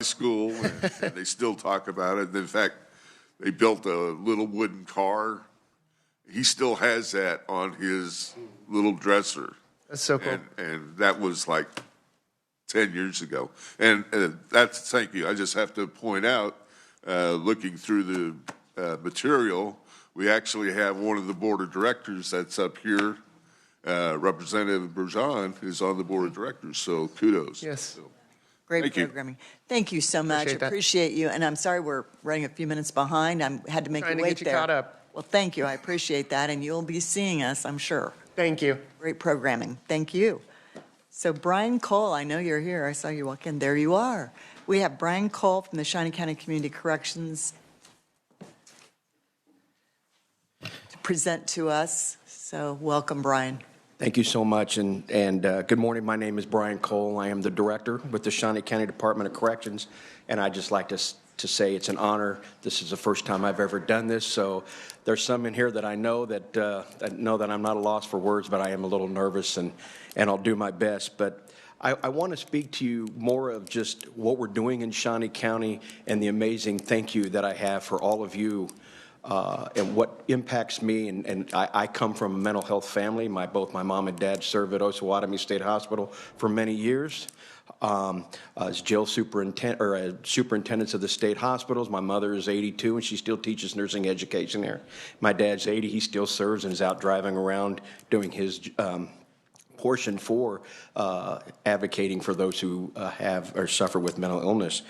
school, and they still talk about it. In fact, they built a little wooden car. He still has that on his little dresser. That's so cool. And that was like 10 years ago. And thank you. I just have to point out, looking through the material, we actually have one of the board of directors that's up here. Representative Bergeon is on the board of directors, so kudos. Yes. So, Great programming. Thank you so much. Appreciate you. And I'm sorry we're running a few minutes behind. I had to make you wait there. Trying to get you caught up. Well, thank you. I appreciate that. And you'll be seeing us, I'm sure. Thank you. Great programming. Thank you. So Brian Cole, I know you're here. I saw you walk in. There you are. We have Brian Cole from the Shawnee County Community Corrections to present to us. So welcome, Brian. Thank you so much, and good morning. My name is Brian Cole. I am the director with the Shawnee County Department of Corrections, and I'd just like to say it's an honor. This is the first time I've ever done this, so there's some in here that I know that I'm not a loss for words, but I am a little nervous, and I'll do my best. But I want to speak to you more of just what we're doing in Shawnee County and the amazing thank you that I have for all of you. And what impacts me, and I come from a mental health family. Both my mom and dad served at Osawatomie State Hospital for many years as jail superintendents of the state hospitals. My mother is 82, and she still teaches nursing education there. My dad's 80. He still serves and is out driving around doing his portion for advocating for those who have or suffer with mental illness.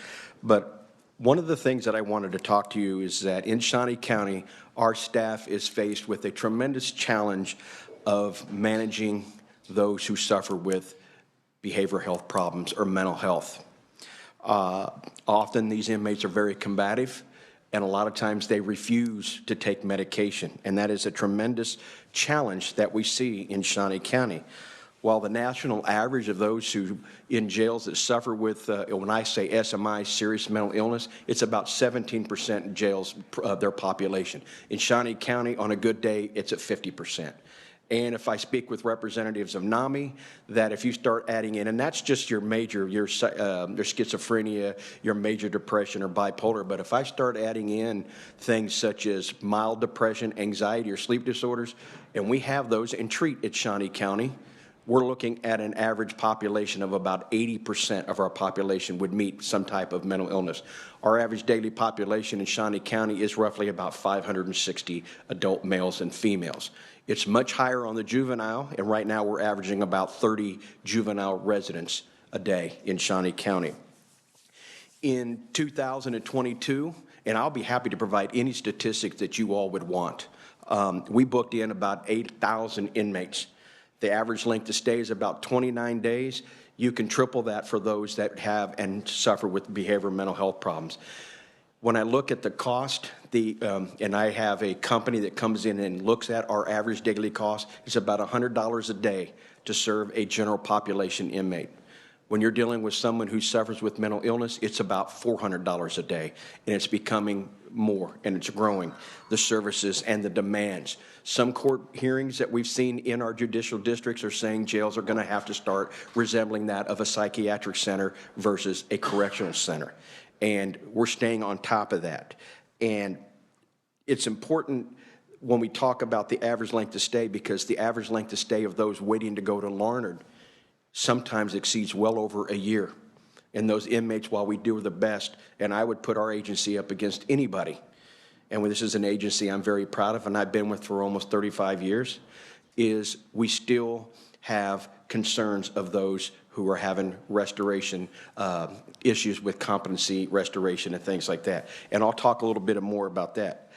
But one of the things that I wanted to talk to you is that in Shawnee County, our staff is faced with a tremendous challenge of managing those who suffer with behavioral health problems or mental health. Often these inmates are very combative, and a lot of times they refuse to take medication, and that is a tremendous challenge that we see in Shawnee County. While the national average of those who in jails that suffer with, when I say SMI, serious mental illness, it's about 17% in jails of their population. In Shawnee County, on a good day, it's at 50%. And if I speak with representatives of NAMI, that if you start adding in, and that's just your major, your schizophrenia, your major depression or bipolar, but if I start adding in things such as mild depression, anxiety, or sleep disorders, and we have those and treat at Shawnee County, we're looking at an average population of about 80% of our population would meet some type of mental illness. Our average daily population in Shawnee County is roughly about 560 adult males and females. It's much higher on the juvenile, and right now we're averaging about 30 juvenile residents a day in Shawnee County. In 2022, and I'll be happy to provide any statistics that you all would want, we booked in about 8,000 inmates. The average length of stay is about 29 days. You can triple that for those that have and suffer with behavioral mental health problems. When I look at the cost, and I have a company that comes in and looks at our average daily cost, it's about $100 a day to serve a general population inmate. When you're dealing with someone who suffers with mental illness, it's about $400 a day, and it's becoming more, and it's growing, the services and the demands. Some court hearings that we've seen in our judicial districts are saying jails are going to have to start resembling that of a psychiatric center versus a correctional center. And we're staying on top of that. And it's important when we talk about the average length of stay, because the average length of stay of those waiting to go to Larned sometimes exceeds well over a year. And those inmates, while we do the best, and I would put our agency up against anybody, and this is an agency I'm very proud of and I've been with for almost 35 years, is we still have concerns of those who are having restoration issues with competency restoration and things like that. And I'll talk a little bit more about that.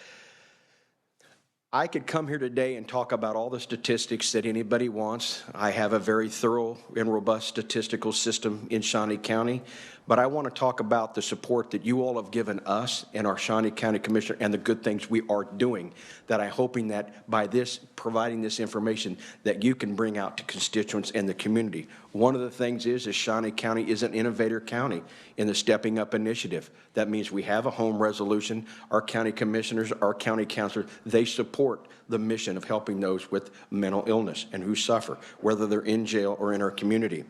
I could come here today and talk about all the statistics that anybody wants. I have a very thorough and robust statistical system in Shawnee County, but I want to talk about the support that you all have given us and our Shawnee County Commissioner and the good things we are doing, that I'm hoping that by this, providing this information, that you can bring out to constituents and the community. One of the things is Shawnee County is an innovator county in the Stepping Up initiative. That means we have a home resolution. Our county commissioners, our county councilors, they support the mission of helping those with mental illness and who suffer, whether they're in jail or in our community.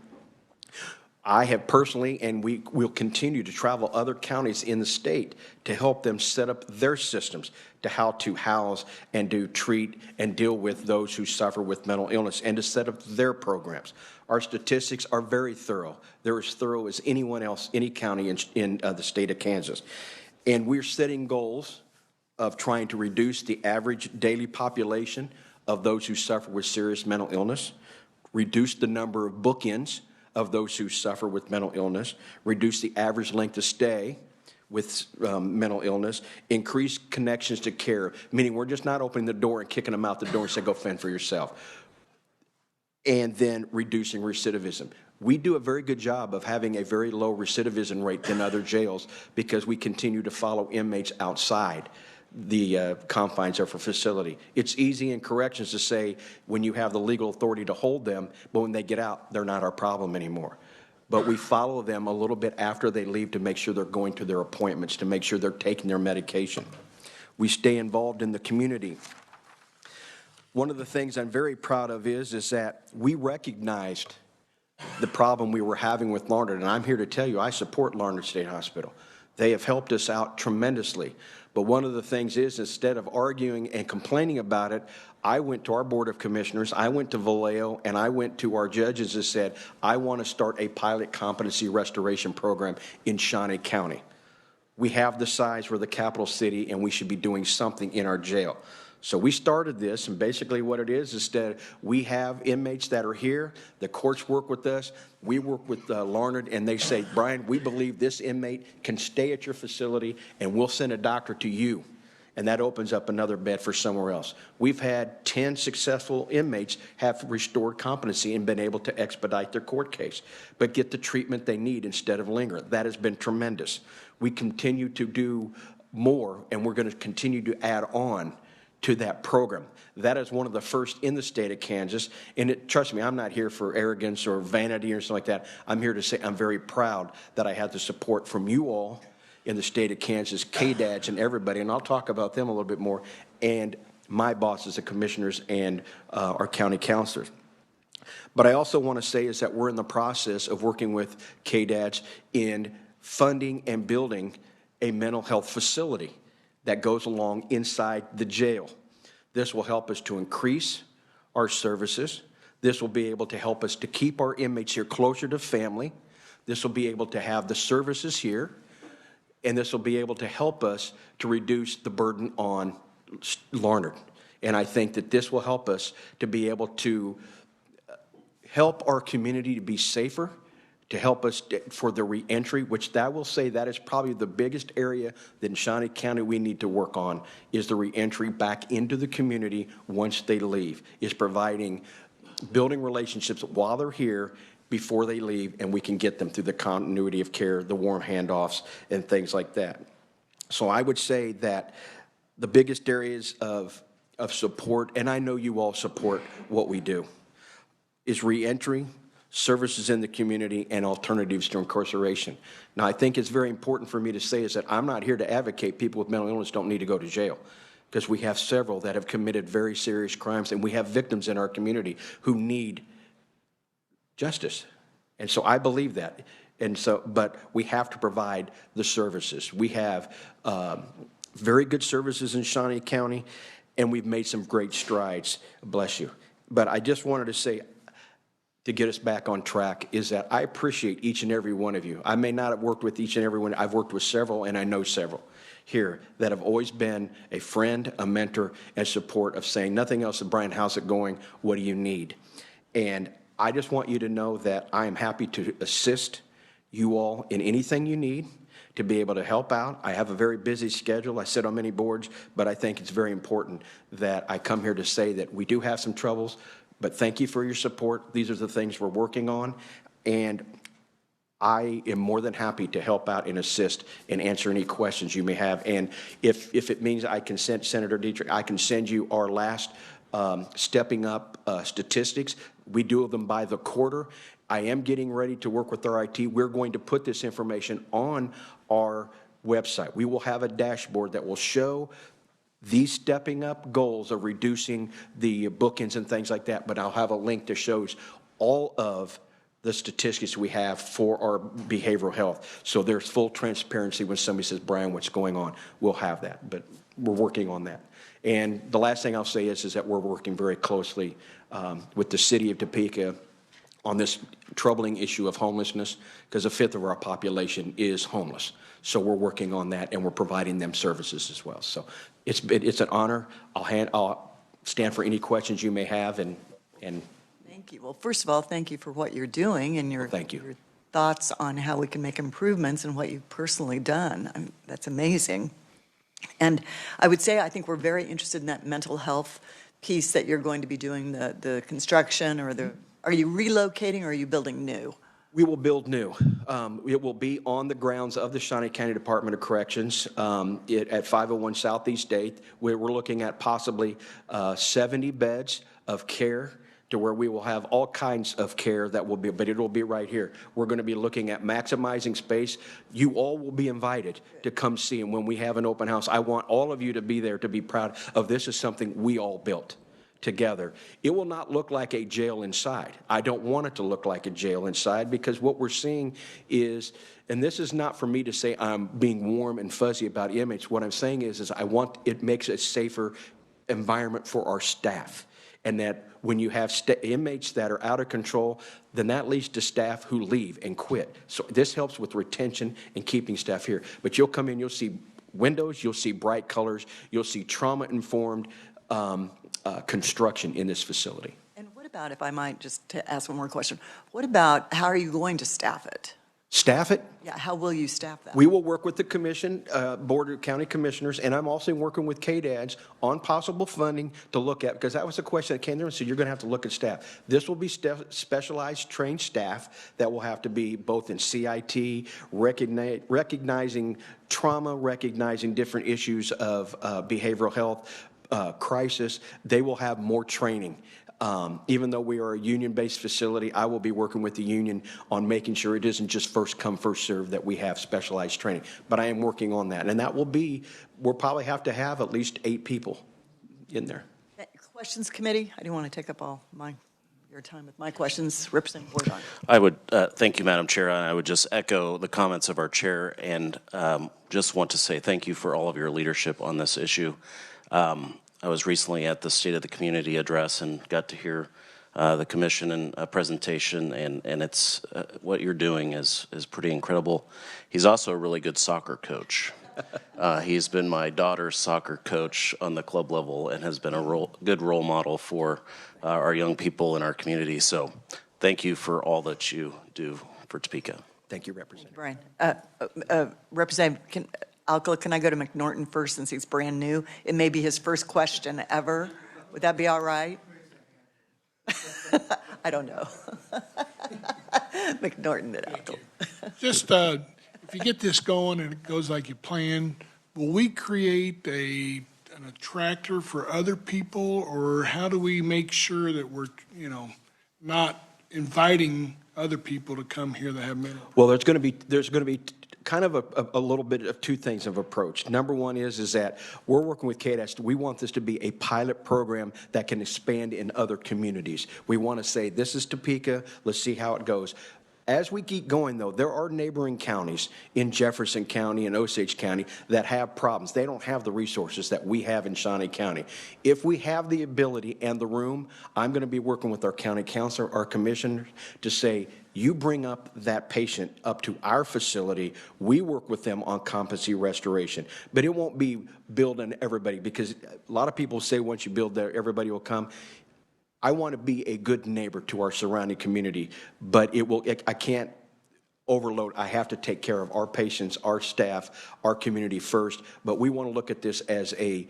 I have personally, and we will continue to travel other counties in the state to help them set up their systems to how to house and to treat and deal with those who suffer with mental illness and to set up their programs. Our statistics are very thorough. They're as thorough as anyone else, any county in the state of Kansas. And we're setting goals of trying to reduce the average daily population of those who suffer with serious mental illness, reduce the number of bookends of those who suffer with mental illness, reduce the average length of stay with mental illness, increase connections to care, meaning we're just not opening the door and kicking them out the door and say, go fend for yourself, and then reducing recidivism. We do a very good job of having a very low recidivism rate than other jails because we continue to follow inmates outside the confines of our facility. It's easy in corrections to say when you have the legal authority to hold them, but when they get out, they're not our problem anymore. But we follow them a little bit after they leave to make sure they're going to their appointments, to make sure they're taking their medication. We stay involved in the community. One of the things I'm very proud of is that we recognized the problem we were having with Larned, and I'm here to tell you I support Larned State Hospital. They have helped us out tremendously. But one of the things is, instead of arguing and complaining about it, I went to our Board of Commissioners, I went to Vallejo, and I went to our judges and said, I want to start a pilot competency restoration program in Shawnee County. We have the size, we're the capital city, and we should be doing something in our jail. So we started this, and basically what it is that we have inmates that are here, the courts work with us, we work with Larned, and they say, Brian, we believe this inmate can stay at your facility, and we'll send a doctor to you. And that opens up another bed for somewhere else. We've had 10 successful inmates have restored competency and been able to expedite their court case, but get the treatment they need instead of linger. That has been tremendous. We continue to do more, and we're going to continue to add on to that program. That is one of the first in the state of Kansas. And trust me, I'm not here for arrogance or vanity or something like that. I'm here to say I'm very proud that I had the support from you all in the state of Kansas, KDADs and everybody, and I'll talk about them a little bit more, and my bosses, the commissioners, and our county counselors. But I also want to say is that we're in the process of working with KDADs in funding and building a mental health facility that goes along inside the jail. This will help us to increase our services. This will be able to help us to keep our inmates here closer to family. This will be able to have the services here, and this will be able to help us to reduce the burden on Larned. And I think that this will help us to be able to help our community to be safer, to help us for the reentry, which that will say that is probably the biggest area that in Shawnee County we need to work on, is the reentry back into the community once they leave, is building relationships while they're here before they leave, and we can get them through the continuity of care, the warm handoffs, and things like that. So I would say that the biggest areas of support, and I know you all support what we do, is reentry, services in the community, and alternatives to incarceration. Now, I think it's very important for me to say is that I'm not here to advocate people with mental illness don't need to go to jail, because we have several that have committed very serious crimes, and we have victims in our community who need justice. And so I believe that. And so, but we have to provide the services. We have very good services in Shawnee County, and we've made some great strides. Bless you. But I just wanted to say, to get us back on track, is that I appreciate each and every one of you. I may not have worked with each and every one. I've worked with several, and I know several here that have always been a friend, a mentor, and support of saying nothing else than, Brian, how's it going? What do you need? And I just want you to know that I am happy to assist you all in anything you need to be able to help out. I have a very busy schedule. I sit on many boards, but I think it's very important that I come here to say that we do have some troubles, but thank you for your support. These are the things we're working on, and I am more than happy to help out and assist and answer any questions you may have. And if it means I can send Senator Dietrich, I can send you our last stepping up statistics. We do them by the quarter. I am getting ready to work with our IT. We're going to put this information on our website. We will have a dashboard that will show these stepping up goals of reducing the bookends and things like that, but I'll have a link that shows all of the statistics we have for our behavioral health. So there's full transparency when somebody says, Brian, what's going on? We'll have that, but we're working on that. And the last thing I'll say is that we're working very closely with the city of Topeka on this troubling issue of homelessness, because a fifth of our population is homeless. So we're working on that, and we're providing them services as well. So it's an honor. I'll stand for any questions you may have, and Thank you. Well, first of all, thank you for what you're doing and your thank you. Your thoughts on how we can make improvements and what you've personally done. I mean, that's amazing. And I would say I think we're very interested in that mental health piece that you're going to be doing, the construction or the, are you relocating or are you building new? We will build new. It will be on the grounds of the Shawnee County Department of Corrections at 501 Southeast 8th. We're looking at possibly 70 beds of care to where we will have all kinds of care that will be, but it will be right here. We're going to be looking at maximizing space. You all will be invited to come see, and when we have an open house, I want all of you to be there to be proud of this is something we all built together. It will not look like a jail inside. I don't want it to look like a jail inside, because what we're seeing is, and this is not for me to say I'm being warm and fuzzy about inmates. What I'm saying is I want, it makes a safer environment for our staff. And that when you have inmates that are out of control, then that leads to staff who leave and quit. So this helps with retention and keeping staff here. But you'll come in, you'll see windows, you'll see bright colors, you'll see trauma-informed construction in this facility. And what about, if I might just to ask one more question, what about how are you going to staff it? Staff it? Yeah, how will you staff that? We will work with the commission, Board of County Commissioners, and I'm also working with KDADS on possible funding to look at, because that was a question that came there and said, you're going to have to look at staff. This will be specialized trained staff that will have to be both in CIT, recognizing trauma, recognizing different issues of behavioral health, crisis. They will have more training. Even though we are a union-based facility, I will be working with the union on making sure it isn't just first come, first serve, that we have specialized training. But I am working on that. And that will be, we'll probably have to have at least 8 people in there. Questions committee? I didn't want to take up all your time with my questions. Representative Bordon. I would, thank you, Madam Chair. I would just echo the comments of our chair and just want to say thank you for all of your leadership on this issue. I was recently at the State of the Community address and got to hear the commission and a presentation, and it's what you're doing is pretty incredible. He's also a really good soccer coach. He's been my daughter's soccer coach on the club level and has been a good role model for our young people in our community. So thank you for all that you do for Topeka. Thank you, Representative. Brian. Representative Alcala, can I go to McNorton first since he's brand new? It may be his first question ever. Would that be all right? I don't know. McNorton and Alcala. Just if you get this going and it goes like you plan, will we create an attractor for other people, or how do we make sure that we're, not inviting other people to come here that have mental? Well, there's going to be kind of a little bit of 2 things of approach. Number one is that we're working with KDADS. We want this to be a pilot program that can expand in other communities. We want to say, this is Topeka, let's see how it goes. As we keep going, though, there are neighboring counties in Jefferson County and Osage County that have problems. They don't have the resources that we have in Shawnee County. If we have the ability and the room, I'm going to be working with our county councilor, our commissioner, to say, you bring up that patient up to our facility. We work with them on competency restoration. But it won't be building everybody, because a lot of people say once you build there, everybody will come. I want to be a good neighbor to our surrounding community, but I can't overload. I have to take care of our patients, our staff, our community first. But we want to look at this as a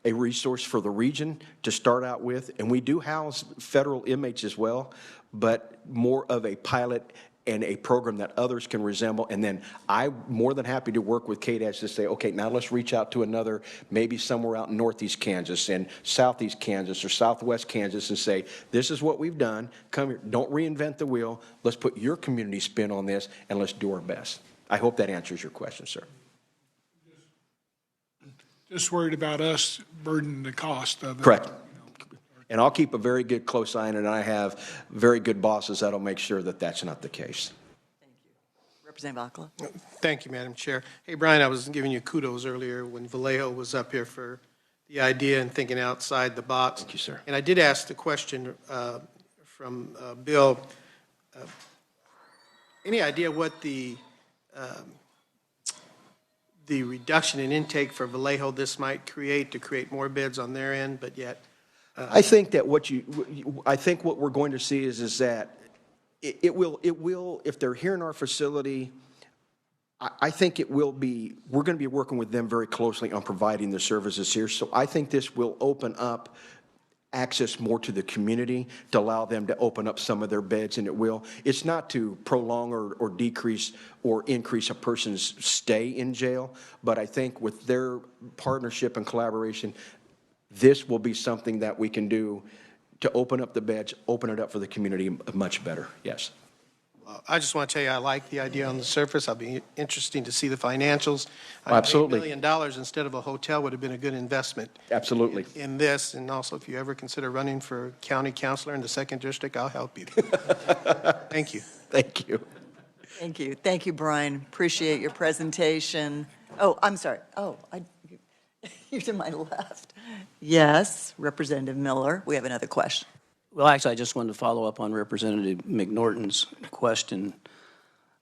resource for the region to start out with. And we do house federal inmates as well, but more of a pilot and a program that others can resemble. And then I'm more than happy to work with KDADS to say, okay, now let's reach out to another, maybe somewhere out in northeast Kansas and southeast Kansas or southwest Kansas, and say, this is what we've done. Come here, don't reinvent the wheel. Let's put your community spin on this, and let's do our best. I hope that answers your question, sir. Just worried about us burdening the cost of it. Correct. Our And I'll keep a very good close eye on it, and I have very good bosses that'll make sure that that's not the case. Representative Akala. Thank you, Madam Chair. Hey, Brian, I was giving you kudos earlier when Vallejo was up here for the idea and thinking outside the box. Thank you, sir. And I did ask the question from Bill. Any idea what the reduction in intake for Vallejo this might create to create more beds on their end, but yet? I think that what we're going to see is that it will, if they're here in our facility, I think we're going to be working with them very closely on providing the services here. So I think this will open up access more to the community to allow them to open up some of their beds, and it's not to prolong or decrease or increase a person's stay in jail, but I think with their partnership and collaboration, this will be something that we can do to open up the beds, open it up for the community much better. Yes. I just want to tell you, I like the idea on the surface. I'll be interesting to see the financials. Absolutely. $8 million instead of a hotel would have been a good investment. Absolutely. In this, and also if you ever consider running for county councilor in the 2nd District, I'll help you. Thank you. Thank you. Thank you. Thank you, Brian. Appreciate your presentation. Oh, I'm sorry. You're to my left. Yes, Representative Miller. We have another question. Well, actually, I just wanted to follow up on Representative McNorton's question.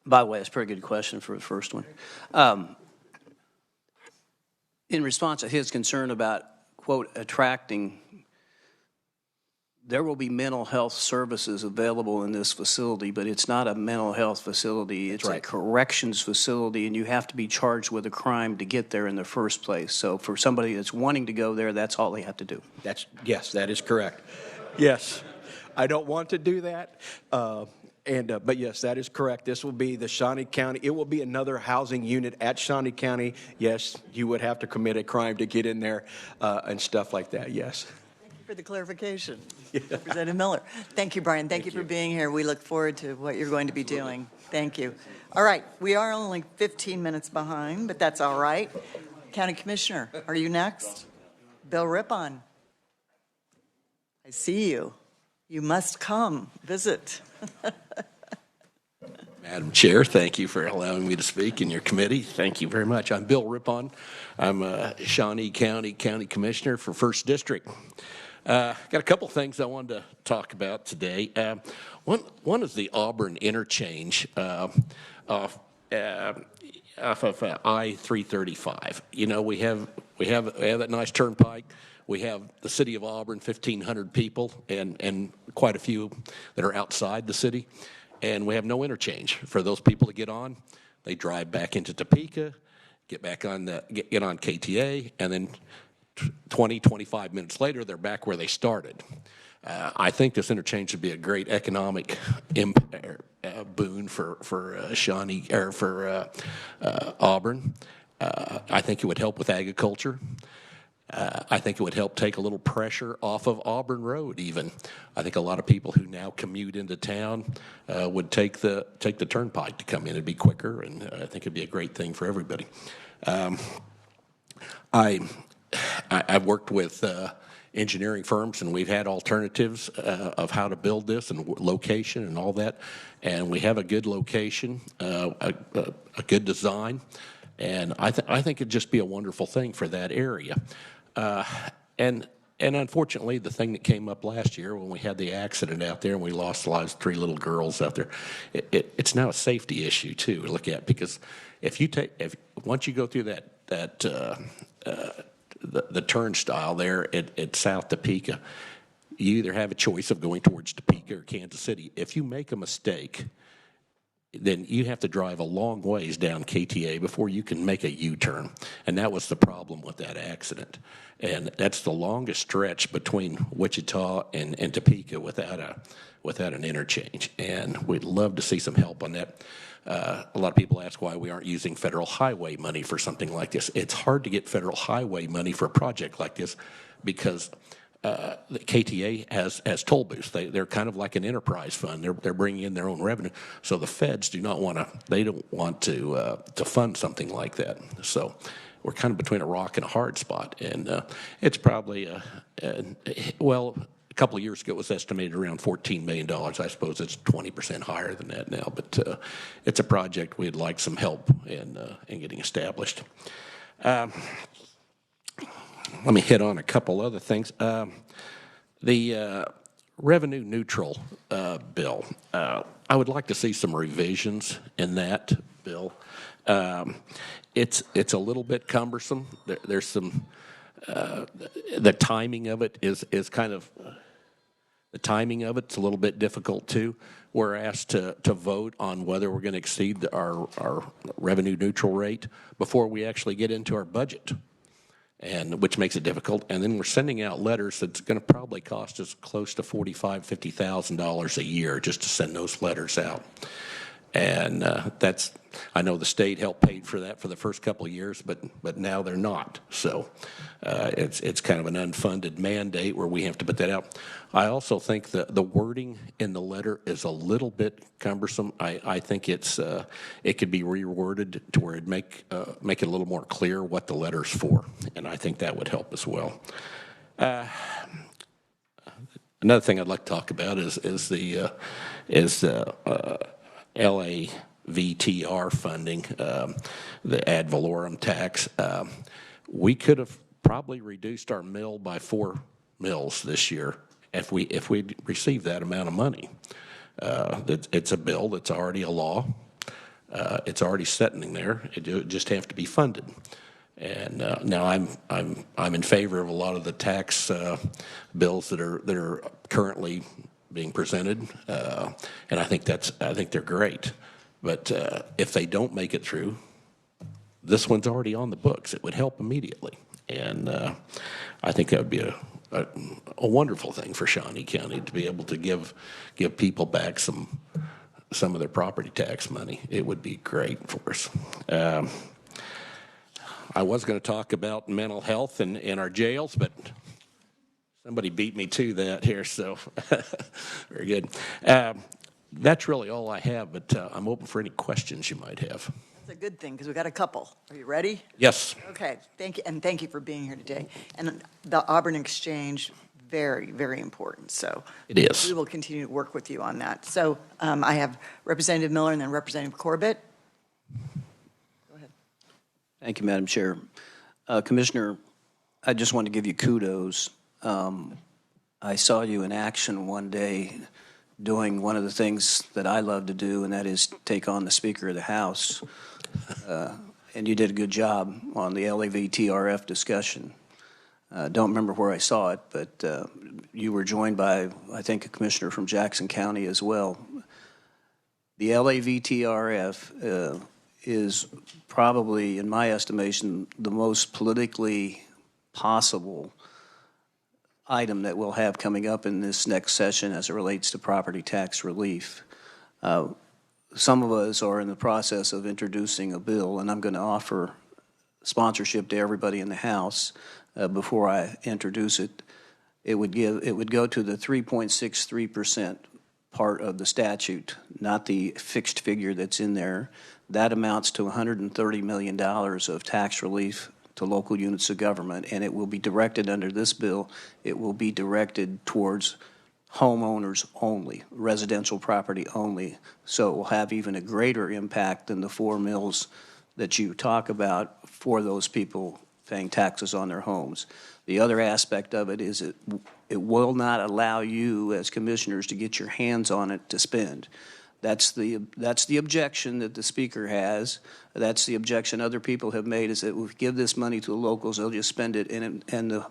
By the way, it's a pretty good question for the first one. In response to his concern about, quote, attracting, there will be mental health services available in this facility, but it's not a mental health facility. It's a corrections facility, and you have to be charged with a crime to get there in the first place. So for somebody that's wanting to go there, that's all they have to do. Yes, that is correct. Yes, I don't want to do that, but yes, that is correct. This will be the Shawnee County. It will be another housing unit at Shawnee County. Yes, you would have to commit a crime to get in there and stuff like that, yes. Thank you for the clarification, Representative Miller. Thank you, Brian. Thank you for being here. We look forward to what you're going to be doing. Thank you. All right, we are only 15 minutes behind, but that's all right. County Commissioner, are you next? Bill Rippon. I see you. You must come visit. Madam Chair, thank you for allowing me to speak in your committee. Thank you very much. I'm Bill Rippon. I'm a Shawnee County Commissioner for 1st District. Got a couple things I wanted to talk about today. One is the Auburn interchange off of I-335. You know, we have that nice turnpike. We have the city of Auburn, 1,500 people, and quite a few that are outside the city. And we have no interchange for those people to get on. They drive back into Topeka, get back on get on KTA, and then 20, 25 minutes later, they're back where they started. I think this interchange would be a great economic boon for Shawnee or for Auburn. I think it would help with agriculture. I think it would help take a little pressure off of Auburn Road even. I think a lot of people who now commute into town would take the turnpike to come in. It'd be quicker, and I think it'd be a great thing for everybody. I've worked with engineering firms, and we've had alternatives of how to build this and location and all that. And we have a good location, a good design, and I think it'd just be a wonderful thing for that area. And unfortunately, the thing that came up last year when we had the accident out there and we lost the lives of 3 little girls out there, it's now a safety issue too to look at, because once you go through the turnstile there at South Topeka, you either have a choice of going towards Topeka or Kansas City. If you make a mistake, then you have to drive a long ways down KTA before you can make a U-turn. And that was the problem with that accident. And that's the longest stretch between Wichita and Topeka without an interchange. And we'd love to see some help on that. A lot of people ask why we aren't using federal highway money for something like this. It's hard to get federal highway money for a project like this because the KTA has toll booths. They're kind of like an enterprise fund. They're bringing in their own revenue. So the feds don't want to fund something like that. So we're kind of between a rock and a hard spot. And it's probably, couple of years ago, it was estimated around $14 million. I suppose it's 20% higher than that now, but it's a project we'd like some help in getting established. Let me hit on a couple other things. The revenue neutral bill, I would like to see some revisions in that bill. It's a little bit cumbersome. There's some, the timing of it is kind of, the timing of it's a little bit difficult too. We're asked to vote on whether we're going to exceed our revenue neutral rate before we actually get into our budget, and which makes it difficult. And then we're sending out letters that's going to probably cost us close to $50,000 a year just to send those letters out. And that's, I know the state helped pay for that for the first couple of years, but now they're not. So it's kind of an unfunded mandate where we have to put that out. I also think the wording in the letter is a little bit cumbersome. I think it could be reworded to where it make it a little more clear what the letter's for, and I think that would help as well. Another thing I'd like to talk about is the LAVTR funding, the ad valorem tax. We could have probably reduced our mill by 4 mills this year if we'd received that amount of money. It's a bill that's already a law. It's already sitting there. It just have to be funded. And now I'm in favor of a lot of the tax bills that are currently being presented, and I think they're great. But if they don't make it through, this one's already on the books. It would help immediately, and I think that would be a wonderful thing for Shawnee County to be able to give people back some of their property tax money. It would be great for us. I was going to talk about mental health in our jails, but somebody beat me to that here, so very good. That's really all I have, but I'm open for any questions you might have. That's a good thing, because we got a couple. Are you ready? Yes. Okay, thank you, and thank you for being here today. And the Auburn Exchange, very, very important, so. It is. We will continue to work with you on that. So I have Representative Miller and then Representative Corbett. Go ahead. Thank you, Madam Chair. Commissioner, I just want to give you kudos. I saw you in action one day doing one of the things that I love to do, and that is take on the Speaker of the House. And you did a good job on the LAVTRF discussion. Don't remember where I saw it, but you were joined by, I think, a commissioner from Jackson County as well. The LAVTRF is probably, in my estimation, the most politically possible item that we'll have coming up in this next session as it relates to property tax relief. Some of us are in the process of introducing a bill, and I'm going to offer sponsorship to everybody in the House before I introduce it. It would go to the 3.63% part of the statute, not the fixed figure that's in there. That amounts to $130 million of tax relief to local units of government, and it will be directed under this bill. It will be directed towards homeowners only, residential property only. So it will have even a greater impact than the 4 mills that you talk about for those people paying taxes on their homes. The other aspect of it is it will not allow you as commissioners to get your hands on it to spend. That's the objection that the Speaker has. That's the objection other people have made, is that if we give this money to the locals, they'll just spend it, and the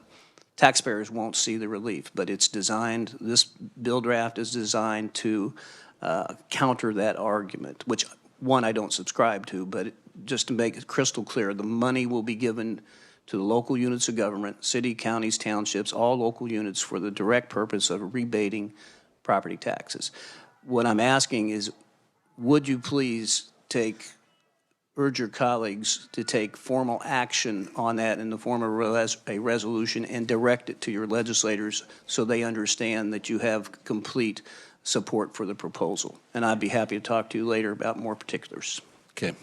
taxpayers won't see the relief. But it's designed, this bill draft is designed to counter that argument, which, one, I don't subscribe to, but just to make it crystal clear, the money will be given to the local units of government, city, counties, townships, all local units, for the direct purpose of rebating property taxes. What I'm asking is, would you please urge your colleagues to take formal action on that in the form of a resolution and direct it to your legislators so they understand that you have complete support for the proposal. And I'd be happy to talk to you later about more particulars. Okay.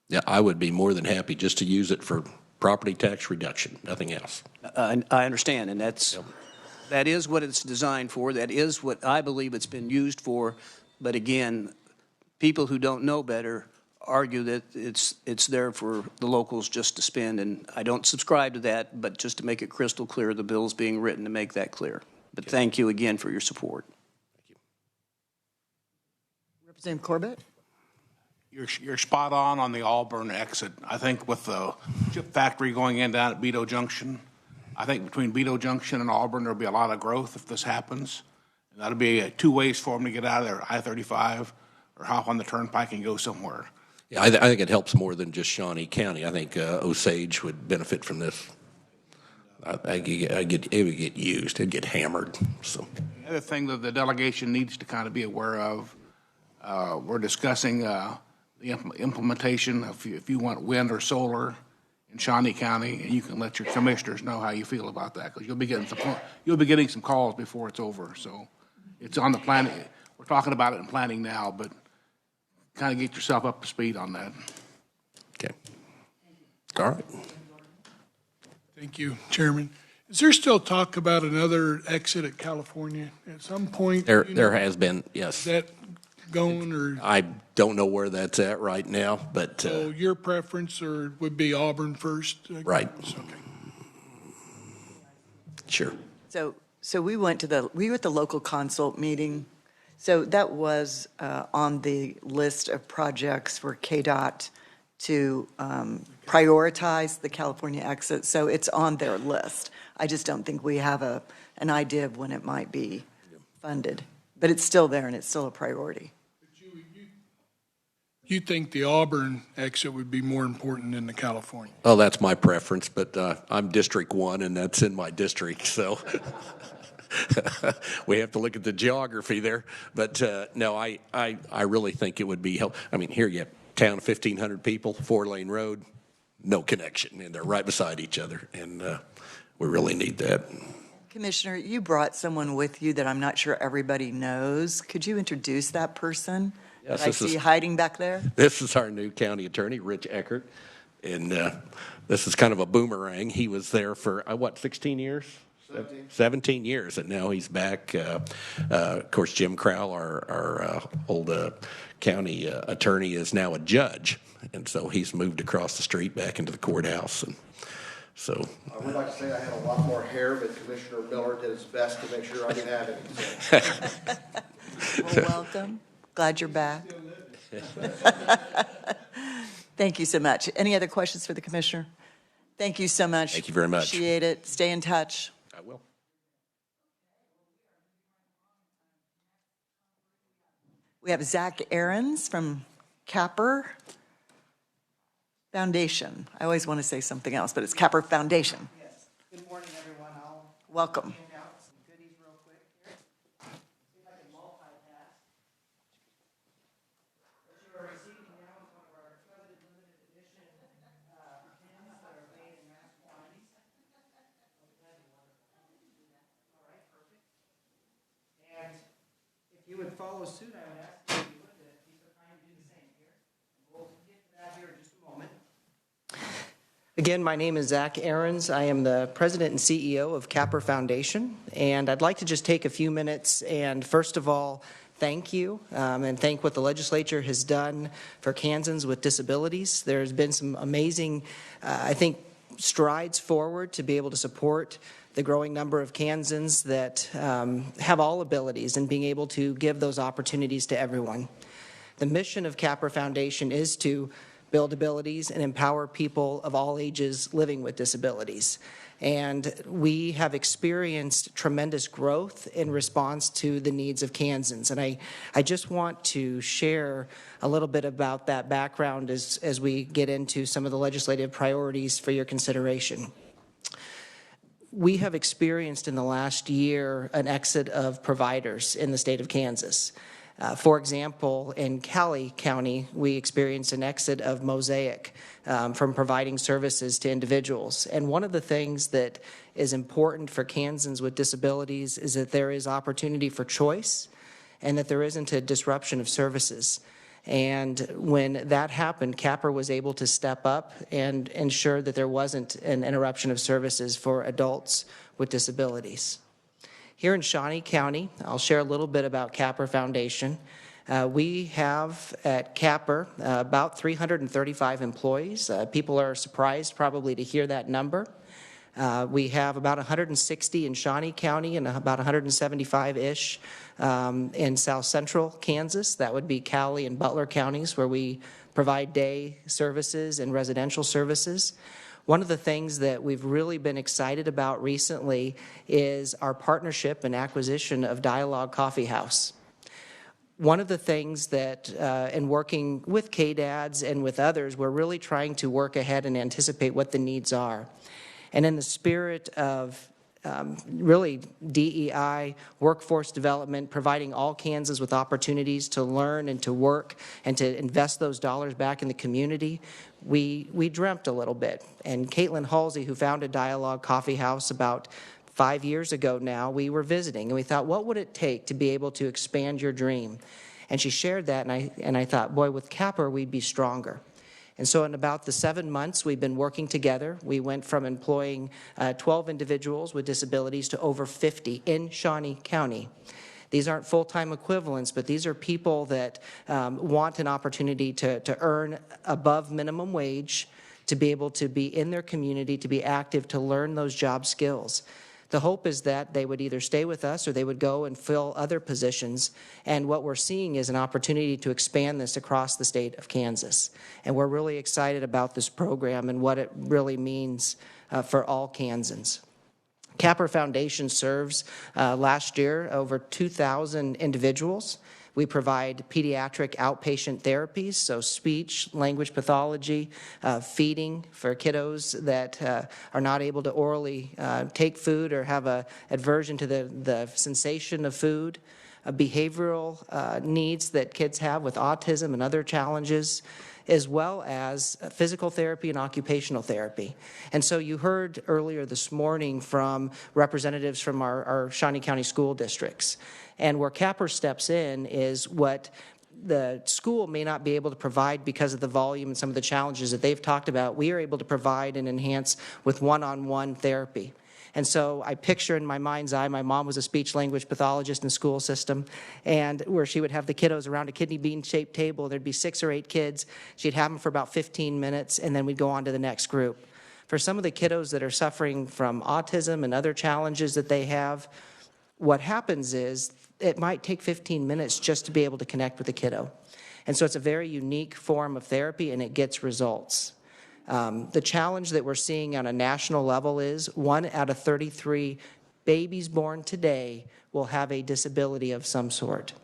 Yeah, I would be more than happy just to use it for property tax reduction, nothing else. I understand, and that's That is what it's designed for. That is what I believe it's been used for. But again, people who don't know better argue that it's there for the locals just to spend, and I don't subscribe to that, but just to make it crystal clear, the bill's being written to make that clear. But thank you again for your support. Representative Corbett? You're spot on the Auburn exit. I think with the chip factory going in down at Beto Junction, I think between Beto Junction and Auburn, there'll be a lot of growth if this happens. And that'll be two ways for them to get out of there, I-35 or hop on the turnpike and go somewhere. Yeah, I think it helps more than just Shawnee County. I think Osage would benefit from this. It would get used. It'd get hammered. So The other thing that the delegation needs to kind of be aware of, we're discussing the implementation of if you want wind or solar in Shawnee County, and you can let your commissioners know how you feel about that, because you'll be getting some calls before it's over. So it's on the plan. We're talking about it in planning now, but kind of get yourself up to speed on that. okay, all right. Thank you, Chairman. Is there still talk about another exit at California at some point? There has been, yes. Is that going, or I don't know where that's at right now, but so your preference or would be Auburn first? right. Okay. Sure. So we were at the local consult meeting. So that was on the list of projects for KDOT to prioritize the California exit. So it's on their list. I just don't think we have an idea of when it might be funded. But it's still there, and it's still a priority. You think the Auburn exit would be more important than the California? Oh, that's my preference, but I'm District 1, and that's in my district, so we have to look at the geography there. But no, I really think it would be helpful. I mean, here you have town of 1,500 people, 4-lane road, no connection, and they're right beside each other, and we really need that. Commissioner, you brought someone with you that I'm not sure everybody knows. Could you introduce that person? Yes, that I see hiding back there? This is our new county attorney, Rich Eckert, and this is kind of a boomerang. He was there for, 16 years? 17 years, and now he's back. Of course, Jim Crowell, our old county attorney, is now a judge, and so he's moved across the street back into the courthouse. And so I would like to say I had a lot more hair, but Commissioner Miller did his best to make sure I didn't have any. Well, welcome. Glad you're back. Thank you so much. Any other questions for the commissioner? Thank you so much. Thank you very much. Appreciate it. Stay in touch. I will. We have Zach Ahrens from Capper Foundation. I always want to say something else, but it's Capper Foundation. Yes. Good morning, everyone. I'll Welcome. hand out some goodies real quick here. See if I can multitask. What you are receiving now is one of our coveted limited edition pins that are made in mass quantities. All right, perfect. And if you would follow suit, I would ask you if you would be so kind to do the same here. We'll get to that here in just a moment. Again, my name is Zach Ahrens. I am the president and CEO of Capper Foundation, and I'd like to just take a few minutes and first of all, thank you and thank what the legislature has done for Kansans with disabilities. There's been some amazing, I think, strides forward to be able to support the growing number of Kansans that have all abilities and being able to give those opportunities to everyone. The mission of Capper Foundation is to build abilities and empower people of all ages living with disabilities. And we have experienced tremendous growth in response to the needs of Kansans. And I just want to share a little bit about that background as we get into some of the legislative priorities for your consideration. We have experienced in the last year an exit of providers in the state of Kansas. For example, in Cali County, we experienced an exit of Mosaic from providing services to individuals. And one of the things that is important for Kansans with disabilities is that there is opportunity for choice and that there isn't a disruption of services. And when that happened, Capper was able to step up and ensure that there wasn't an interruption of services for adults with disabilities. Here in Shawnee County, I'll share a little bit about Capper Foundation. We have at Capper about 335 employees. People are surprised probably to hear that number. We have about 160 in Shawnee County and about 175-ish in South Central Kansas. That would be Cowley and Butler counties, where we provide day services and residential services. One of the things that we've really been excited about recently is our partnership and acquisition of Dialogue Coffee House. One of the things that, in working with KDADs and with others, we're really trying to work ahead and anticipate what the needs are. And in the spirit of really DEI, workforce development, providing all Kansans with opportunities to learn and to work and to invest those dollars back in the community, we dreamt a little bit. And Caitlin Halsey, who founded Dialogue Coffee House about 5 years ago now, we were visiting, and we thought, what would it take to be able to expand your dream? And she shared that, and I thought, boy, with Capper, we'd be stronger. And so in about the 7 months we've been working together, we went from employing 12 individuals with disabilities to over 50 in Shawnee County. These aren't full-time equivalents, but these are people that want an opportunity to earn above minimum wage, to be able to be in their community, to be active, to learn those job skills. The hope is that they would either stay with us or they would go and fill other positions. And what we're seeing is an opportunity to expand this across the state of Kansas. And we're really excited about this program and what it really means for all Kansans. Capper Foundation serves last year over 2,000 individuals. We provide pediatric outpatient therapies, so speech, language pathology, feeding for kiddos that are not able to orally take food or have an aversion to the sensation of food, behavioral needs that kids have with autism and other challenges, as well as physical therapy and occupational therapy. And so you heard earlier this morning from representatives from our Shawnee County school districts. And where Capper steps in is what the school may not be able to provide because of the volume and some of the challenges that they've talked about. We are able to provide and enhance with one-on-one therapy. And so I picture in my mind's eye, my mom was a speech-language pathologist in the school system, and where she would have the kiddos around a kidney bean-shaped table. There'd be 6 or 8 kids. She'd have them for about 15 minutes, and then we'd go on to the next group. For some of the kiddos that are suffering from autism and other challenges that they have, what happens is it might take 15 minutes just to be able to connect with the kiddo. And so it's a very unique form of therapy, and it gets results. The challenge that we're seeing on a national level is 1 out of 33 babies born today will have a disability of some sort.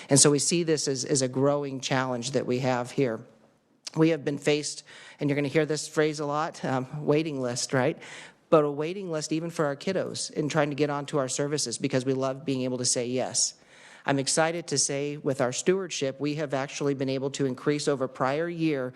And so we see this as a growing challenge that we have here. We have been faced, and you're going to hear this phrase a lot, waiting list, right? But a waiting list even for our kiddos in trying to get onto our services because we love being able to say yes. I'm excited to say with our stewardship, we have actually been able to increase over prior year.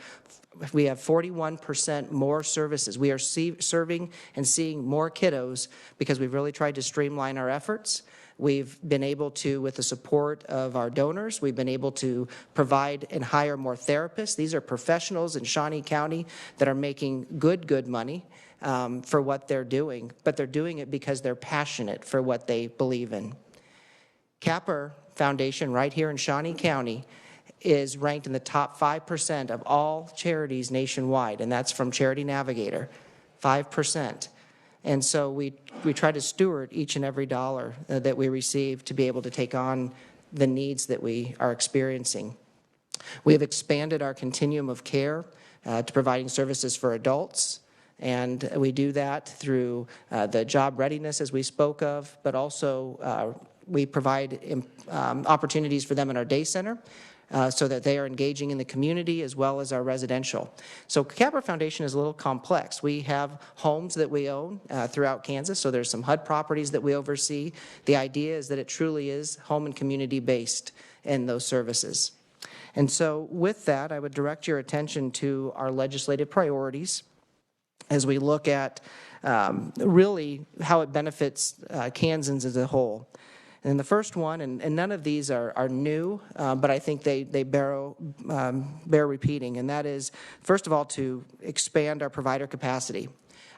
We have 41% more services. We are serving and seeing more kiddos because we've really tried to streamline our efforts. We've been able to, with the support of our donors, we've been able to provide and hire more therapists. These are professionals in Shawnee County that are making good money for what they're doing, but they're doing it because they're passionate for what they believe in. Capper Foundation right here in Shawnee County is ranked in the top 5% of all charities nationwide, and that's from Charity Navigator, 5%. And so we try to steward each and every dollar that we receive to be able to take on the needs that we are experiencing. We have expanded our continuum of care to providing services for adults, and we do that through the job readiness as we spoke of, but also we provide opportunities for them in our day center so that they are engaging in the community as well as our residential. So Capper Foundation is a little complex. We have homes that we own throughout Kansas, so there's some HUD properties that we oversee. The idea is that it truly is home and community based in those services. And so with that, I would direct your attention to our legislative priorities as we look at really how it benefits Kansans as a whole. And the first one, and none of these are new, but I think they bear repeating, and that is, first of all, to expand our provider capacity.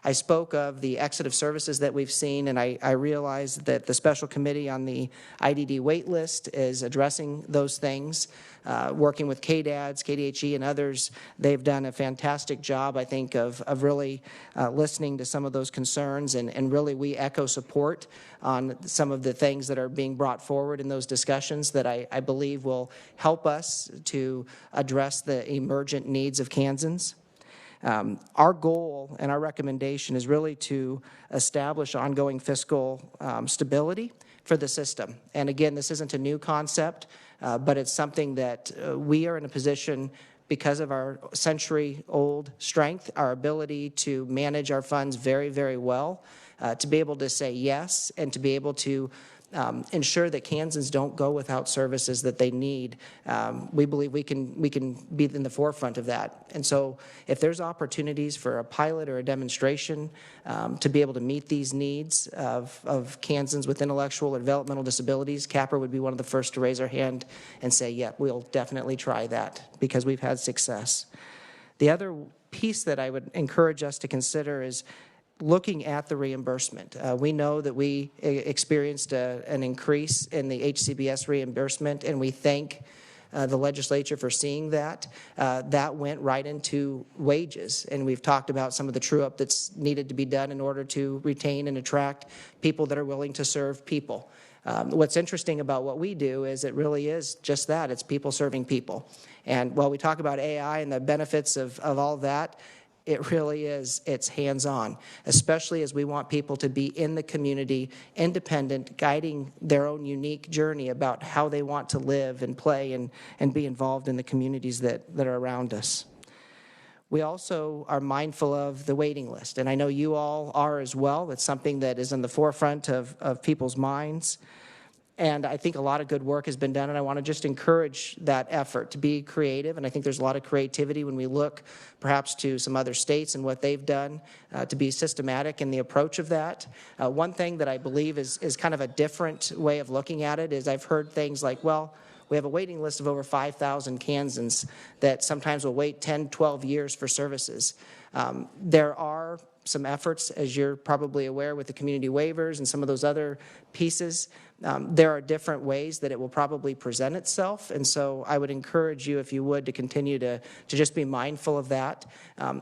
I spoke of the exit of services that we've seen, and I realize that the special committee on the IDD wait list is addressing those things. Working with KDADS, KDHE, and others, they've done a fantastic job, I think, of really listening to some of those concerns, and really we echo support on some of the things that are being brought forward in those discussions that I believe will help us to address the emergent needs of Kansans. Our goal and our recommendation is really to establish ongoing fiscal stability for the system. And again, this isn't a new concept, but it's something that we are in a position, because of our century-old strength, our ability to manage our funds very, very well, to be able to say yes and to be able to ensure that Kansans don't go without services that they need. We believe we can be in the forefront of that. And so if there's opportunities for a pilot or a demonstration to be able to meet these needs of Kansans with intellectual or developmental disabilities, CAPR would be one of the first to raise our hand and say, yeah, we'll definitely try that because we've had success. The other piece that I would encourage us to consider is looking at the reimbursement. We know that we experienced an increase in the HCBS reimbursement, and we thank the legislature for seeing that. That went right into wages, and we've talked about some of the true-up that's needed to be done in order to retain and attract people that are willing to serve people. What's interesting about what we do is it really is just that. It's people serving people. And while we talk about AI and the benefits of all that, it really is, it's hands-on, especially as we want people to be in the community, independent, guiding their own unique journey about how they want to live and play and be involved in the communities that are around us. We also are mindful of the waiting list, and I know you all are as well. It's something that is in the forefront of people's minds. And I think a lot of good work has been done, and I want to just encourage that effort to be creative. And I think there's a lot of creativity when we look perhaps to some other states and what they've done to be systematic in the approach of that. One thing that I believe is kind of a different way of looking at it is I've heard things like, well, we have a waiting list of over 5,000 Kansans that sometimes will wait 10, 12 years for services. There are some efforts, as you're probably aware, with the community waivers and some of those other pieces. There are different ways that it will probably present itself, and so I would encourage you, if you would, to continue to just be mindful of that.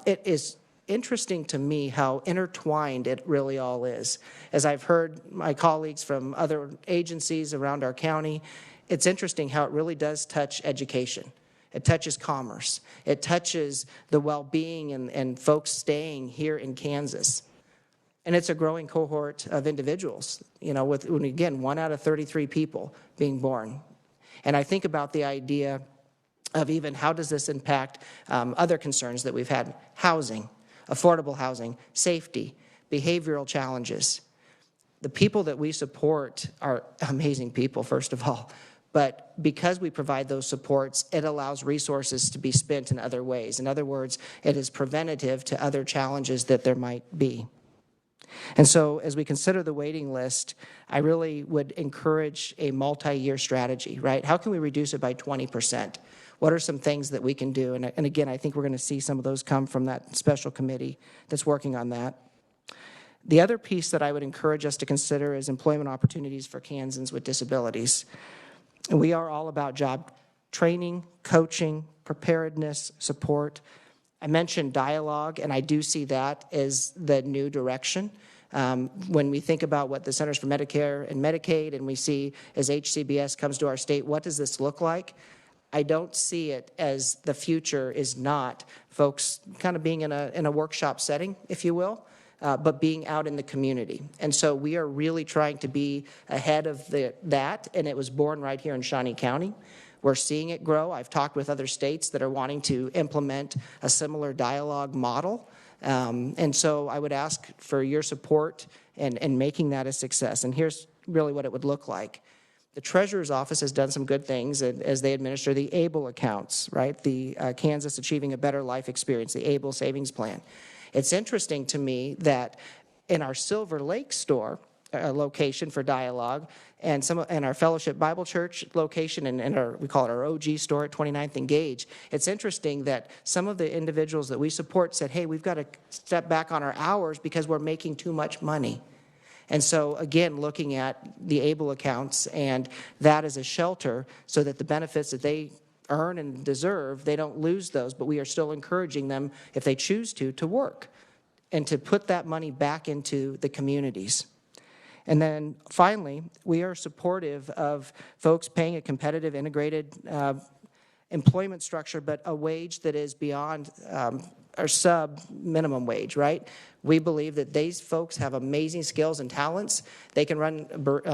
It is interesting to me how intertwined it really all is. As I've heard my colleagues from other agencies around our county, it's interesting how it really does touch education. It touches commerce. It touches the well-being and folks staying here in Kansas. And it's a growing cohort of individuals, with, again, 1 out of 33 people being born. And I think about the idea of even how does this impact other concerns that we've had: housing, affordable housing, safety, behavioral challenges. The people that we support are amazing people, first of all. But because we provide those supports, it allows resources to be spent in other ways. In other words, it is preventative to other challenges that there might be. And so as we consider the waiting list, I really would encourage a multi-year strategy, right? How can we reduce it by 20%? What are some things that we can do? And again, I think we're going to see some of those come from that special committee that's working on that. The other piece that I would encourage us to consider is employment opportunities for Kansans with disabilities. And we are all about job training, coaching, preparedness, support. I mentioned dialogue, and I do see that as the new direction. When we think about what the Centers for Medicare and Medicaid, and we see as HCBS comes to our state, what does this look like? I don't see it as the future is not folks kind of being in a workshop setting, if you will, but being out in the community. And so we are really trying to be ahead of that, and it was born right here in Shawnee County. We're seeing it grow. I've talked with other states that are wanting to implement a similar dialogue model. And so I would ask for your support in making that a success. And here's really what it would look like. The Treasurer's Office has done some good things as they administer the ABLE accounts, right? The Kansas Achieving a Better Life Experience, the ABLE Savings Plan. It's interesting to me that in our Silver Lake store, location for dialogue, and our Fellowship Bible Church location, and we call it our OG store at 29th and Gage. It's interesting that some of the individuals that we support said, hey, we've got to step back on our hours because we're making too much money. And so, again, looking at the ABLE accounts and that as a shelter so that the benefits that they earn and deserve, they don't lose those, but we are still encouraging them, if they choose to work and to put that money back into the communities. And then finally, we are supportive of folks paying a competitive, integrated employment structure, but a wage that is beyond our sub-minimum wage, right? We believe that these folks have amazing skills and talents. They can run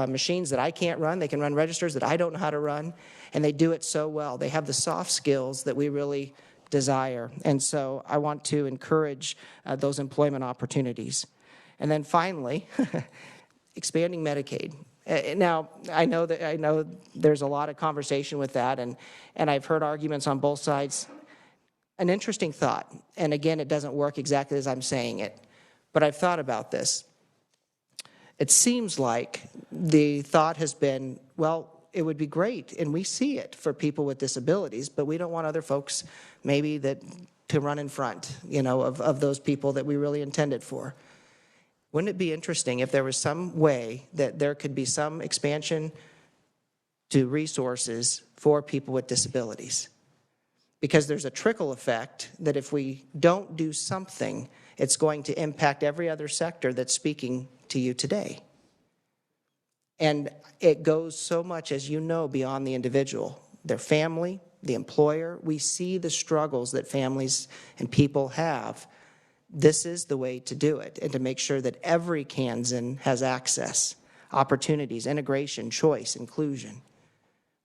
machines that I can't run. They can run registers that I don't know how to run, and they do it so well. They have the soft skills that we really desire. And so I want to encourage those employment opportunities. And then finally, expanding Medicaid. Now, I know there's a lot of conversation with that, and I've heard arguments on both sides. An interesting thought, and again, it doesn't work exactly as I'm saying it, but I've thought about this. It seems like the thought has been, well, it would be great, and we see it for people with disabilities, but we don't want other folks maybe to run in front, of those people that we really intended for. Wouldn't it be interesting if there was some way that there could be some expansion to resources for people with disabilities? Because there's a trickle effect that if we don't do something, it's going to impact every other sector that's speaking to you today. And it goes so much, as you know, beyond the individual, their family, the employer. We see the struggles that families and people have. This is the way to do it, and to make sure that every Kansan has access, opportunities, integration, choice, inclusion.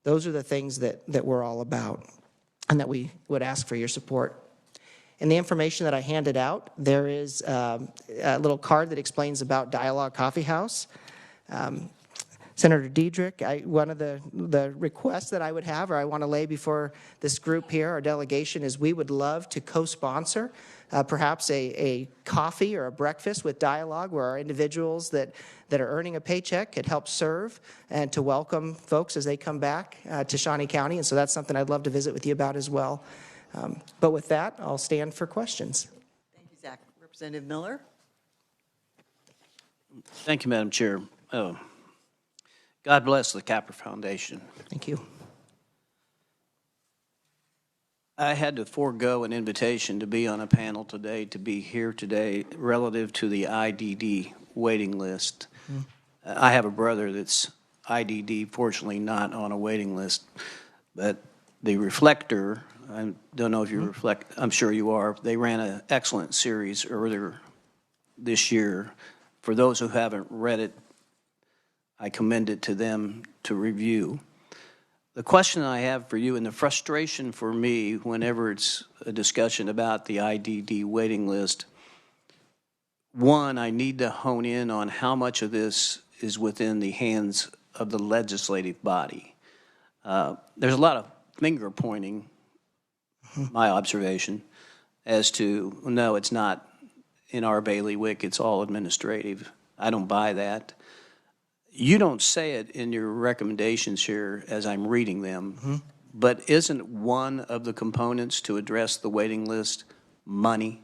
Those are the things that we're all about, and that we would ask for your support. In the information that I handed out, there is a little card that explains about Dialogue Coffee House. Senator Diedrich, one of the requests that I would have, or I want to lay before this group here, our delegation, is we would love to co-sponsor perhaps a coffee or a breakfast with Dialogue, where our individuals that are earning a paycheck could help serve and to welcome folks as they come back to Shawnee County. And so that's something I'd love to visit with you about as well. But with that, I'll stand for questions. Thank you, Zach. Representative Miller? Thank you, Madam Chair. God bless the Capper Foundation. Thank you. I had to forego an invitation to be on a panel today, to be here today, relative to the IDD waiting list. I have a brother that's IDD, fortunately not on a waiting list, but the Reflector, I don't know if you reflect, I'm sure you are, they ran an excellent series earlier this year. For those who haven't read it, I commend it to them to review. The question I have for you, and the frustration for me whenever it's a discussion about the IDD waiting list, one, I need to hone in on how much of this is within the hands of the legislative body. There's a lot of finger pointing, my observation, as to, no, it's not in our bailiwick, it's all administrative. I don't buy that. You don't say it in your recommendations here as I'm reading them, but isn't one of the components to address the waiting list money?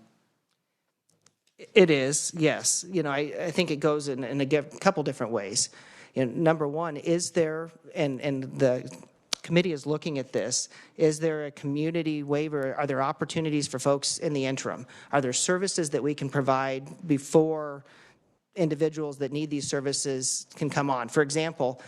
It is, yes. I think it goes in a couple different ways. Number one, is there, and the committee is looking at this, is there a community waiver? Are there opportunities for folks in the interim? Are there services that we can provide before individuals that need these services can come on? For example,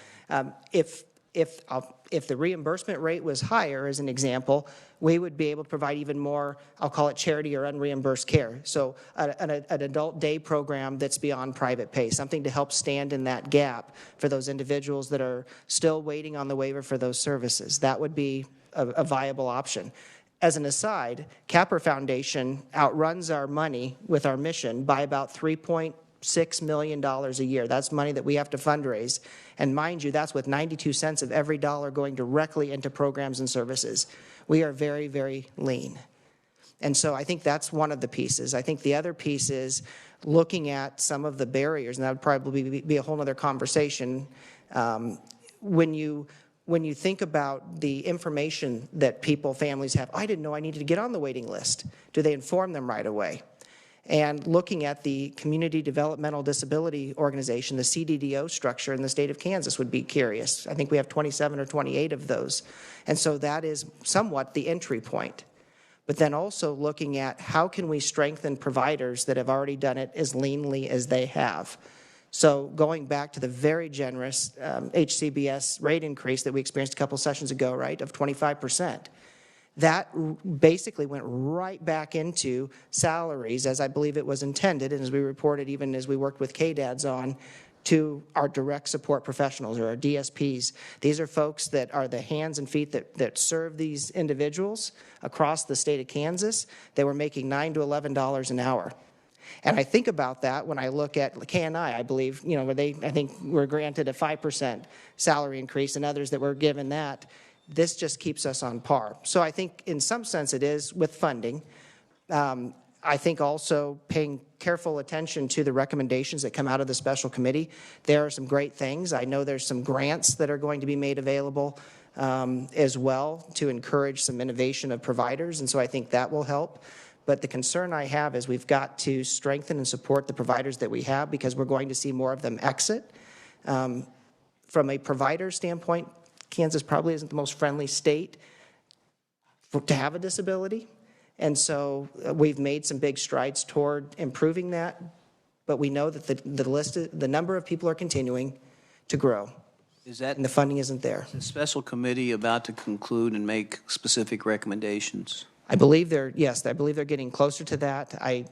if the reimbursement rate was higher, as an example, we would be able to provide even more, I'll call it charity or unreimbursed care. So an adult day program that's beyond private pay, something to help stand in that gap for those individuals that are still waiting on the waiver for those services. That would be a viable option. As an aside, Capper Foundation outruns our money with our mission by about $3.6 million a year. That's money that we have to fundraise. And mind you, that's with 92 cents of every dollar going directly into programs and services. We are very, very lean. And so I think that's one of the pieces. I think the other piece is looking at some of the barriers, and that would probably be a whole other conversation. When you think about the information that families have, I didn't know I needed to get on the waiting list. Do they inform them right away? And looking at the Community Developmental Disability Organization, the CDDO structure in the state of Kansas would be curious. I think we have 27 or 28 of those. And so that is somewhat the entry point. But then also looking at how can we strengthen providers that have already done it as leanly as they have. So going back to the very generous HCBS rate increase that we experienced a couple sessions ago, right, of 25%. That basically went right back into salaries, as I believe it was intended, and as we reported even as we worked with KDADs on, to our direct support professionals, or our DSPs. These are folks that are the hands and feet that serve these individuals across the state of Kansas. They were making $9 to $11 an hour. And I think about that when I look at KNI, I believe, where I think were granted a 5% salary increase, and others that were given that. This just keeps us on par. So I think in some sense it is with funding. I think also paying careful attention to the recommendations that come out of the special committee. There are some great things. I know there's some grants that are going to be made available as well to encourage some innovation of providers, and so I think that will help. But the concern I have is we've got to strengthen and support the providers that we have, because we're going to see more of them exit. From a provider standpoint, Kansas probably isn't the most friendly state to have a disability. And so we've made some big strides toward improving that, but we know that the number of people are continuing to grow. And the funding isn't there. Is the special committee about to conclude and make specific recommendations? I believe they're getting closer to that.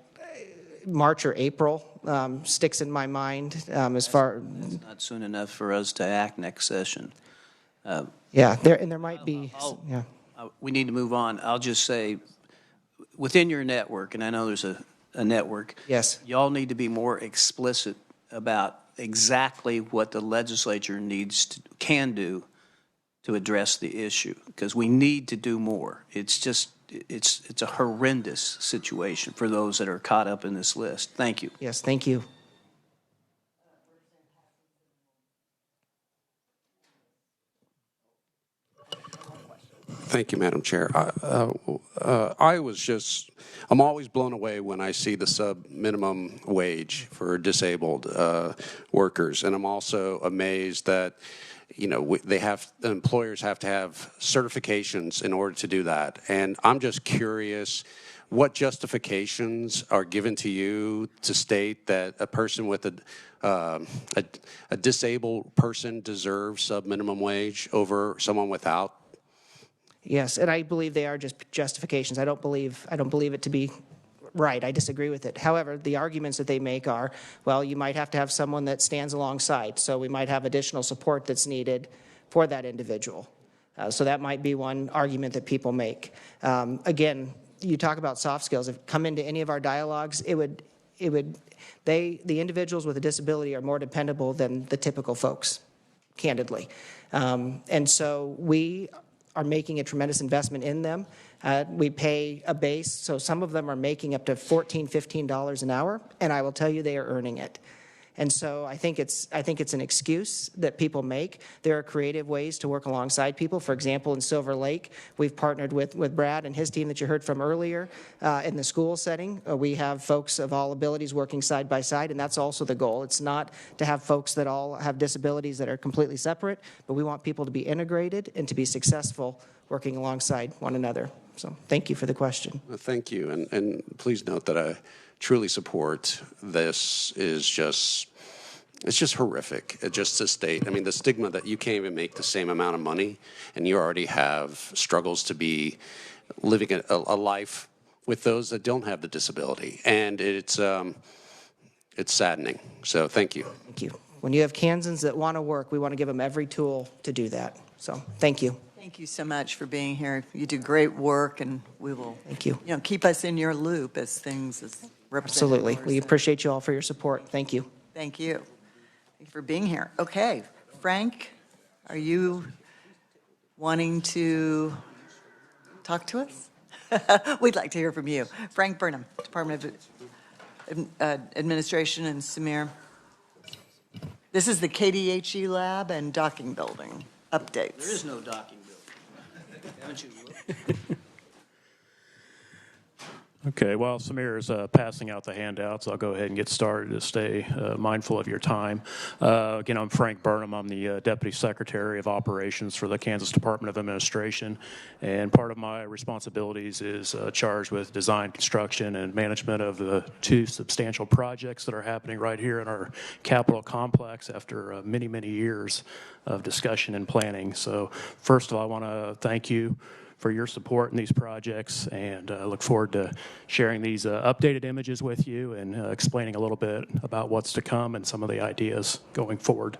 March or April sticks in my mind as far. That's not soon enough for us to act next session. There might be. We need to move on. I'll just say, within your network, and I know there's a network. Yes. Y'all need to be more explicit about exactly what the legislature can do to address the issue, because we need to do more. It's a horrendous situation for those that are caught up in this list. Thank you. Yes, thank you. Thank you, Madam Chair. I'm always blown away when I see the sub-minimum wage for disabled workers, and I'm also amazed that employers have to have certifications in order to do that. And I'm just curious, what justifications are given to you to state that a person with a disabled person deserves sub-minimum wage over someone without? Yes, and I believe they are just justifications. I don't believe it to be right. I disagree with it. However, the arguments that they make are, well, you might have to have someone that stands alongside, so we might have additional support that's needed for that individual. So that might be one argument that people make. Again, you talk about soft skills. If come into any of our dialogues, the individuals with a disability are more dependable than the typical folks, candidly. And so we are making a tremendous investment in them. We pay a base, so some of them are making up to $14, $15 an hour, and I will tell you they are earning it. And so I think it's an excuse that people make. There are creative ways to work alongside people. For example, in Silver Lake, we've partnered with Brad and his team that you heard from earlier in the school setting. We have folks of all abilities working side by side, and that's also the goal. It's not to have folks that all have disabilities that are completely separate, but we want people to be integrated and to be successful working alongside one another. So thank you for the question. Well, thank you, and please note that I truly support this. It's just horrific. Just to state, I mean, the stigma that you can't even make the same amount of money and you already have struggles to be living a life with those that don't have the disability, and it's saddening. So thank you. Thank you. When you have Kansans that want to work, we want to give them every tool to do that. So thank you. Thank you so much for being here. You do great work, and we will. Thank you. Keep us in your loop as things as representative. Absolutely. We appreciate you all for your support. Thank you. Thank you. Thank you for being here. Okay, Frank, are you wanting to talk to us? We'd like to hear from you. Frank Burnham, Department of Administration, and Samir. This is the KDHE lab and docking building updates. There is no docking building. Haven't you looked? Okay, while Samir is passing out the handouts, I'll go ahead and get started to stay mindful of your time. Again, I'm Frank Burnham. I'm the Deputy Secretary of Operations for the Kansas Department of Administration, and part of my responsibilities is charged with design, construction, and management of the two substantial projects that are happening right here in our Capitol complex after many, many years of discussion and planning. So first of all, I want to thank you for your support in these projects, and I look forward to sharing these updated images with you and explaining a little bit about what's to come and some of the ideas going forward.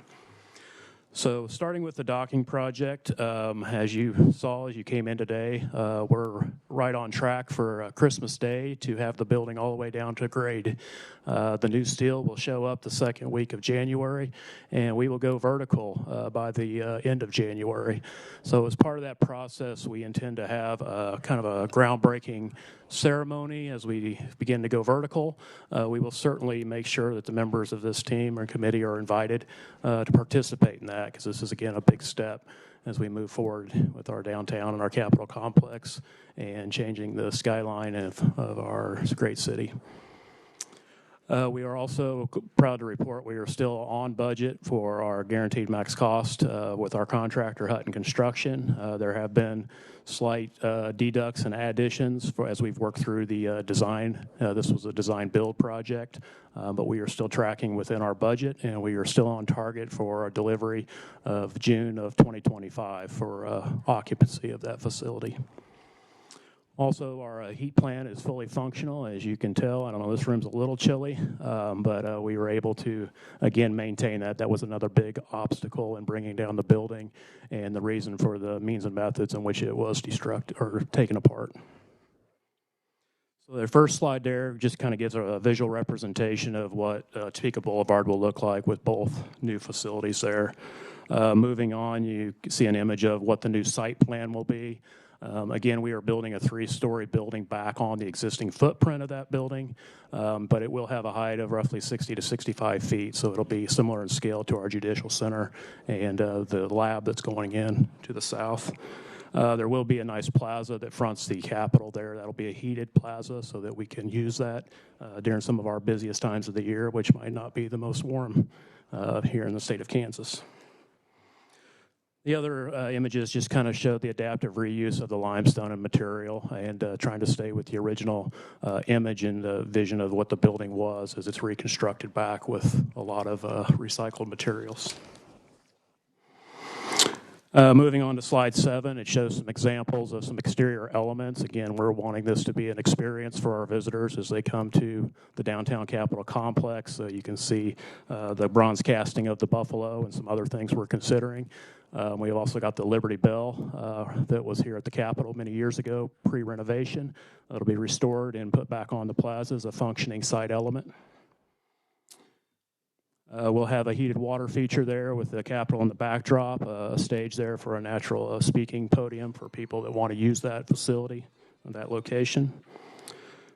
So starting with the docking project, as you saw as you came in today, we're right on track for Christmas Day to have the building all the way down to grade. The new steel will show up the second week of January, and we will go vertical by the end of January. So as part of that process, we intend to have kind of a groundbreaking ceremony as we begin to go vertical. We will certainly make sure that the members of this team or committee are invited to participate in that, because this is, again, a big step as we move forward with our downtown and our Capitol complex and changing the skyline of our great city. We are also proud to report we are still on budget for our guaranteed max cost with our contractor, Hutton Construction. There have been slight deducts and additions as we've worked through the design. This was a design build project, but we are still tracking within our budget, and we are still on target for a delivery of June of 2025 for occupancy of that facility. Also, our heat plant is fully functional, as you can tell. I don't know, this room's a little chilly, but we were able to, again, maintain that. That was another big obstacle in bringing down the building and the reason for the means and methods in which it was taken apart. So the first slide there just kind of gives a visual representation of what Topeka Boulevard will look like with both new facilities there. Moving on, you see an image of what the new site plan will be. Again, we are building a 3-story building back on the existing footprint of that building, but it will have a height of roughly 60 to 65 feet, so it'll be similar in scale to our Judicial Center and the lab that's going in to the south. There will be a nice plaza that fronts the Capitol there. That'll be a heated plaza so that we can use that during some of our busiest times of the year, which might not be the most warm here in the state of Kansas. The other images just kind of show the adaptive reuse of the limestone and material and trying to stay with the original image and the vision of what the building was as it's reconstructed back with a lot of recycled materials. Moving on to slide 7, it shows some examples of some exterior elements. Again, we're wanting this to be an experience for our visitors as they come to the downtown Capitol complex. So you can see the bronze casting of the buffalo and some other things we're considering. We've also got the Liberty Bell that was here at the Capitol many years ago, pre-renovation. It'll be restored and put back on the plaza as a functioning site element. We'll have a heated water feature there with the Capitol in the backdrop, a stage there for a natural speaking podium for people that want to use that facility, that location.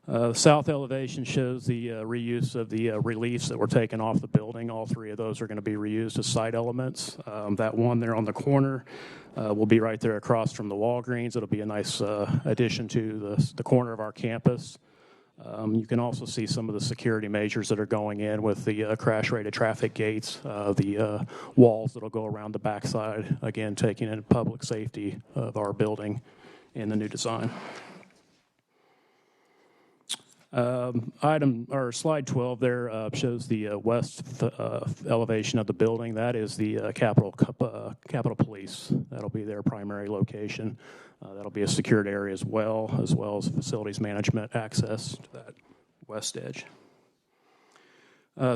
The south elevation shows the reuse of the reliefs that were taken off the building. All 3 of those are going to be reused as site elements. That one there on the corner will be right there across from the Walgreens. It'll be a nice addition to the corner of our campus. You can also see some of the security measures that are going in with the crash-rated traffic gates, the walls that'll go around the backside, again, taking in public safety of our building in the new design. Slide 12 there shows the west elevation of the building. That is the Capitol Police. That'll be their primary location. That'll be a secured area as well as facilities management access to that west edge.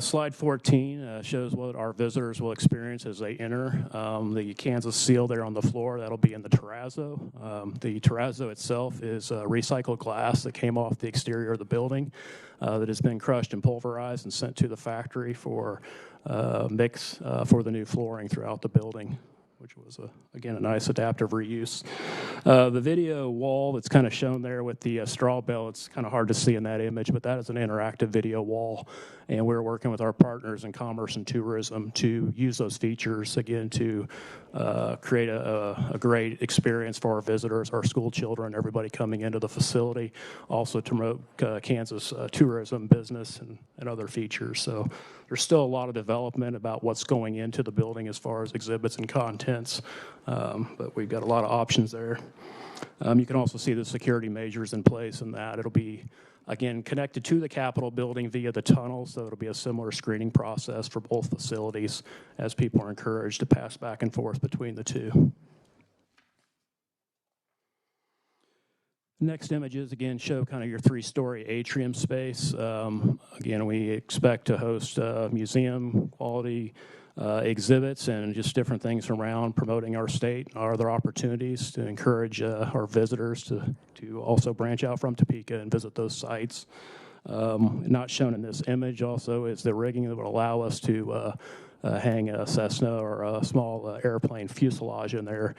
Slide 14 shows what our visitors will experience as they enter. The Kansas seal there on the floor, that'll be in the terrazzo. The terrazzo itself is recycled glass that came off the exterior of the building that has been crushed and pulverized and sent to the factory for mix for the new flooring throughout the building. which was, again, a nice adaptive reuse. The video wall that's kind of shown there with the straw bale, it's kind of hard to see in that image, but that is an interactive video wall. And we're working with our partners in commerce and tourism to use those features, again, to create a great experience for our visitors, our school children, everybody coming into the facility, also to promote Kansas tourism, business, and other features. So there's still a lot of development about what's going into the building as far as exhibits and contents, but we've got a lot of options there. You can also see the security measures in place in that. It'll be, again, connected to the Capitol building via the tunnel, so it'll be a similar screening process for both facilities as people are encouraged to pass back and forth between the two. Next images, again, show kind of your three-story atrium space. Again, we expect to host museum quality exhibits and just different things around promoting our state, our other opportunities to encourage our visitors to also branch out from Topeka and visit those sites. Not shown in this image also is the rigging that would allow us to hang a Cessna or a small airplane fuselage in there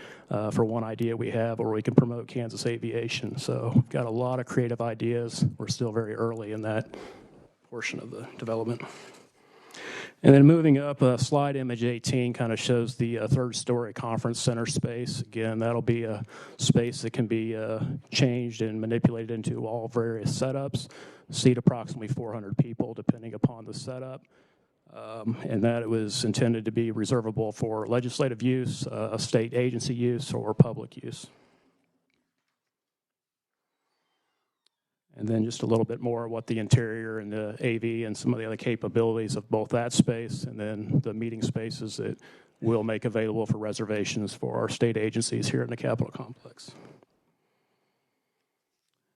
for one idea we have, or we can promote Kansas aviation. So we've got a lot of creative ideas. We're still very early in that portion of the development. And then moving up, slide image 18 kind of shows the third-story conference center space. Again, that'll be a space that can be changed and manipulated into all various setups, seat approximately 400 people depending upon the setup. And that it was intended to be reservable for legislative use, state agency use, or public use. And then just a little bit more what the interior and the AV and some of the other capabilities of both that space and then the meeting spaces that we'll make available for reservations for our state agencies here in the Capitol complex.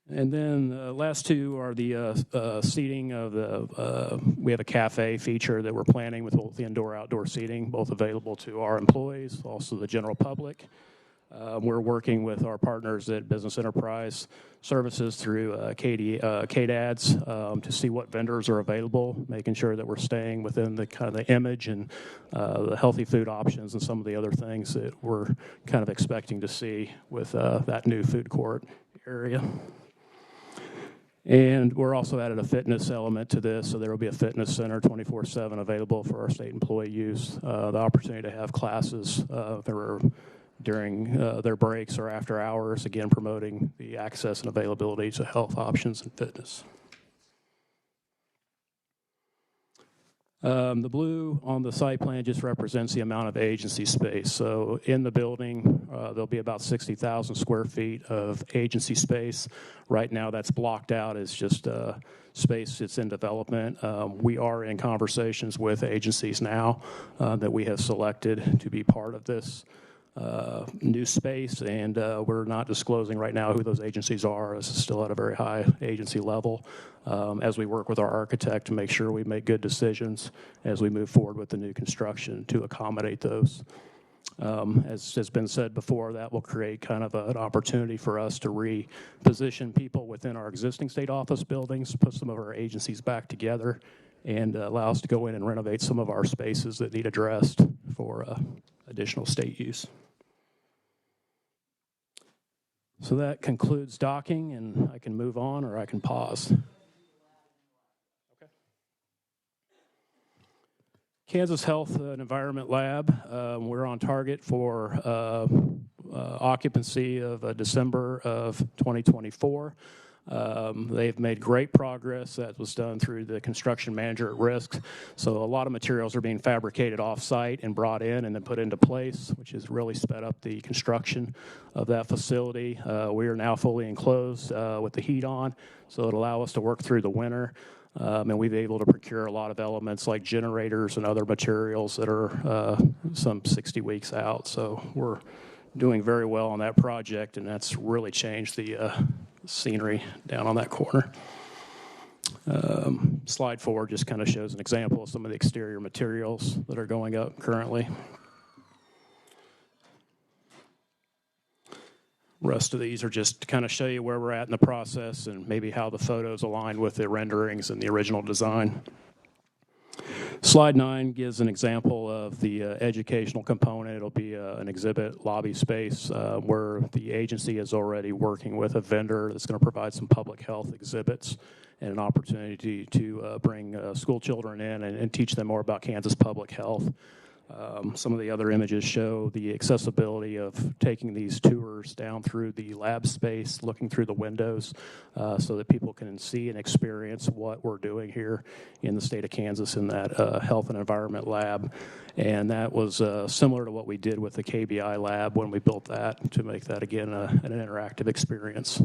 And then the last two are the seating of the, we have a cafe feature that we're planning with both the indoor-outdoor seating, both available to our employees, also the general public. We're working with our partners at Business Enterprise Services through ks.gov to see what vendors are available, making sure that we're staying within the kind of the image and the healthy food options and some of the other things that we're kind of expecting to see with that new food court area. And we're also added a fitness element to this, so there will be a fitness center 24/7 available for our state employee use. The opportunity to have classes during their breaks or after hours, again promoting the access and availability to health options and fitness. The blue on the site plan just represents the amount of agency space. So in the building, there'll be about 60,000 square feet of agency space. Right now, that's blocked out as just space that's in development. We are in conversations with agencies now that we have selected to be part of this new space, and we're not disclosing right now who those agencies are. This is still at a very high agency level as we work with our architect to make sure we make good decisions as we move forward with the new construction to accommodate those. As has been said before, that will create kind of an opportunity for us to reposition people within our existing state office buildings, put some of our agencies back together, and allow us to go in and renovate some of our spaces that need addressed for additional state use. So that concludes docking, and I can move on or I can pause. Okay. Kansas Health and Environment Lab, we're on target for occupancy of December of 2024. They've made great progress. That was done through the construction manager at risk. So a lot of materials are being fabricated off-site and brought in and then put into place, which has really sped up the construction of that facility. We are now fully enclosed with the heat on, so it'll allow us to work through the winter. And we've been able to procure a lot of elements like generators and other materials that are some 60 weeks out. So we're doing very well on that project, and that's really changed the scenery down on that corner. Slide 4 just kind of shows an example of some of the exterior materials that are going up currently. Rest of these are just to kind of show you where we're at in the process and maybe how the photos align with the renderings and the original design. Slide 9 gives an example of the educational component. It'll be an exhibit lobby space where the agency is already working with a vendor that's going to provide some public health exhibits and an opportunity to bring school children in and teach them more about Kansas public health. Some of the other images show the accessibility of taking these tours down through the lab space, looking through the windows, so that people can see and experience what we're doing here in the state of Kansas in that health and environment lab. And that was similar to what we did with the KBI lab when we built that, to make that, again, an interactive experience.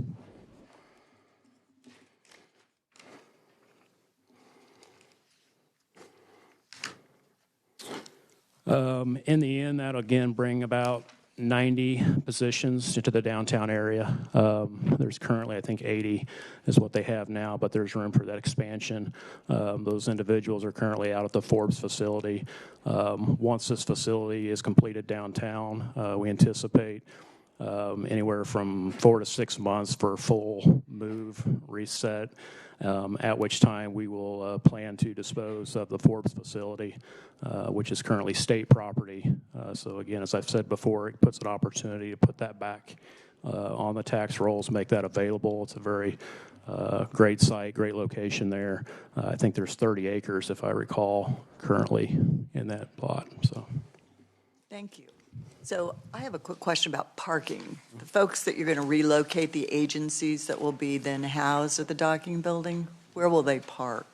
In the end, that'll again bring about 90 positions into the downtown area. There's currently, I think, 80 is what they have now, but there's room for that expansion. Those individuals are currently out at the Forbes facility. Once this facility is completed downtown, we anticipate anywhere from 4 to 6 months for a full move, reset, at which time we will plan to dispose of the Forbes facility, which is currently state property. So again, as I've said before, it puts an opportunity to put that back on the tax rolls, make that available. It's a very great site, great location there. I think there's 30 acres, if I recall, currently in that plot. So, Thank you. So I have a quick question about parking. The folks that you're going to relocate, the agencies that will be then housed at the docking building, where will they park?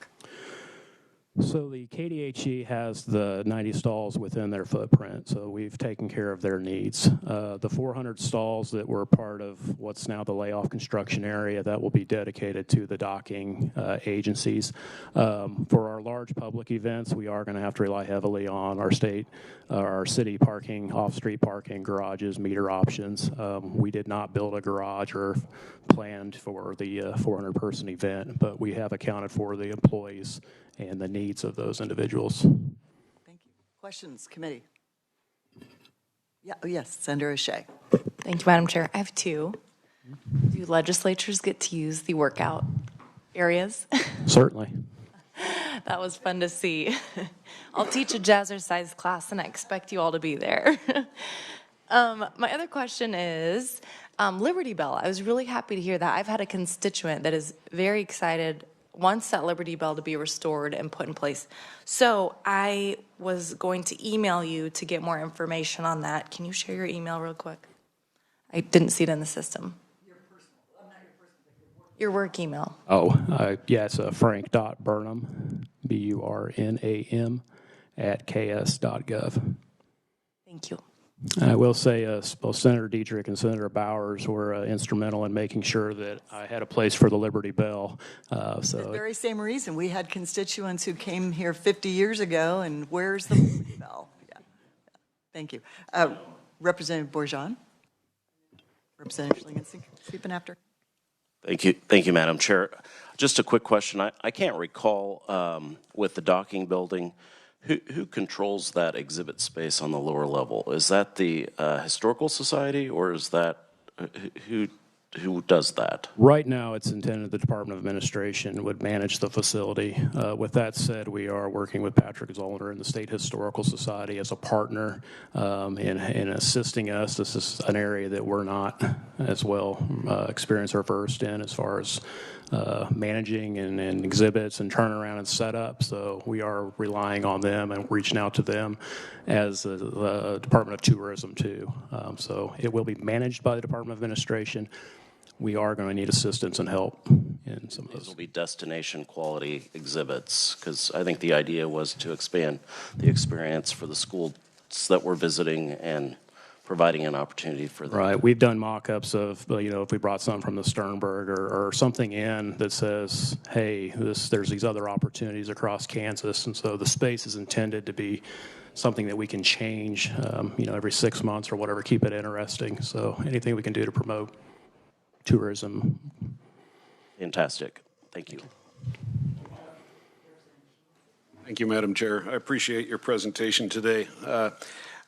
So the KDHE has the 90 stalls within their footprint, so we've taken care of their needs. The 400 stalls that were part of what's now the layoff construction area, that will be dedicated to the docking agencies. For our large public events, we are going to have to rely heavily on our city parking, off-street parking, garages, meter options. We did not build a garage or planned for the 400-person event, but we have accounted for the employees and the needs of those individuals. Thank you. Questions, committee? Yeah, oh, yes, Senator O'Shea. Thank you, Madam Chair. I have two. Do legislatures get to use the workout areas? Certainly. That was fun to see. I'll teach a jazzercise class, and I expect you all to be there. My other question is Liberty Bell. I was really happy to hear that. I've had a constituent that is very excited, wants that Liberty Bell to be restored and put in place. So I was going to email you to get more information on that. Can you share your email real quick? I didn't see it in the system. Your personal, not your personal, but your work email. Oh, yeah, it's frank.burnham, BURNAM, at ks.gov. Thank you. I will say both Senator Diedrich and Senator Bowers were instrumental in making sure that I had a place for the Liberty Bell. For the very same reason. We had constituents who came here 50 years ago, and where's the Liberty Bell? Yeah. Thank you. Representative Bourgeon. Representative Schlingensief after. Thank you, Madam Chair. Just a quick question. I can't recall with the docking building, who controls that exhibit space on the lower level? Is that the Historical Society, or is that who does that? Right now, it's intended the Department of Administration would manage the facility. With that said, we are working with Patrick Zollner and the State Historical Society as a partner in assisting us. This is an area that we're not as well experienced or versed in as far as managing and exhibits and turnaround and setup. So we are relying on them and reaching out to them as the Department of Tourism too. So it will be managed by the Department of Administration. We are going to need assistance and help in some of those. These will be destination quality exhibits, because I think the idea was to expand the experience for the schools that we're visiting and providing an opportunity for them. Right. We've done mock-ups of, if we brought something from the Sternberg or something in that says, hey, there's these other opportunities across Kansas. And so the space is intended to be something that we can change, every 6 months or whatever, keep it interesting. So anything we can do to promote tourism. Fantastic. Thank you. Thank you, Madam Chair. I appreciate your presentation today.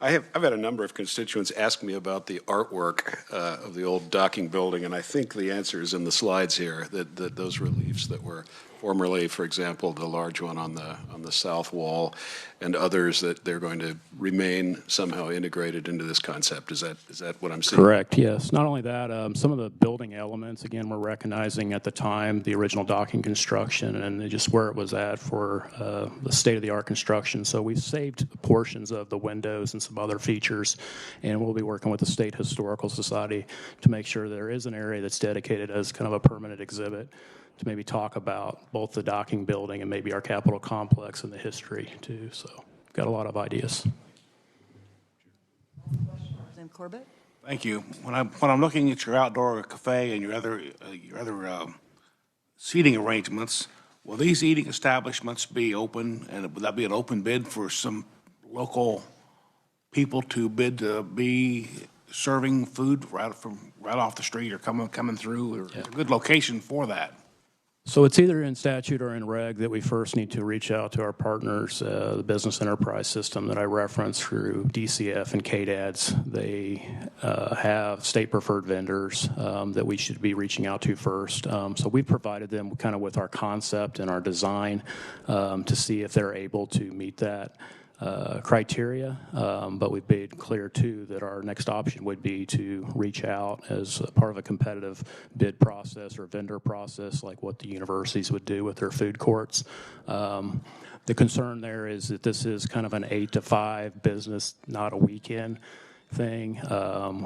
I've had a number of constituents ask me about the artwork of the old docking building, and I think the answer is in the slides here, that those reliefs that were formerly, for example, the large one on the south wall, and others, that they're going to remain somehow integrated into this concept. Is that what I'm seeing? Correct, yes. Not only that, some of the building elements, again, we're recognizing at the time the original docking construction and just where it was at for the state-of-the-art construction. So we've saved portions of the windows and some other features, and we'll be working with the State Historical Society to make sure there is an area that's dedicated as kind of a permanent exhibit to maybe talk about both the docking building and maybe our Capitol complex and the history too. So got a lot of ideas. Representative Corbett? Thank you. When I'm looking at your outdoor cafe and your other seating arrangements, will these eating establishments be open, and would that be an open bid for some local people to bid to be serving food right off the street or coming through? Or a good location for that? So it's either in statute or in reg that we first need to reach out to our partners, the business enterprise system that I referenced through DCF and KDADS. They have state preferred vendors that we should be reaching out to first. So we've provided them kind of with our concept and our design to see if they're able to meet that criteria, but we've made clear too that our next option would be to reach out as a part of a competitive bid process or vendor process like what the universities would do with their food courts. The concern there is that this is kind of an 8 to 5 business, not a weekend thing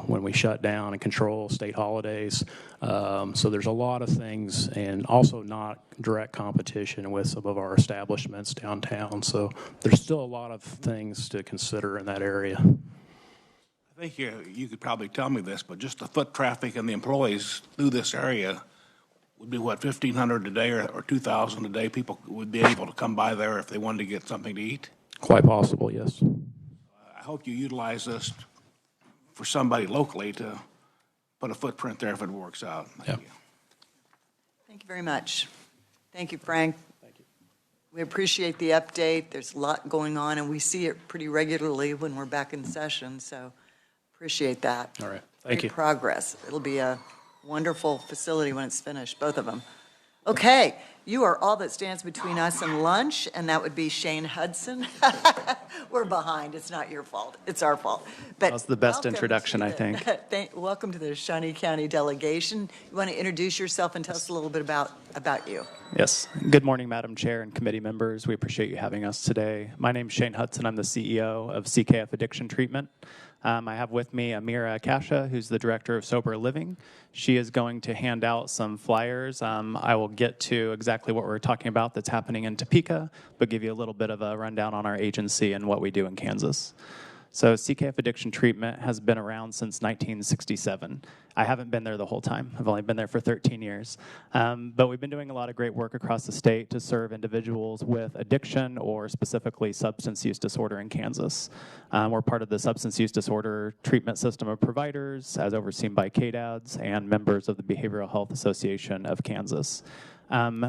when we shut down and control state holidays. So there's a lot of things, and also not direct competition with some of our establishments downtown. So there's still a lot of things to consider in that area. I think you could probably tell me this, but just the foot traffic and the employees through this area would be, what, 1,500 a day or 2,000 a day? People would be able to come by there if they wanted to get something to eat? Quite possible, yes. I hope you utilize this for somebody locally to put a footprint there if it works out. Thank you. Thank you very much. Thank you, Frank. Thank you. We appreciate the update. There's a lot going on, and we see it pretty regularly when we're back in session, so appreciate that. All right. Thank you. Great progress. It'll be a wonderful facility when it's finished, both of them. Okay, you are all that stands between us and lunch, and that would be Shane Hudson. We're behind. It's not your fault. It's our fault. But that was the best introduction, I think. Welcome to the Shawnee County Delegation. You want to introduce yourself and tell us a little bit about you? Yes. Good morning, Madam Chair and committee members. We appreciate you having us today. My name is Shane Hudson. I'm the CEO of CKF Addiction Treatment. I have with me Amira Akasha, who's the Director of Sober Living. She is going to hand out some flyers. I will get to exactly what we're talking about that's happening in Topeka, but give you a little bit of a rundown on our agency and what we do in Kansas. So CKF Addiction Treatment has been around since 1967. I haven't been there the whole time. I've only been there for 13 years. But we've been doing a lot of great work across the state to serve individuals with addiction or specifically substance use disorder in Kansas. We're part of the substance use disorder treatment system of providers as overseen by KDADS and members of the Behavioral Health Association of Kansas.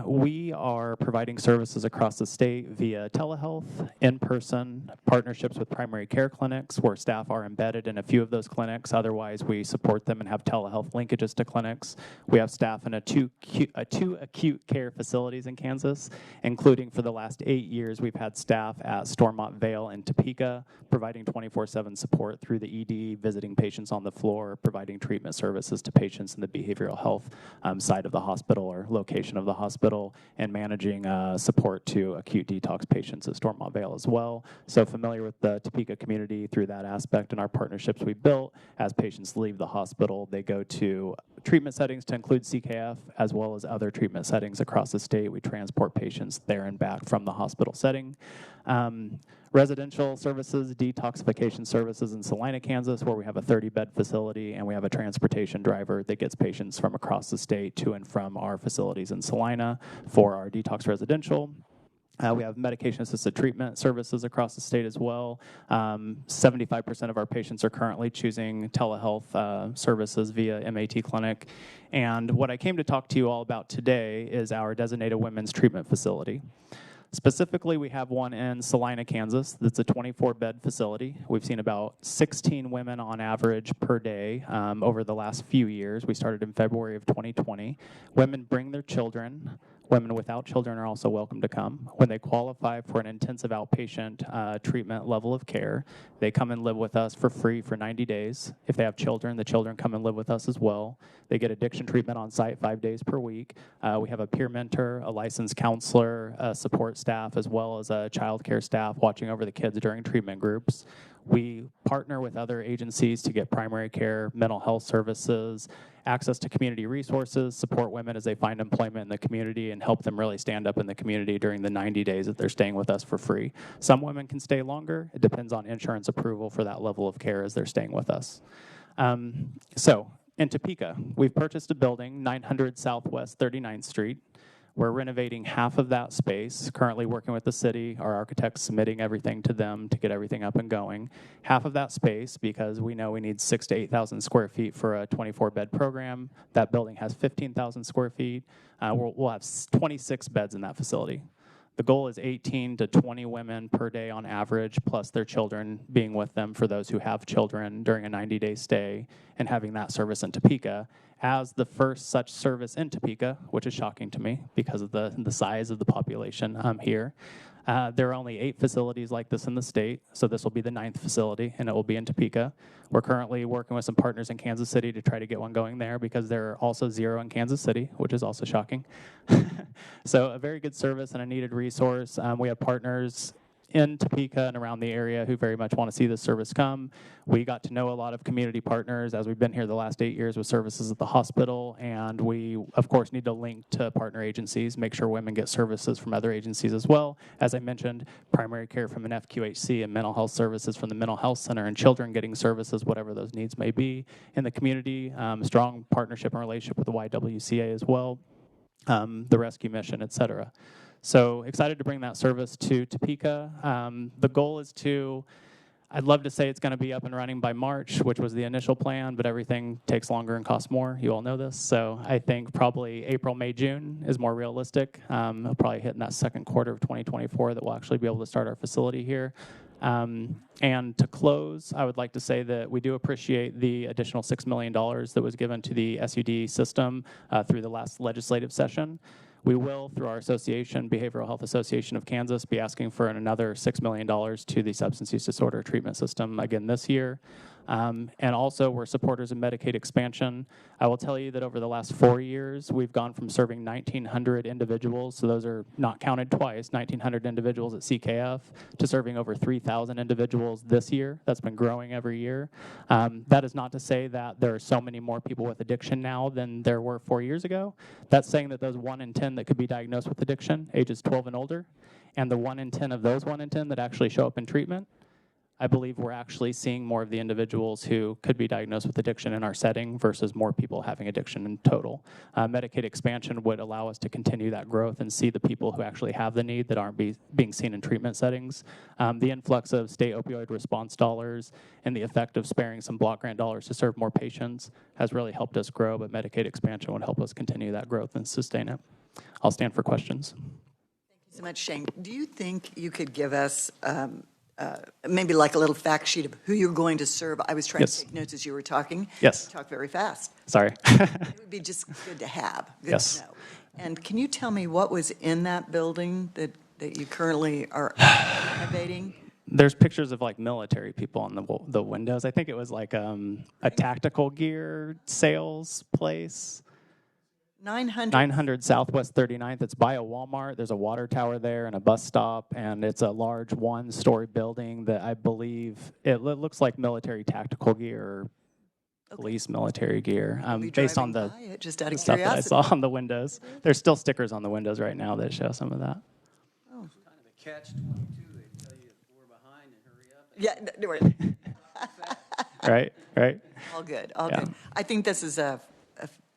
We are providing services across the state via telehealth, in-person, partnerships with primary care clinics where staff are embedded in a few of those clinics. Otherwise, we support them and have telehealth linkages to clinics. We have staff in two acute care facilities in Kansas, including for the last 8 years, we've had staff at Stormont Vale in Topeka, providing 24/7 support through the ED, visiting patients on the floor, providing treatment services to patients in the behavioral health side of the hospital or location of the hospital, and managing support to acute detox patients at Stormont Vale as well. So familiar with the Topeka community through that aspect and our partnerships we built. As patients leave the hospital, they go to treatment settings to include CKF, as well as other treatment settings across the state. We transport patients there and back from the hospital setting. Residential services, detoxification services in Salina, Kansas, where we have a 30-bed facility, and we have a transportation driver that gets patients from across the state to and from our facilities in Salina for our detox residential. We have medication-assisted treatment services across the state as well. 75% of our patients are currently choosing telehealth services via MAT Clinic. And what I came to talk to you all about today is our designated women's treatment facility. Specifically, we have one in Salina, Kansas. That's a 24-bed facility. We've seen about 16 women on average per day over the last few years. We started in February of 2020. Women bring their children. Women without children are also welcome to come. When they qualify for an intensive outpatient treatment level of care, they come and live with us for free for 90 days. If they have children, the children come and live with us as well. They get addiction treatment on site 5 days per week. We have a peer mentor, a licensed counselor, support staff, as well as a child care staff watching over the kids during treatment groups. We partner with other agencies to get primary care, mental health services, access to community resources, support women as they find employment in the community, and help them really stand up in the community during the 90 days that they're staying with us for free. Some women can stay longer. It depends on insurance approval for that level of care as they're staying with us. So in Topeka, we've purchased a building, 900 Southwest 39th Street. We're renovating half of that space, currently working with the city, our architects submitting everything to them to get everything up and going. Half of that space, because we know we need 6,000 to 8,000 square feet for a 24-bed program. That building has 15,000 square feet. We'll have 26 beds in that facility. The goal is 18 to 20 women per day on average, plus their children being with them for those who have children during a 90-day stay, and having that service in Topeka as the first such service in Topeka, which is shocking to me because of the size of the population here. There are only 8 facilities like this in the state, so this will be the 9th facility, and it will be in Topeka. We're currently working with some partners in Kansas City to try to get one going there because there are also 0 in Kansas City, which is also shocking. So a very good service and a needed resource. We have partners in Topeka and around the area who very much want to see this service come. We got to know a lot of community partners as we've been here the last 8 years with services at the hospital, and we, of course, need to link to partner agencies, make sure women get services from other agencies as well. As I mentioned, primary care from an FQHC and mental health services from the mental health center, and children getting services, whatever those needs may be. In the community, strong partnership and relationship with the YWCA as well, the rescue mission, et cetera. So excited to bring that service to Topeka. The goal is I'd love to say it's going to be up and running by March, which was the initial plan, but everything takes longer and costs more. You all know this. So I think probably April, May, June is more realistic. It'll probably hit in that second quarter of 2024 that we'll actually be able to start our facility here. And to close, I would like to say that we do appreciate the additional $6 million that was given to the SUD system through the last legislative session. We will, through our association, Behavioral Health Association of Kansas, be asking for another $6 million to the substance use disorder treatment system again this year. And also, we're supporters of Medicaid expansion. I will tell you that over the last 4 years, we've gone from serving 1,900 individuals, so those are not counted twice, 1,900 individuals at CKF, to serving over 3,000 individuals this year. That's been growing every year. That is not to say that there are so many more people with addiction now than there were 4 years ago. That's saying that those 1 in 10 that could be diagnosed with addiction, ages 12 and older, and the 1 in 10 of those 1 in 10 that actually show up in treatment, I believe we're actually seeing more of the individuals who could be diagnosed with addiction in our setting versus more people having addiction in total. Medicaid expansion would allow us to continue that growth and see the people who actually have the need that aren't being seen in treatment settings. The influx of state opioid response dollars and the effect of sparing some block grant dollars to serve more patients has really helped us grow, but Medicaid expansion would help us continue that growth and sustain it. I'll stand for questions. Thank you so much, Shane. Do you think you could give us maybe like a little fact sheet of who you're going to serve? I was trying to take notes as you were talking. Yes. You talk very fast. Sorry. It would be just good to have, good yes. to know. And can you tell me what was in that building that you currently are renovating? There's pictures of like military people on the windows. I think it was like a tactical gear sales place. 900 Southwest 39th. It's by a Walmart. There's a water tower there and a bus stop, and it's a large 1-story building that I believe it looks like military tactical gear, police military gear, based on the just out of stuff that I curiosity. saw on the windows. There's still stickers on the windows right now that show some of that. Oh. Kind of a catch-22. They tell you we're behind and hurry up. Yeah, Right. All good. I think this is a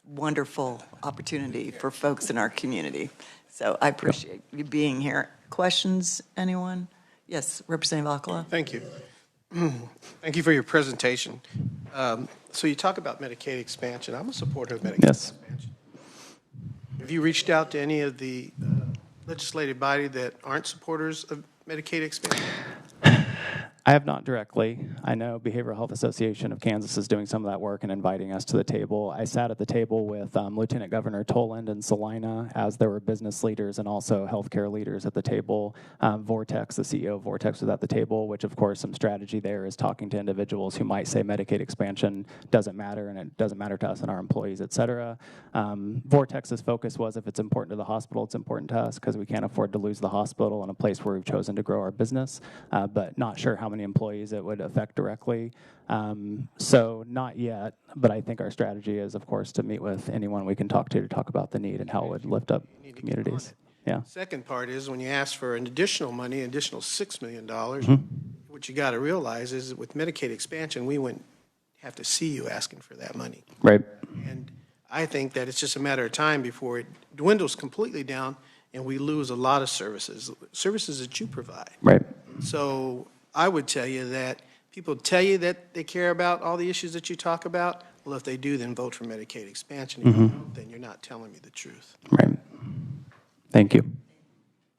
wonderful opportunity for folks in our community. So I appreciate you being here. Questions, anyone? Yes, Representative Alcala. Thank you. Thank you for your presentation. So you talk about Medicaid expansion. I'm a supporter of Medicaid expansion. Have you reached out to any of the legislative body that aren't supporters of Medicaid expansion? I have not directly. I know Behavioral Health Association of Kansas is doing some of that work and inviting us to the table. I sat at the table with Lieutenant Governor Toland and Salina, as there were business leaders and also healthcare leaders at the table. Vortex, the CEO of Vortex, was at the table, which of course some strategy there is talking to individuals who might say Medicaid expansion doesn't matter and it doesn't matter to us and our employees, et cetera. Vortex's focus was if it's important to the hospital, it's important to us because we can't afford to lose the hospital in a place where we've chosen to grow our business, but not sure how many employees it would affect directly. So not yet, but I think our strategy is, of course, to meet with anyone we can talk to talk about the need and how it would lift up communities. Yeah. Second part is when you ask for an additional money, additional $6 million, what you got to realize is that with Medicaid expansion, we wouldn't have to see you asking for that money. Right. And I think that it's just a matter of time before it dwindles completely down and we lose a lot of services that you provide. Right. So I would tell you that people tell you that they care about all the issues that you talk about. Well, if they do, then vote for Medicaid expansion. If you don't, then you're not telling me the truth. Right. Thank you.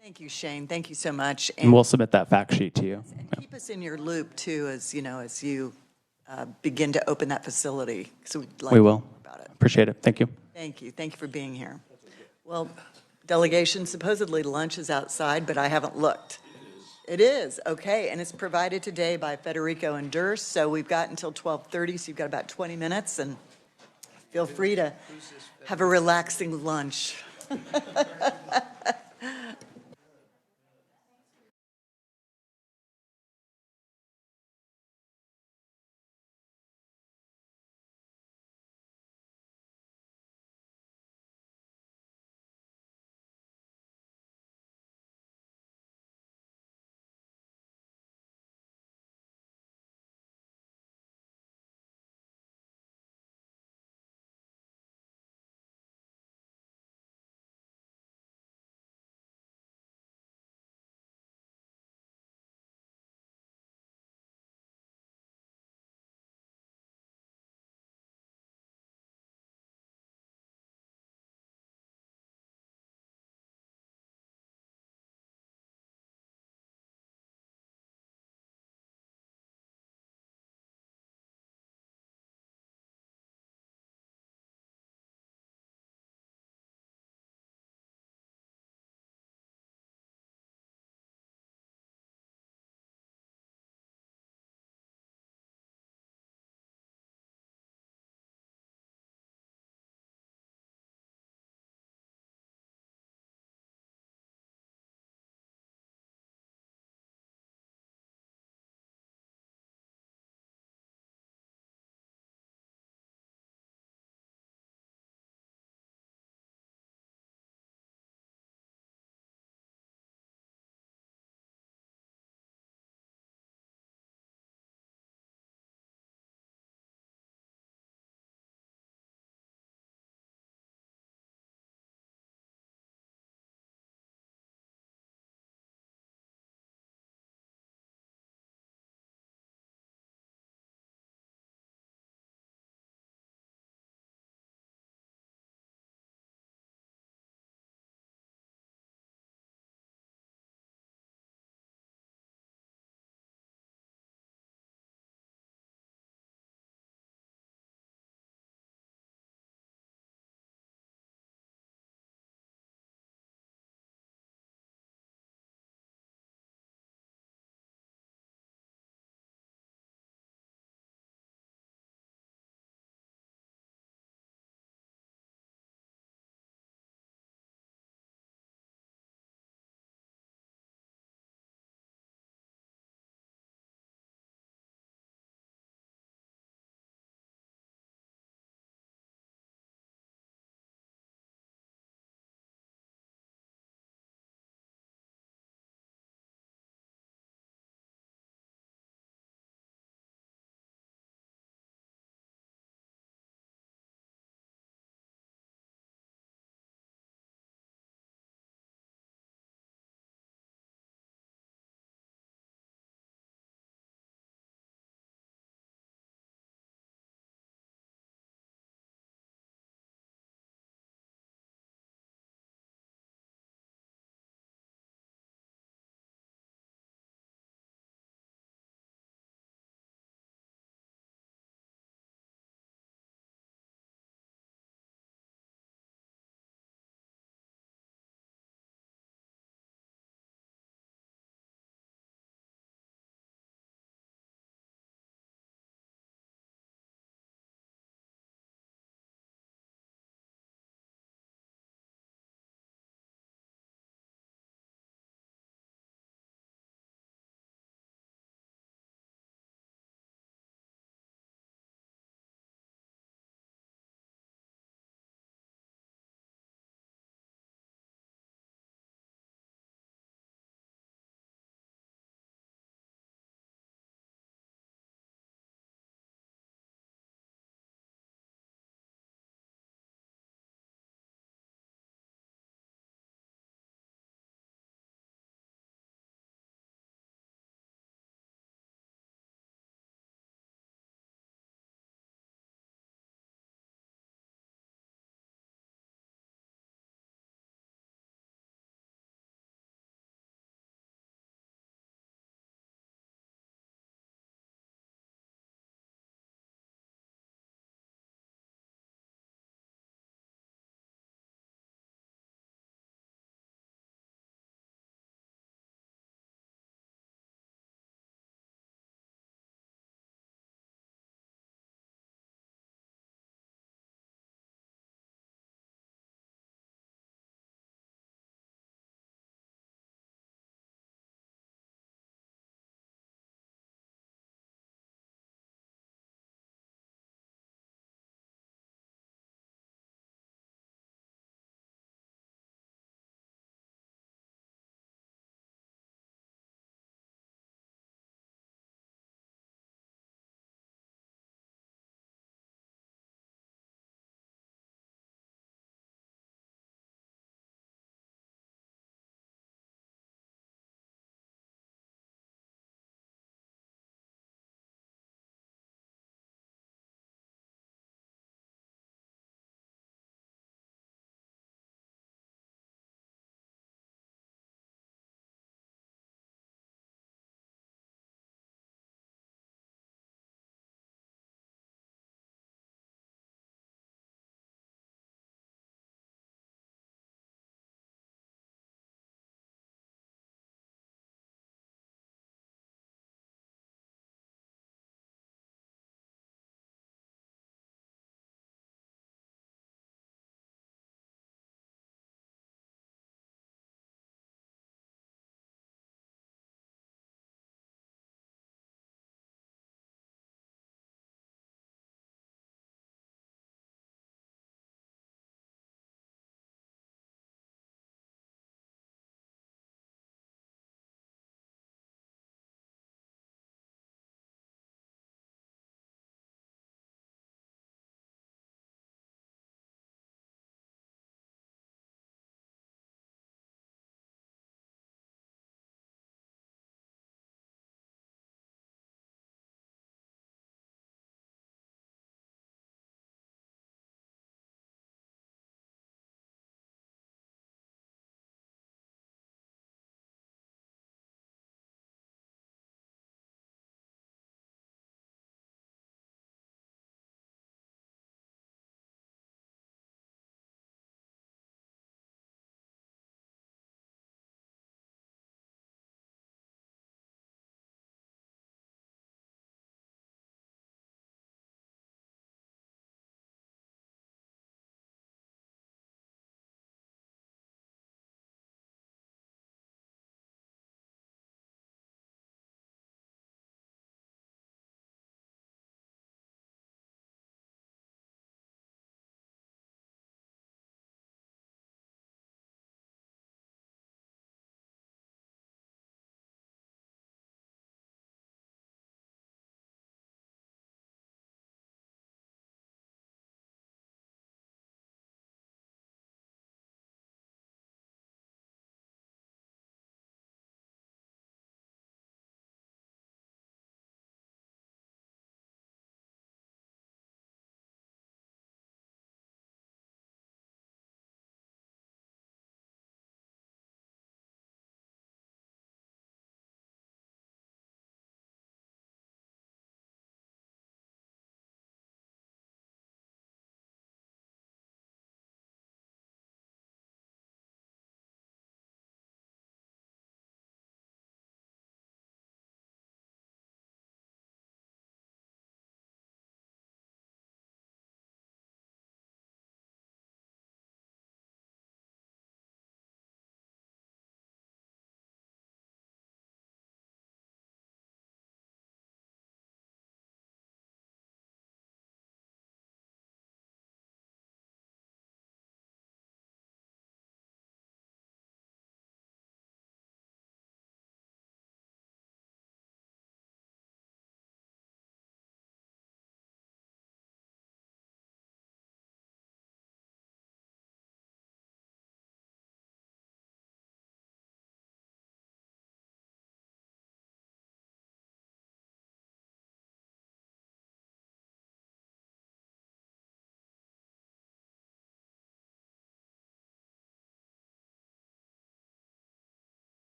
Thank you, Shane. Thank you so much. And we'll submit that fact sheet to you. And keep us in your loop too, as you begin to open that facility. So we'd like We to will. know more about it. Appreciate it. Thank you. Thank you. Thank you for being here. Well, delegation, supposedly lunch is outside, but I haven't looked. It is, okay, and it's provided today by Federico and Durst, so we've got until 12:30, so you've got about 20 minutes, and feel free to have a relaxing lunch.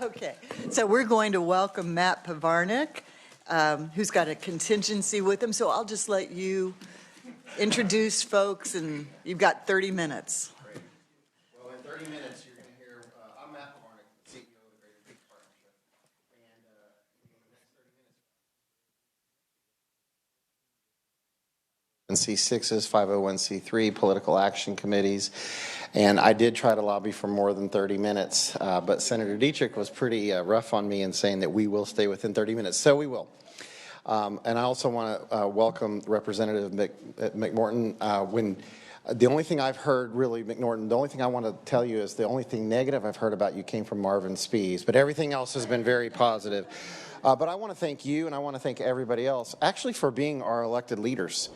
Okay, so we're going to welcome Matt Pavarnik, who's got a contingency with him. So I'll just let you introduce folks, and you've got 30 minutes. Great. Well, in 30 minutes, you're going to hear, I'm Matt Pavarnik, CEO of the Greater Peak Partnership. And in the next 30 minutes, C6s, 501c3, political action committees. And I did try to lobby for more than 30 minutes, but Senator Dietrich was pretty rough on me in saying that we will stay within 30 minutes. So we will. And I also want to welcome Representative McNorton. The only thing I've heard, really, McNorton, the only thing I want to tell you is the only thing negative I've heard about you came from Marvin Spees, but everything else has been very positive. But I want to thank you, and I want to thank everybody else, actually, for being our elected leaders.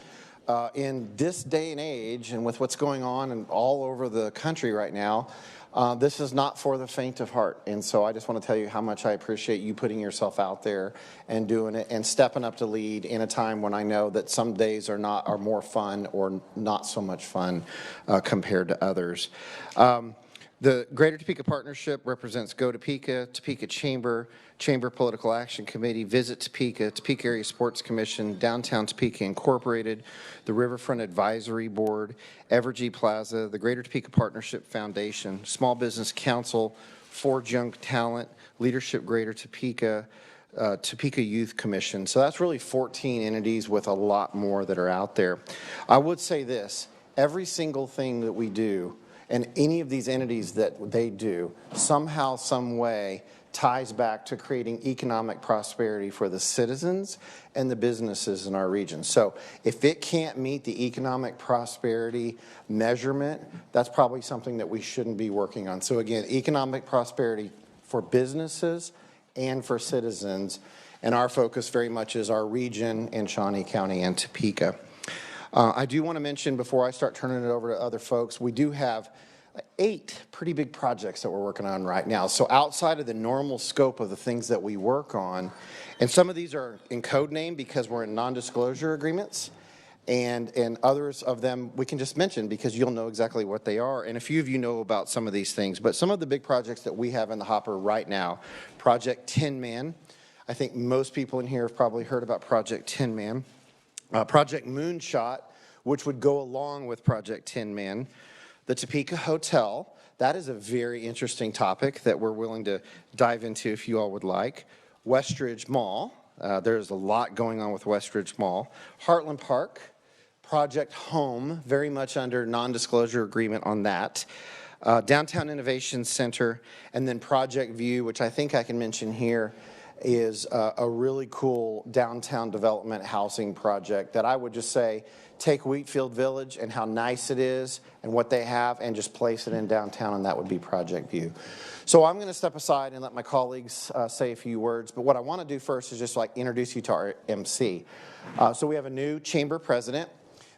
In this day and age, and with what's going on and all over the country right now, this is not for the faint of heart. And so I just want to tell you how much I appreciate you putting yourself out there and doing it and stepping up to lead in a time when I know that some days are more fun or not so much fun compared to others. The Greater Topeka Partnership represents Go Topeka, Topeka Chamber, Chamber Political Action Committee, Visit Topeka, Topeka Area Sports Commission, Downtown Topeka Incorporated, the Riverfront Advisory Board, Evergy Plaza, the Greater Topeka Partnership Foundation, Small Business Council, Forge Young Talent, Leadership Greater Topeka, Topeka Youth Commission. So that's really 14 entities with a lot more that are out there. I would say this, every single thing that we do and any of these entities that they do somehow, some way ties back to creating economic prosperity for the citizens and the businesses in our region. So if it can't meet the economic prosperity measurement, that's probably something that we shouldn't be working on. So again, economic prosperity for businesses and for citizens, and our focus very much is our region in Shawnee County and Topeka. I do want to mention before I start turning it over to other folks, we do have 8 pretty big projects that we're working on right now. So outside of the normal scope of the things that we work on, and some of these are in code name because we're in non-disclosure agreements, and others of them we can just mention because you'll know exactly what they are, and a few of you know about some of these things. But some of the big projects that we have in the hopper right now, Project Tin Man. I think most people in here have probably heard about Project Tin Man. Project Moonshot, which would go along with Project Tin Man. The Topeka Hotel, that is a very interesting topic that we're willing to dive into if you all would like. Westridge Mall, there's a lot going on with Westridge Mall. Heartland Park, Project Home, very much under non-disclosure agreement on that. Downtown Innovation Center, and then Project View, which I think I can mention here, is a really cool downtown development housing project that I would just say take Wheatfield Village and how nice it is and what they have and just place it in downtown, and that would be Project View. So I'm going to step aside and let my colleagues say a few words, but what I want to do first is just like introduce you to our MC. So we have a new chamber president.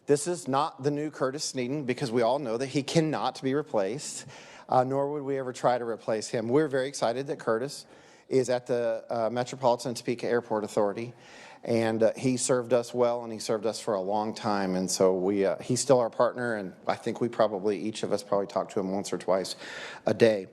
This is not the new Curtis Sneeden because we all know that he cannot be replaced, nor would we ever try to replace him. We're very excited that Curtis is at the Metropolitan Topeka Airport Authority, and he served us well, and he served us for a long time, and so he's still our partner, and I think we probably, each of us probably talk to him once or twice a day.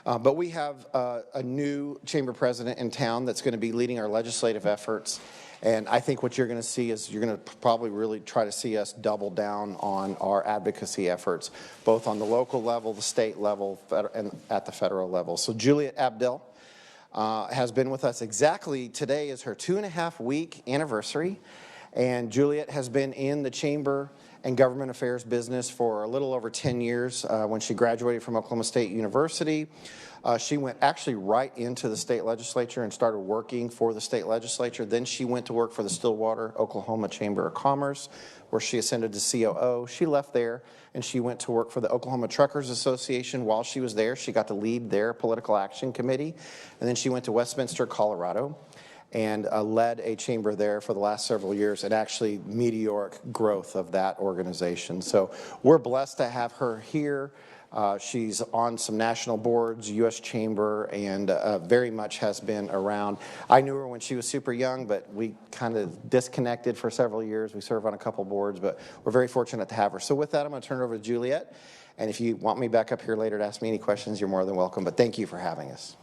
But we have a new chamber president in town that's going to be leading our legislative efforts, and I think what you're going to see is you're going to probably really try to see us double down on our advocacy efforts, both on the local level, the state level, and at the federal level. So Juliet Abdel has been with us exactly, today is her 2.5-week anniversary, and Juliet has been in the chamber and government affairs business for a little over 10 years. When she graduated from Oklahoma State University, she went actually right into the state legislature and started working for the state legislature. Then she went to work for the Stillwater, Oklahoma Chamber of Commerce, where she ascended to COO. She left there and she went to work for the Oklahoma Truckers Association. While she was there, she got to lead their political action committee. And then she went to Westminster, Colorado, and led a chamber there for the last several years, and actually meteoric growth of that organization. So we're blessed to have her here. She's on some national boards, U.S. Chamber, and very much has been around. I knew her when she was super young, but we kind of disconnected for several years. We serve on a couple boards, but we're very fortunate to have her. So with that, I'm going to turn it over to Juliet. And if you want me back up here later to ask me any questions, you're more than welcome. But thank you for having us.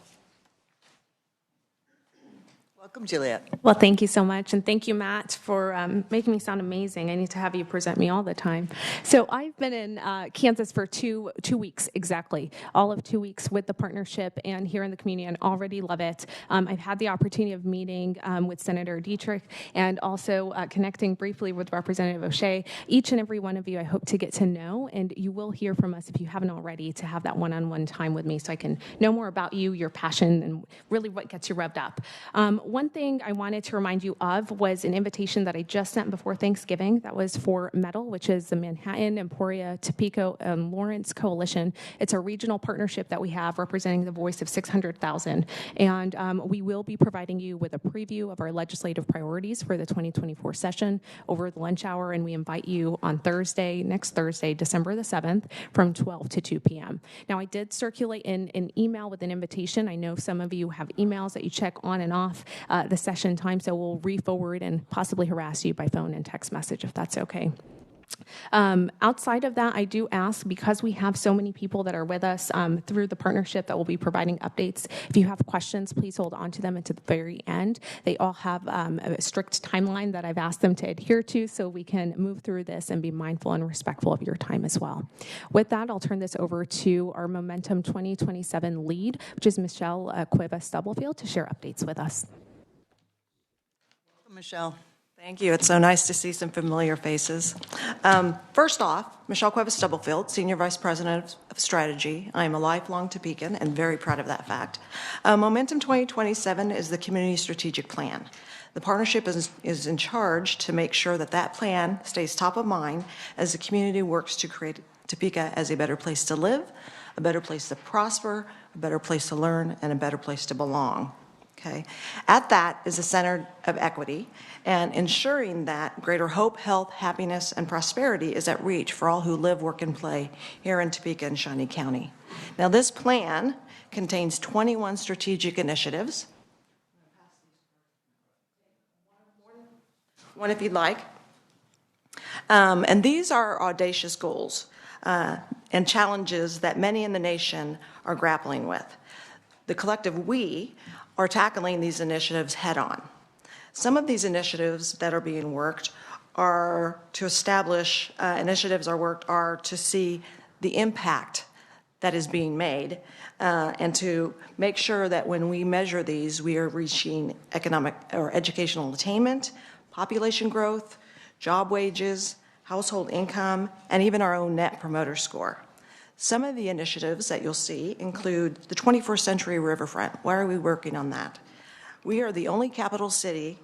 Welcome, Juliet. Well, thank you so much. And thank you, Matt, for making me sound amazing. I need to have you present me all the time. So I've been in Kansas for two weeks exactly, all of 2 weeks with the partnership and here in the community, and already love it. I've had the opportunity of meeting with Senator Dietrich and also connecting briefly with Representative O'Shea. Each and every one of you I hope to get to know, and you will hear from us if you haven't already, to have that one-on-one time with me so I can know more about you, your passion, and really what gets you revved up. One thing I wanted to remind you of was an invitation that I just sent before Thanksgiving. That was for METAL, which is the Manhattan, Emporia, Topeka, and Lawrence Coalition. It's a regional partnership that we have representing the voice of 600,000. And we will be providing you with a preview of our legislative priorities for the 2024 session over the lunch hour. And we invite you on next Thursday, December the 7th, from 12 to 2 p.m. Now, I did circulate an email with an invitation. I know some of you have emails that you check on and off the session time, so we'll re-forward and possibly harass you by phone and text message if that's okay. Outside of that, I do ask, because we have so many people that are with us through the partnership that will be providing updates, if you have questions, please hold on to them until the very end. They all have a strict timeline that I've asked them to adhere to so we can move through this and be mindful and respectful of your time as well. With that, I'll turn this over to our Momentum 2027 lead, which is Michelle Cuevas-Stubblefield, to share updates with us. Michelle. Thank you. It's so nice to see some familiar faces. First off, Michelle Cuevas-Stubblefield, Senior Vice President of Strategy. I am a lifelong Topekan and very proud of that fact. Momentum 2027 is the community strategic plan. The partnership is in charge to make sure that that plan stays top of mind as the community works to create Topeka as a better place to live, a better place to prosper, a better place to learn, and a better place to belong. Okay. At that is a center of equity and ensuring that greater hope, health, happiness, and prosperity is at reach for all who live, work, and play here in Topeka and Shawnee County. Now, this plan contains 21 strategic initiatives. One if you'd like. And these are audacious goals and challenges that many in the nation are grappling with. The collective we are tackling these initiatives head on. Some of these initiatives that are being worked are to establish, are to see the impact that is being made and to make sure that when we measure these, we are reaching economic or educational attainment, population growth, job wages, household income, and even our own net promoter score. Some of the initiatives that you'll see include the 21st Century Riverfront. Why are we working on that? We are the only capital city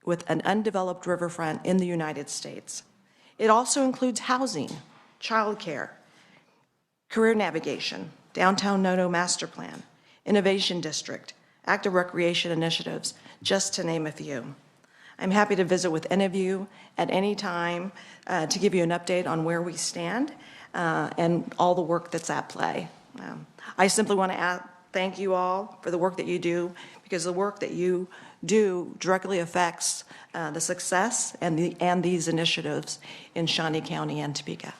with an undeveloped riverfront in the United States. It also includes housing, childcare, career navigation, downtown Noto master plan, innovation district, active recreation initiatives, just to name a few. I'm happy to visit with any of you at any time to give you an update on where we stand and all the work that's at play. I simply want to thank you all for the work that you do, because the work that you do directly affects the success and these initiatives in Shawnee County and Topeka.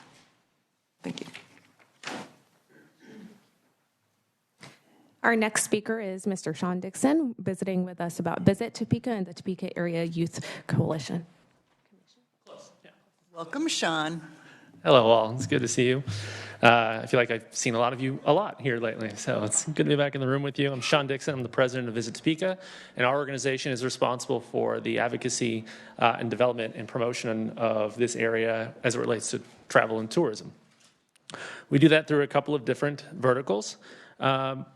Thank you. Our next speaker is Mr. Sean Dixon, visiting with us about Visit Topeka and the Topeka Area Youth Coalition. Welcome, Sean. Hello, all. It's good to see you. I feel like I've seen a lot of you a lot here lately, so it's good to be back in the room with you. I'm Sean Dixon. I'm the president of Visit Topeka, and our organization is responsible for the advocacy and development and promotion of this area as it relates to travel and tourism. We do that through a couple of different verticals.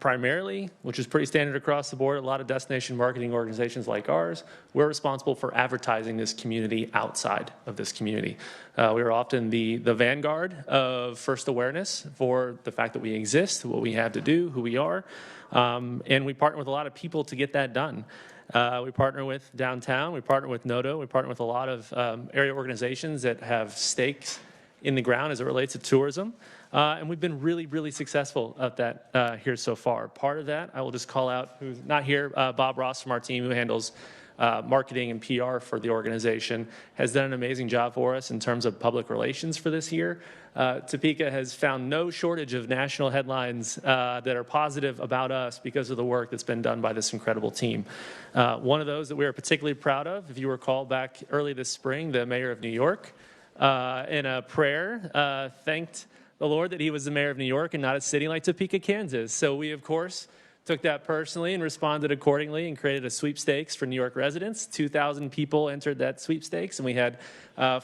Primarily, which is pretty standard across the board, a lot of destination marketing organizations like ours, we're responsible for advertising this community outside of this community. We are often the vanguard of first awareness for the fact that we exist, what we have to do, who we are, and we partner with a lot of people to get that done. We partner with downtown, we partner with Noto, we partner with a lot of area organizations that have stakes in the ground as it relates to tourism. And we've been really, really successful at that here so far. Part of that, I will just call out, who's not here, Bob Ross from our team, who handles marketing and PR for the organization, has done an amazing job for us in terms of public relations for this year. Topeka has found no shortage of national headlines that are positive about us because of the work that's been done by this incredible team. One of those that we are particularly proud of, if you recall back early this spring, the mayor of New York, in a prayer, thanked the Lord that he was the mayor of New York and not a city like Topeka, Kansas. So we, of course, took that personally and responded accordingly and created a sweepstakes for New York residents. 2,000 people entered that sweepstakes, and we had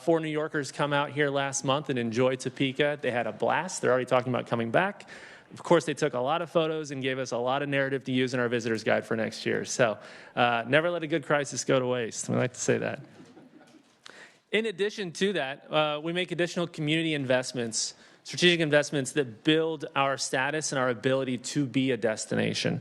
4 New Yorkers come out here last month and enjoy Topeka. They had a blast. They're already talking about coming back. Of course, they took a lot of photos and gave us a lot of narrative to use in our visitor's guide for next year. So never let a good crisis go to waste. We like to say that. In addition to that, we make additional community investments, strategic investments that build our status and our ability to be a destination.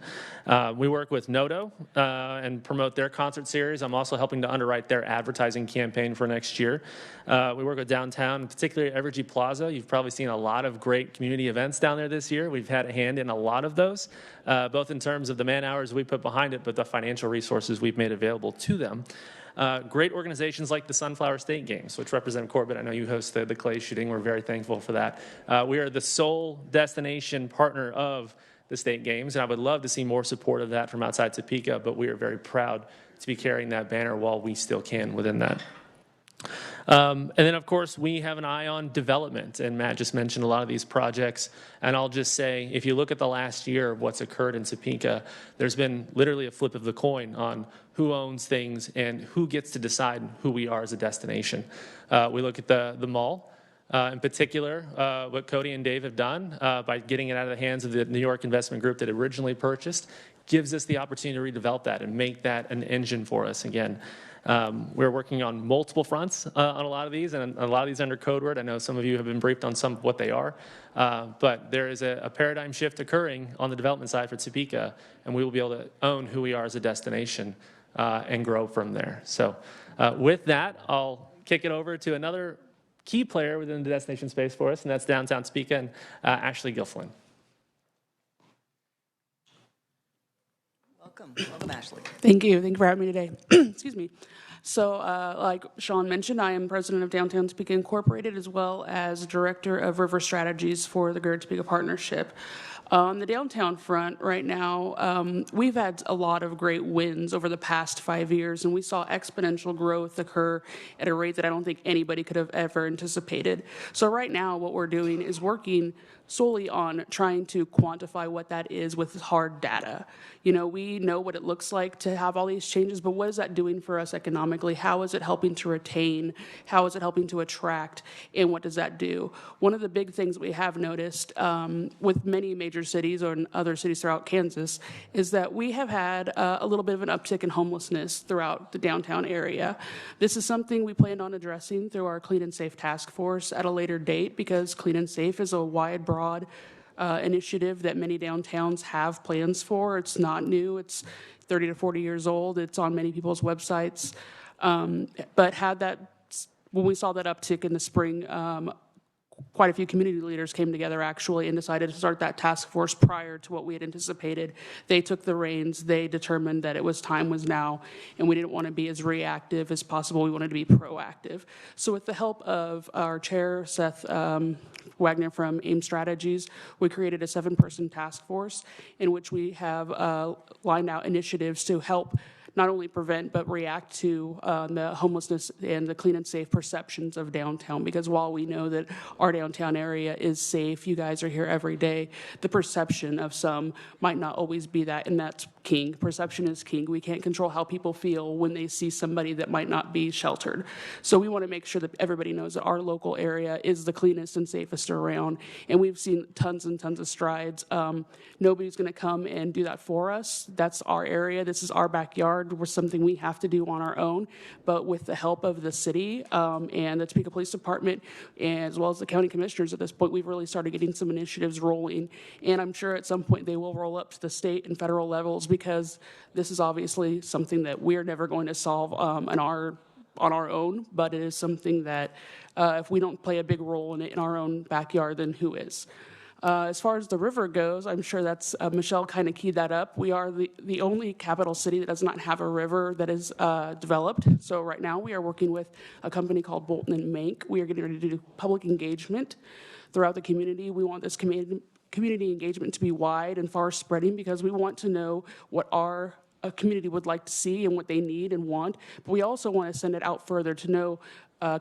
We work with Noto and promote their concert series. I'm also helping to underwrite their advertising campaign for next year. We work with downtown, particularly Evergy Plaza. You've probably seen a lot of great community events down there this year. We've had a hand in a lot of those, both in terms of the man hours we put behind it, but the financial resources we've made available to them. Great organizations like the Sunflower State Games, which represent Corbett. I know you host the clay shooting. We're very thankful for that. We are the sole destination partner of the state games, and I would love to see more support of that from outside Topeka, but we are very proud to be carrying that banner while we still can within that. And then, of course, we have an eye on development, and Matt just mentioned a lot of these projects. And I'll just say, if you look at the last year of what's occurred in Topeka, there's been literally a flip of the coin on who owns things and who gets to decide who we are as a destination. We look at the mall. In particular, what Cody and Dave have done by getting it out of the hands of the New York investment group that originally purchased gives us the opportunity to redevelop that and make that an engine for us again. We're working on multiple fronts on a lot of these, and a lot of these under code word. I know some of you have been briefed on some of what they are, but there is a paradigm shift occurring on the development side for Topeka, and we will be able to own who we are as a destination and grow from there. So with that, I'll kick it over to another key player within the destination space for us, and that's downtown Topeka and Ashley Gilflin. Welcome, Ashley. Thank you. Thank you for having me today. Excuse me. So, like Sean mentioned, I am president of Downtown Topeka Incorporated, as well as director of river strategies for the Greater Topeka Partnership. On the downtown front right now, we've had a lot of great wins over the past 5 years, and we saw exponential growth occur at a rate that I don't think anybody could have ever anticipated. So right now, what we're doing is working solely on trying to quantify what that is with hard data. You know, we know what it looks like to have all these changes, but what is that doing for us economically? How is it helping to retain? How is it helping to attract? And what does that do? One of the big things we have noticed with many major cities or in other cities throughout Kansas is that we have had a little bit of an uptick in homelessness throughout the downtown area. This is something we plan on addressing through our Clean and Safe Task Force at a later date, because Clean and Safe is a wide, broad initiative that many downtowns have plans for. It's not new. It's 30 to 40 years old. It's on many people's websites. But when we saw that uptick in the spring, quite a few community leaders came together actually and decided to start that task force prior to what we had anticipated. They took the reins. They determined that time was now, and we didn't want to be as reactive as possible. We wanted to be proactive. So with the help of our chair, Seth Wagner from AIM Strategies, we created a 7-person task force in which we have lined out initiatives to help not only prevent but react to the homelessness and the clean and safe perceptions of downtown. Because while we know that our downtown area is safe, you guys are here every day, the perception of some might not always be that, and that's king. Perception is king. We can't control how people feel when they see somebody that might not be sheltered. So we want to make sure that everybody knows that our local area is the cleanest and safest around, and we've seen tons and tons of strides. Nobody's going to come and do that for us. That's our area. This is our backyard. We're something we have to do on our own, but with the help of the city and the Topeka Police Department, as well as the county commissioners at this point, we've really started getting some initiatives rolling, and I'm sure at some point they will roll up to the state and federal levels, because this is obviously something that we're never going to solve on our own, but it is something that if we don't play a big role in it in our own backyard, then who is? As far as the river goes, I'm sure that's, Michelle kind of keyed that up. We are the only capital city that does not have a river that is developed. So right now we are working with a company called Bolton and Mank. We are getting ready to do public engagement throughout the community. We want this community engagement to be wide and far spreading because we want to know what our community would like to see and what they need and want. But we also want to send it out further to know,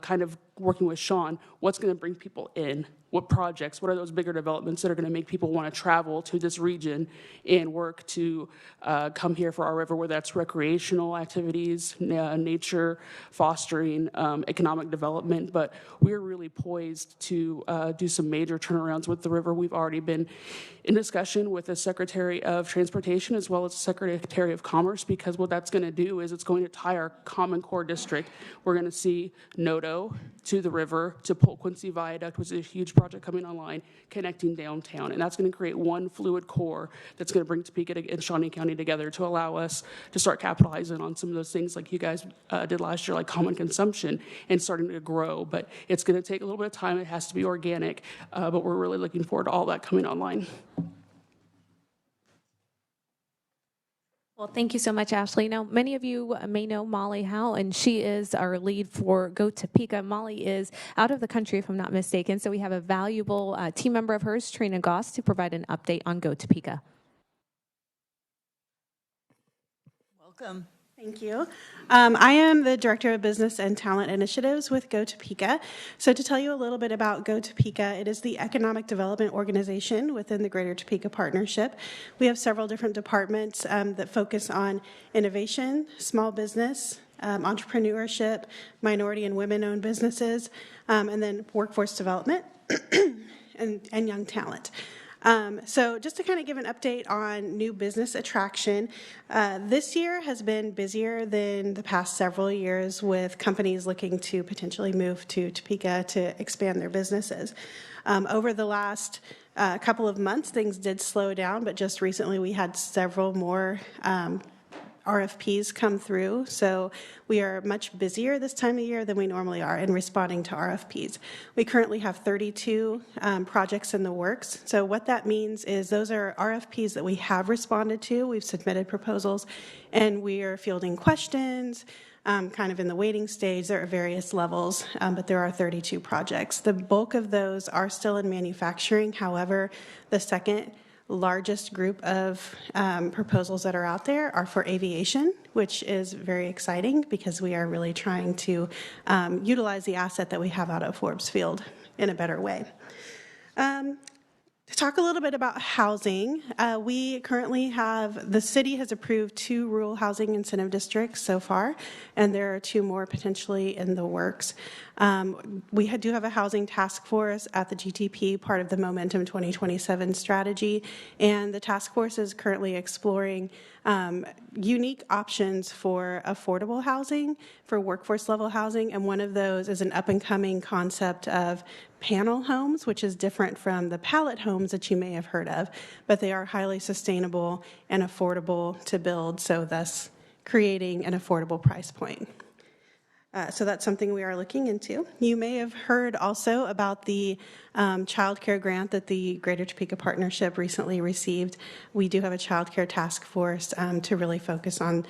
kind of working with Sean, what's going to bring people in. What projects, what are those bigger developments that are going to make people want to travel to this region and work to come here for our river, whether that's recreational activities, nature, fostering economic development. But we're really poised to do some major turnarounds with the river. We've already been in discussion with the Secretary of Transportation as well as the Secretary of Commerce, because what that's going to do is it's going to tie our Common Core district. We're going to see Noto to the river, to Polk Quincy Viaduct, which is a huge project coming online, connecting downtown. And that's going to create one fluid core that's going to bring Topeka and Shawnee County together to allow us to start capitalizing on some of those things like you guys did last year, like common consumption, and starting to grow. But it's going to take a little bit of time. It has to be organic, but we're really looking forward to all that coming online. Well, thank you so much, Ashley. Now, many of you may know Molly Howe, and she is our lead for Go Topeka. Molly is out of the country, if I'm not mistaken, so we have a valuable team member of hers, Trina Goss, to provide an update on Go Topeka. Welcome. Thank you. I am the Director of Business and Talent Initiatives with Go Topeka. So to tell you a little bit about Go Topeka, it is the economic development organization within the Greater Topeka Partnership. We have several different departments that focus on innovation, small business, entrepreneurship, minority and women-owned businesses, and then workforce development and young talent. So just to kind of give an update on new business attraction, this year has been busier than the past several years with companies looking to potentially move to Topeka to expand their businesses. Over the last couple of months, things did slow down, but just recently we had several more RFPs come through, so we are much busier this time of year than we normally are in responding to RFPs. We currently have 32 projects in the works, so what that means is those are RFPs that we have responded to, we've submitted proposals, and we are fielding questions, kind of in the waiting stage. There are various levels, but there are 32 projects. The bulk of those are still in manufacturing. However, the second largest group of proposals that are out there are for aviation, which is very exciting because we are really trying to utilize the asset that we have out at Forbes Field in a better way. To talk a little bit about housing, we currently have, the city has approved 2 rural housing incentive districts so far, and there are 2 more potentially in the works. We do have a housing task force at the GTP, part of the Momentum 2027 strategy, and the task force is currently exploring unique options for affordable housing, for workforce level housing, and one of those is an up-and-coming concept of panel homes, which is different from the pallet homes that you may have heard of, but they are highly sustainable and affordable to build, so thus creating an affordable price point. So that's something we are looking into. You may have heard also about the child care grant that the Greater Topeka Partnership recently received. We do have a child care task force to really focus on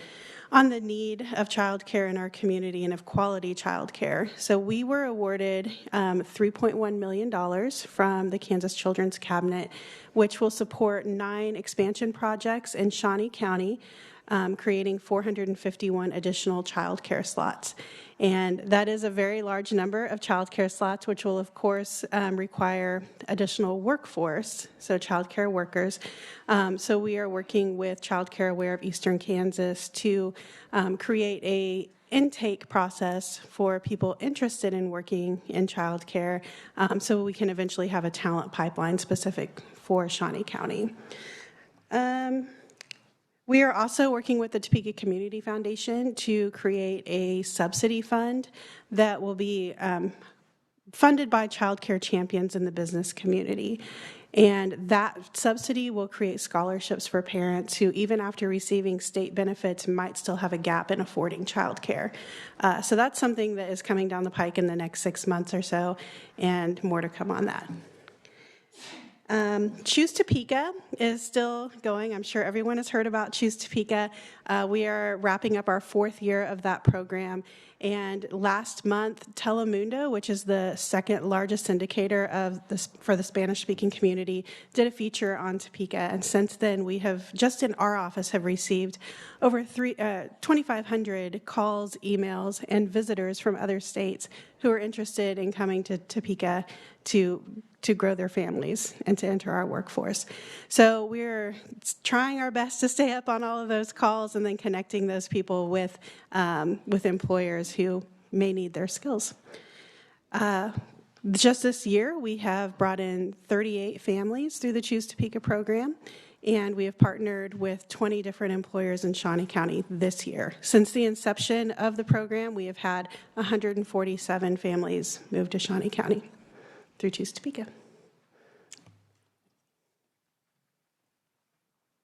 the need of child care in our community and of quality child care. So we were awarded $3.1 million from the Kansas Children's Cabinet, which will support 9 expansion projects in Shawnee County, creating 451 additional child care slots. And that is a very large number of child care slots, which will, of course, require additional workforce, so child care workers. So we are working with Child Care Aware of Eastern Kansas to create a intake process for people interested in working in child care, so we can eventually have a talent pipeline specific for Shawnee County. We are also working with the Topeka Community Foundation to create a subsidy fund that will be funded by child care champions in the business community. And that subsidy will create scholarships for parents who, even after receiving state benefits, might still have a gap in affording child care. So that's something that is coming down the pike in the next 6 months or so, and more to come on that. Choose Topeka is still going. I'm sure everyone has heard about Choose Topeka. We are wrapping up our 4th year of that program. And last month, Telemundo, which is the second largest syndicator for the Spanish-speaking community, did a feature on Topeka. And since then, we have, just in our office, have received over 2,500 calls, emails, and visitors from other states who are interested in coming to Topeka to grow their families and to enter our workforce. So we're trying our best to stay up on all of those calls and then connecting those people with employers who may need their skills. Just this year, we have brought in 38 families through the Choose Topeka program, and we have partnered with 20 different employers in Shawnee County this year. Since the inception of the program, we have had 147 families move to Shawnee County through Choose Topeka.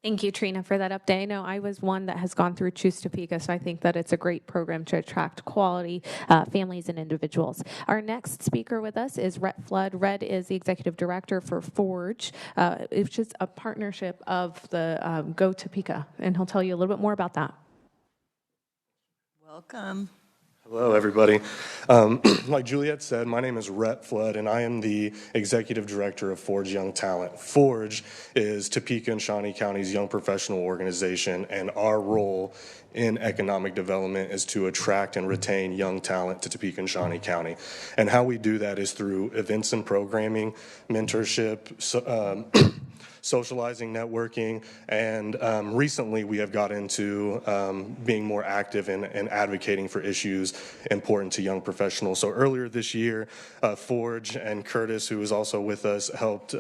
Thank you, Trina, for that update. I know I was one that has gone through Choose Topeka, so I think that it's a great program to attract quality families and individuals. Our next speaker with us is Rhett Flood. Rhett is the Executive Director for Forge, which is a partnership of the Go Topeka, and he'll tell you a little bit more about that. Welcome. Hello, everybody. Like Juliet said, my name is Rhett Flood, and I am the Executive Director of Forge Young Talent. Forge is Topeka and Shawnee County's young professional organization, and our role in economic development is to attract and retain young talent to Topeka and Shawnee County. And how we do that is through events and programming, mentorship, socializing, networking, and recently we have got into being more active in advocating for issues important to young professionals. So earlier this year, Forge and Curtis, who is also with us, helped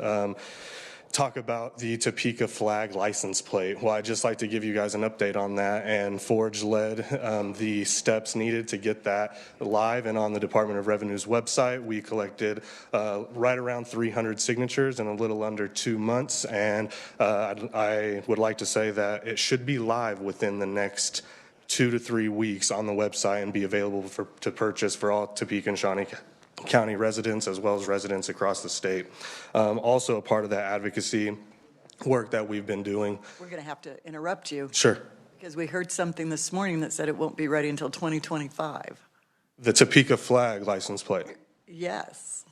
talk about the Topeka flag license plate. Well, I'd just like to give you guys an update on that, and Forge led the steps needed to get that live and on the Department of Revenue's website. We collected right around 300 signatures in a little under 2 months, and I would like to say that it should be live within the next 2 to 3 weeks on the website and be available to purchase for all Topeka and Shawnee County residents as well as residents across the state. Also a part of that advocacy work that we've been doing. We're going to have to interrupt you. Sure. Because we heard something this morning that said it won't be ready until 2025. The Topeka flag license plate. Yes.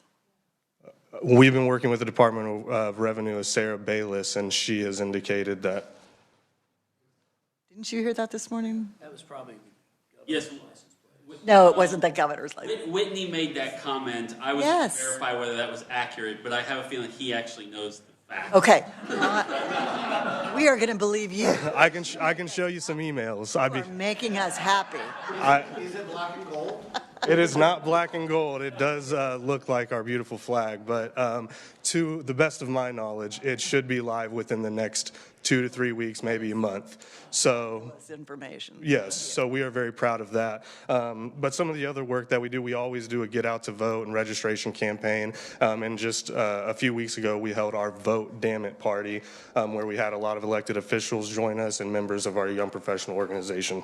We've been working with the Department of Revenue as Sarah Bayless, and she has indicated that. Didn't you hear that this morning? That was probably. Yes. No, it wasn't the governor's license. Whitney made that comment. I was going to verify whether that was accurate, but I have a feeling he actually knows the facts. Okay. We are going to believe you. I can show you some emails. You are making us happy. Is it black and gold? It is not black and gold. It does look like our beautiful flag, but to the best of my knowledge, it should be live within the next 2 to 3 weeks, maybe a month. So, information. Yes, so we are very proud of that. But some of the other work that we do, we always do a get out to vote and registration campaign. And just a few weeks ago, we held our Vote Damn It party, where we had a lot of elected officials join us and members of our young professional organization.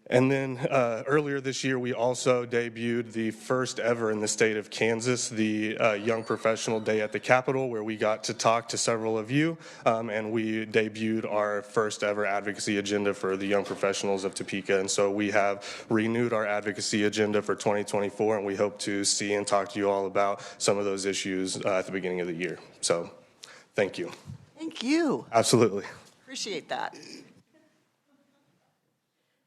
And then earlier this year, we also debuted the first ever in the state of Kansas, the Young Professional Day at the Capitol, where we got to talk to several of you, and we debuted our first ever advocacy agenda for the young professionals of Topeka. And so we have renewed our advocacy agenda for 2024, and we hope to see and talk to you all about some of those issues at the beginning of the year. So thank you. Thank you. Absolutely. Appreciate that.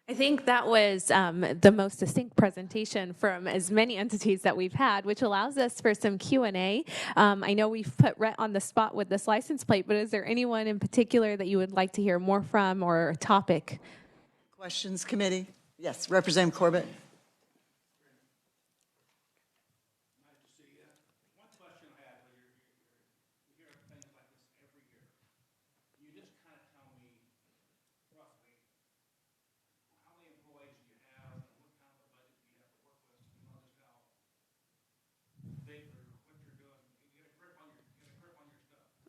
I think that was the most succinct presentation from as many entities that we've had, which allows us for some Q&A. I know we've put Rhett on the spot with this license plate, but is there anyone in particular that you would like to hear more from or a topic? Questions, committee? Yes, Representative Corbett.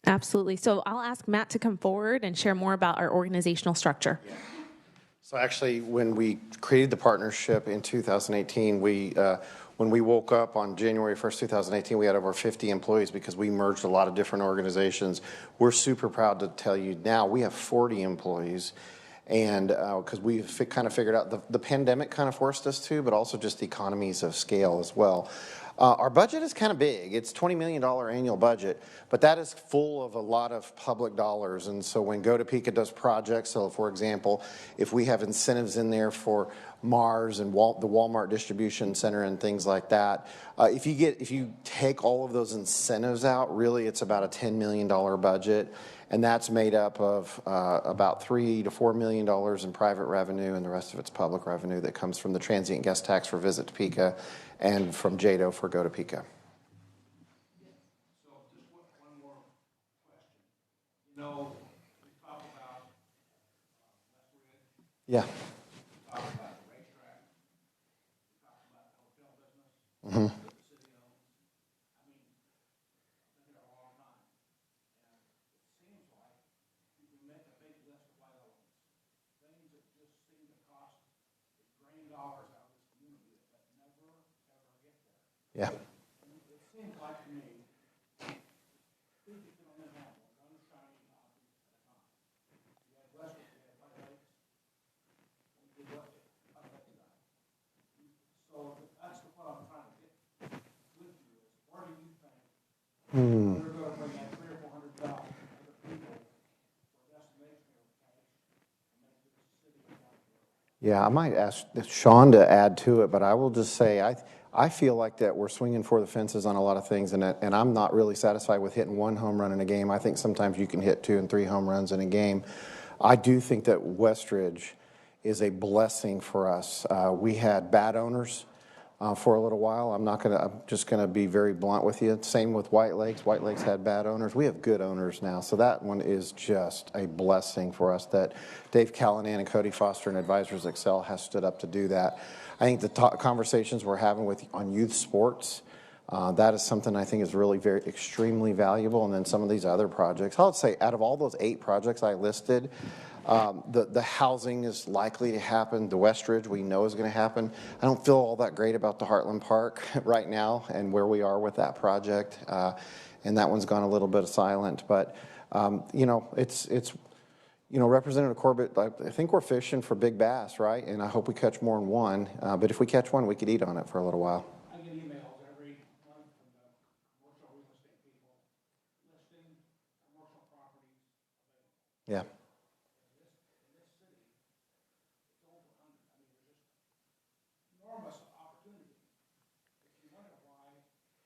Absolutely. So I'll ask Matt to come forward and share more about our organizational structure. So actually, when we created the partnership in 2018, we when we woke up on January 1st, 2018, we had over 50 employees because we merged a lot of different organizations. We're super proud to tell you now we have 40 employees. And because we've kind of figured out the pandemic kind of forced us to, but also just economies of scale as well. Our budget is kind of big. It's $20 million annual budget, but that is full of a lot of public dollars. And so when Go to Topeka does projects, so for example, if we have incentives in there for Mars and the Walmart distribution center and things like that, if you take all of those incentives out, really it's about a $10 million budget. And that's made up of about $3 to $4 million in private revenue, and the rest of it's public revenue that comes from the transient guest tax for Visit Topeka and from JADO for Go to Topeka. So just one more question. You know, we talk about Westwood. Yeah. We talk about the racetrack. We talk about the hotel business. Mm-hmm. That the city owns. I mean, I've been here a long time. And it seems like you can make a big list of items. Things that just seem to cost that drain dollars out of this community that never, ever get there. Yeah. And it seems like to me, who can only handle one shiny object at a time. You had Westwood, you had White Lakes, you did what White Lakes done. So that's what I'm trying to get with you is, where do you think we're going to bring that $300,000 or $400,000 other people for destination cash and make this city a better place? Yeah, I might ask Sean to add to it, but I will just say I feel like that we're swinging for the fences on a lot of things, and I'm not really satisfied with hitting one home run in a game. I think sometimes you can hit 2 and 3 home runs in a game. I do think that Westridge is a blessing for us. We had bad owners for a little while. I'm just gonna be very blunt with you. Same with White Lakes. White Lakes had bad owners. We have good owners now. So that one is just a blessing for us that Dave Callanan and Cody Foster and Advisors Excel has stood up to do that. I think the conversations we're having on youth sports, that is something I think is really extremely valuable. And then some of these other projects, I would say out of all those 8 projects I listed, the housing is likely to happen. The Westridge we know is going to happen. I don't feel all that great about the Heartland Park right now and where we are with that project. And that one's gone a little bit silent. But, Representative Corbett, I think we're fishing for big bass, right? And I hope we catch more than one. But if we catch one, we could eat on it for a little while. I get emails every month from the commercial real estate people listing commercial properties available. Yeah. In this city, it's over 100. I mean, there's just enormous opportunity. If you wonder why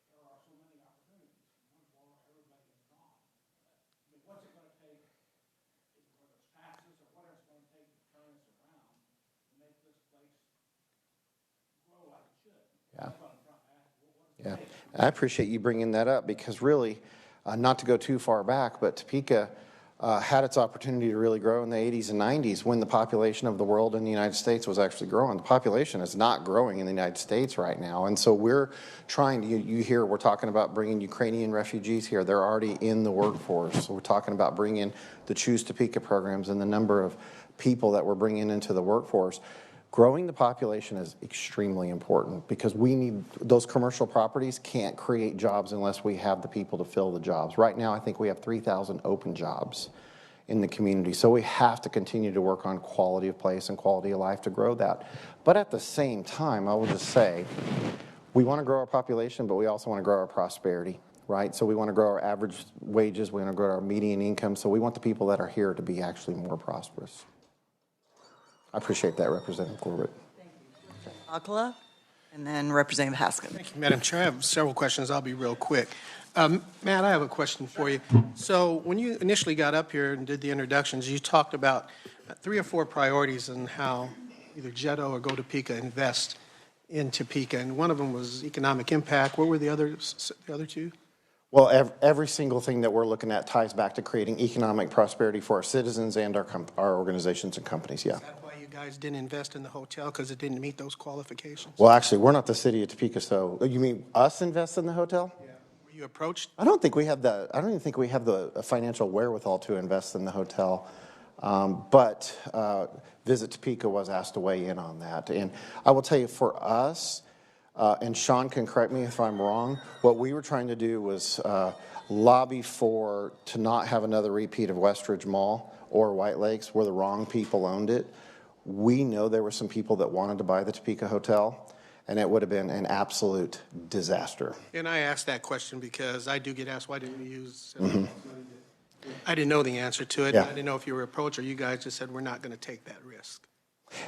there are so many opportunities, you wonder why everybody is gone. I mean, what's it going to take, whether it's taxes or what it's going to take to turn this around to make this place grow like it should? Yeah. That's what I'm trying to ask. What does it Yeah, take? I appreciate you bringing that up because really, not to go too far back, but Topeka had its opportunity to really grow in the 80s and 90s when the population of the world in the United States was actually growing. The population is not growing in the United States right now. And so we're trying to, you hear we're talking about bringing Ukrainian refugees here. They're already in the workforce. So we're talking about bringing the Choose Topeka programs and the number of people that we're bringing into the workforce. Growing the population is extremely important because we need those commercial properties can't create jobs unless we have the people to fill the jobs. Right now, I think we have 3,000 open jobs in the community. So we have to continue to work on quality of place and quality of life to grow that. But at the same time, I will just say, we want to grow our population, but we also want to grow our prosperity, right? So we want to grow our average wages, we want to grow our median income, so we want the people that are here to be actually more prosperous. I appreciate that, Representative Corbett. Thank you. Akala, and then Representative Haskin. Thank you, Madam Chair. I have several questions. I'll be real quick. Matt, I have a question for you. So when you initially got up here and did the introductions, you talked about 3 or 4 priorities and how either JEDO or Go to Topeka invest in Topeka, and one of them was economic impact. What were the other 2? Well, every single thing that we're looking at ties back to creating economic prosperity for our citizens and our organizations and companies, yeah. Is that why you guys didn't invest in the hotel, because it didn't meet those qualifications? Well, actually, we're not the city of Topeka, so you mean us invest in the hotel? Yeah. Were you approached? I don't even think we have the financial wherewithal to invest in the hotel. But Visit Topeka was asked to weigh in on that. And I will tell you, for us, and Sean can correct me if I'm wrong, what we were trying to do was lobby to not have another repeat of Westridge Mall or White Lakes where the wrong people owned it. We know there were some people that wanted to buy the Topeka Hotel, and it would have been an absolute disaster. And I asked that question because I do get asked, why didn't we use? Mm-hmm. I didn't know the answer to it. Yeah. I didn't know if you were approached or you guys just said, we're not going to take that risk.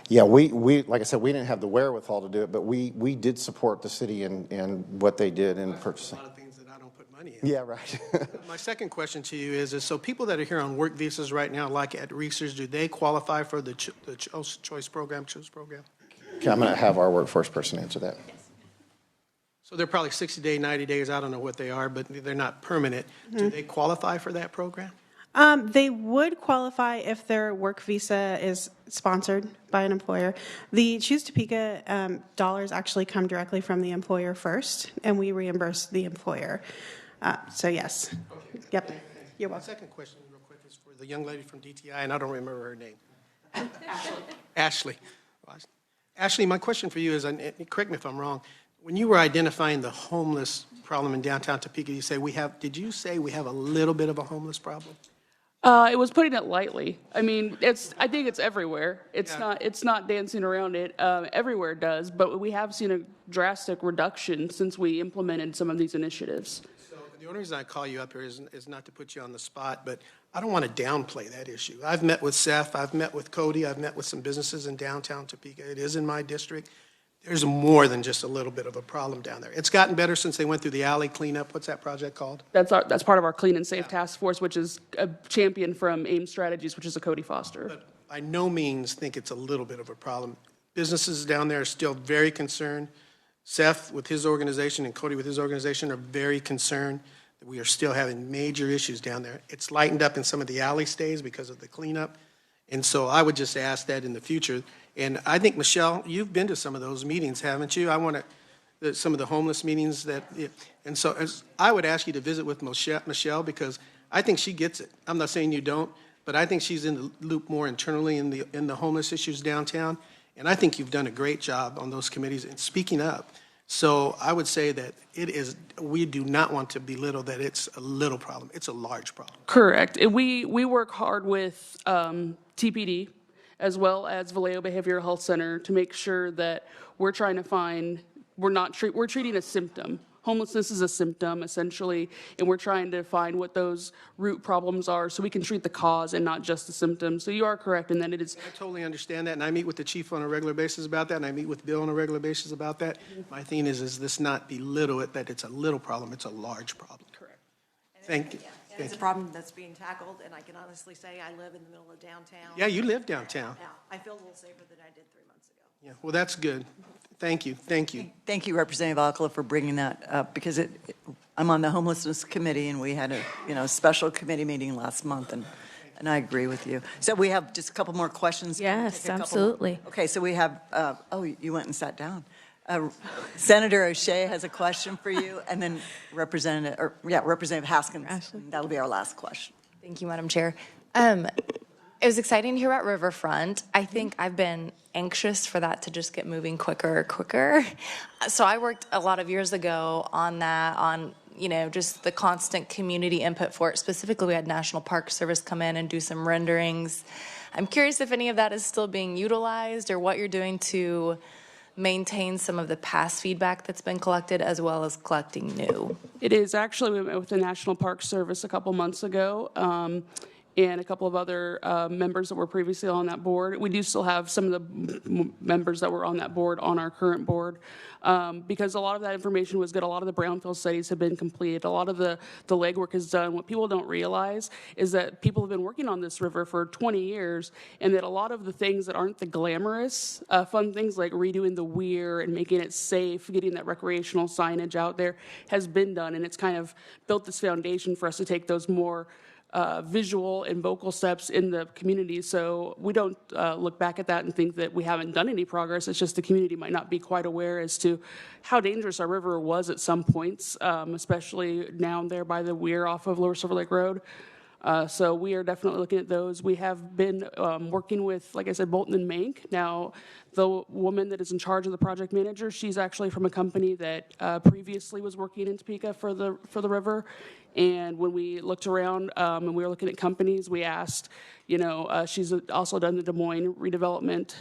Yeah, we like I said, we didn't have the wherewithal to do it, but we did support the city in what they did in purchasing. A lot of things that I don't put money in. Yeah, right. My second question to you is so people that are here on work visas right now, like at Research, do they qualify for the choice program, choose program? Okay, I'm going to have our workforce person answer that. So they're probably 60 days, 90 days, I don't know what they are, but they're not permanent. Do they qualify for that program? They would qualify if their work visa is sponsored by an employer. The Choose Topeka dollars actually come directly from the employer first, and we reimburse the employer. So yes. Okay. Yep. You're welcome. My second question, real quick, is for the young lady from DTI, and I don't remember her name. Ashley. Ashley, my question for you is, and correct me if I'm wrong, when you were identifying the homeless problem in downtown Topeka, did you say we have a little bit of a homeless problem? It was putting it lightly. I mean, I think it's everywhere. It's not dancing around it. Everywhere it does, but we have seen a drastic reduction since we implemented some of these initiatives. So the only reason I call you up here is not to put you on the spot, but I don't want to downplay that issue. I've met with Seth, I've met with Cody, I've met with some businesses in downtown Topeka. It is in my district. There's more than just a little bit of a problem down there. It's gotten better since they went through the alley cleanup. What's that project called? That's part of our Clean and Safe Task Force, which is a champion from AIM Strategies, which is a Cody Foster. But by no means think it's a little bit of a problem. Businesses down there are still very concerned. Seth with his organization and Cody with his organization are very concerned that we are still having major issues down there. It's lightened up in some of the alley stays because of the cleanup. And so I would just ask that in the future. And I think, Michelle, you've been to some of those meetings, haven't you? Some of the homeless meetings and so I would ask you to visit with Michelle because I think she gets it. I'm not saying you don't, but I think she's in the loop more internally in the homeless issues downtown. And I think you've done a great job on those committees in speaking up. So I would say that we do not want to belittle that it's a little problem. It's a large problem. Correct. We work hard with TPD as well as Vallejo Behavioral Health Center to make sure that we're trying to find, we're treating a symptom. Homelessness is a symptom, essentially, and we're trying to find what those root problems are so we can treat the cause and not just the symptom. So you are correct in that it is. I totally understand that, and I meet with the chief on a regular basis about that, and I meet with Bill on a regular basis about that. My thing is this not belittle it, that it's a little problem, it's a large problem. Correct. Thank you. And it's a problem that's being tackled, and I can honestly say I live in the middle of downtown. Yeah, you live downtown. Yeah, I feel a little safer than I did 3 months ago. Yeah, well, that's good. Thank you. Thank you. Thank you, Representative Alcala, for bringing that up, because I'm on the homelessness committee, and we had a special committee meeting last month, and I agree with you. So we have just a couple more questions. Yes, absolutely. Okay, so we have, you went and sat down. Senator O'Shea has a question for you, and then Representative Haskins. That'll be our last question. Thank you, Madam Chair. It was exciting to hear about Riverfront. I think I've been anxious for that to just get moving quicker. So I worked a lot of years ago on that, just the constant community input for it. Specifically, we had National Park Service come in and do some renderings. I'm curious if any of that is still being utilized or what you're doing to maintain some of the past feedback that's been collected as well as collecting new. It is. Actually, we met with the National Park Service a couple months ago and a couple of other members that were previously on that board. We do still have some of the members that were on that board on our current board because a lot of that information was good. A lot of the brownfield studies have been completed. A lot of the legwork is done. What people don't realize is that people have been working on this river for 20 years and that a lot of the things that aren't the glamorous, fun things like redoing the weir and making it safe, getting that recreational signage out there has been done, and it's kind of built this foundation for us to take those more visual and vocal steps in the community. So we don't look back at that and think that we haven't done any progress. It's just the community might not be quite aware as to how dangerous our river was at some points, especially down there by the weir off of Lower Silver Lake Road. So we are definitely looking at those. We have been working with, like I said, Bolton and Mank. Now, the woman that is in charge of the project manager, she's actually from a company that previously was working in Topeka for the river. And when we looked around and we were looking at companies, we asked, she's also done the Des Moines redevelopment.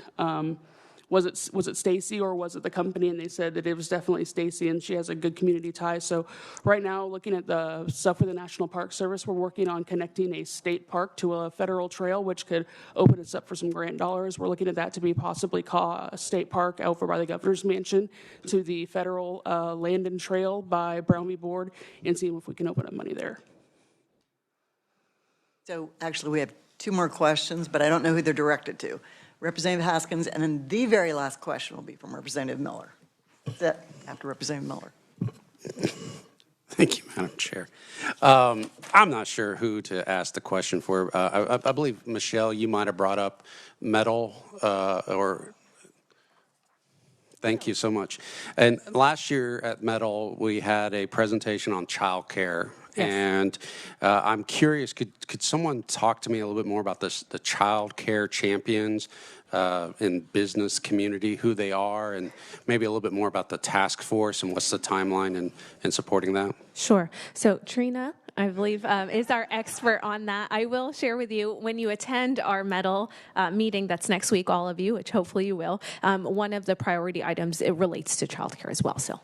Was it Stacy or was it the company? And they said that it was definitely Stacy, and she has a good community tie. So right now, looking at the stuff with the National Park Service, we're working on connecting a state park to a federal trail, which could open us up for some grant dollars. We're looking at that to be possibly call a state park over by the governor's mansion to the federal land and trail by Brown v. Board, and seeing if we can open up money there. So actually, we have 2 more questions, but I don't know who they're directed to. Representative Haskins, and then the very last question will be from Representative Miller. That's it, after Representative Miller. Thank you, Madam Chair. I'm not sure who to ask the question for. I believe, Michelle, you might have brought up metal or... Thank you so much. And last year at Metal, we had a presentation on child care. Yes. And I'm curious, could someone talk to me a little bit more about this, the child care champions in business community, who they are, and maybe a little bit more about the task force and what's the timeline in supporting that? Sure. So Trina, I believe, is our expert on that. I will share with you, when you attend our Metal meeting that's next week, all of you, which hopefully you will, one of the priority items, it relates to childcare as well. So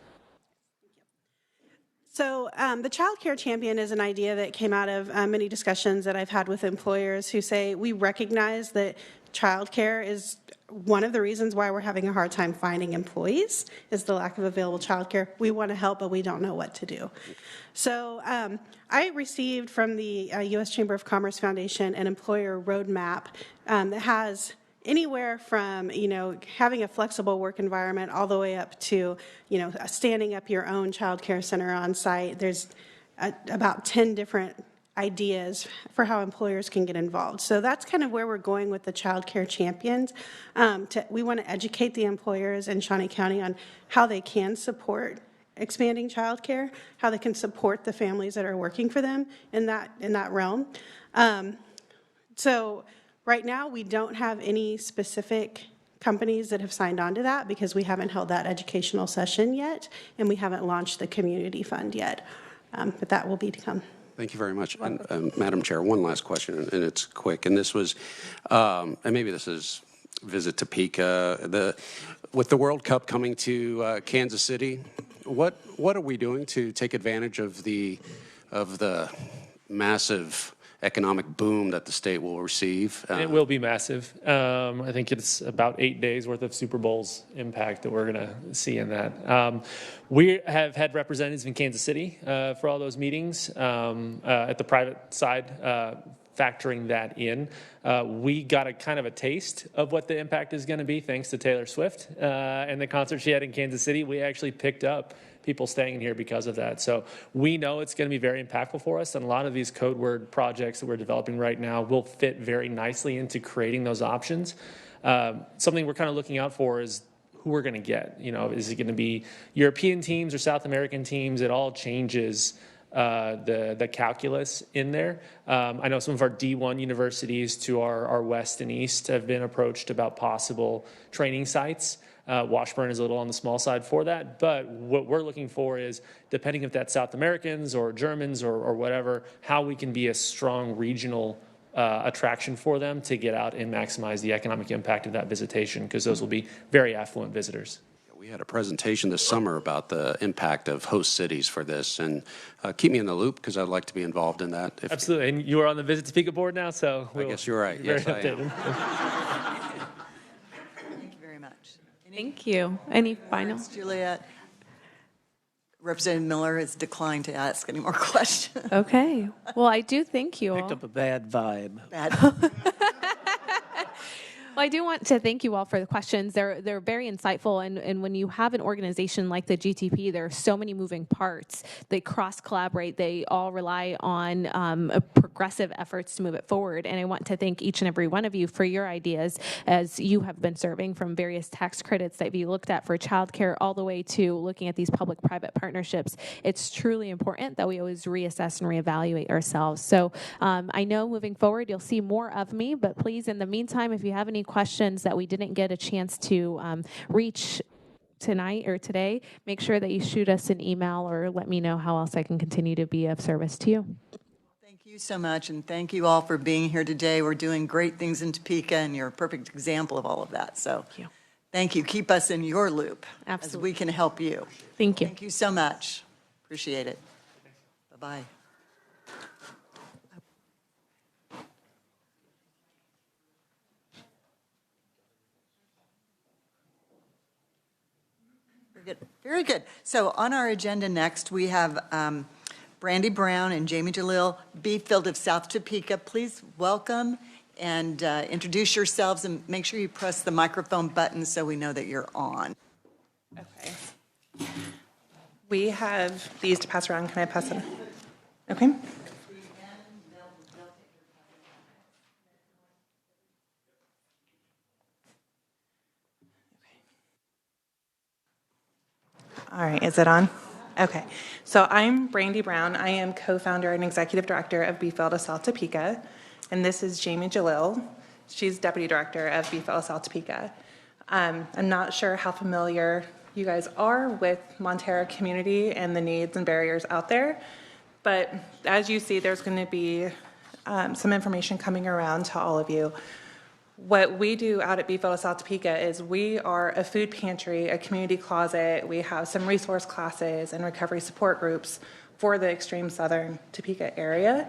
the Child Care Champion is an idea that came out of many discussions that I've had with employers who say we recognize that child care is one of the reasons why we're having a hard time finding employees is the lack of available child care. We want to help, but we don't know what to do. So I received from the U.S. Chamber of Commerce Foundation an employer roadmap that has anywhere from, having a flexible work environment all the way up to, standing up your own child care center on site. There's about 10 different ideas for how employers can get involved. So that's kind of where we're going with the Child Care Champions. We want to educate the employers in Shawnee County on how they can support expanding child care, how they can support the families that are working for them in that realm. So right now, we don't have any specific companies that have signed on to that because we haven't held that educational session yet, and we haven't launched the community fund yet. But that will be to come. Thank you very much. And Madam Chair, one last question, and it's quick. And this was, and maybe this is Visit Topeka. With the World Cup coming to Kansas City, what are we doing to take advantage of the massive economic boom that the state will receive? It will be massive. I think it's about 8 days worth of Super Bowls impact that we're going to see in that. We have had representatives in Kansas City for all those meetings at the private side, factoring that in. We got a kind of a taste of what the impact is going to be thanks to Taylor Swift and the concert she had in Kansas City. We actually picked up people staying in here because of that. So we know it's going to be very impactful for us, and a lot of these code word projects that we're developing right now will fit very nicely into creating those options. Something we're kind of looking out for is who we're going to get. Is it going to be European teams or South American teams? It all changes the calculus in there. I know some of our D1 universities to our west and east have been approached about possible training sites. Washburn is a little on the small side for that, but what we're looking for is, depending if that's South Americans or Germans or whatever, how we can be a strong regional attraction for them to get out and maximize the economic impact of that visitation, because those will be very affluent visitors. We had a presentation this summer about the impact of host cities for this, and keep me in the loop because I'd like to be involved in that. Absolutely, and you are on the Visit Topeka board now, so I guess you're right. Yes, I am. Thank you very much. Thank you. Any final? Juliet. Representative Miller has declined to ask any more questions. Okay. Well, I do thank you all. Picked up a bad vibe. Well, I do want to thank you all for the questions. They're very insightful, and when you have an organization like the GTP, there are so many moving parts. They cross-collaborate. They all rely on progressive efforts to move it forward, and I want to thank each and every one of you for your ideas as you have been serving, from various tax credits that you looked at for childcare all the way to looking at these public-private partnerships. It's truly important that we always reassess and reevaluate ourselves. So I know moving forward you'll see more of me, but please, in the meantime, if you have any questions that we didn't get a chance to reach tonight or today, make sure that you shoot us an email or let me know how else I can continue to be of service to you. Thank you so much, and thank you all for being here today. We're doing great things in Topeka, and you're a perfect example of all of that. So thank you. Keep us in your loop. Absolutely. As we can help you. Thank you. Thank you so much. Appreciate it. Bye-bye. Very good. So on our agenda next, we have Brandy Brown and Jamie Jalil, Beefield of South Topeka. Please welcome and introduce yourselves, and make sure you press the microphone button so we know that you're on. Okay. We have these to pass around. Can I pass them? Okay. All right, is it on? Okay, so I'm Brandy Brown. I am co-founder and executive director of Beefield of South Topeka, and this is Jamie Jalil. She's deputy director of Beefield of South Topeka. I'm not sure how familiar you guys are with Montara community and the needs and barriers out there, but as you see, there's going to be some information coming around to all of you. What we do out at Beefield of South Topeka is we are a food pantry, a community closet. We have some resource classes and recovery support groups for the extreme southern Topeka area.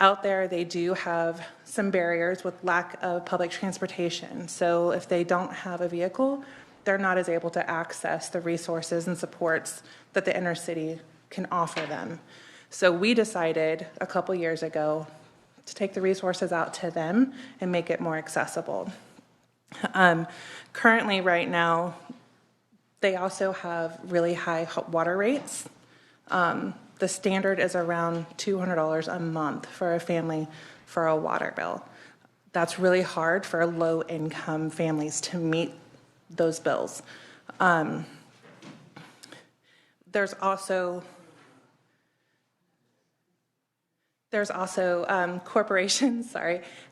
Out there, they do have some barriers with lack of public transportation. So if they don't have a vehicle, they're not as able to access the resources and supports that the inner city can offer them. So we decided a couple years ago to take the resources out to them and make it more accessible. Currently, right now, they also have really high water rates. The standard is around $200 a month for a family for a water bill. That's really hard for low-income families to meet those bills. There's also corporations,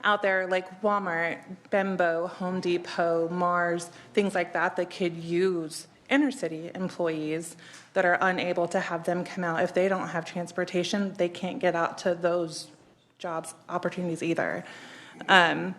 out there like Walmart, Bimbo, Home Depot, Mars, things like that that could use inner city employees that are unable to have them come out. If they don't have transportation, they can't get out to those jobs opportunities either. I'll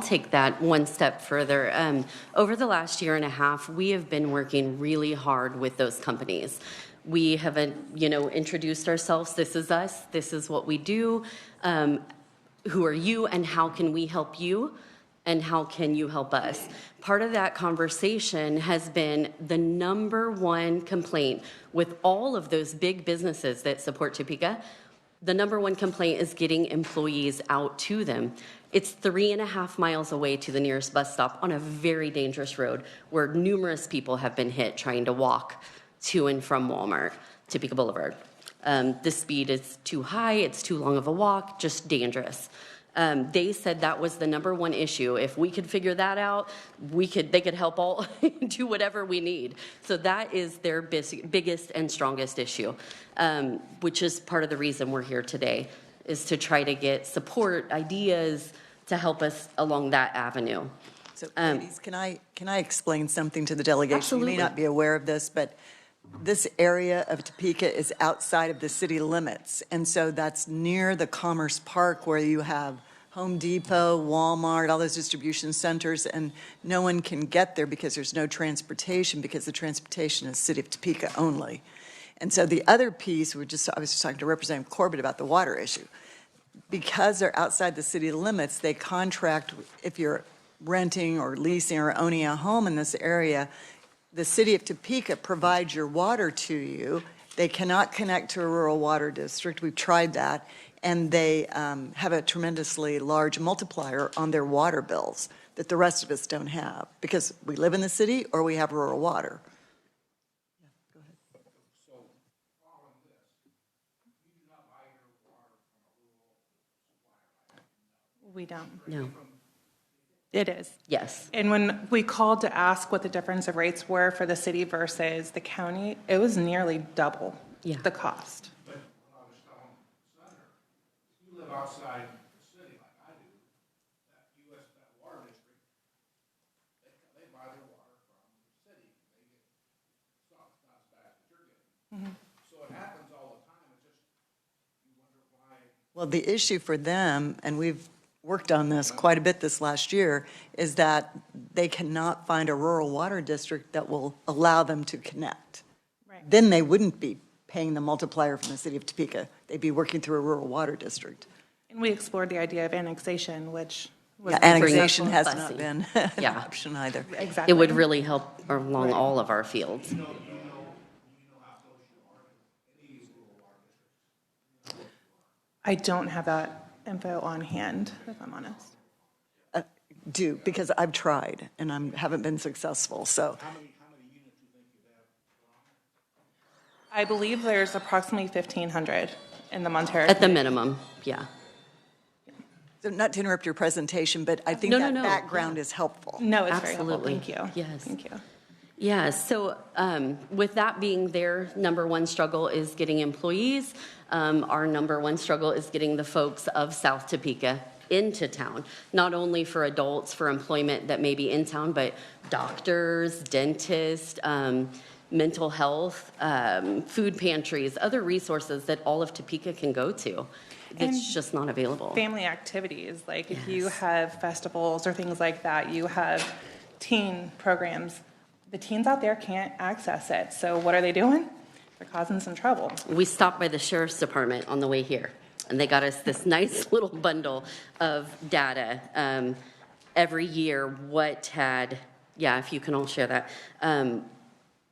take that one step further. Over the last year and a half, we have been working really hard with those companies. We have, introduced ourselves. This is us. This is what we do. Who are you, and how can we help you, and how can you help us? Part of that conversation has been the number one complaint with all of those big businesses that support Topeka. The number one complaint is getting employees out to them. It's 3.5 miles away to the nearest bus stop on a very dangerous road where numerous people have been hit trying to walk to and from Walmart, Topeka Boulevard. The speed is too high, it's too long of a walk, just dangerous. They said that was the number one issue. If we could figure that out, they could help all do whatever we need. So that is their biggest and strongest issue, which is part of the reason we're here today, is to try to get support, ideas to help us along that avenue. So, ladies, can I explain something to the delegation? Absolutely. You may not be aware of this, but this area of Topeka is outside of the city limits, and so that's near the Commerce Park where you have Home Depot, Walmart, all those distribution centers, and no one can get there because there's no transportation, because the transportation is City of Topeka only. And so the other piece, I was just talking to Representative Corbett about the water issue. Because they're outside the city limits, they contract, if you're renting or leasing or owning a home in this area, the City of Topeka provides your water to you. They cannot connect to a rural water district. We've tried that. and they have a tremendously large multiplier on their water bills that the rest of us don't have, because we live in the city or we have rural water. We don't. No. It is. Yes. And when we called to ask what the difference of rates were for the city versus the county, it was nearly double the cost. But when I was telling Senator, if you live outside the city like I do, that water district, they buy their water from the city. They get, it's not as bad as you're getting. So it happens all the time. It's just, you wonder why. Well, the issue for them, and we've worked on this quite a bit this last year, is that they cannot find a rural water district that will allow them to connect. Right. Then they wouldn't be paying the multiplier from the city of Topeka. They'd be working through a rural water district. And we explored the idea of annexation, which was annexation has Busing. not been an option either. Exactly. It would really help along all of our fields. I don't have that info on hand, if I'm honest. Do, because I've tried and I haven't been successful, so. I believe there's approximately 1,500 in the Montero. At the minimum, yeah. So not to interrupt your presentation, but I think No, that no. background is helpful. No, it's Absolutely. very helpful. Thank you. Yes. Thank you. Yeah, so with that being their number one struggle is getting employees. Our number one struggle is getting the folks of South Topeka into town, not only for adults, for employment that may be in town, but doctors, dentists, mental health, food pantries, other resources that all of Topeka can go to. It's just not available. Family activities, like if you have festivals or things like that, you have teen programs. The teens out there can't access it. So what are they doing? They're causing some trouble. We stopped by the sheriff's department on the way here, and they got us this nice little bundle of data every year. What had, if you can all share that,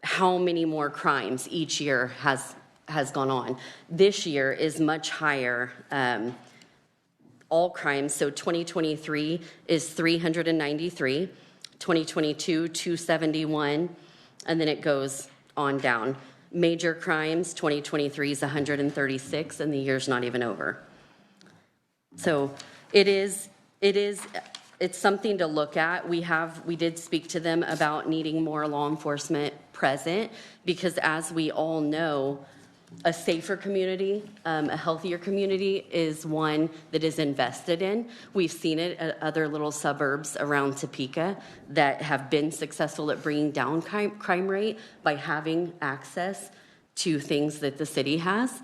how many more crimes each year has gone on. This year is much higher. All crimes, so 2023 is 393. 2022, 271, and then it goes on down. Major crimes, 2023 is 136, and the year's not even over. So it's something to look at. We did speak to them about needing more law enforcement present, because as we all know, a safer community, a healthier community is one that is invested in. We've seen it at other little suburbs around Topeka that have been successful at bringing down crime rate by having access to things that the city has.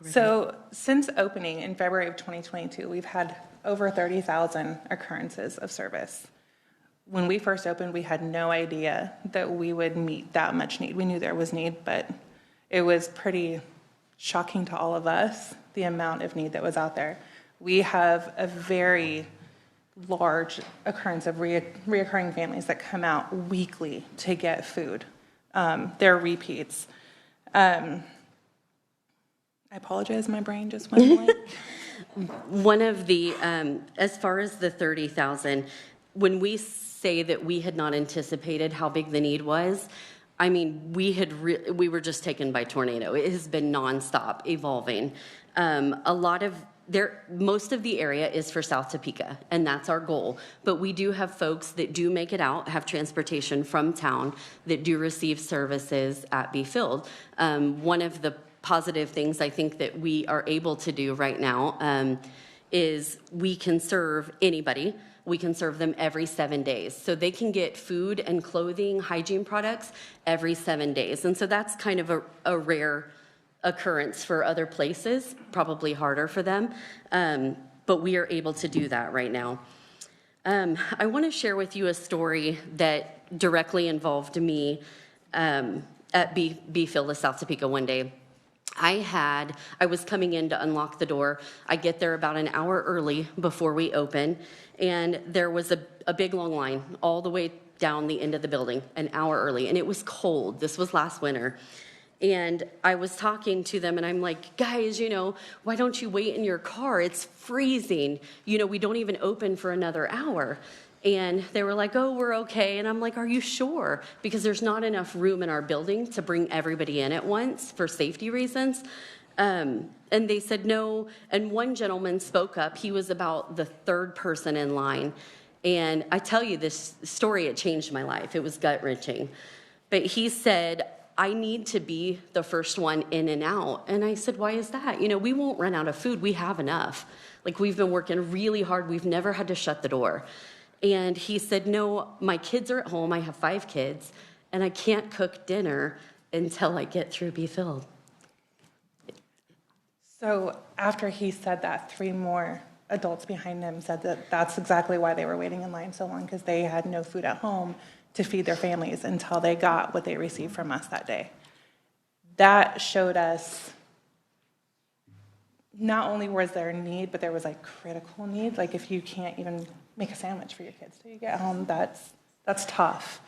So since opening in February of 2022, we've had over 30,000 occurrences of service. When we first opened, we had no idea that we would meet that much need. We knew there was need, but it was pretty shocking to all of us, the amount of need that was out there. We have a very large occurrence of reoccurring families that come out weekly to get food. They're repeats. I apologize, my brain just went blank. One of the, as far as the 30,000, when we say that we had not anticipated how big the need was, I mean, we were just taken by tornado. It has been nonstop evolving. Most of the area is for South Topeka, and that's our goal. But we do have folks that do make it out, have transportation from town, that do receive services at Befield. One of the positive things I think that we are able to do right now is we can serve anybody. We can serve them every 7 days. So they can get food and clothing, hygiene products every 7 days. And so that's kind of a rare occurrence for other places, probably harder for them. But we are able to do that right now. I want to share with you a story that directly involved me at Befield of South Topeka one day. I was coming in to unlock the door. I get there about an hour early before we open, and there was a big long line all the way down the end of the building, an hour early, and it was cold. This was last winter. And I was talking to them and I'm like, guys, why don't you wait in your car? It's freezing. We don't even open for another hour. And they were like, oh, we're okay. And I'm like, are you sure? Because there's not enough room in our building to bring everybody in at once for safety reasons. And they said no. And one gentleman spoke up. He was about the third person in line. And I tell you this story, it changed my life. It was gut-wrenching. But he said, I need to be the first one in and out. And I said, why is that? We won't run out of food. We have enough. We've been working really hard. We've never had to shut the door. And he said, no, my kids are at home. I have 5 kids, and I can't cook dinner until I get through Be Filled. So after he said that, 3 more adults behind him said that that's exactly why they were waiting in line so long, because they had no food at home to feed their families until they got what they received from us that day. That showed us not only was there a need, but there was critical need. If you can't even make a sandwich for your kids till you get home, that's tough.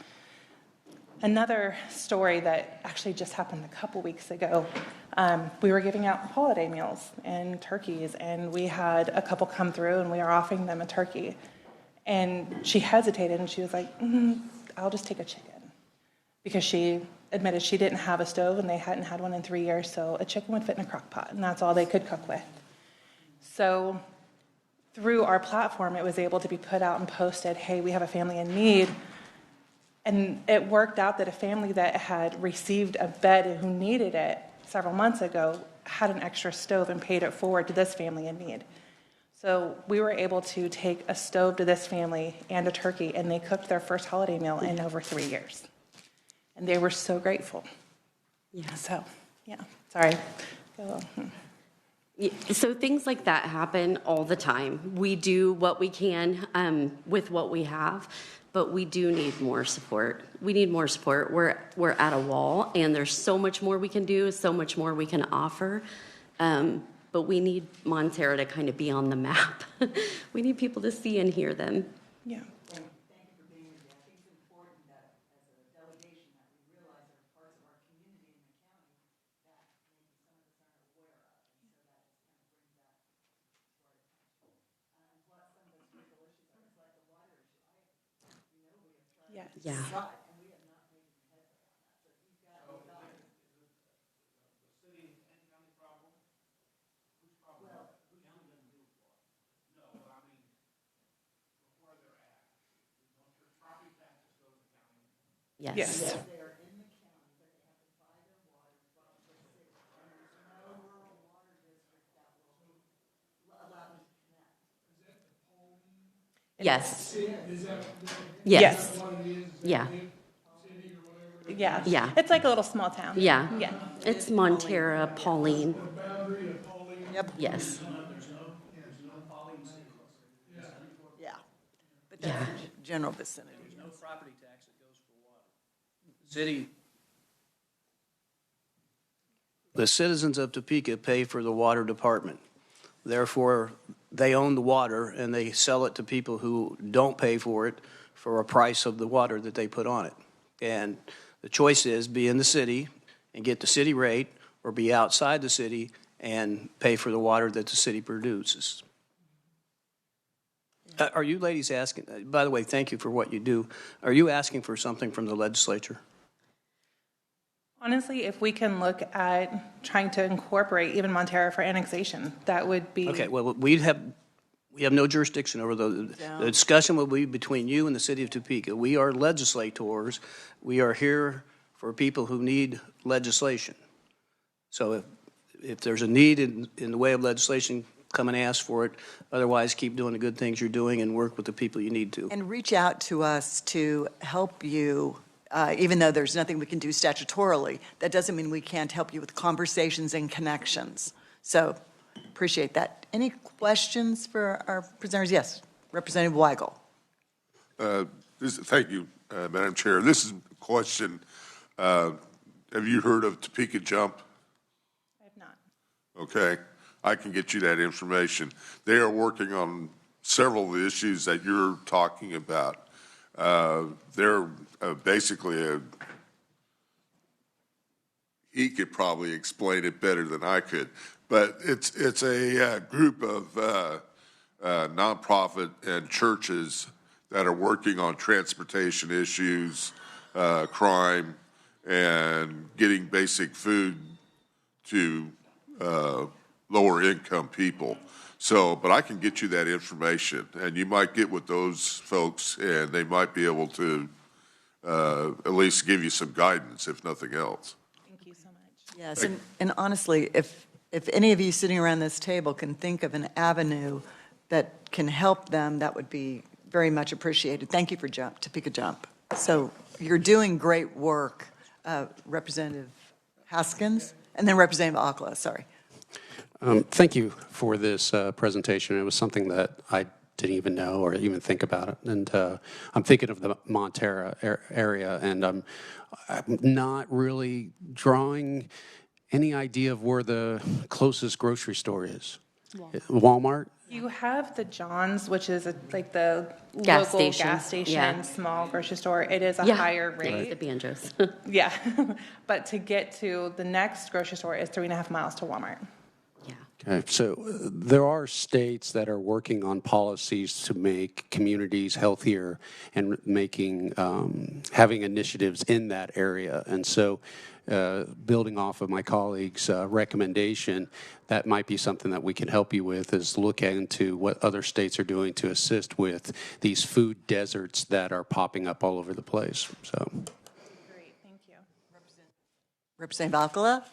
Another story that actually just happened a couple weeks ago, we were giving out holiday meals and turkeys, and we had a couple come through and we were offering them a turkey. And she hesitated and she was like, I'll just take a chicken, because she admitted she didn't have a stove and they hadn't had one in 3 years, so a chicken would fit in a crock pot, and that's all they could cook with. So through our platform, it was able to be put out and posted, hey, we have a family in need. And it worked out that a family that had received a bed who needed it several months ago had an extra stove and paid it forward to this family in need. So we were able to take a stove to this family and a turkey, and they cooked their first holiday meal in over 3 years. And they were so grateful. Yeah. So, sorry. So things like that happen all the time. We do what we can with what we have, but we do need more support. We need more support. We're at a wall, and there's so much more we can do, so much more we can offer. But we need Montero to kind of be on the map. We need people to see and hear them. Yeah. Thank you for being with me. I think it's important that as a delegation that we realize there are parts of our community in the county that maybe some of us aren't aware of. And so that just kind of brings that to our attention. And plus some of those critical issues are like the water issue. We have tried Yeah. and we have not made any headway on that. So if you've got any thoughts. The city and county problem? Whose problem? Well, whose county doesn't deal with water? No, but I mean, where they're at. Don't your property taxes go to the county? Yes. Yes, they are in the county, but they have to buy their water from the city. And there's no rural water district that will allow them to connect. Is that the polling? Yes. Is that? Yes. What it is? Yeah. City or whatever? Yeah. Yeah. It's like a little small town. Yeah. Yeah. It's Montero, Pauline. The boundary of polling? Yep. Yes. There's no polling city. Yeah. But that's the general vicinity. There's no property tax that goes for water. The citizens of Topeka pay for the water department. Therefore, they own the water and they sell it to people who don't pay for it for a price of the water that they put on it. And the choice is be in the city and get the city rate, or be outside the city and pay for the water that the city produces. Are you ladies asking, by the way, thank you for what you do. Are you asking for something from the legislature? Honestly, if we can look at trying to incorporate even Montero for annexation, that would be. Okay, well, we have no jurisdiction over the discussion will be between you and the city of Topeka. We are legislators. We are here for people who need legislation. So if there's a need in the way of legislation, come and ask for it. Otherwise, keep doing the good things you're doing and work with the people you need to. And reach out to us to help you, even though there's nothing we can do statutorily. That doesn't mean we can't help you with conversations and connections. So appreciate that. Any questions for our presenters? Yes, Representative Weigel. Thank you, Madam Chair. This is a question. Have you heard of Topeka Jump? I have not. Okay. I can get you that information. They are working on several of the issues that you're talking about. They're basically a he could probably explain it better than I could. But it's a group of nonprofit and churches that are working on transportation issues, crime, and getting basic food to lower income people. So, but I can get you that information, and you might get with those folks, and they might be able to at least give you some guidance, if nothing else. Thank you so much. Yes, and honestly, if any of you sitting around this table can think of an avenue that can help them, that would be very much appreciated. Thank you for Topeka Jump. So you're doing great work, Representative Haskins, and then Representative Akla, sorry. Thank you for this presentation. It was something that I didn't even know or even think about it. And I'm thinking of the Montera area, and I'm not really drawing any idea of where the closest grocery store is. Walmart? You have the John's, which is like the Gas local station. gas station, Yeah. small grocery store. It is a Yeah. higher rate. It's the Banjos. Yeah, but to get to the next grocery store is 3.5 miles to Walmart. Okay, so there are states that are working on policies to make communities healthier and making having initiatives in that area. And so, building off of my colleague's recommendation, that might be something that we can help you with, is look into what other states are doing to assist with these food deserts that are popping up all over the place. So, Great, thank you. Representative Alcala?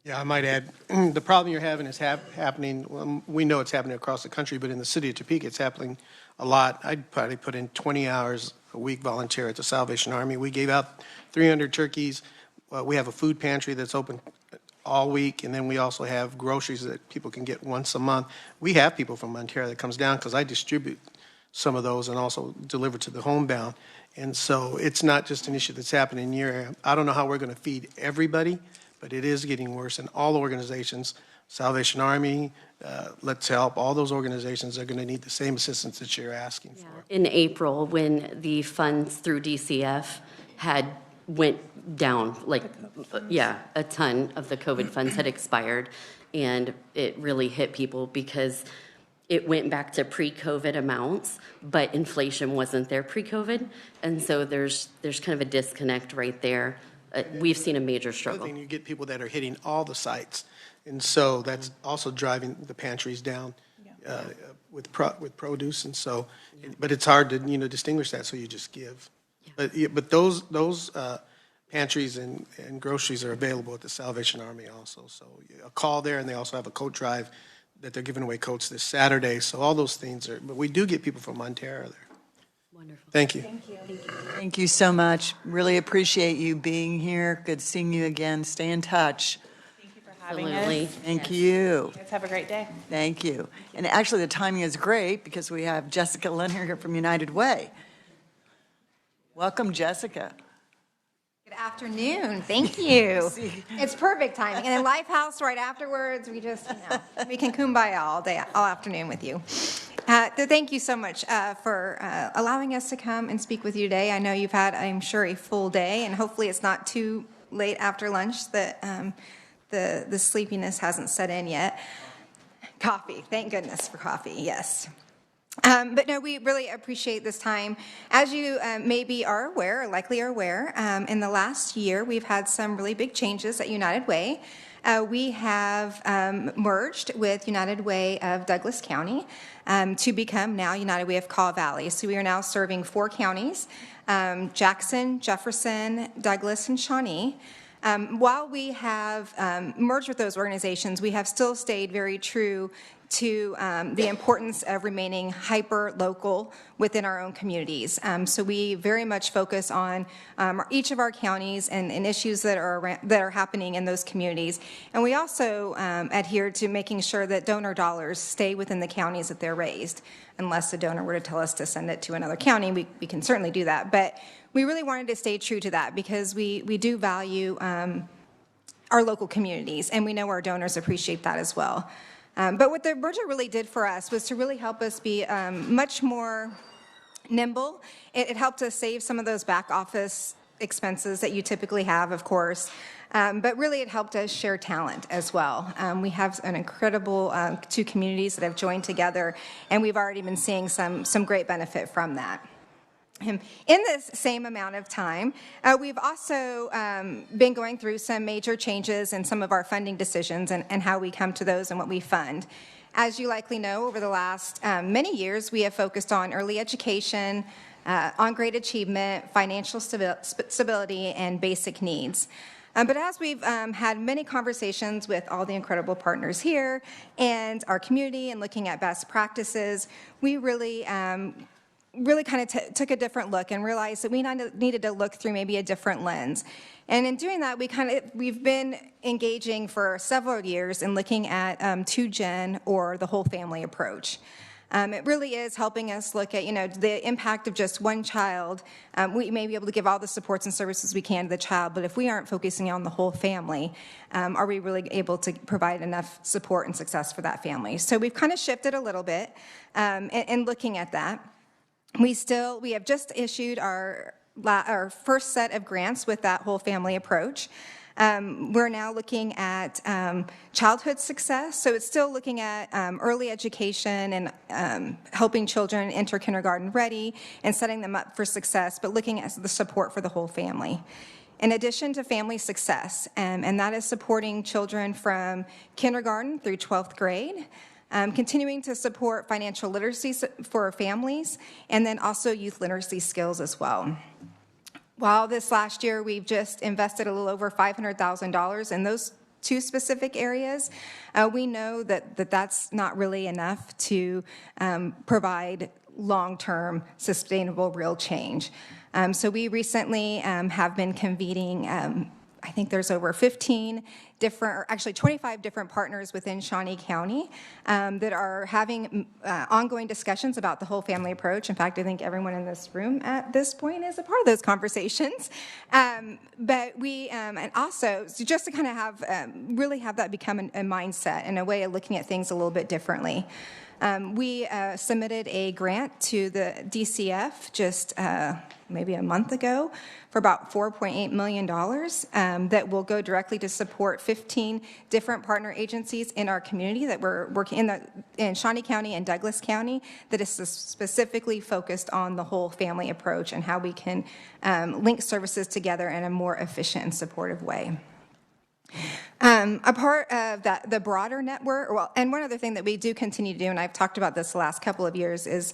Yeah, I might add, the problem you're having is happening, we know it's happening across the country, but in the city of Topeka, it's happening a lot. I'd probably put in 20 hours a week volunteer at the Salvation Army. We gave out 300 turkeys. We have a food pantry that's open all week, and then we also have groceries that people can get once a month. We have people from Montera that comes down because I distribute some of those and also deliver to the homebound. And so it's not just an issue that's happening here. I don't know how we're going to feed everybody, but it is getting worse, and all organizations, Salvation Army, Let's Help, all those organizations are going to need the same assistance that you're asking for. In April, when the funds through DCF went down, a ton of the COVID funds had expired, and it really hit people because it went back to pre-COVID amounts, but inflation wasn't there pre-COVID, and so there's kind of a disconnect right there. We've seen a major struggle. The other thing, you get people that are hitting all the sites, and so that's also driving the pantries down with produce, and so, but it's hard to distinguish that, so you just give. But those pantries and groceries are available at the Salvation Army also. So a call there, and they also have a coat drive that they're giving away coats this Saturday. So all those things are. But we do get people from Montera there. Wonderful. Thank you. Thank you. Thank you so much. Really appreciate you being here. Good seeing you again. Stay in touch. Thank you for having Absolutely. us. Thank you. Let's have a great day. Thank you. And actually, the timing is great because we have Jessica Lenher here from United Way. Welcome, Jessica. Good afternoon. Thank you. It's perfect timing. And then Lifehouse right afterwards. We just, we can kumbaya all afternoon with you. Thank you so much for allowing us to come and speak with you today. I know you've had, I'm sure, a full day, and hopefully it's not too late after lunch that the sleepiness hasn't set in yet. Coffee. Thank goodness for coffee. Yes. But no, we really appreciate this time. As you maybe are aware, or likely are aware, in the last year, we've had some really big changes at United Way. We have merged with United Way of Douglas County to become now United Way of Kaw Valley. So we are now serving 4 counties, Jackson, Jefferson, Douglas, and Shawnee. While we have merged with those organizations, we have still stayed very true to the importance of remaining hyper-local within our own communities. So we very much focus on each of our counties and issues that are happening in those communities. And we also adhere to making sure that donor dollars stay within the counties that they're raised. Unless the donor were to tell us to send it to another county, we can certainly do that. But we really wanted to stay true to that because we do value our local communities, and we know our donors appreciate that as well. But what the merger really did for us was to really help us be much more nimble. It helped us save some of those back office expenses that you typically have, of course. But really, it helped us share talent as well. We have an incredible two communities that have joined together, and we've already been seeing some great benefit from that. In this same amount of time, we've also been going through some major changes in some of our funding decisions and how we come to those and what we fund. As you likely know, over the last many years, we have focused on early education, on grade achievement, financial stability, and basic needs. But as we've had many conversations with all the incredible partners here and our community and looking at best practices, we really kind of took a different look and realized that we needed to look through maybe a different lens. And in doing that, we've been engaging for several years in looking at 2-gen or the whole family approach. It really is helping us look at, the impact of just one child. We may be able to give all the supports and services we can to the child, but if we aren't focusing on the whole family, are we really able to provide enough support and success for that family? So we've kind of shifted a little bit in looking at that. We have just issued our first set of grants with that whole family approach. We're now looking at childhood success, so it's still looking at early education and helping children enter kindergarten ready and setting them up for success, but looking at the support for the whole family. In addition to family success, and that is supporting children from kindergarten through 12th grade, continuing to support financial literacy for families, and then also youth literacy skills as well. While this last year we've just invested a little over $500,000 in those two specific areas, we know that that's not really enough to provide long-term, sustainable, real change. So we recently have been convening, I think there's over 25 different partners within Shawnee County that are having ongoing discussions about the whole family approach. In fact, I think everyone in this room at this point is a part of those conversations. But we, and also, so just to kind of really have that become a mindset and a way of looking at things a little bit differently. We submitted a grant to the DCF just maybe a month ago for about $4.8 million that will go directly to support 15 different partner agencies in our community that we're working in Shawnee County and Douglas County that is specifically focused on the whole family approach and how we can link services together in a more efficient and supportive way. A part of the broader network, and one other thing that we do continue to do, and I've talked about this the last couple of years, is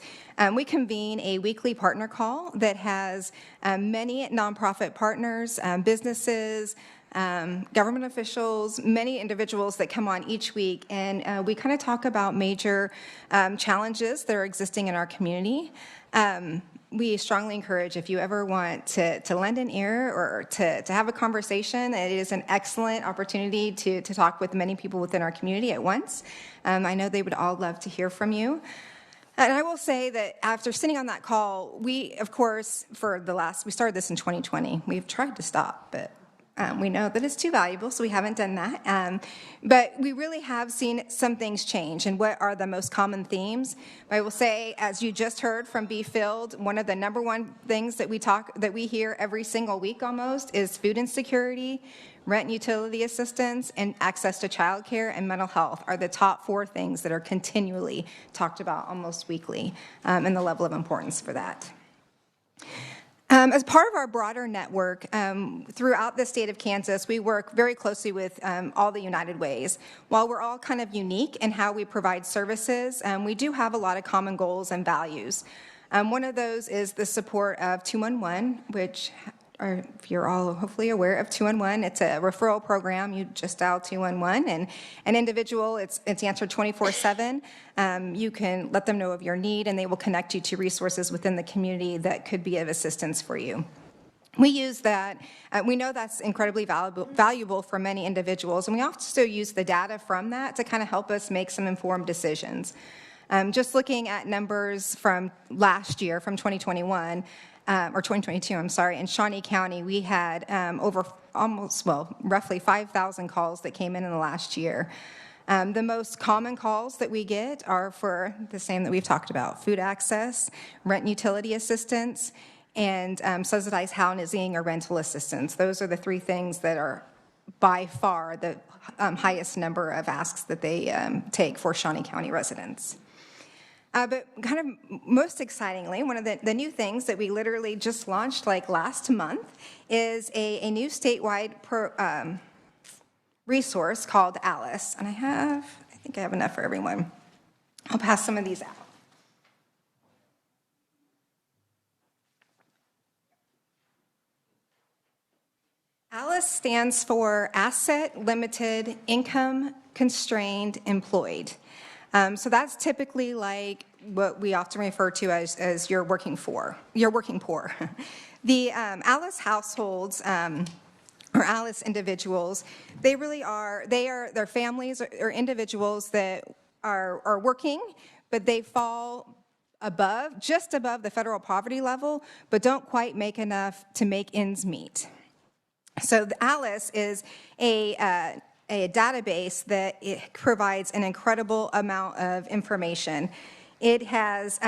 we convene a weekly partner call that has many nonprofit partners, businesses, government officials, many individuals that come on each week, and we kind of talk about major challenges that are existing in our community. We strongly encourage, if you ever want to lend an ear or to have a conversation, it is an excellent opportunity to talk with many people within our community at once. I know they would all love to hear from you. And I will say that after sitting on that call, we, of course, we started this in 2020. We've tried to stop, but we know that it's too valuable, so we haven't done that. But we really have seen some things change. And what are the most common themes? I will say, as you just heard from B. Field, one of the number one things that we hear every single week almost is food insecurity, rent and utility assistance, and access to childcare and mental health are the top 4 things that are continually talked about almost weekly, and the level of importance for that. As part of our broader network, throughout the state of Kansas, we work very closely with all the United Ways. While we're all kind of unique in how we provide services, we do have a lot of common goals and values. One of those is the support of 211, which, if you're all hopefully aware of 211, it's a referral program. You just dial 211, and an individual, it's answered 24/7. You can let them know of your need, and they will connect you to resources within the community that could be of assistance for you. We use that. We know that's incredibly valuable for many individuals, and we also use the data from that to kind of help us make some informed decisions. Just looking at numbers from last year, from 2021, or 2022, I'm sorry, in Shawnee County, we had roughly 5,000 calls that came in the last year. The most common calls that we get are for the same that we've talked about: food access, rent and utility assistance, and subsidized housing or rental assistance. Those are the three things that are by far the highest number of asks that they take for Shawnee County residents. But kind of most excitingly, one of the new things that we literally just launched like last month is a new statewide resource called Alice. And I think I have enough for everyone. I'll pass some of these out. ALICE stands for Asset Limited Income Constrained Employed. So that's typically like what we often refer to as you're working poor. The ALICE households or ALICE individuals, they're families or individuals that are working, but they fall just above the federal poverty level, but don't quite make enough to make ends meet. So the ALICE is a database that it provides an incredible amount of information. It has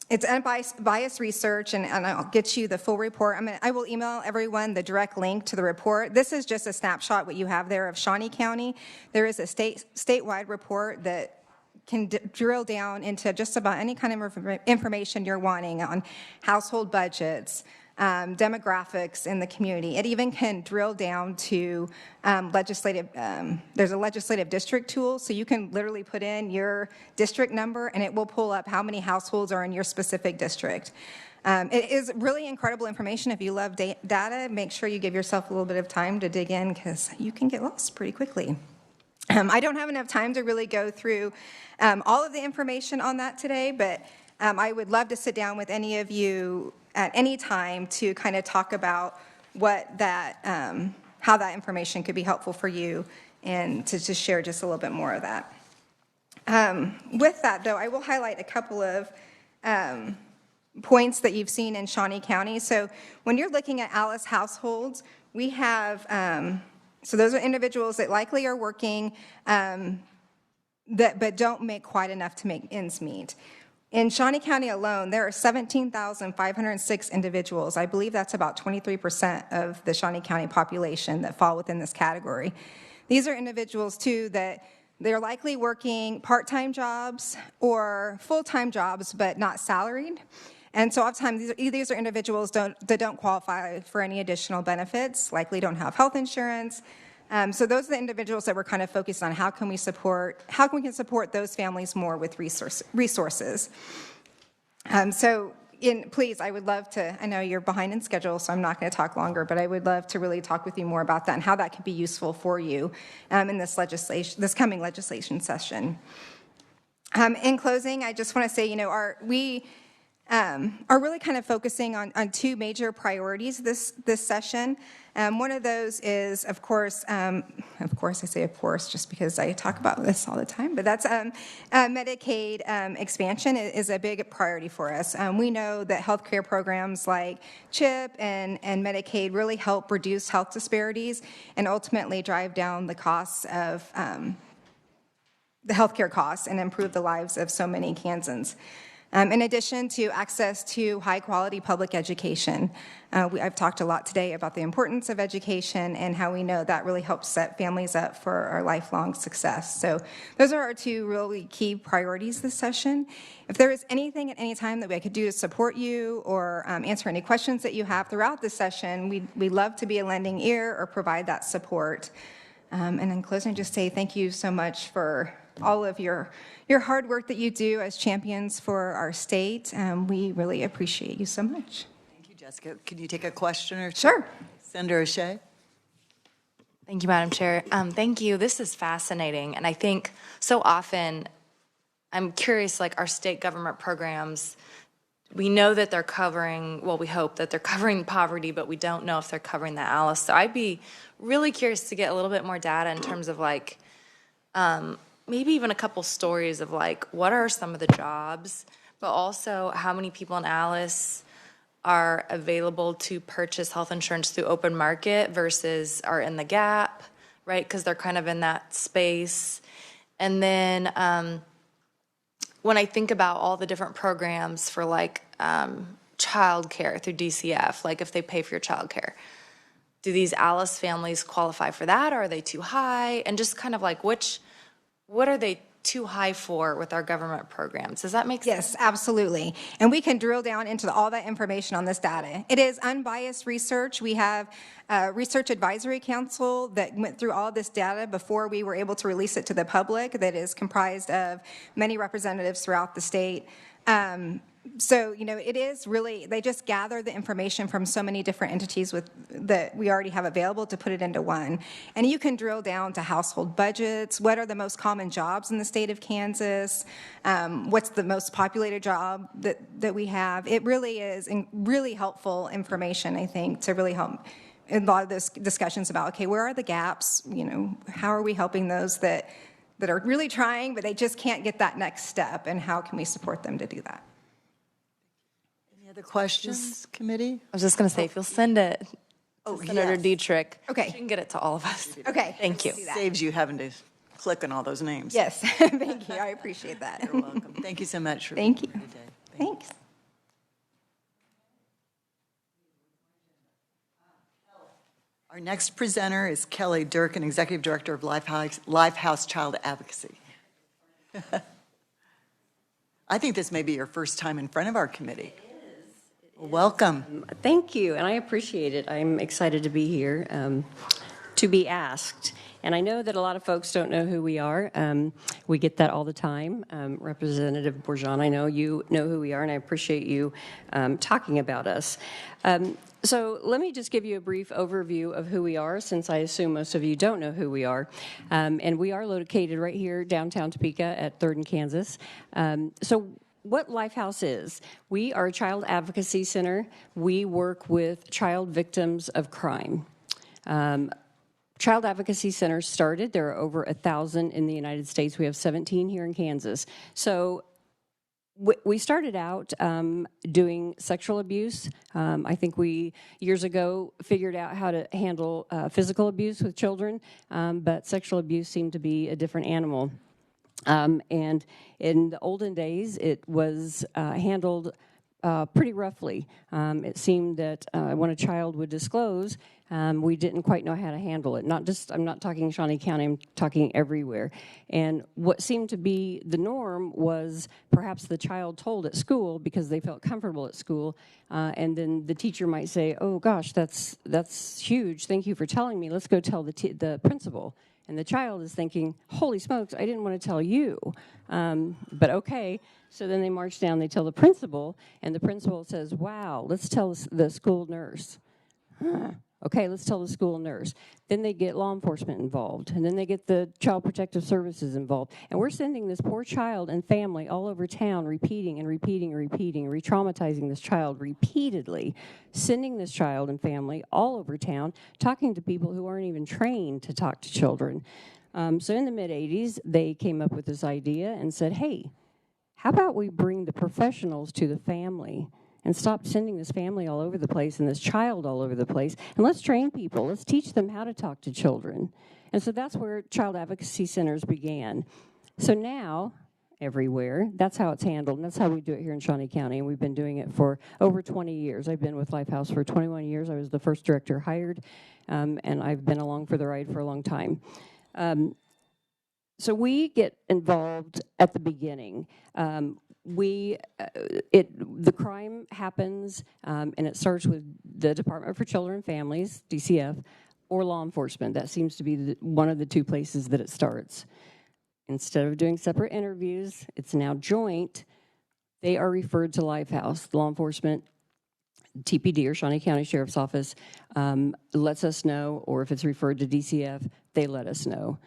it's unbiased research, and I'll get you the full report. I will email everyone the direct link to the report. This is just a snapshot what you have there of Shawnee County. There is a statewide report that can drill down into just about any kind of information you're wanting on household budgets, demographics in the community. It even can drill down to there's a legislative district tool, so you can literally put in your district number and it will pull up how many households are in your specific district. It is really incredible information. If you love data, make sure you give yourself a little bit of time to dig in because you can get lost pretty quickly. I don't have enough time to really go through all of the information on that today, but I would love to sit down with any of you at any time to kind of talk about what that, how that information could be helpful for you and to just share just a little bit more of that. With that, though, I will highlight a couple of points that you've seen in Shawnee County. So when you're looking at ALICE households, we have, so those are individuals that likely are working but don't make quite enough to make ends meet. In Shawnee County alone, there are 17,506 individuals. I believe that's about 23% of the Shawnee County population that fall within this category. These are individuals, too, that they're likely working part-time jobs or full-time jobs, but not salaried. And so oftentimes, these are individuals that don't qualify for any additional benefits, likely don't have health insurance. So those are the individuals that we're kind of focused on. How can we support those families more with resources? Please, I would love to, I know you're behind in schedule, so I'm not going to talk longer, but I would love to really talk with you more about that and how that could be useful for you in this coming legislation session. In closing, I just want to say, we are really kind of focusing on two major priorities this session. One of those is, of course, I say of course just because I talk about this all the time, but that's Medicaid expansion is a big priority for us. We know that healthcare programs like CHIP and Medicaid really help reduce health disparities and ultimately drive down the costs of the healthcare costs and improve the lives of so many Kansans. In addition to access to high-quality public education, I've talked a lot today about the importance of education and how we know that really helps set families up for our lifelong success. So those are our two really key priorities this session. If there is anything at any time that we could do to support you or answer any questions that you have throughout the session, we'd love to be a lending ear or provide that support. And in closing, just say thank you so much for all of your hard work that you do as champions for our state. We really appreciate you so much. Thank you, Jessica. Can you take a question or two? Sure. Senator O'Shea. Thank you, Madam Chair. Thank you. This is fascinating. And I think so often, I'm curious, like our state government programs, we know that they're covering, well, we hope that they're covering poverty, but we don't know if they're covering the ALICE. So I'd be really curious to get a little bit more data in terms of like, maybe even a couple stories of like, what are some of the jobs, but also how many people in ALICE are available to purchase health insurance through open market versus are in the gap, right? Because they're kind of in that space. And then when I think about all the different programs for like childcare through DCF, like if they pay for your childcare. Do these Alice families qualify for that? Or are they too high? And just kind of like what are they too high for with our government programs? Does that make sense? Yes, absolutely. And we can drill down into all that information on this data. It is unbiased research. We have a Research Advisory Council that went through all this data before we were able to release it to the public, that is comprised of many representatives throughout the state. So, it is really, they just gather the information from so many different entities that we already have available to put it into one. And you can drill down to household budgets, what are the most common jobs in the state of Kansas, what's the most populated job that we have. It really is really helpful information, I think, to really help in a lot of those discussions about, okay, where are the gaps? How are we helping those that are really trying, but they just can't get that next step, and how can we support them to do that? Other questions, committee? I was just going to say, if you'll send it to Senator yes. Dietrich, okay, she can get it to all of us. Okay. Thank you. Saves you having to click on all those names. Yes, thank you. I appreciate that. You're welcome. Thank you so much for Thank you. being here today. Thanks. Our next presenter is Kelly Durkin, Executive Director of Lifehouse Child Advocacy. I think this may be your first time in front of our committee. Welcome. Thank you, and I appreciate it. I'm excited to be here, to be asked. And I know that a lot of folks don't know who we are. We get that all the time. Representative Bourgeon, I know you know who we are, and I appreciate you talking about us. So let me just give you a brief overview of who we are, since I assume most of you don't know who we are. And we are located right here downtown Topeka at 3rd and Kansas. So what Lifehouse is, we are a child advocacy center. We work with child victims of crime. Child advocacy centers started, there are over 1,000 in the United States. We have 17 here in Kansas. So we started out doing sexual abuse. I think we, years ago, figured out how to handle physical abuse with children, but sexual abuse seemed to be a different animal. And in the olden days, it was handled pretty roughly. It seemed that when a child would disclose, we didn't quite know how to handle it. I'm not talking Shawnee County, I'm talking everywhere. And what seemed to be the norm was perhaps the child told at school because they felt comfortable at school, and then the teacher might say, oh gosh, that's huge, thank you for telling me, let's go tell the principal. And the child is thinking, holy smokes, I didn't want to tell you. But okay. So then they march down, they tell the principal, and the principal says, wow, let's tell the school nurse. Okay, let's tell the school nurse. Then they get law enforcement involved, and then they get the Child Protective Services involved. And we're sending this poor child and family all over town, repeating and repeating and repeating, re-traumatizing this child repeatedly, sending this child and family all over town, talking to people who aren't even trained to talk to children. So in the mid-'80s, they came up with this idea and said, hey, how about we bring the professionals to the family and stop sending this family all over the place and this child all over the place, and let's train people. Let's teach them how to talk to children. And so that's where child advocacy centers began. So now, everywhere, that's how it's handled, and that's how we do it here in Shawnee County, and we've been doing it for over 20 years. I've been with Lifehouse for 21 years. I was the first director hired, and I've been along for the ride for a long time. So we get involved at the beginning. The crime happens, and it starts with the Department for Children and Families, DCF, or law enforcement. That seems to be one of the two places that it starts. Instead of doing separate interviews, it's now joint. They are referred to Lifehouse. Law enforcement, TPD, or Shawnee County Sheriff's Office, lets us know, or if it's referred to DCF, they let us know.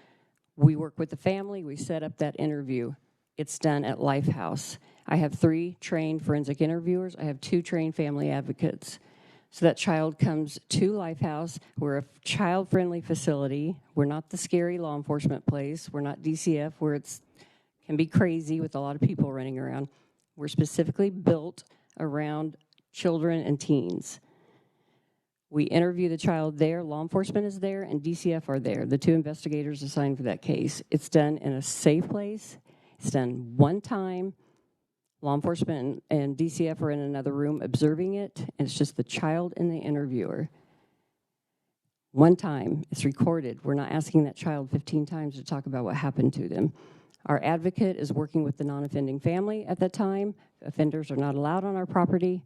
We work with the family. We set up that interview. It's done at Lifehouse. I have 3 trained forensic interviewers. I have 2 trained family advocates. So that child comes to Lifehouse. We're a child-friendly facility. We're not the scary law enforcement place. We're not DCF, where it can be crazy with a lot of people running around. We're specifically built around children and teens. We interview the child there, law enforcement is there, and DCF are there, the 2 investigators assigned for that case. It's done in a safe place. It's done one time. Law enforcement and DCF are in another room observing it, and it's just the child and the interviewer. One time, it's recorded. We're not asking that child 15 times to talk about what happened to them. Our advocate is working with the non-offending family at that time. Offenders are not allowed on our property.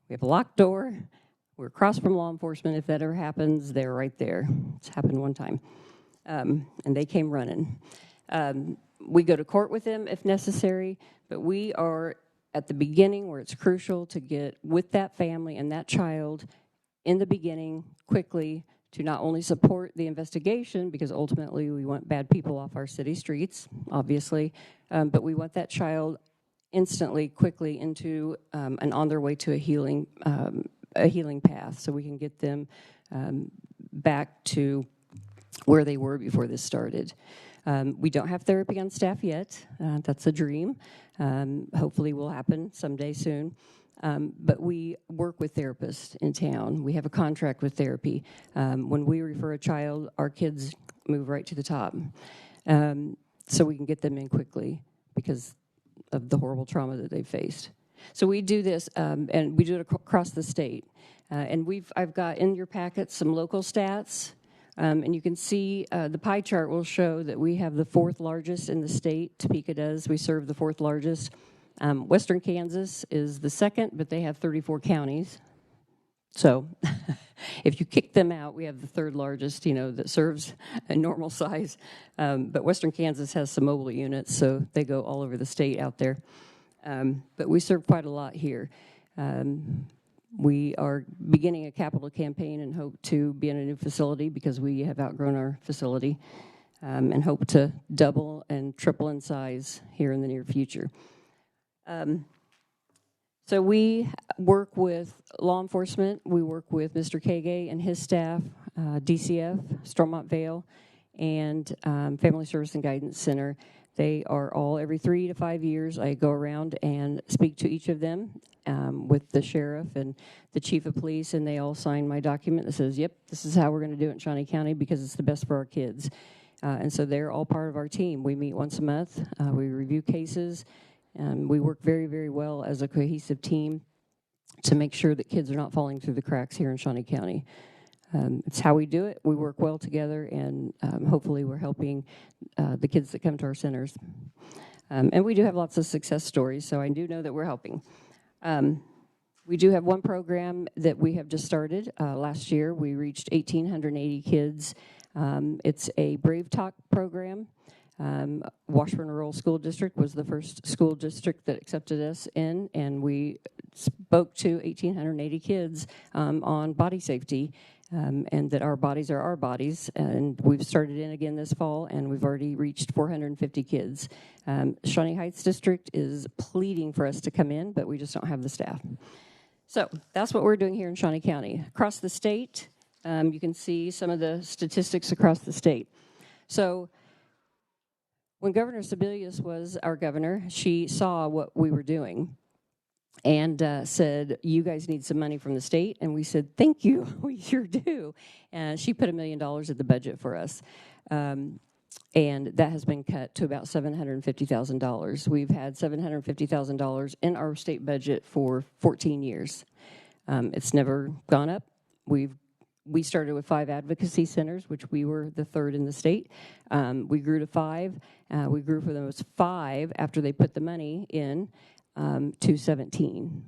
We have a locked door. We're across from law enforcement. If that ever happens, they're right there. It's happened one time. And they came running. We go to court with them if necessary, but we are at the beginning where it's crucial to get with that family and that child in the beginning quickly to not only support the investigation, because ultimately we want bad people off our city streets, obviously, but we want that child instantly, quickly into and on their way to a healing path, so we can get them back to where they were before this started. We don't have therapy on staff yet. That's a dream. Hopefully will happen someday soon. But we work with therapists in town. We have a contract with therapy. When we refer a child, our kids move right to the top. So we can get them in quickly because of the horrible trauma that they've faced. So we do this, and we do it across the state. And I've got in your packet some local stats. And you can see the pie chart will show that we have the 4th largest in the state. Topeka does. We serve the 4th largest. Western Kansas is the 2nd, but they have 34 counties. So if you kick them out, we have the 3rd largest, that serves a normal size. But Western Kansas has some mobile units, so they go all over the state out there. But we serve quite a lot here. We are beginning a capital campaign and hope to be in a new facility because we have outgrown our facility, and hope to double and triple in size here in the near future. So we work with law enforcement. We work with Mr. Kage and his staff, DCF, Stormont Vale, and Family Service and Guidance Center. They are all every 3 to 5 years. I go around and speak to each of them with the sheriff and the chief of police, and they all sign my document that says, yep, this is how we're going to do it in Shawnee County because it's the best for our kids. And so they're all part of our team. We meet once a month. We review cases. We work very, very well as a cohesive team to make sure that kids are not falling through the cracks here in Shawnee County. It's how we do it. We work well together, and hopefully we're helping the kids that come to our centers. And we do have lots of success stories, so I do know that we're helping. We do have one program that we have just started. Last year, we reached 1,880 kids. It's a Brave Talk program. Washburn Rural School District was the first school district that accepted us in, and we spoke to 1,880 kids on body safety, and that our bodies are our bodies. And we've started in again this fall, and we've already reached 450 kids. Shawnee Heights District is pleading for us to come in, but we just don't have the staff. So that's what we're doing here in Shawnee County. Across the state, you can see some of the statistics across the state. So when Governor Sebelius was our governor, she saw what we were doing and said, you guys need some money from the state. And we said, thank you, we sure do. And she put $1 million at the budget for us. And that has been cut to about $750,000. We've had $750,000 in our state budget for 14 years. It's never gone up. We started with 5 advocacy centers, which we were the 3rd in the state. We grew to 5. We grew from those 5 after they put the money in to 17,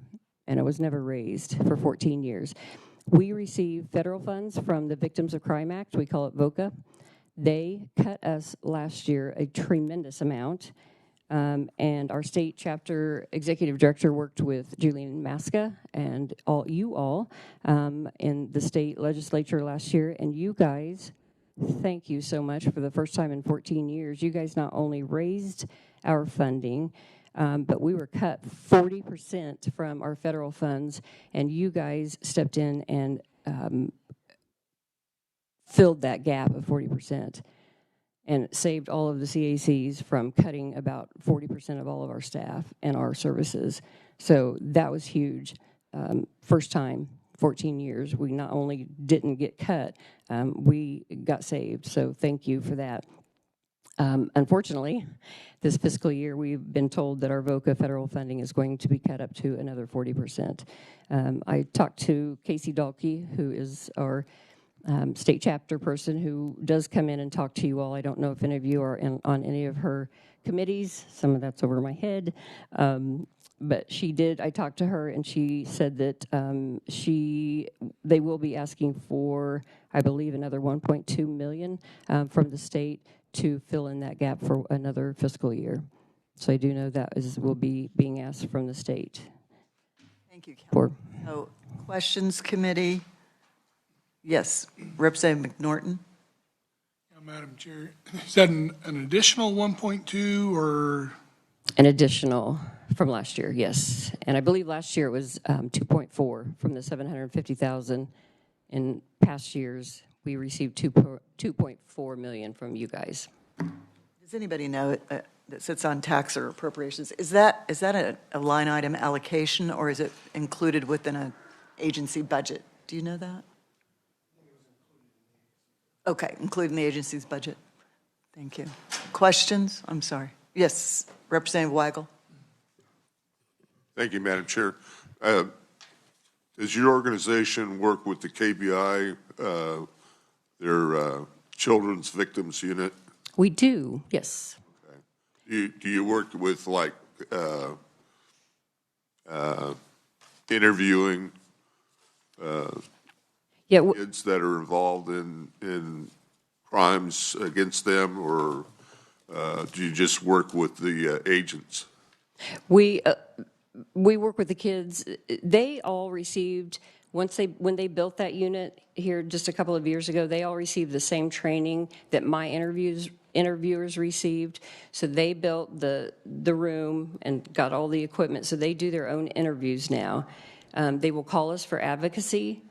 and it was never raised for 14 years. We receive federal funds from the Victims of Crime Act. We call it VOCA. They cut us last year a tremendous amount, and our state chapter executive director worked with Julian Masca and you all in the state legislature last year, and you guys, thank you so much. For the first time in 14 years, you guys not only raised our funding, but we were cut 40% from our federal funds, and you guys stepped in and filled that gap of 40%. And saved all of the CACs from cutting about 40% of all of our staff and our services. So that was huge. First time, 14 years, we not only didn't get cut, we got saved. So thank you for that. Unfortunately, this fiscal year, we've been told that our VOCA federal funding is going to be cut up to another 40%. I talked to Casey Dahlke, who is our state chapter person who does come in and talk to you all. I don't know if any of you are on any of her committees. Some of that's over my head. But she did, I talked to her and she said that they will be asking for, I believe, another 1.2 million from the state to fill in that gap for another fiscal year. So I do know that will be being asked from the state. Thank you, Kelly. So, questions, committee? Yes, Representative McNorton. Yeah, Madam Chair, is that an additional 1.2 or? An additional from last year, yes. And I believe last year it was 2.4 from the 750,000. In past years, we received 2.4 million from you guys. Does anybody know that sits on tax or appropriations? Is that a line item allocation, or is it included within an agency budget? Do you know that? Okay, including the agency's budget. Thank you. Questions? I'm sorry. Yes, Representative Weigel. Thank you, Madam Chair. Does your organization work with the KBI, their Children's Victims Unit? We do, yes. Okay. Do you work with, like, interviewing kids that are involved in crimes against them, or do you just work with the agents? We work with the kids. They all received, when they built that unit here just a couple of years ago, they all received the same training that my interviewers received. So they built the room and got all the equipment. So they do their own interviews now. They will call us for advocacy.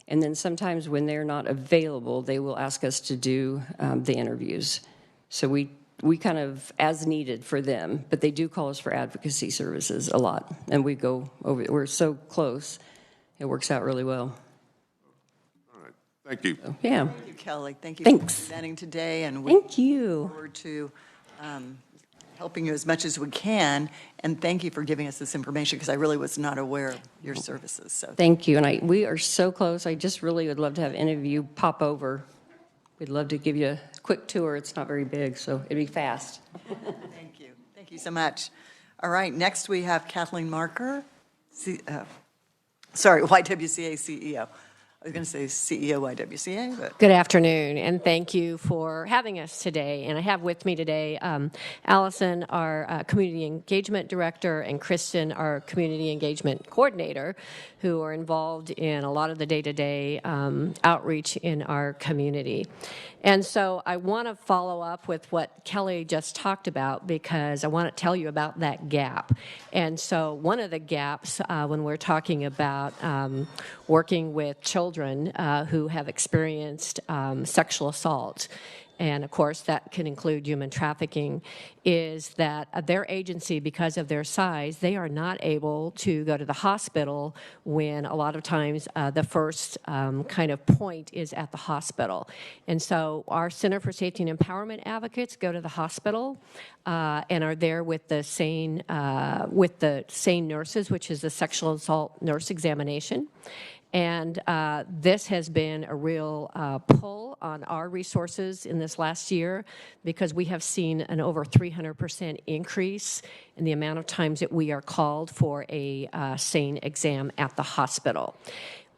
And then sometimes when they're not available, they will ask us to do the interviews. So we kind of as needed for them, but they do call us for advocacy services a lot. And we go over, we're so close, it works out really well. All right, thank you. So, yeah. Thank you, Kelly. Thank you Thanks. for presenting today. And we Thank you. look forward to helping you as much as we can. And thank you for giving us this information, because I really was not aware of your services. So Thank you. And we are so close. I just really would love to have any of you pop over. We'd love to give you a quick tour. It's not very big, so it'd be fast. Thank you. Thank you so much. All right, next we have Kathleen Marker, YWCA CEO. I was going to say CEO YWCA, but. Good afternoon, and thank you for having us today. And I have with me today Allison, our Community Engagement Director, and Kristen, our Community Engagement Coordinator, who are involved in a lot of the day-to-day outreach in our community. And so I want to follow up with what Kelly just talked about, because I want to tell you about that gap. And so one of the gaps when we're talking about working with children who have experienced sexual assault, and of course that can include human trafficking, is that their agency, because of their size, they are not able to go to the hospital when a lot of times the first kind of point is at the hospital. And so our Center for Safety and Empowerment advocates go to the hospital and are there with the SANE nurses, which is the sexual assault nurse examination. And this has been a real pull on our resources in this last year, because we have seen an over 300% increase in the amount of times that we are called for a SANE exam at the hospital.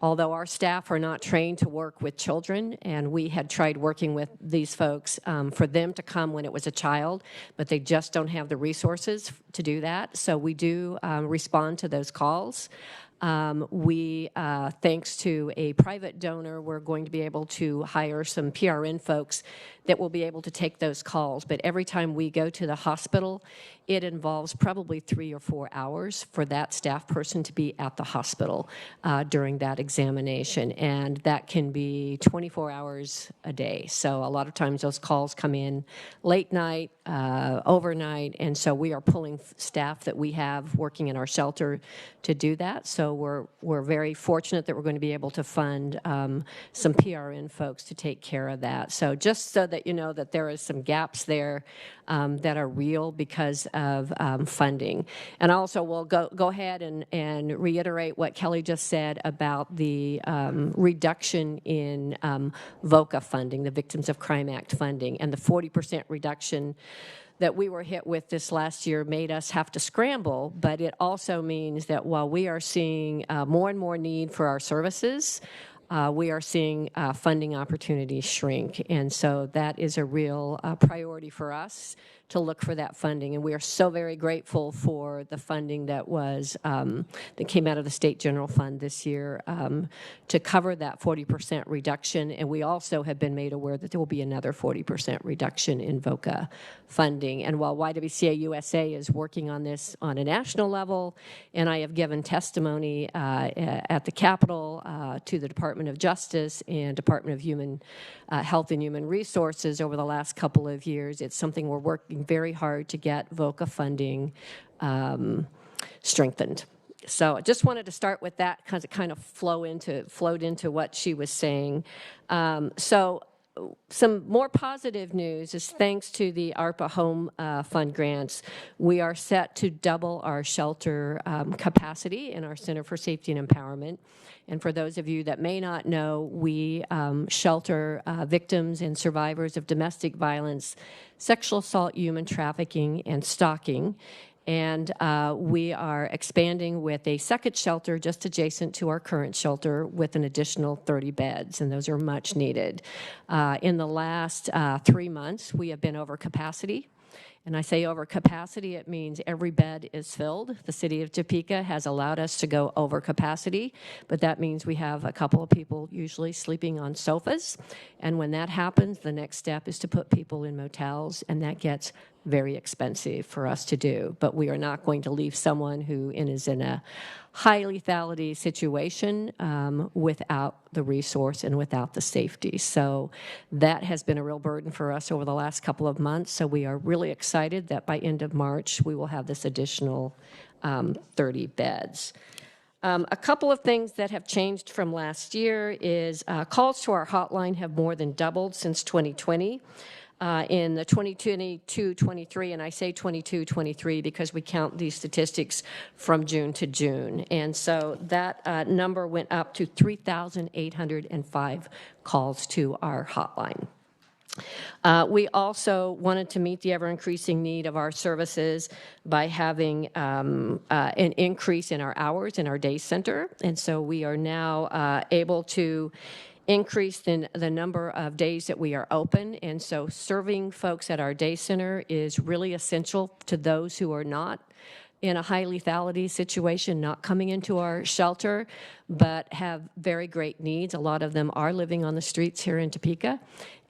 Although our staff are not trained to work with children, and we had tried working with these folks for them to come when it was a child, but they just don't have the resources to do that. So we do respond to those calls. Thanks to a private donor, we're going to be able to hire some PRN folks that will be able to take those calls. But every time we go to the hospital, it involves probably 3 or 4 hours for that staff person to be at the hospital during that examination. And that can be 24 hours a day. So a lot of times those calls come in late night, overnight, and so we are pulling staff that we have working in our shelter to do that. So so we're very fortunate that we're going to be able to fund some PRN folks to take care of that. So just so that you know that there is some gaps there that are real because of funding. And also we'll go ahead and reiterate what Kelly just said about the reduction in VOCA funding, the Victims of Crime Act funding, and the 40% reduction that we were hit with this last year made us have to scramble, but it also means that while we are seeing more and more need for our services, we are seeing funding opportunities shrink. And so that is a real priority for us to look for that funding. And we are so very grateful for the funding that was that came out of the State General Fund this year to cover that 40% reduction. And we also have been made aware that there will be another 40% reduction in VOCA funding. And while YWCA USA is working on this on a national level, and I have given testimony at the Capitol to the Department of Justice and Department of Human Health and Human Resources over the last couple of years, it's something we're working very hard to get VOCA funding strengthened. So I just wanted to start with that because it kind of flowed into what she was saying. So some more positive news is thanks to the ARPA Home Fund grants, we are set to double our shelter capacity in our Center for Safety and Empowerment. And for those of you that may not know, we shelter victims and survivors of domestic violence, sexual assault, human trafficking, and stalking. And we are expanding with a second shelter just adjacent to our current shelter with an additional 30 beds, and those are much needed. In the last 3 months, we have been over capacity. And I say over capacity, it means every bed is filled. The city of Topeka has allowed us to go over capacity, but that means we have a couple of people usually sleeping on sofas. And when that happens, the next step is to put people in motels, and that gets very expensive for us to do. But we are not going to leave someone who is in a high lethality situation without the resource and without the safety. So that has been a real burden for us over the last couple of months. So we are really excited that by end of March, we will have this additional 30 beds. A couple of things that have changed from last year is calls to our hotline have more than doubled since 2020. In the 22-23, and I say 22-23 because we count these statistics from June to June. And so that number went up to 3,805 calls to our hotline. We also wanted to meet the ever-increasing need of our services by having an increase in our hours in our day center. And so we are now able to increase in the number of days that we are open. And so serving folks at our day center is really essential to those who are not in a high lethality situation, not coming into our shelter, but have very great needs. A lot of them are living on the streets here in Topeka,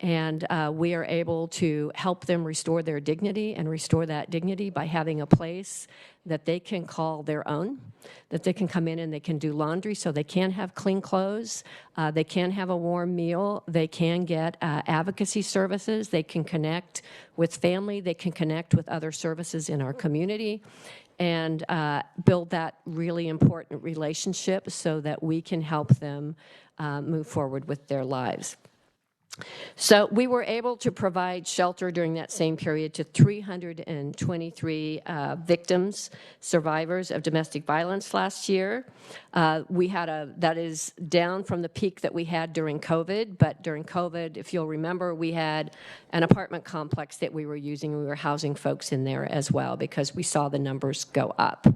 and we are able to help them restore their dignity and restore that dignity by having a place that they can call their own, that they can come in and they can do laundry so they can have clean clothes, they can have a warm meal, they can get advocacy services, they can connect with family, they can connect with other services in our community, and build that really important relationship so that we can help them move forward with their lives. So we were able to provide shelter during that same period to 323 victims, survivors of domestic violence last year. We had that is down from the peak that we had during COVID, but during COVID, if you'll remember, we had an apartment complex that we were using. We were housing folks in there as well because we saw the numbers go up.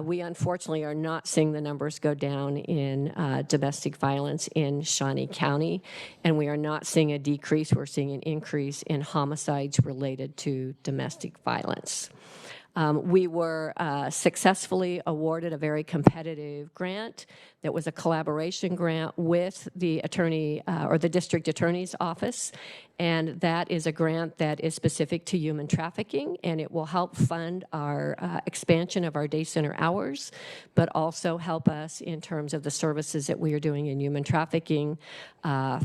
We unfortunately are not seeing the numbers go down in domestic violence in Shawnee County, and we are not seeing a decrease. We're seeing an increase in homicides related to domestic violence. We were successfully awarded a very competitive grant that was a collaboration grant with the attorney or the district attorney's office, and that is a grant that is specific to human trafficking, and it will help fund our expansion of our day center hours, but also help us in terms of the services that we are doing in human trafficking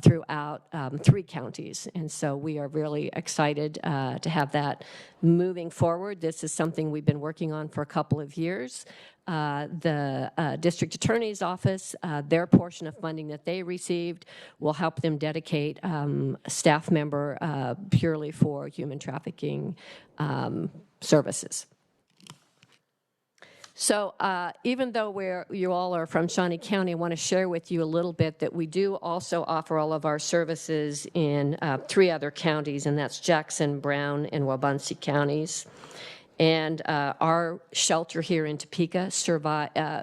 throughout 3 counties. And so we are really excited to have that moving forward. This is something we've been working on for a couple of years. the district attorney's office, their portion of funding that they received will help them dedicate a staff member purely for human trafficking services. So even though you all are from Shawnee County, I want to share with you a little bit that we do also offer all of our services in 3 other counties, and that's Jackson, Brown, and Waubonsee counties. And our shelter here in Topeka,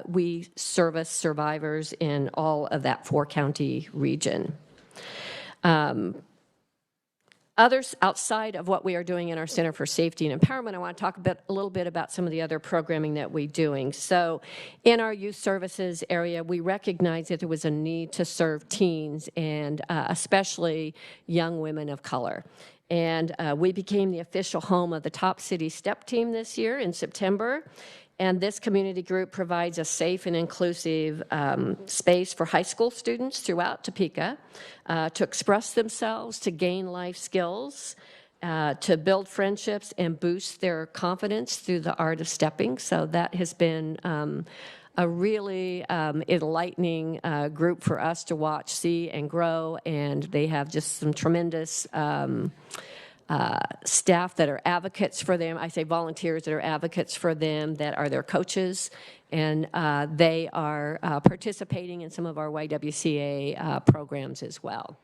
we service survivors in all of that 4-county region. Others outside of what we are doing in our Center for Safety and Empowerment, I want to talk a little bit about some of the other programming that we're doing. So in our youth services area, we recognize that there was a need to serve teens and especially young women of color. And we became the official home of the Top City STEP team this year in September. And this community group provides a safe and inclusive space for high school students throughout Topeka to express themselves, to gain life skills, to build friendships and boost their confidence through the art of stepping. So that has been a really enlightening group for us to watch, see, and grow. And they have just some tremendous staff that are advocates for them. I say volunteers that are advocates for them, that are their coaches, and they are participating in some of our YWCA programs as well.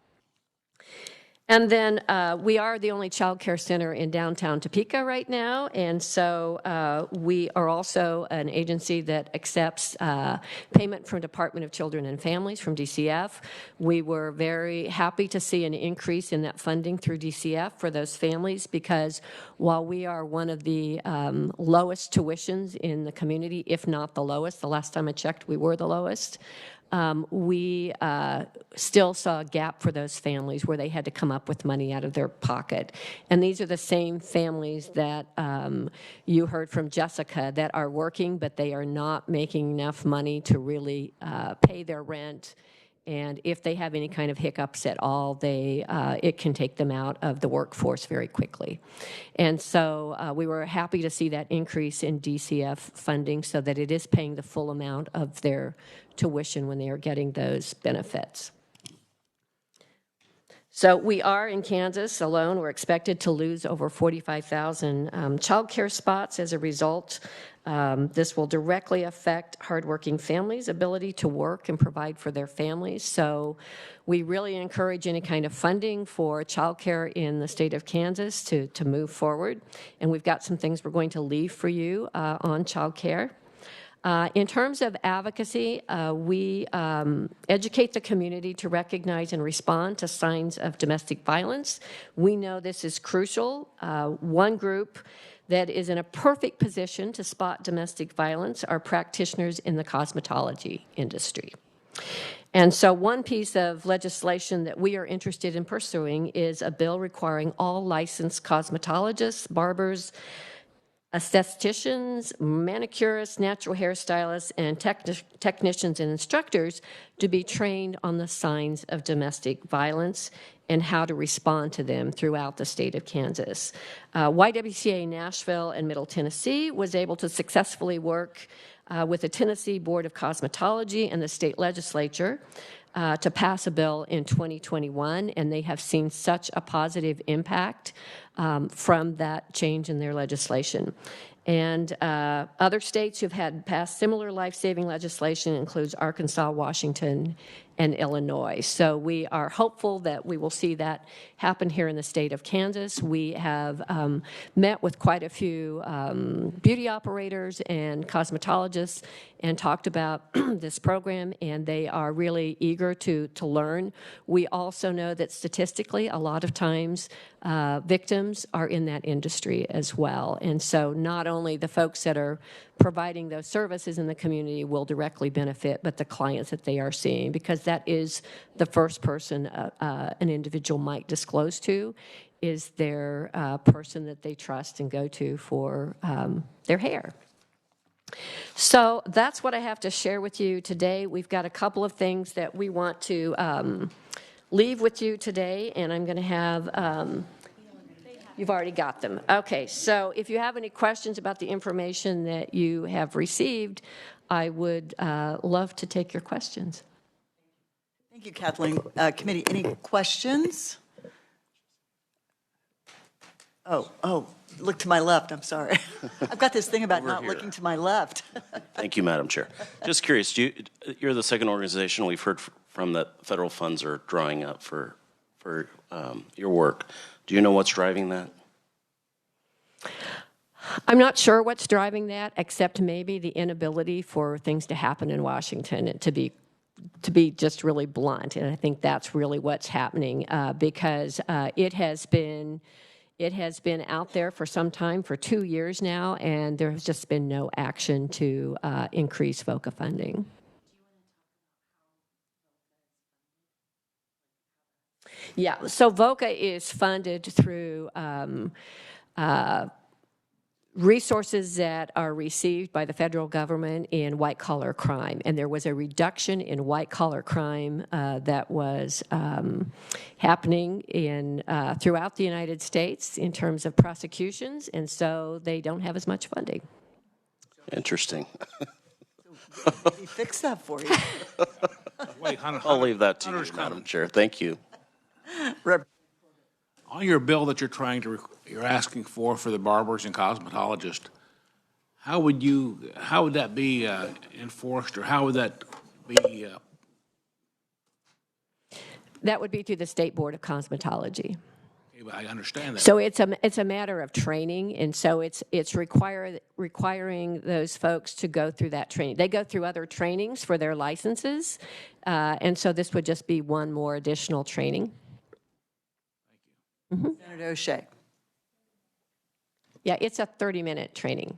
And then we are the only child care center in downtown Topeka right now, and so we are also an agency that accepts payment from Department of Children and Families, from DCF. We were very happy to see an increase in that funding through DCF for those families, because while we are one of the lowest tuitions in the community, if not the lowest, the last time I checked we were the lowest, we still saw a gap for those families where they had to come up with money out of their pocket. And these are the same families that you heard from Jessica that are working, but they are not making enough money to really pay their rent. And if they have any kind of hiccups at all, it can take them out of the workforce very quickly. And so we were happy to see that increase in DCF funding so that it is paying the full amount of their tuition when they are getting those benefits. So we are in Kansas alone. We're expected to lose over 45,000 child care spots as a result. This will directly affect hardworking families' ability to work and provide for their families. So we really encourage any kind of funding for child care in the state of Kansas to move forward. And we've got some things we're going to leave for you on child care. In terms of advocacy, we educate the community to recognize and respond to signs of domestic violence. We know this is crucial. One group that is in a perfect position to spot domestic violence are practitioners in the cosmetology industry. And so one piece of legislation that we are interested in pursuing is a bill requiring all licensed cosmetologists, barbers, estheticians, manicurists, natural hairstylists, and technicians and instructors to be trained on the signs of domestic violence and how to respond to them throughout the state of Kansas. YWCA Nashville and Middle Tennessee was able to successfully work with the Tennessee Board of Cosmetology and the state legislature to pass a bill in 2021, and they have seen such a positive impact from that change in their legislation. And other states who've had passed similar life-saving legislation includes Arkansas, Washington, and Illinois. So we are hopeful that we will see that happen here in the state of Kansas. We have met with quite a few beauty operators and cosmetologists and talked about this program, and they are really eager to learn. We also know that statistically, a lot of times victims are in that industry as well. And so not only the folks that are providing those services in the community will directly benefit, but the clients that they are seeing, because that is the first person an individual might disclose to, is their person that they trust and go to for their hair. So that's what I have to share with you today. We've got a couple of things that we want to leave with you today, and I'm going to have You've already got them. Okay, so if you have any questions about the information that you have received, I would love to take your questions. Thank you, Kathleen. Committee, any questions? Oh, look to my left, I'm sorry. I've got this thing about Over not here. looking to my left. Thank you, Madam Chair. Just curious, you're the second organization we've heard from that federal funds are drawing up for your work. Do you know what's driving that? I'm not sure what's driving that, except maybe the inability for things to happen in Washington, and to be just really blunt. And I think that's really what's happening, because it has been out there for some time, for 2 years now, and there has just been no action to increase VOCA funding. Yeah, so VOCA is funded through resources that are received by the federal government in white-collar crime. And there was a reduction in white-collar crime that was happening throughout the United States in terms of prosecutions, and so they don't have as much funding. Interesting. He fixed that for you. I'll leave that to you, Madam Chair. Thank you. On your bill that you're asking for the barbers and cosmetologists, how would that be enforced, or how would that be? That would be through the State Board of Cosmetology. I understand that. So it's a matter of training, and so it's requiring those folks to go through that training. They go through other trainings for their licenses, and so this would just be one more additional training. Mm-hmm. Senator O'Shea. Yeah, it's a 30-minute training.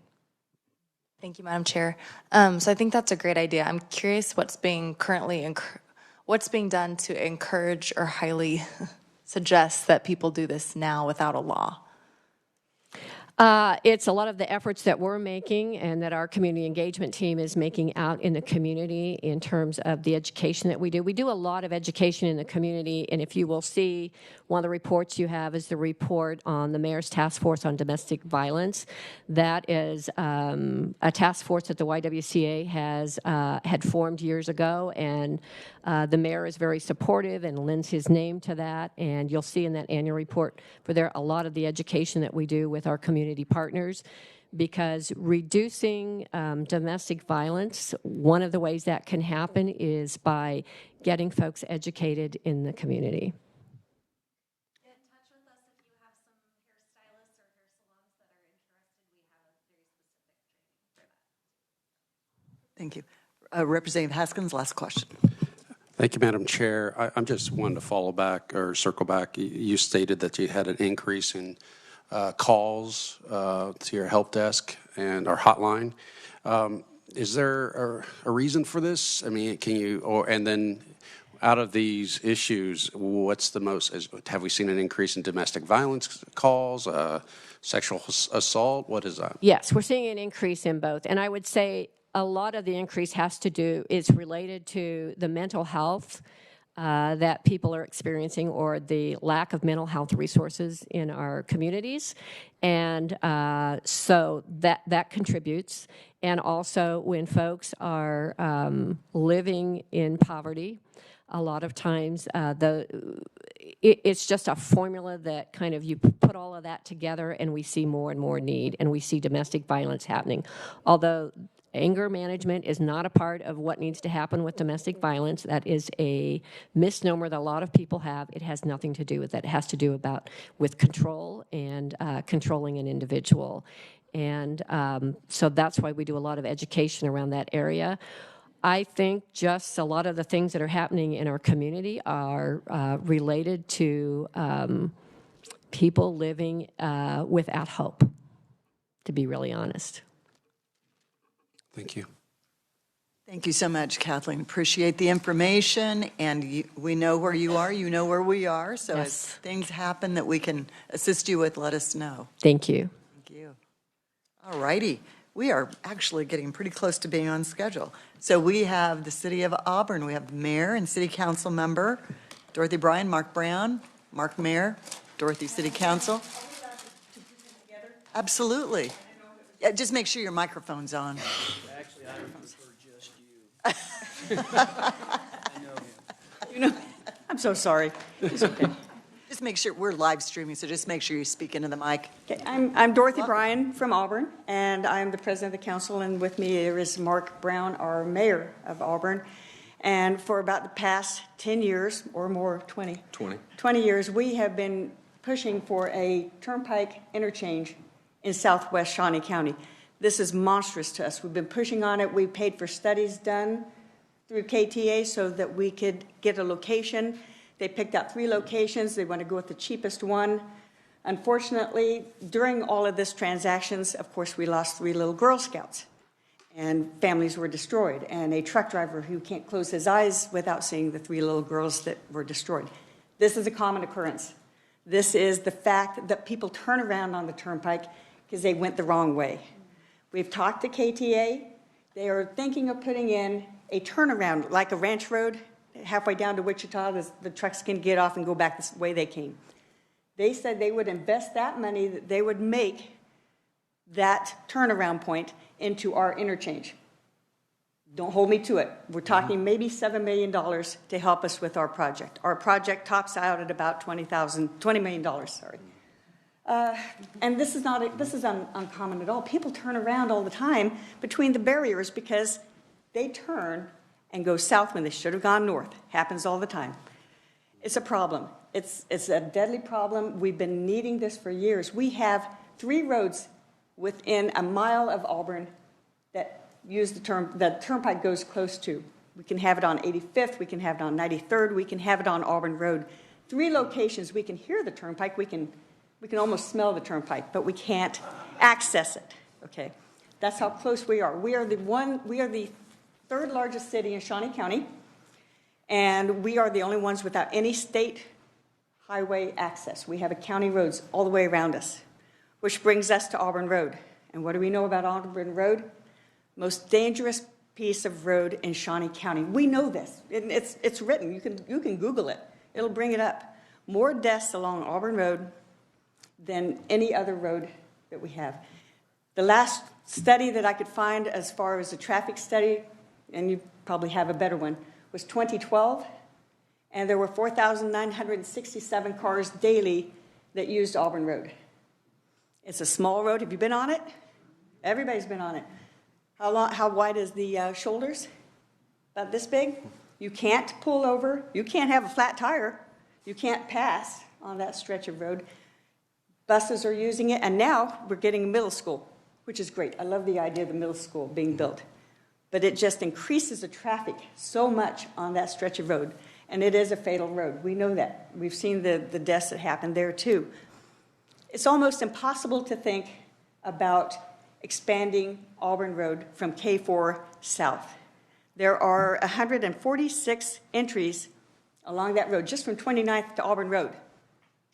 Thank you, Madam Chair. So I think that's a great idea. I'm curious what's being done to encourage or highly suggest that people do this now without a law. It's a lot of the efforts that we're making and that our community engagement team is making out in the community in terms of the education that we do. We do a lot of education in the community, and if you will see, one of the reports you have is the report on the Mayor's Task Force on Domestic Violence. That is a task force that the YWCA had formed years ago, and the mayor is very supportive and lends his name to that, and you'll see in that annual report for there a lot of the education that we do with our community partners, because reducing domestic violence, one of the ways that can happen is by getting folks educated in the community. Get in touch with us if you have some hairstylists or hair salons that are interested. We have a very specific training for that. Thank you. Representative Haskins, last question. Thank you, Madam Chair. I'm just wanting to circle back. You stated that you had an increase in calls to your help desk and our hotline. Is there a reason for this? I mean, and then out of these issues, what's the most, have we seen an increase in domestic violence calls, sexual assault? What is that? Yes, we're seeing an increase in both. And I would say a lot of the increase is related to the mental health that people are experiencing, or the lack of mental health resources in our communities. And so that contributes. And also when folks are living in poverty, a lot of times it's just a formula that kind of you put all of that together, and we see more and more need, and we see domestic violence happening. Although anger management is not a part of what needs to happen with domestic violence. That is a misnomer that a lot of people have. It has nothing to do with that. It has to do with control and controlling an individual. And so that's why we do a lot of education around that area. I think just a lot of the things that are happening in our community are related to people living without hope, to be really honest. Thank you. Thank you so much, Kathleen. Appreciate the information, and we know where you are. You know where we are. So Yes. as things happen that we can assist you with, let us know. Thank you. Thank you. All righty. We are actually getting pretty close to being on schedule. So we have the City of Auburn. We have Mayor and City Council member Dorothy Bryan, Mark Brown, Mark Mayor, Dorothy City Council. Absolutely. Yeah, just make sure your microphone's on. Actually, I prefer just you. I know him. You know, I'm so sorry. It's okay. Just make sure, we're live streaming, so just make sure you speak into the mic. Okay, I'm Dorothy Bryan from Auburn, and I'm the president of the council, and with me there is Mark Brown, our mayor of Auburn. And for about the past 10 years or more, 20 years, we have been pushing for a turnpike interchange in southwest Shawnee County. This is monstrous to us. We've been pushing on it. We paid for studies done through KTA so that we could get a location. They picked out 3 locations. They want to go with the cheapest one. Unfortunately, during all of this transactions, of course, we lost 3 little Girl Scouts, and families were destroyed, and a truck driver who can't close his eyes without seeing the 3 little girls that were destroyed. This is a common occurrence. This is the fact that people turn around on the turnpike because they went the wrong way. We've talked to KTA. They are thinking of putting in a turnaround, like a ranch road, halfway down to Wichita. The trucks can get off and go back the way they came. They said they would invest that money, that they would make that turnaround point into our interchange. Don't hold me to it. We're talking maybe $7 million to help us with our project. Our project tops out at about $20 million, sorry. And this is uncommon at all. People turn around all the time between the barriers because they turn and go south when they should have gone north. Happens all the time. It's a problem. It's a deadly problem. We've been needing this for years. We have 3 roads within a mile of Auburn that use the term that turnpike goes close to. We can have it on 85th. We can have it on 93rd. We can have it on Auburn Road. 3 locations. We can hear the turnpike. We can almost smell the turnpike, but we can't access it. Okay, that's how close we are. We are the 3rd largest city in Shawnee County, and we are the only ones without any state highway access. We have a county roads all the way around us, which brings us to Auburn Road. And what do we know about Auburn Road? Most dangerous piece of road in Shawnee County. We know this. It's written. You can Google it. It'll bring it up. More deaths along Auburn Road than any other road that we have. The last study that I could find as far as a traffic study, and you probably have a better one, was 2012, and there were 4,967 cars daily that used Auburn Road. It's a small road. Have you been on it? Everybody's been on it. How wide is the shoulders? About this big. You can't pull over. You can't have a flat tire. You can't pass on that stretch of road. Buses are using it, and now we're getting a middle school, which is great. I love the idea of the middle school being built. But it just increases the traffic so much on that stretch of road, and it is a fatal road. We know that. We've seen the deaths that happened there, too. It's almost impossible to think about expanding Auburn Road from K4 south. There are 146 entries along that road, just from 29th to Auburn Road.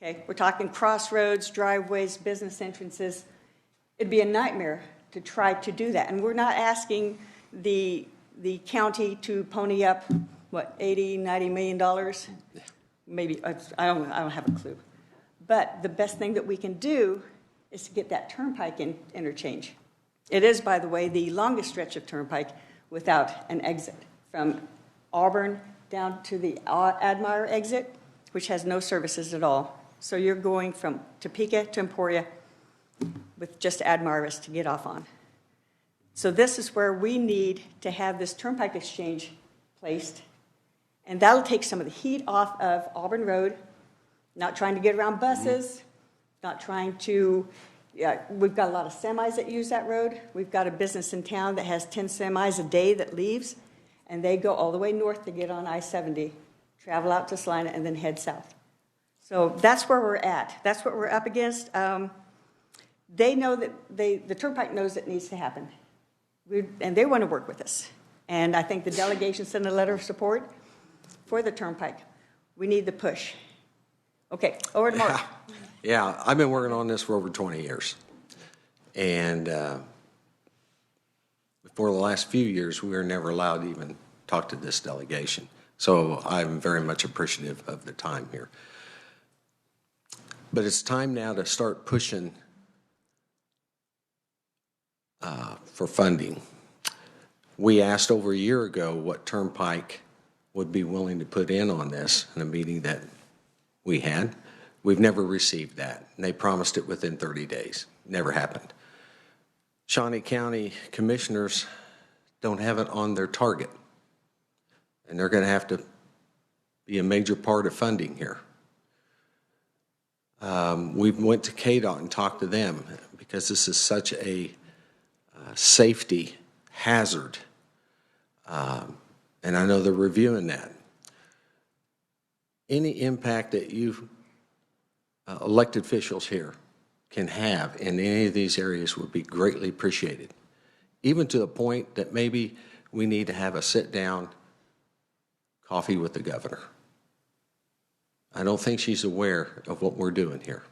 Okay, we're talking crossroads, driveways, business entrances. It'd be a nightmare to try to do that. And we're not asking the county to pony up, what, $80, $90 million? Maybe, I don't have a clue. But the best thing that we can do is to get that turnpike interchange. It is, by the way, the longest stretch of turnpike without an exit from Auburn down to the Admire exit, which has no services at all. So you're going from Topeka to Emporia with just Admire to get off on. So this is where we need to have this turnpike exchange placed, and that'll take some of the heat off of Auburn Road, not trying to get around buses, not trying to, we've got a lot of semis that use that road. We've got a business in town that has 10 semis a day that leaves, and they go all the way north to get on I-70, travel out to Salina, and then head south. So that's where we're at. That's what we're up against. They know that the turnpike knows it needs to happen. And they want to work with us. And I think the delegation sent a letter of support for the turnpike. We need the push. Okay, over to Mark. Yeah, I've been working on this for over 20 years. And for the last few years, we were never allowed to even talk to this delegation. So I'm very much appreciative of the time here. But it's time now to start pushing for funding. We asked over a year ago what Turnpike would be willing to put in on this in a meeting that we had. We've never received that. And they promised it within 30 days. Never happened. Shawnee County commissioners don't have it on their target. And they're going to have to be a major part of funding here. We went to KDOT and talked to them because this is such a safety hazard. And I know they're reviewing that. Any impact that you elected officials here can have in any of these areas would be greatly appreciated, even to the point that maybe we need to have a sit-down coffee with the governor. I don't think she's aware of what we're doing here.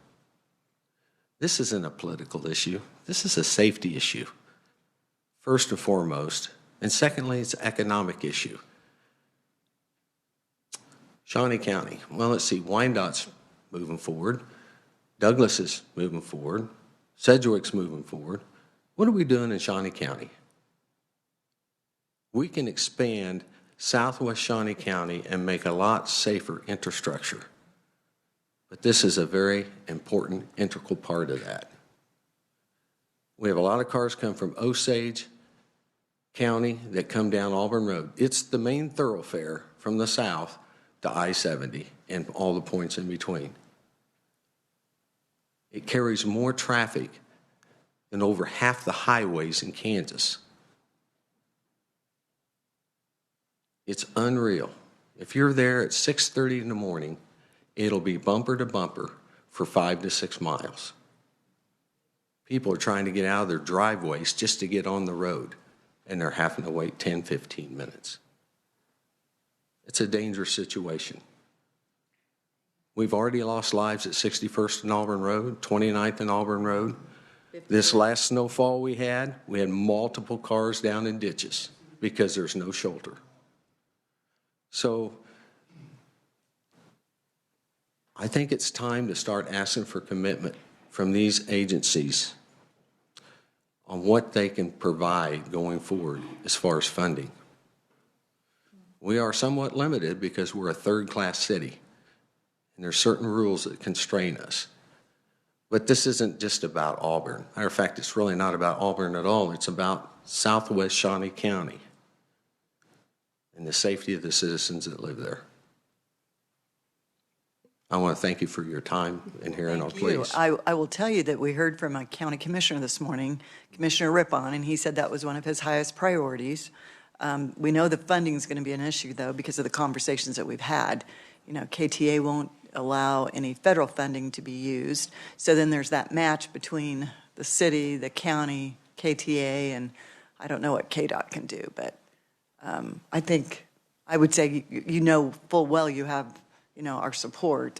This isn't a political issue. This is a safety issue, first and foremost. And secondly, it's an economic issue. Shawnee County, well, let's see, Wyandott's moving forward. Douglas is moving forward. Sedgwick's moving forward. What are we doing in Shawnee County? We can expand Southwest Shawnee County and make a lot safer infrastructure. But this is a very important, integral part of that. We have a lot of cars come from Osage County that come down Auburn Road. It's the main thoroughfare from the south to I-70 and all the points in between. It carries more traffic than over half the highways in Kansas. It's unreal. If you're there at 6:30 in the morning, it'll be bumper to bumper for 5 to 6 miles. People are trying to get out of their driveways just to get on the road, and they're having to wait 10, 15 minutes. It's a dangerous situation. We've already lost lives at 61st and Auburn Road, 29th and Auburn Road. This last snowfall we had multiple cars down in ditches because there's no shoulder. So I think it's time to start asking for commitment from these agencies on what they can provide going forward as far as funding. We are somewhat limited because we're a third-class city, and there's certain rules that constrain us. But this isn't just about Auburn. Matter of fact, it's really not about Auburn at all. It's about Southwest Shawnee County and the safety of the citizens that live there. I want to thank you for your time in hearing our pleas. I will tell you that we heard from a county commissioner this morning, Commissioner Rippon, and he said that was one of his highest priorities. We know the funding is going to be an issue, though, because of the conversations that we've had. You know, KTA won't allow any federal funding to be used. So then there's that match between the city, the county, KTA, and I don't know what KDOT can do, but I would say you know full well you have our support.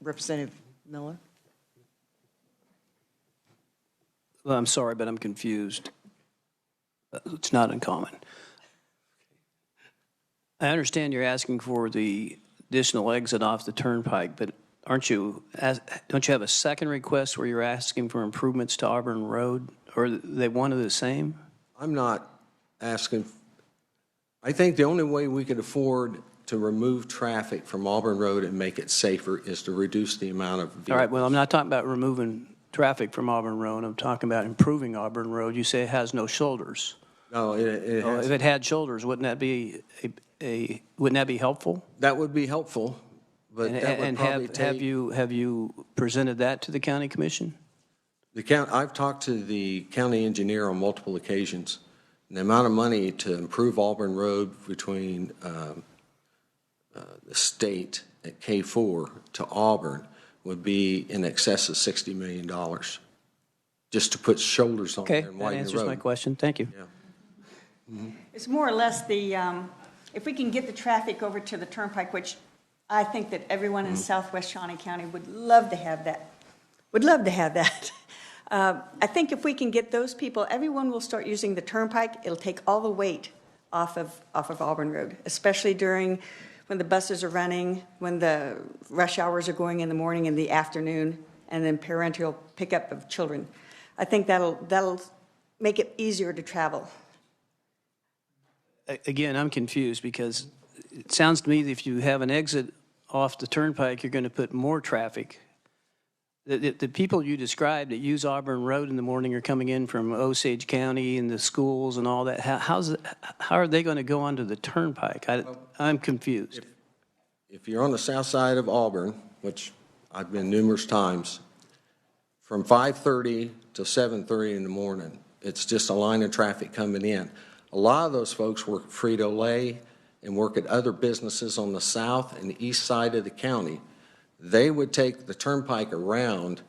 Representative Miller? Well, I'm sorry, but I'm confused. It's not uncommon. I understand you're asking for the additional exit off the turnpike, but don't you have a second request where you're asking for improvements to Auburn Road? Or are they one and the same? I'm not asking. I think the only way we could afford to remove traffic from Auburn Road and make it safer is to reduce the amount of vehicles. All right, well, I'm not talking about removing traffic from Auburn Road. I'm talking about improving Auburn Road. You say it has no shoulders. No, it has. If it had shoulders, wouldn't that be helpful? That would be helpful, but that would probably take. Have you presented that to the county commission? I've talked to the county engineer on multiple occasions. And the amount of money to improve Auburn Road between the state at K4 to Auburn would be in excess of $60 million just to put shoulders on there and widen the road. Okay, that answers my question. Thank you. Yeah. Mm-hmm. It's more or less if we can get the traffic over to the turnpike, which I think that everyone in Southwest Shawnee County would love to have that. I think if we can get those people, everyone will start using the turnpike. It'll take all the weight off of Auburn Road, especially during when the buses are running, when the rush hours are going in the morning and the afternoon, and then parental pickup of children. I think that'll make it easier to travel. Again, I'm confused because it sounds to me that if you have an exit off the turnpike, you're going to put more traffic. The people you described that use Auburn Road in the morning are coming in from Osage County and the schools and all that. How are they going to go onto the turnpike? I'm confused. If you're on the south side of Auburn, which I've been numerous times, from 5:30 to 7:30 in the morning, it's just a line of traffic coming in. A lot of those folks work at Frito-Lay and work at other businesses on the south and the east side of the county. They would take the turnpike around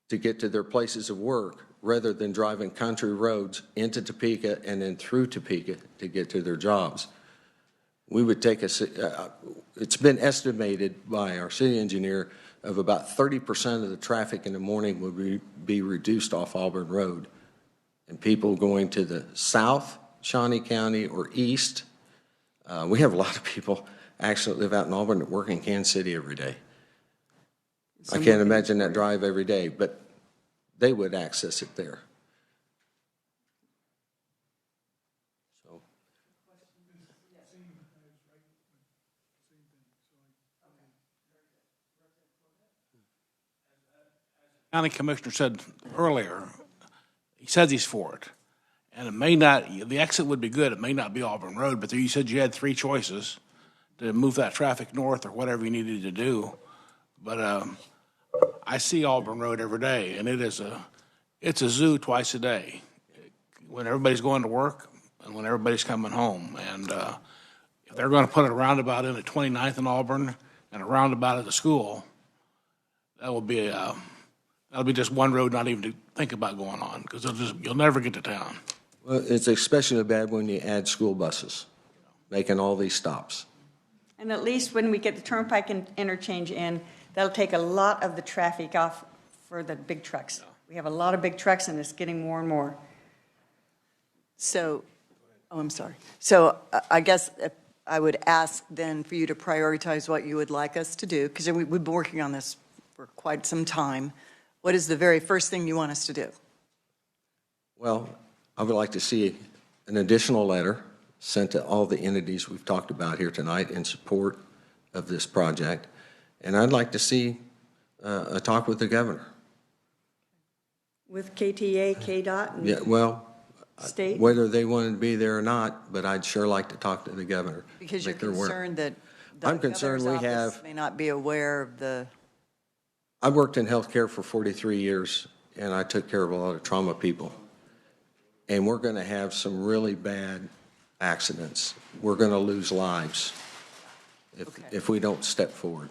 to get to their places of work rather than driving country roads into Topeka and then through Topeka to get to their jobs. We would take it's been estimated by our city engineer of about 30% of the traffic in the morning would be reduced off Auburn Road. And people going to the south, Shawnee County, or east, we have a lot of people actually live out in Auburn that work in Kansas City every day. I can't imagine that drive every day, but they would access it there. So. County Commissioner said earlier, he says he's for it. And it may not, the exit would be good, it may not be Auburn Road, but you said you had three choices to move that traffic north or whatever you needed to do. But I see Auburn Road every day, and it's a zoo twice a day, when everybody's going to work and when everybody's coming home. And if they're going to put a roundabout in at 29th and Auburn and a roundabout at the school, that'll be just one road not even to think about going on, because you'll never get to town. Well, it's especially bad when you add school buses, making all these stops. And at least when we get the turnpike interchange in, that'll take a lot of the traffic off for the big trucks. We have a lot of big trucks, and it's getting more and more. So, I'm sorry. So I guess I would ask then for you to prioritize what you would like us to do, because we've been working on this for quite some time. What is the very first thing you want us to do? Well, I would like to see an additional letter sent to all the entities we've talked about here tonight in support of this project. And I'd like to see a talk with the governor. With KTA, KDOT, and Yeah, well, state? whether they wanted to be there or not, but I'd sure like to talk to the governor. Because you're make their work. concerned that the I'm concerned governor's we office have. may not be aware of the. I worked in healthcare for 43 years, and I took care of a lot of trauma people. And we're going to have some really bad accidents. We're going to lose lives if we don't step forward.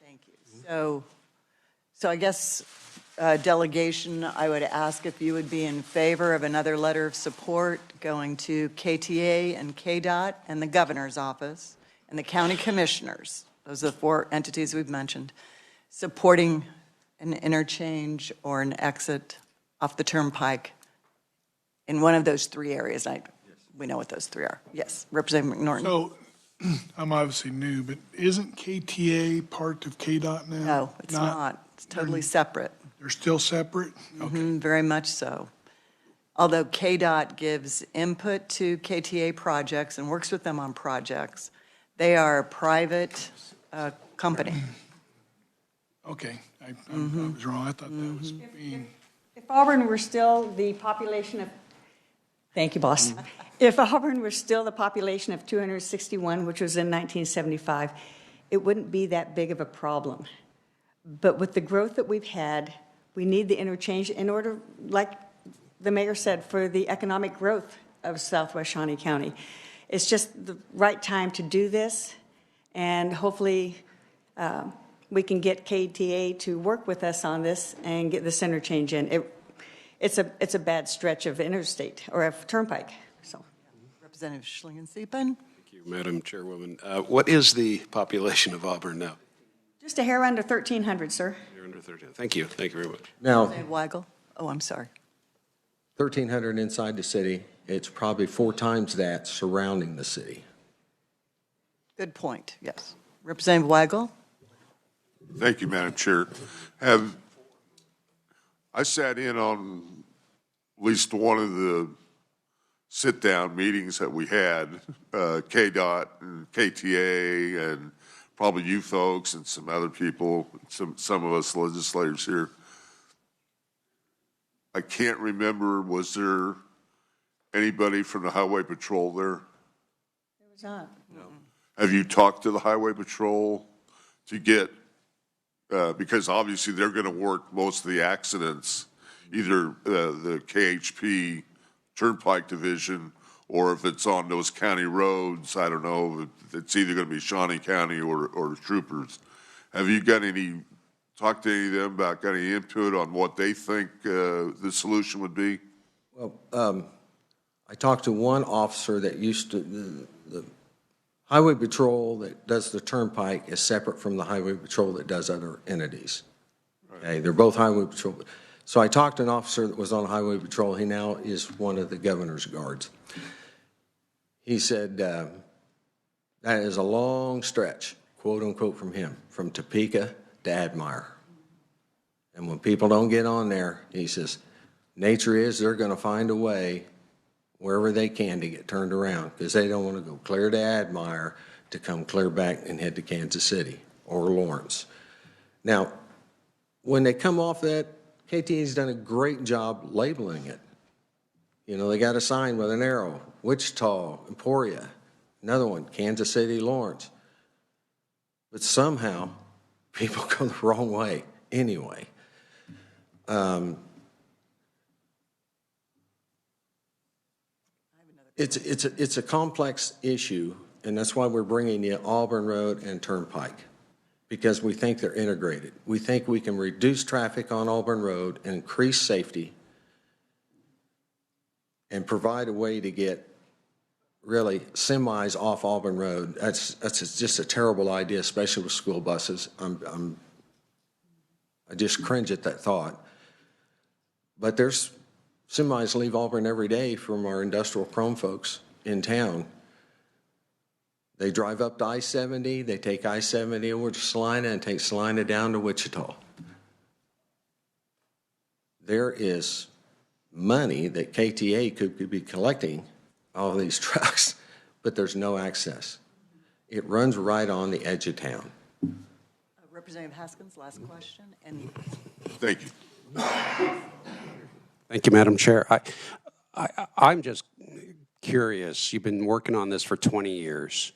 Thank you. So I guess delegation, I would ask if you would be in favor of another letter of support going to KTA and KDOT and the governor's office and the county commissioners. Those are the four entities we've mentioned, supporting an interchange or an exit off the turnpike in one of those three areas. We know what those three are. Yes, Representative McNorton. So, I'm obviously new, but isn't KTA part of KDOT now? No, it's not. It's totally separate. They're still separate? Very much so. Although KDOT gives input to KTA projects and works with them on projects, they are a private company. Okay, I was wrong. I thought that was being. If Auburn were still the population of, thank you, boss. If Auburn were still the population of 261, which was in 1975, it wouldn't be that big of a problem. But with the growth that we've had, we need the interchange in order, like the mayor said, for the economic growth of Southwest Shawnee County. It's just the right time to do this, and hopefully we can get KTA to work with us on this and get this interchange in. It's a bad stretch of interstate or of turnpike. So, Representative Schlingen-Siepen. Thank you, Madam Chairwoman. What is the population of Auburn now? just a hair under 1,300, sir. You're under 13. Thank you. Thank you very much. Now, Weigel. Oh, I'm sorry. 1,300 inside the city. It's probably 4 times that surrounding the city. Good point, yes. Representative Weigel? Thank you, Madam Chair. I sat in on at least one of the sit-down meetings that we had, KDOT and KTA and probably you folks and some other people, some of us legislators here. I can't remember, was there anybody from the Highway Patrol there? There was not. Have you talked to the Highway Patrol to get, because obviously they're going to work most of the accidents, either the KHP Turnpike Division, or if it's on those county roads, I don't know, it's either going to be Shawnee County or troopers. Have you got any, talked to any of them about, got any input on what they think the solution would be? Well, I talked to one officer that used to, the Highway Patrol that does the turnpike is separate from the Highway Patrol that does other entities. Okay, they're both Highway Patrol. So I talked to an officer that was on Highway Patrol. He now is one of the governor's guards. He said, that is a long stretch, quote unquote, from him, from Topeka to Admire. And when people don't get on there, he says, nature is they're going to find a way wherever they can to get turned around because they don't want to go clear to Admire to come clear back and head to Kansas City or Lawrence. Now, when they come off that, KTA's done a great job labeling it. You know, they got a sign with an arrow, Wichita, Emporia, another one, Kansas City, Lawrence. But somehow, people go the wrong way anyway. It's a complex issue, and that's why we're bringing you Auburn Road and Turnpike, because we think they're integrated. We think we can reduce traffic on Auburn Road and increase safety and provide a way to get really semis off Auburn Road. That's just a terrible idea, especially with school buses. I just cringe at that thought. But there's semis leave Auburn every day from our industrial chrome folks in town. They drive up to I-70, they take I-70 over to Salina and take Salina down to Wichita. There is money that KTA could be collecting all of these trucks, but there's no access. It runs right on the edge of town. Representative Haskins, last question. And thank you. Thank you, Madam Chair. I'm just curious. You've been working on this for 20 years.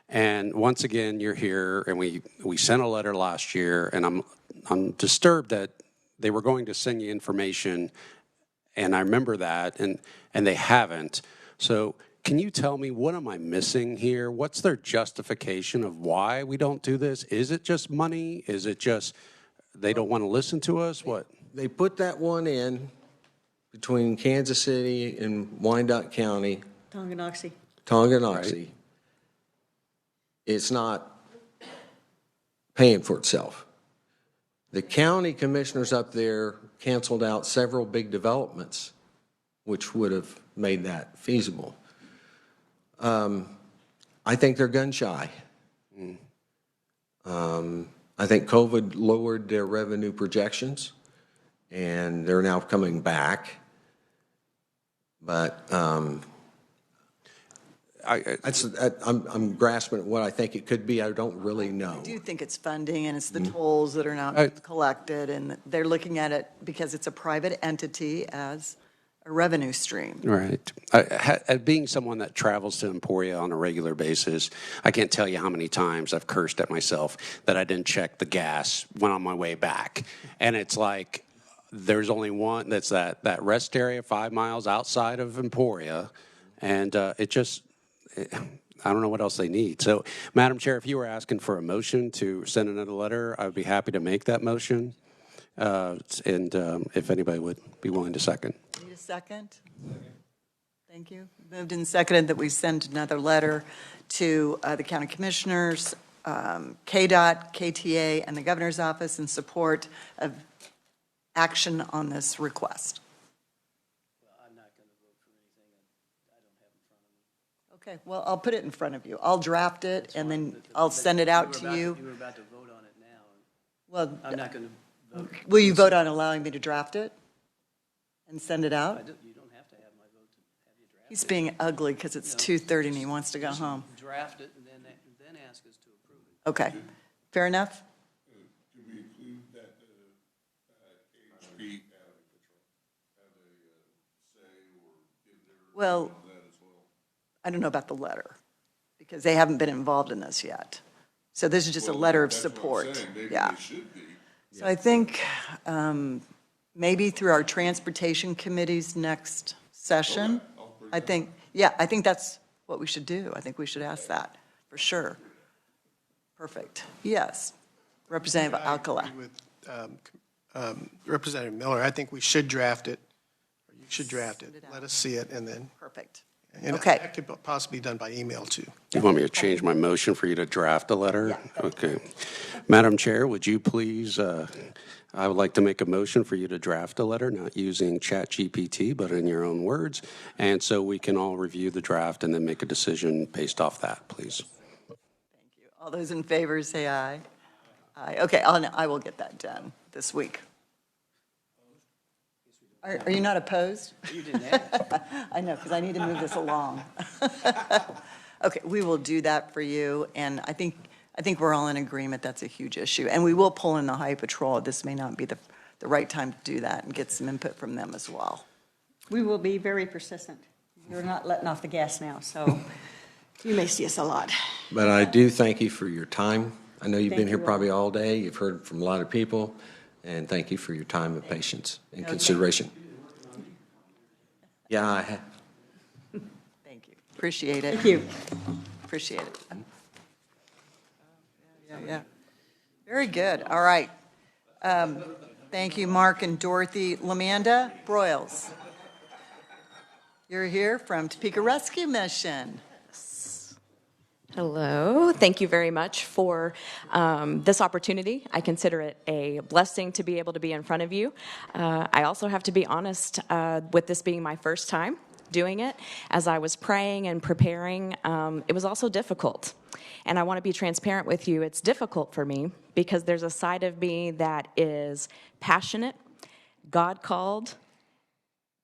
And once again, you're here, and we sent a letter last year, and I'm disturbed that they were going to send you information, and I remember that, and they haven't. So can you tell me, what am I missing here? What's their justification of why we don't do this? Is it just money? Is it just they don't want to listen to us? What? They put that one in between Kansas City and Wyandotte County. Tonganoxie. Right. It's not paying for itself. The county commissioners up there canceled out several big developments, which would have made that feasible. I think they're gun shy. I think COVID lowered their revenue projections, and they're now coming back. But I'm grasping at what I think it could be. I don't really know. I do think it's funding, and it's the tolls that are not collected, and they're looking at it because it's a private entity as a revenue stream. Right. Being someone that travels to Emporia on a regular basis, I can't tell you how many times I've cursed at myself that I didn't check the gas when on my way back. And it's like there's only one that's that rest area 5 miles outside of Emporia, and I don't know what else they need. So, Madam Chair, if you were asking for a motion to send another letter, I would be happy to make that motion. If anybody would be willing to second. Need a second? Thank you. Moved and seconded that we send another letter to the county commissioners, KDOT, KTA, and the governor's office in support of action on this request. Okay, well, I'll put it in front of you. I'll draft it, and then I'll send it out to you. You were about to vote on it now. Well, I'm not going to Will you vote on allowing me to draft it and send it out? You don't have to have my vote to have you draft. He's being ugly because it's 2:30 and he wants to go Just home. Draft it and then ask us to approve it. Okay, fair enough? Can we include that KHP have a say or give their Well, opinion on that as well? I don't know about the letter because they haven't been involved in this yet. So this is just a letter of That's what I'm support. saying. Maybe Yeah. they should be. So I think maybe through our transportation committee's next session, I think that's what we should do. I think we should ask that, for sure. Perfect. Yes. Representative Alcala. I agree with Representative Miller. I think we should draft it. Or you should draft it. Let us see it, and then. Perfect. Okay. That could possibly be done by email, too. You want me to change my motion for you to draft a letter? Yeah. Okay. Madam Chair, would you please, I would like to make a motion for you to draft a letter, not using ChatGPT, but in your own words, and so we can all review the draft and then make a decision based off that, please. Thank you. All those in favor say aye. Aye. Okay, I will get that done this week. Are you not opposed? You didn't have. I know, because I need to move this along. Okay, we will do that for you, and I think we're all in agreement that's a huge issue. And we will pull in the Highway Patrol. This may not be the right time to do that and get some input from them as well. We will be very persistent. You're not letting off the gas now, so you may see us a lot. But I do thank you for your time. I know you've Thank been here you all. probably all day. You've heard from a lot of people, and thank you for your time and patience and consideration. Yeah, I have. Thank you. Appreciate it. Thank you. Appreciate it. Yeah. Very good. All right. Thank you, Mark and Dorothy. Lamanda Broyles. You're here from Topeka Rescue Mission. Hello. Thank you very much for this opportunity. I consider it a blessing to be able to be in front of you. I also have to be honest, with this being my first time doing it, as I was praying and preparing, it was also difficult. And I want to be transparent with you. It's difficult for me because there's a side of me that is passionate, God-called,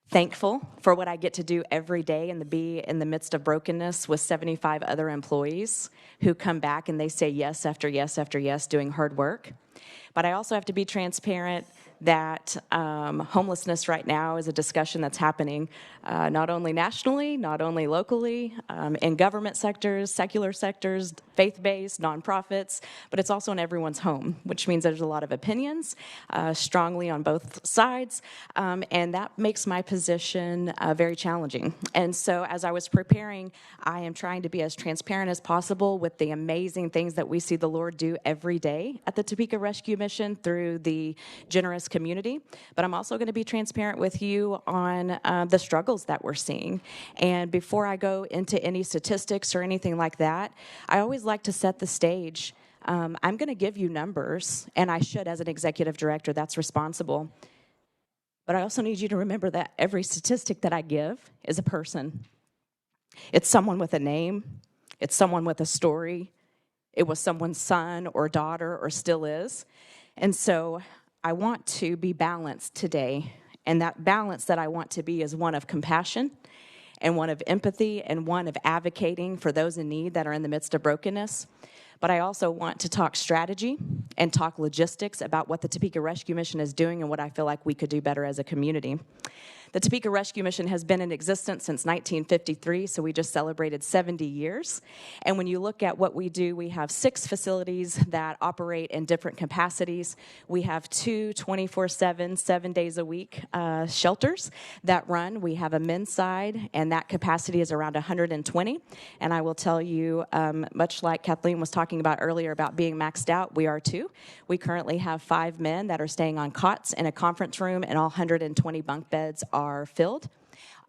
thankful for what I get to do every day and to be in the midst of brokenness with 75 other employees who come back and they say yes after yes after yes, doing hard work. But I also have to be transparent that homelessness right now is a discussion that's happening not only nationally, not only locally, in government sectors, secular sectors, faith-based, nonprofits, but it's also in everyone's home, which means there's a lot of opinions strongly on both sides, and that makes my position very challenging. And so as I was preparing, I am trying to be as transparent as possible with the amazing things that we see the Lord do every day at the Topeka Rescue Mission through the generous community, but I'm also going to be transparent with you on the struggles that we're seeing. And before I go into any statistics or anything like that, I always like to set the stage. I'm going to give you numbers, and I should as an executive director, that's responsible. But I also need you to remember that every statistic that I give is a person. It's someone with a name. It's someone with a story. It was someone's son or daughter or still is. And so I want to be balanced today, and that balance that I want to be is one of compassion and one of empathy and one of advocating for those in need that are in the midst of brokenness. But I also want to talk strategy and talk logistics about what the Topeka Rescue Mission is doing and what I feel like we could do better as a community. The Topeka Rescue Mission has been in existence since 1953, so we just celebrated 70 years. And when you look at what we do, we have 6 facilities that operate in different capacities. We have 2 24/7, 7 days a week shelters that run. We have a men's side, and that capacity is around 120. And I will tell you, much like Kathleen was talking about earlier about being maxed out, we are too. We currently have 5 men that are staying on cots in a conference room, and all 120 bunk beds are filled.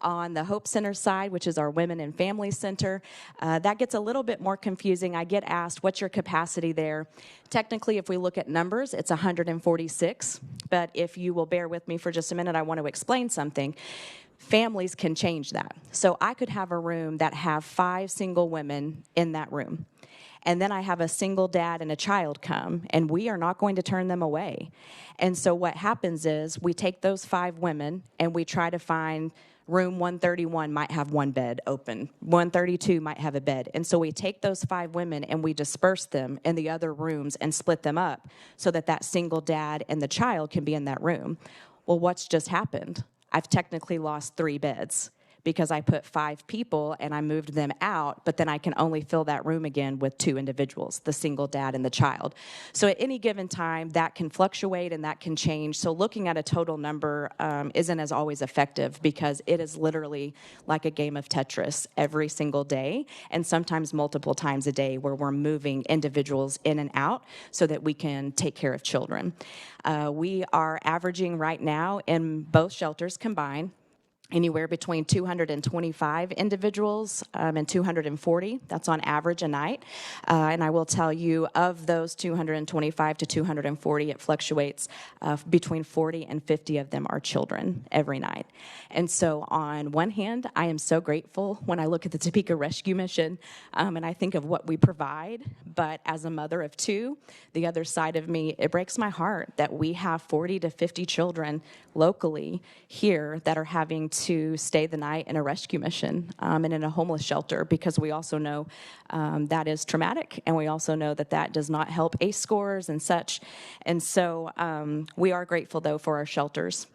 On the Hope Center side, which is our Women and Family Center, that gets a little bit more confusing. I get asked, what's your capacity there? Technically, if we look at numbers, it's 146. But if you will bear with me for just a minute, I want to explain something. Families can change that. So I could have a room that have 5 single women in that room. and then I have a single dad and a child come, and we are not going to turn them away. And so what happens is we take those 5 women and we try to find room 131 might have 1 bed open. 132 might have a bed. And so we take those 5 women and we disperse them in the other rooms and split them up so that that single dad and the child can be in that room. Well, what's just happened? I've technically lost 3 beds because I put 5 people and I moved them out, but then I can only fill that room again with 2 individuals, the single dad and the child. So at any given time, that can fluctuate and that can change. So looking at a total number isn't as always effective because it is literally like a game of Tetris every single day, and sometimes multiple times a day where we're moving individuals in and out so that we can take care of children. We are averaging right now in both shelters combined anywhere between 225 individuals and 240. That's on average a night. And I will tell you, of those 225 to 240, it fluctuates between 40 and 50 of them are children every night. And so on one hand, I am so grateful when I look at the Topeka Rescue Mission and I think of what we provide. But as a mother of 2, the other side of me, it breaks my heart that we have 40 to 50 children locally here that are having to stay the night in a rescue mission and in a homeless shelter, because we also know that is traumatic, and we also know that that does not help ACE scores and such. And so we are grateful, though, for our shelters.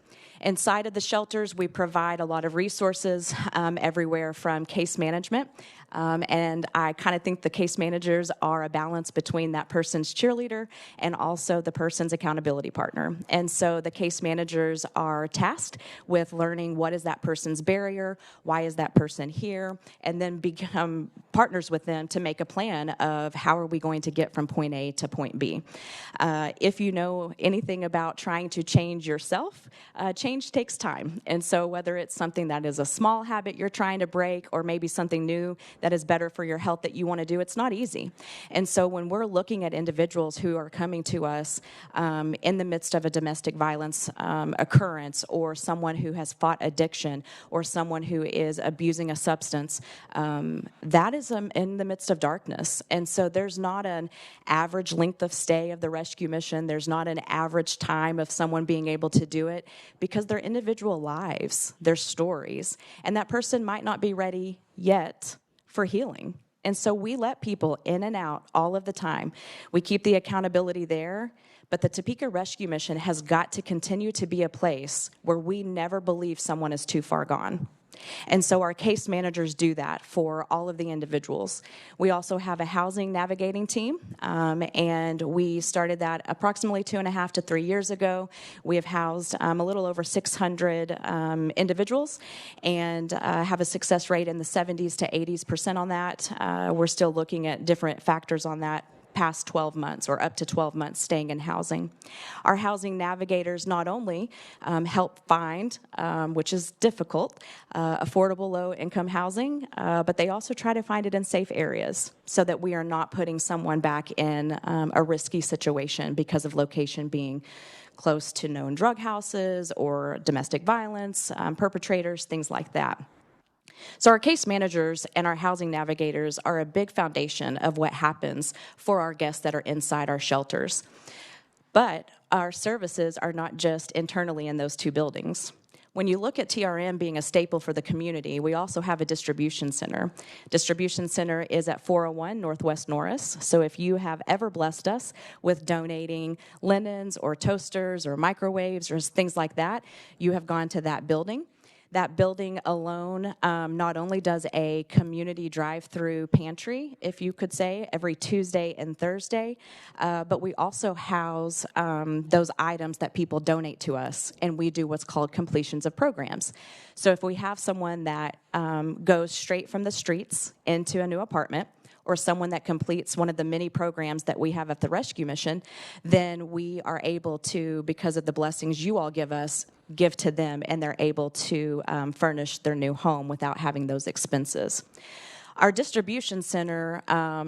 Inside of the shelters, we provide a lot of resources everywhere from case management. And I kind of think the case managers are a balance between that person's cheerleader and also the person's accountability partner. And so the case managers are tasked with learning what is that person's barrier, why is that person here, and then become partners with them to make a plan of how are we going to get from point A to point B. If you know anything about trying to change yourself, change takes time. And so whether it's something that is a small habit you're trying to break or maybe something new that is better for your health that you want to do, it's not easy. And so when we're looking at individuals who are coming to us in the midst of a domestic violence occurrence, or someone who has fought addiction, or someone who is abusing a substance, that is in the midst of darkness. And so there's not an average length of stay of the rescue mission. There's not an average time of someone being able to do it, because their individual lives, their stories, and that person might not be ready yet for healing. And so we let people in and out all of the time. We keep the accountability there, but the Topeka Rescue Mission has got to continue to be a place where we never believe someone is too far gone. And so our case managers do that for all of the individuals. We also have a housing navigating team, and we started that approximately 2.5 to 3 years ago. We have housed a little over 600 individuals and have a success rate in the 70s to 80% on that. We're still looking at different factors on that past 12 months or up to 12 months staying in housing. Our housing navigators not only help find, which is difficult, affordable low-income housing, but they also try to find it in safe areas so that we are not putting someone back in a risky situation because of location being close to known drug houses or domestic violence perpetrators, things like that. So our case managers and our housing navigators are a big foundation of what happens for our guests that are inside our shelters. But our services are not just internally in those 2 buildings. When you look at TRM being a staple for the community, we also have a distribution center. Distribution center is at 401 Northwest Norris. So if you have ever blessed us with donating linens or toasters or microwaves or things like that, you have gone to that building. That building alone not only does a community drive-through pantry, if you could say, every Tuesday and Thursday, but we also house those items that people donate to us, and we do what's called completions of programs. So if we have someone that goes straight from the streets into a new apartment, or someone that completes one of the many programs that we have at the Rescue Mission, then we are able to, because of the blessings you all give us, give to them, and they're able to furnish their new home without having those expenses. Our distribution center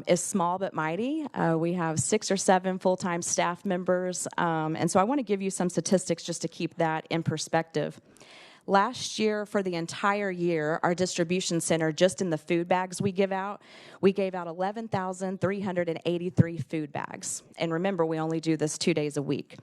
is small but mighty. We have 6 or 7 full-time staff members, and so I want to give you some statistics just to keep that in perspective. Last year, for the entire year, our distribution center, just in the food bags we gave out 11,383 food bags. And remember, we only do this 2 days a week.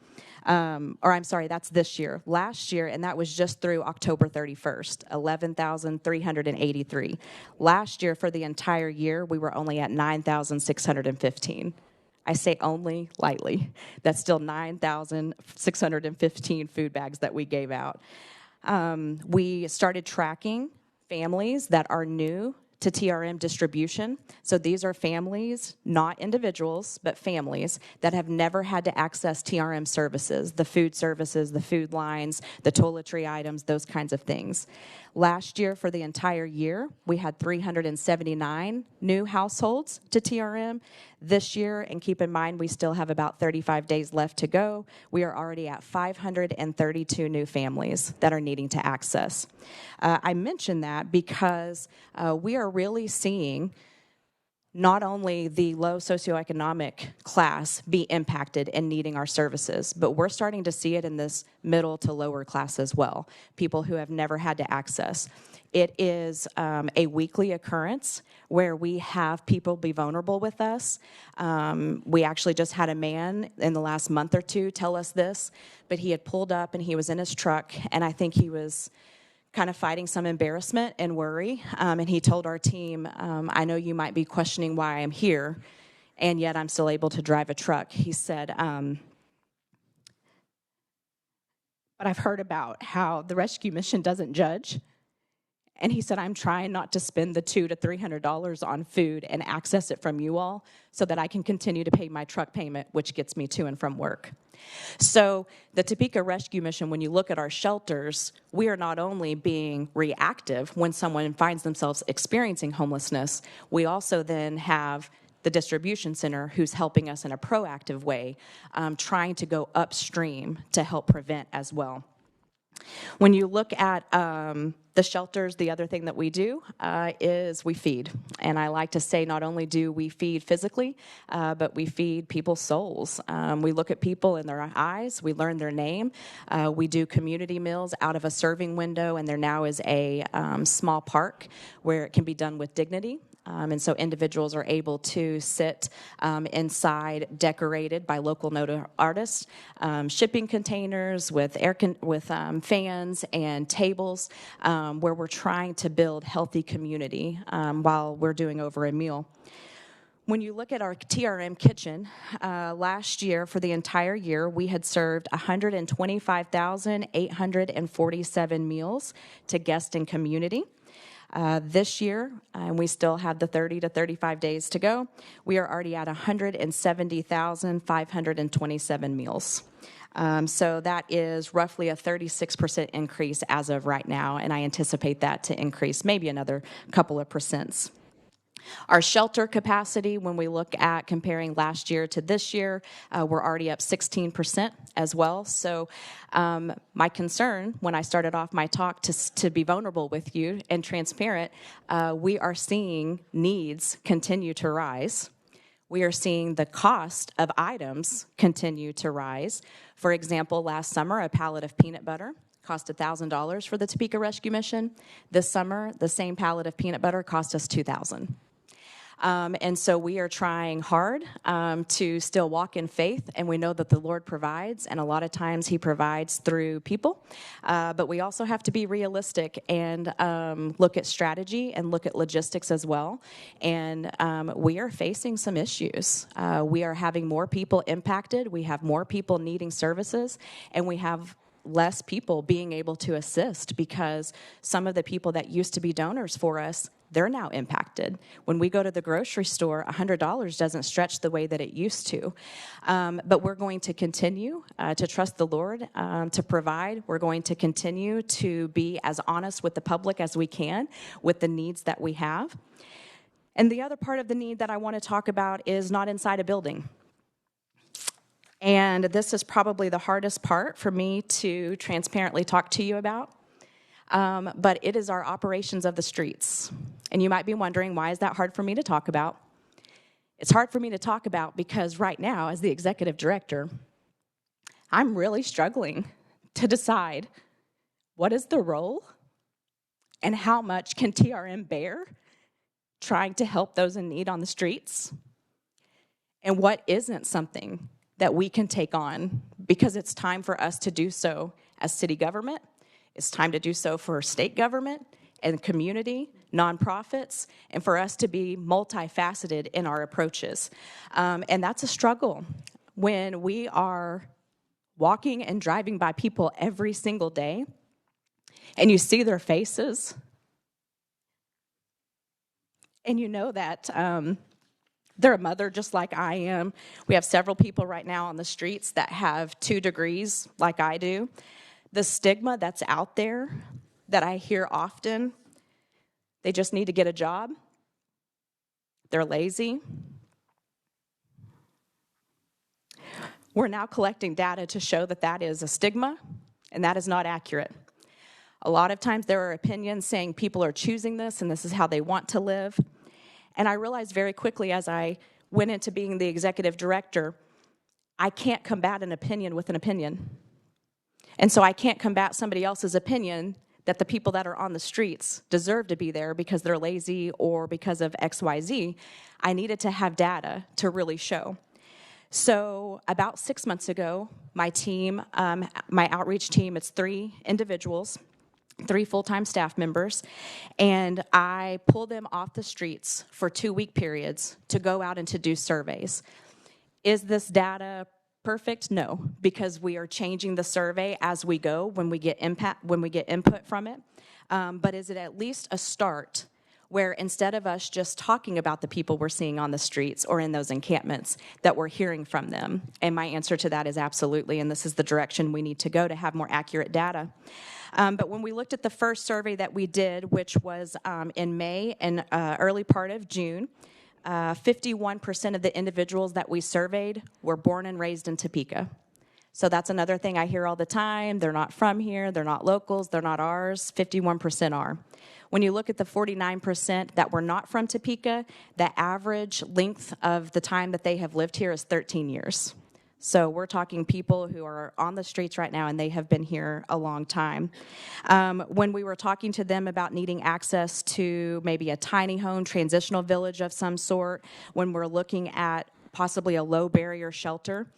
That's this year. Last year, and that was just through October 31st, 11,383. Last year, for the entire year, we were only at 9,615. I say only lightly. That's still 9,615 food bags that we gave out. We started tracking families that are new to TRM distribution. So these are families, not individuals, but families that have never had to access TRM services, the food lines, the toiletry items, those kinds of things. Last year, for the entire year, we had 379 new households to TRM. This year, and keep in mind we still have about 35 days left to go, we are already at 532 new families that are needing to access. I mention that because we are really seeing not only the low socioeconomic class be impacted and needing our services, but we're starting to see it in this middle to lower class as well, people who have never had to access. It is a weekly occurrence where we have people be vulnerable with us. We actually just had a man in the last month or two tell us this, but he had pulled up and he was in his truck, and I think he was kind of fighting some embarrassment and worry, and he told our team, I know you might be questioning why I'm here, and yet I'm still able to drive a truck. He said, but I've heard about how the rescue mission doesn't judge. And he said, I'm trying not to spend the $200 to $300 on food and access it from you all so that I can continue to pay my truck payment, which gets me to and from work. So the Topeka Rescue Mission, when you look at our shelters, we are not only being reactive when someone finds themselves experiencing homelessness, we also then have the distribution center who's helping us in a proactive way, trying to go upstream to help prevent as well. When you look at the shelters, the other thing that we do is we feed. And I like to say not only do we feed physically, but we feed people's souls. We look at people in their eyes. We learn their name. We do community meals out of a serving window, and there now is a small park where it can be done with dignity. And so individuals are able to sit inside, decorated by local noted artists, shipping containers with fans and tables, where we're trying to build healthy community while we're doing over a meal. When you look at our TRM kitchen, last year, for the entire year, we had served 125,847 meals to guests and community. This year, and we still have the 30 to 35 days to go, we are already at 170,527 meals. So that is roughly a 36% increase as of right now, and I anticipate that to increase maybe another couple of percents. Our shelter capacity, when we look at comparing last year to this year, we're already up 16% as well. So my concern when I started off my talk to be vulnerable with you and transparent, we are seeing needs continue to rise. We are seeing the cost of items continue to rise. For example, last summer, a pallet of peanut butter cost $1,000 for the Topeka Rescue Mission. This summer, the same pallet of peanut butter cost us $2,000. And so we are trying hard to still walk in faith, and we know that the Lord provides, and a lot of times He provides through people. But we also have to be realistic and look at strategy and look at logistics as well. And we are facing some issues. We are having more people impacted. We have more people needing services, and we have less people being able to assist because some of the people that used to be donors for us, they're now impacted. When we go to the grocery store, $100 doesn't stretch the way that it used to. But we're going to continue to trust the Lord to provide. We're going to continue to be as honest with the public as we can with the needs that we have. And the other part of the need that I want to talk about is not inside a building. And this is probably the hardest part for me to transparently talk to you about. But it is our operations of the streets. And you might be wondering, why is that hard for me to talk about? It's hard for me to talk about because right now, as the executive director, I'm really struggling to decide what is the role and how much can TRM bear trying to help those in need on the streets? And what isn't something that we can take on, because it's time for us to do so as city government, it's time to do so for state government and community, nonprofits, and for us to be multifaceted in our approaches. And that's a struggle when we are walking and driving by people every single day and you see their faces and you know that they're a mother just like I am. We have several people right now on the streets that have 2 degrees like I do. The stigma that's out there that I hear often, they just need to get a job. They're lazy. We're now collecting data to show that that is a stigma, and that is not accurate. A lot of times there are opinions saying people are choosing this and this is how they want to live. And I realized very quickly as I went into being the executive director, I can't combat an opinion with an opinion. And so I can't combat somebody else's opinion that the people that are on the streets deserve to be there because they're lazy or because of XYZ. I needed to have data to really show. So about 6 months ago, my team, my outreach team, it's 3 individuals, 3 full-time staff members, and I pull them off the streets for 2-week periods to go out and to do surveys. Is this data perfect? No, because we are changing the survey as we go when we get input from it. But is it at least a start where instead of us just talking about the people we're seeing on the streets or in those encampments, that we're hearing from them? And my answer to that is absolutely, and this is the direction we need to go to have more accurate data. But when we looked at the first survey that we did, which was in May and early part of June, 51% of the individuals that we surveyed were born and raised in Topeka. So that's another thing I hear all the time. They're not from here, they're not locals, they're not ours. 51% are. When you look at the 49% that were not from Topeka, the average length of the time that they have lived here is 13 years. So we're talking people who are on the streets right now and they have been here a long time. When we were talking to them about needing access to maybe a tiny home, transitional village of some sort, when we're looking at possibly a low barrier shelter,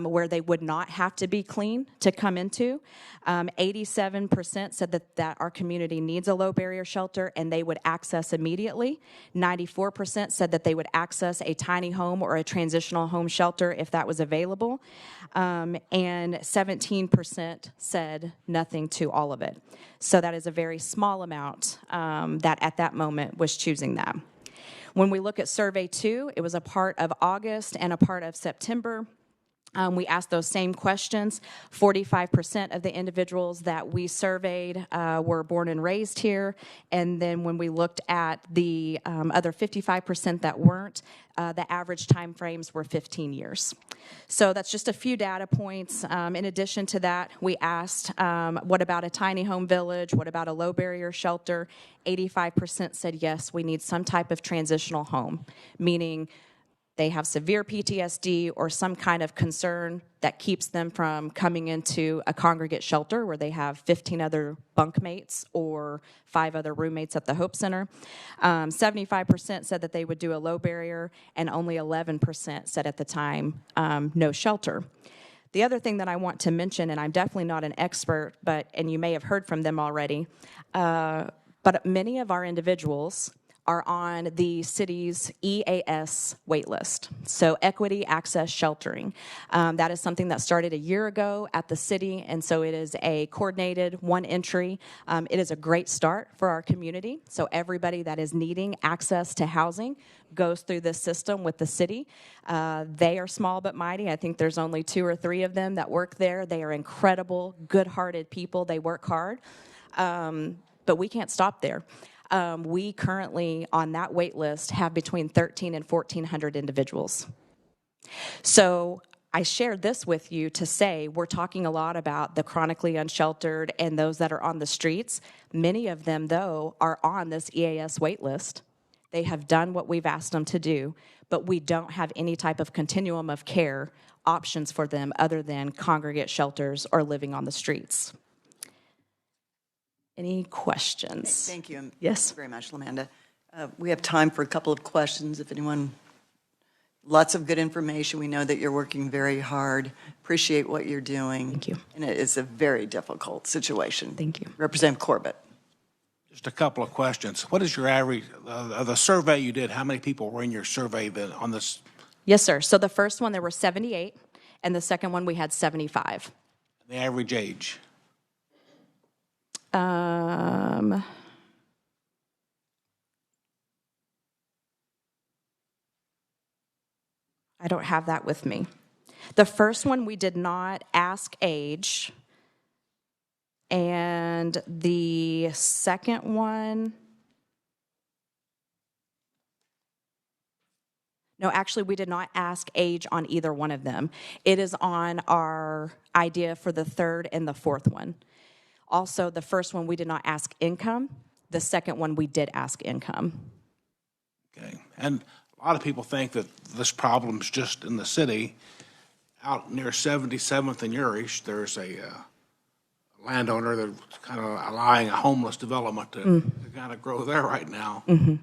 where they would not have to be clean to come into. 87% said that our community needs a low barrier shelter and they would access immediately. 94% said that they would access a tiny home or a transitional home shelter if that was available. And 17% said nothing to all of it. So that is a very small amount that at that moment was choosing that. When we look at Survey 2, it was a part of August and a part of September. We asked those same questions. 45% of the individuals that we surveyed were born and raised here. And then when we looked at the other 55% that weren't, the average time frames were 15 years. So that's just a few data points. In addition to that, we asked, what about a tiny home village? What about a low barrier shelter? 85% said yes, we need some type of transitional home, meaning they have severe PTSD or some kind of concern that keeps them from coming into a congregate shelter where they have 15 other bunkmates or 5 other roommates at the Hope Center. 75% said that they would do a low barrier, and only 11% said at the time no shelter. The other thing that I want to mention, and I'm definitely not an expert, and you may have heard from them already, but many of our individuals are on the city's EAS waitlist, so Equity Access Sheltering. That is something that started a year ago at the city, and so it is a coordinated one entry. It is a great start for our community, so everybody that is needing access to housing goes through this system with the city. They are small but mighty. I think there's only 2 or 3 of them that work there. They are incredible, good-hearted people. They work hard, but we can't stop there. We currently, on that wait list, have between 1,300 and 1,400 individuals. So I shared this with you to say we're talking a lot about the chronically unsheltered and those that are on the streets. Many of them, though, are on this EAS wait list. They have done what we've asked them to do, but we don't have any type of continuum of care options for them other than congregate shelters or living on the streets. Any questions? Thank you. Yes. Very much, Lamanda. We have time for a couple of questions. If anyone, lots of good information. We know that you're working very hard. Appreciate what you're doing. Thank you. And it is a very difficult situation. Thank you. Representative Corbett. Just a couple of questions. What is your average, the survey you did, how many people were in your survey on this? Yes, sir. So the first one, there were 78, and the second one, we had 75. The average age? I don't have that with me. The first one, we did not ask age. And the second one, no, actually, we did not ask age on either one of them. It is on our idea for the third and the fourth one. Also, the first one, we did not ask income. The second one, we did ask income. Okay. And a lot of people think that this problem's just in the city. Out near 77th and Urish, there's a landowner that's kind of allowing a homeless development to kind of grow there right now. And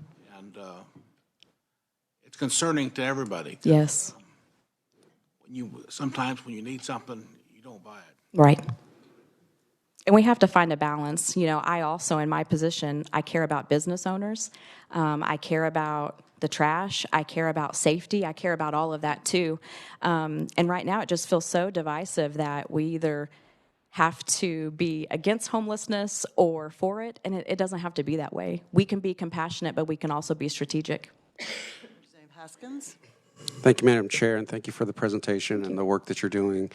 it's concerning to everybody. Yes. Sometimes when you need something, you don't buy it. Right. And we have to find a balance. You know, I also, in my position, I care about business owners. I care about the trash. I care about safety. I care about all of that too. And right now it just feels so divisive that we either have to be against homelessness or for it, and it doesn't have to be that way. We can be compassionate, but we can also be strategic. Representative Haskins. Thank you, Madam Chair, and thank you for the presentation and the work that you're doing.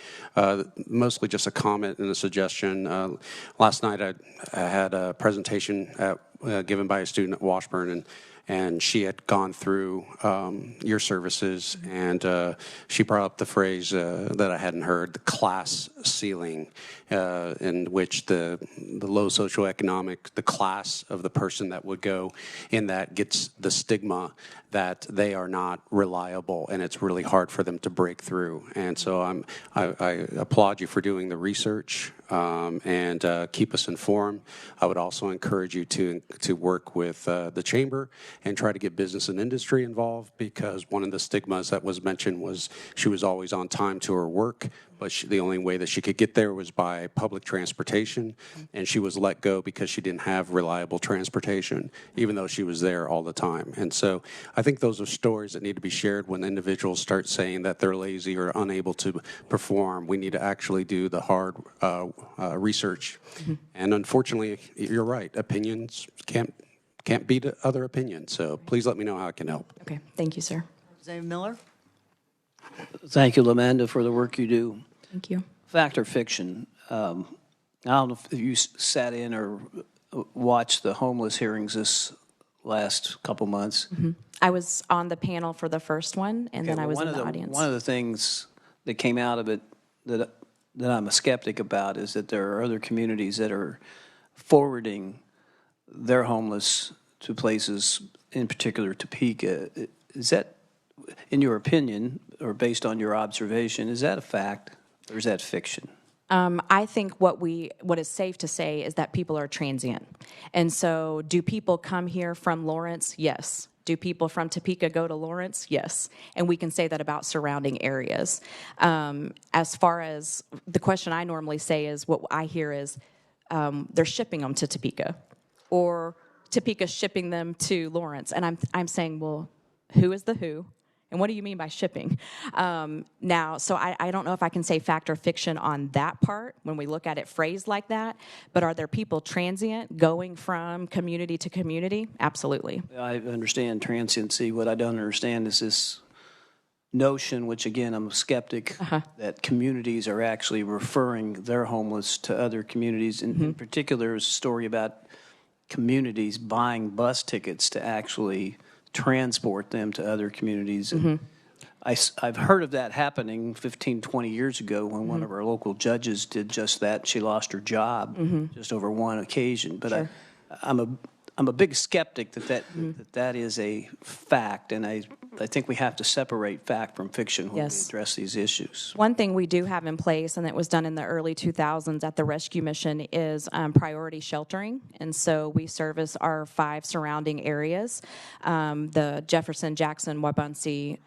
Mostly just a comment and a suggestion. Last night I had a presentation given by a student at Washburn, and she had gone through your services, and she brought up the phrase that I hadn't heard, the class ceiling, in which the low socioeconomic, the class of the person that would go in that gets the stigma that they are not reliable, and it's really hard for them to break through. And so I applaud you for doing the research and keep us informed. I would also encourage you to work with the chamber and try to get business and industry involved, because one of the stigmas that was mentioned was she was always on time to her work, but the only way that she could get there was by public transportation, and she was let go because she didn't have reliable transportation, even though she was there all the time. And so I think those are stories that need to be shared when individuals start saying that they're lazy or unable to perform. We need to actually do the hard research. And unfortunately, you're right, opinions can't beat other opinions. So please let me know how I can help. Okay, thank you, sir. Representative Miller. Thank you, Lamanda, for the work you do. Thank you. Fact or fiction? I don't know if you sat in or watched the homeless hearings this last couple months. I was on the panel for the first one, and then I was in the audience. One of the things that came out of it that I'm a skeptic about is that there are other communities that are forwarding their homeless to places, in particular Topeka. Is that, in your opinion, or based on your observation, is that a fact or is that fiction? I think what is safe to say is that people are transient. And so do people come here from Lawrence? Yes. Do people from Topeka go to Lawrence? Yes. And we can say that about surrounding areas. As far as the question I normally say is, what I hear is they're shipping them to Topeka, or Topeka shipping them to Lawrence. And I'm saying, well, who is the who? And what do you mean by shipping? Now, so I don't know if I can say fact or fiction on that part when we look at it phrased like that, but are there people transient going from community to community? Absolutely. I understand transiency. What I don't understand is this notion, which again, I'm a skeptic, that communities are actually referring their homeless to other communities. In particular, there's a story about communities buying bus tickets to actually transport them to other communities. I've heard of that happening 15, 20 years ago when one of our local judges did just that. She lost her job just over one occasion. But I'm a big skeptic that is a fact, and I I think we have to separate fact from fiction when we Yes. address these issues. One thing we do have in place, and it was done in the early 2000s at the rescue mission, is priority sheltering. And so we service our 5 surrounding areas, the Jefferson, Jackson, Wabaunsee,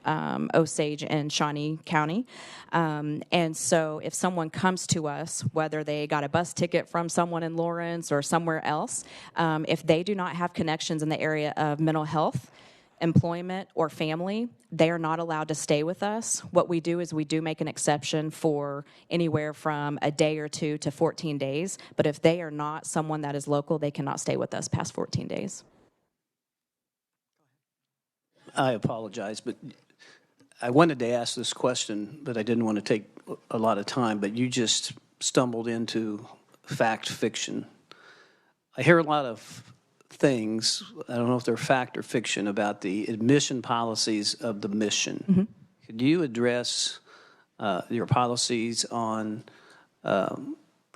Osage, and Shawnee County. And so if someone comes to us, whether they got a bus ticket from someone in Lawrence or somewhere else, if they do not have connections in the area of mental health, employment, or family, they are not allowed to stay with us. What we do is we do make an exception for anywhere from a day or 2 to 14 days. But if they are not someone that is local, they cannot stay with us past 14 days. I apologize, but I wanted to ask this question, but I didn't want to take a lot of time, but you just stumbled into fact fiction. I hear a lot of things, I don't know if they're fact or fiction, about the admission policies of the mission. Mm-hmm. Could you address your policies on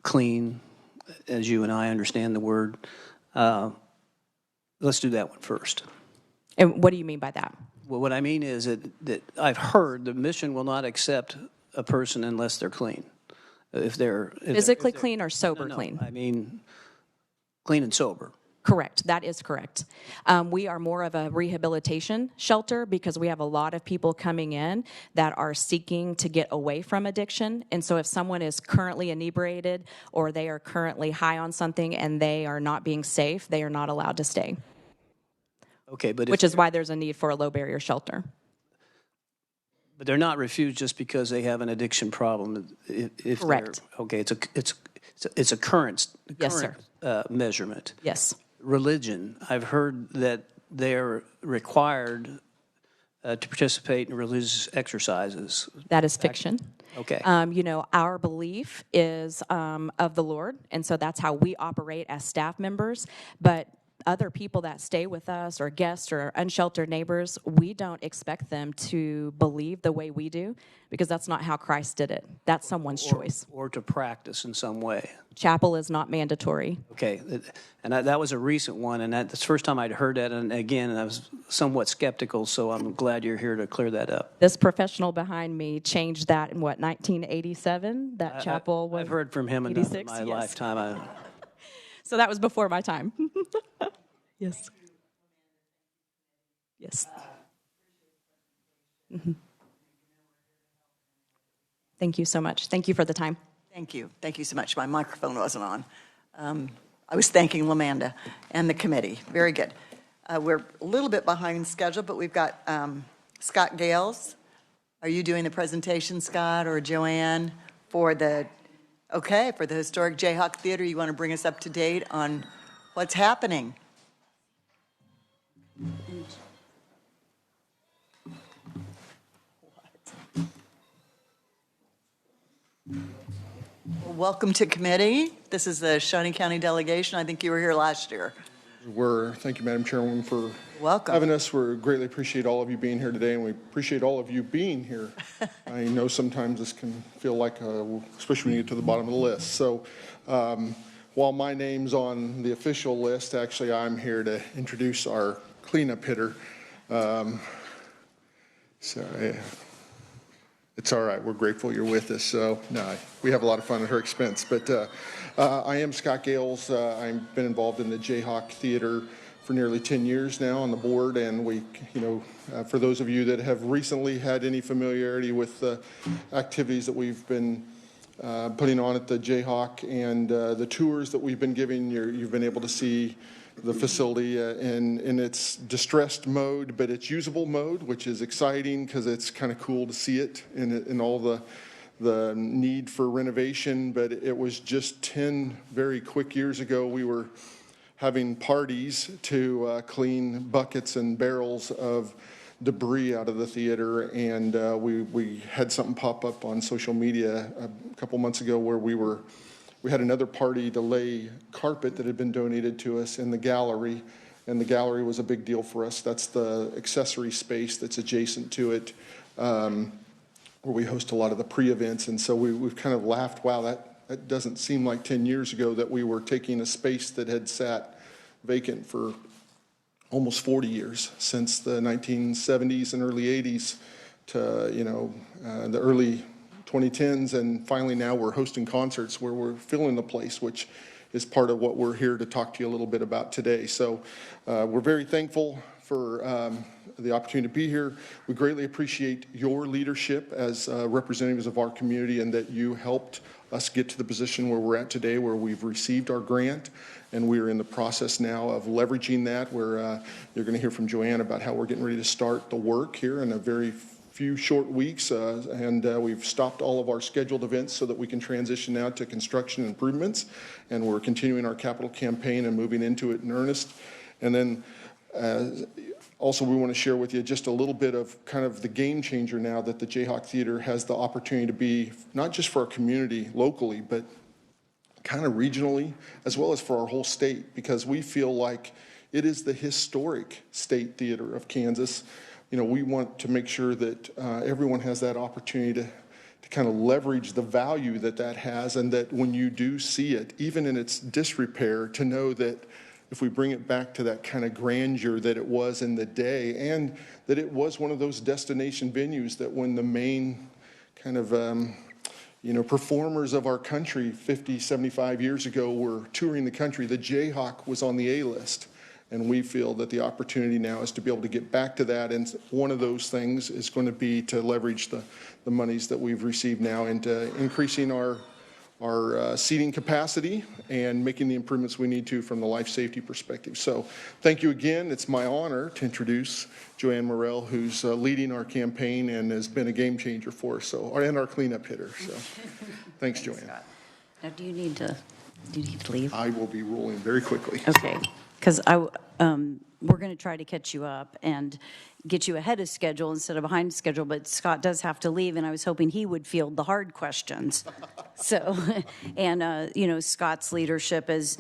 clean, as you and I understand the word? Let's do that one first. And what do you mean by that? Well, what I mean is that I've heard the mission will not accept a person unless they're clean. If they're Physically clean or sober no, clean? I mean clean and sober. Correct. That is correct. We are more of a rehabilitation shelter because we have a lot of people coming in that are seeking to get away from addiction. And so if someone is currently inebriated or they are currently high on something and they are not being safe, they are not allowed to stay. Okay, but which is why there's a need for a low barrier shelter. But they're not refused just because they have an addiction problem. If Correct. Okay, it's a current Yes, sir. Measurement. Yes. Religion. I've heard that they're required to participate in religious exercises. That is fiction. Okay. Our belief is of the Lord, and so that's how we operate as staff members. But other people that stay with us or guests or unsheltered neighbors, we don't expect them to believe the way we do because that's not how Christ did it. That's someone's choice. Or to practice in some way. Chapel is not mandatory. Okay, and that was a recent one, and that's the first time I'd heard that, and again, I was somewhat skeptical, so I'm glad you're here to clear that up. This professional behind me changed that in, 1987? That chapel was I've heard from him enough in my yes. lifetime. So that was before my time. Yes. Yes. Mm-hmm. Thank you so much. Thank you for the time. Thank you. Thank you so much. My microphone wasn't on. I was thanking LaManda and the committee. Very good. We're a little bit behind schedule, but we've got Scott Gales. Are you doing the presentation, Scott, or Joanne, for the historic Jayhawk Theater? You want to bring us up to date on what's happening? Well, welcome to committee. This is the Shawnee County Delegation. I think you were here last year. Thank you, Madam Chairwoman, for Welcome. having us. We greatly appreciate all of you being here today, and we appreciate all of you being here. I know sometimes this can feel like, especially when you get to the bottom of the list. So while my name's on the official list, actually I'm here to introduce our cleanup hitter. It's all right. We're grateful you're with us. So, no, we have a lot of fun at her expense. But I am Scott Gales. I've been involved in the Jayhawk Theater for nearly 10 years now on the board. And we, for those of you that have recently had any familiarity with the activities that we've been putting on at the Jayhawk and the tours that we've been giving, you've been able to see the facility in its distressed mode, but its usable mode, which is exciting because it's kind of cool to see it in all the need for renovation. But it was just 10 very quick years ago, we were having parties to clean buckets and barrels of debris out of the theater, and we had something pop up on social media a couple months ago where we had another party to lay carpet that had been donated to us in the gallery, and the gallery was a big deal for us. That's the accessory space that's adjacent to it, where we host a lot of the pre-events. And so we've kind of laughed, wow, that doesn't seem like 10 years ago that we were taking a space that had sat vacant for almost 40 years, since the 1970s and early 80s to, the early 2010s, and finally now we're hosting concerts where we're filling the place, which is part of what we're here to talk to you a little bit about today. So we're very thankful for the opportunity to be here. We greatly appreciate your leadership as representatives of our community, and that you helped us get to the position where we're at today, where we've received our grant, and we're in the process now of leveraging that, where you're going to hear from Joanne about how we're getting ready to start the work here in a very few short weeks, and we've stopped all of our scheduled events so that we can transition now to construction improvements, and we're continuing our capital campaign and moving into it in earnest. And then also we want to share with you just a little bit of kind of the game changer now that the Jayhawk Theater has the opportunity to be, not just for our community locally, but kind of regionally, as well as for our whole state, because we feel like it is the historic state theater of Kansas. We want to make sure that everyone has that opportunity to kind of leverage the value that has, and that when you do see it, even in its disrepair, to know that if we bring it back to that kind of grandeur that it was in the day, and that it was one of those destination venues that when the main kind of performers of our country 50, 75 years ago were touring the country, the Jayhawk was on the A-list. And we feel that the opportunity now is to be able to get back to that. And one of those things is going to be to leverage the monies that we've received now into increasing our seating capacity and making the improvements we need to from the life safety perspective. So thank you again. It's my honor to introduce Joanne Morrell, who's leading our campaign and has been a game changer for us, and our cleanup hitter. So thanks, Joanne. Now, do you need to leave? I will be rolling very quickly. Okay. Because we're going to try to catch you up and get you ahead of schedule instead of behind schedule, but Scott does have to leave, and I was hoping he would field the hard questions. So, and Scott's leadership, as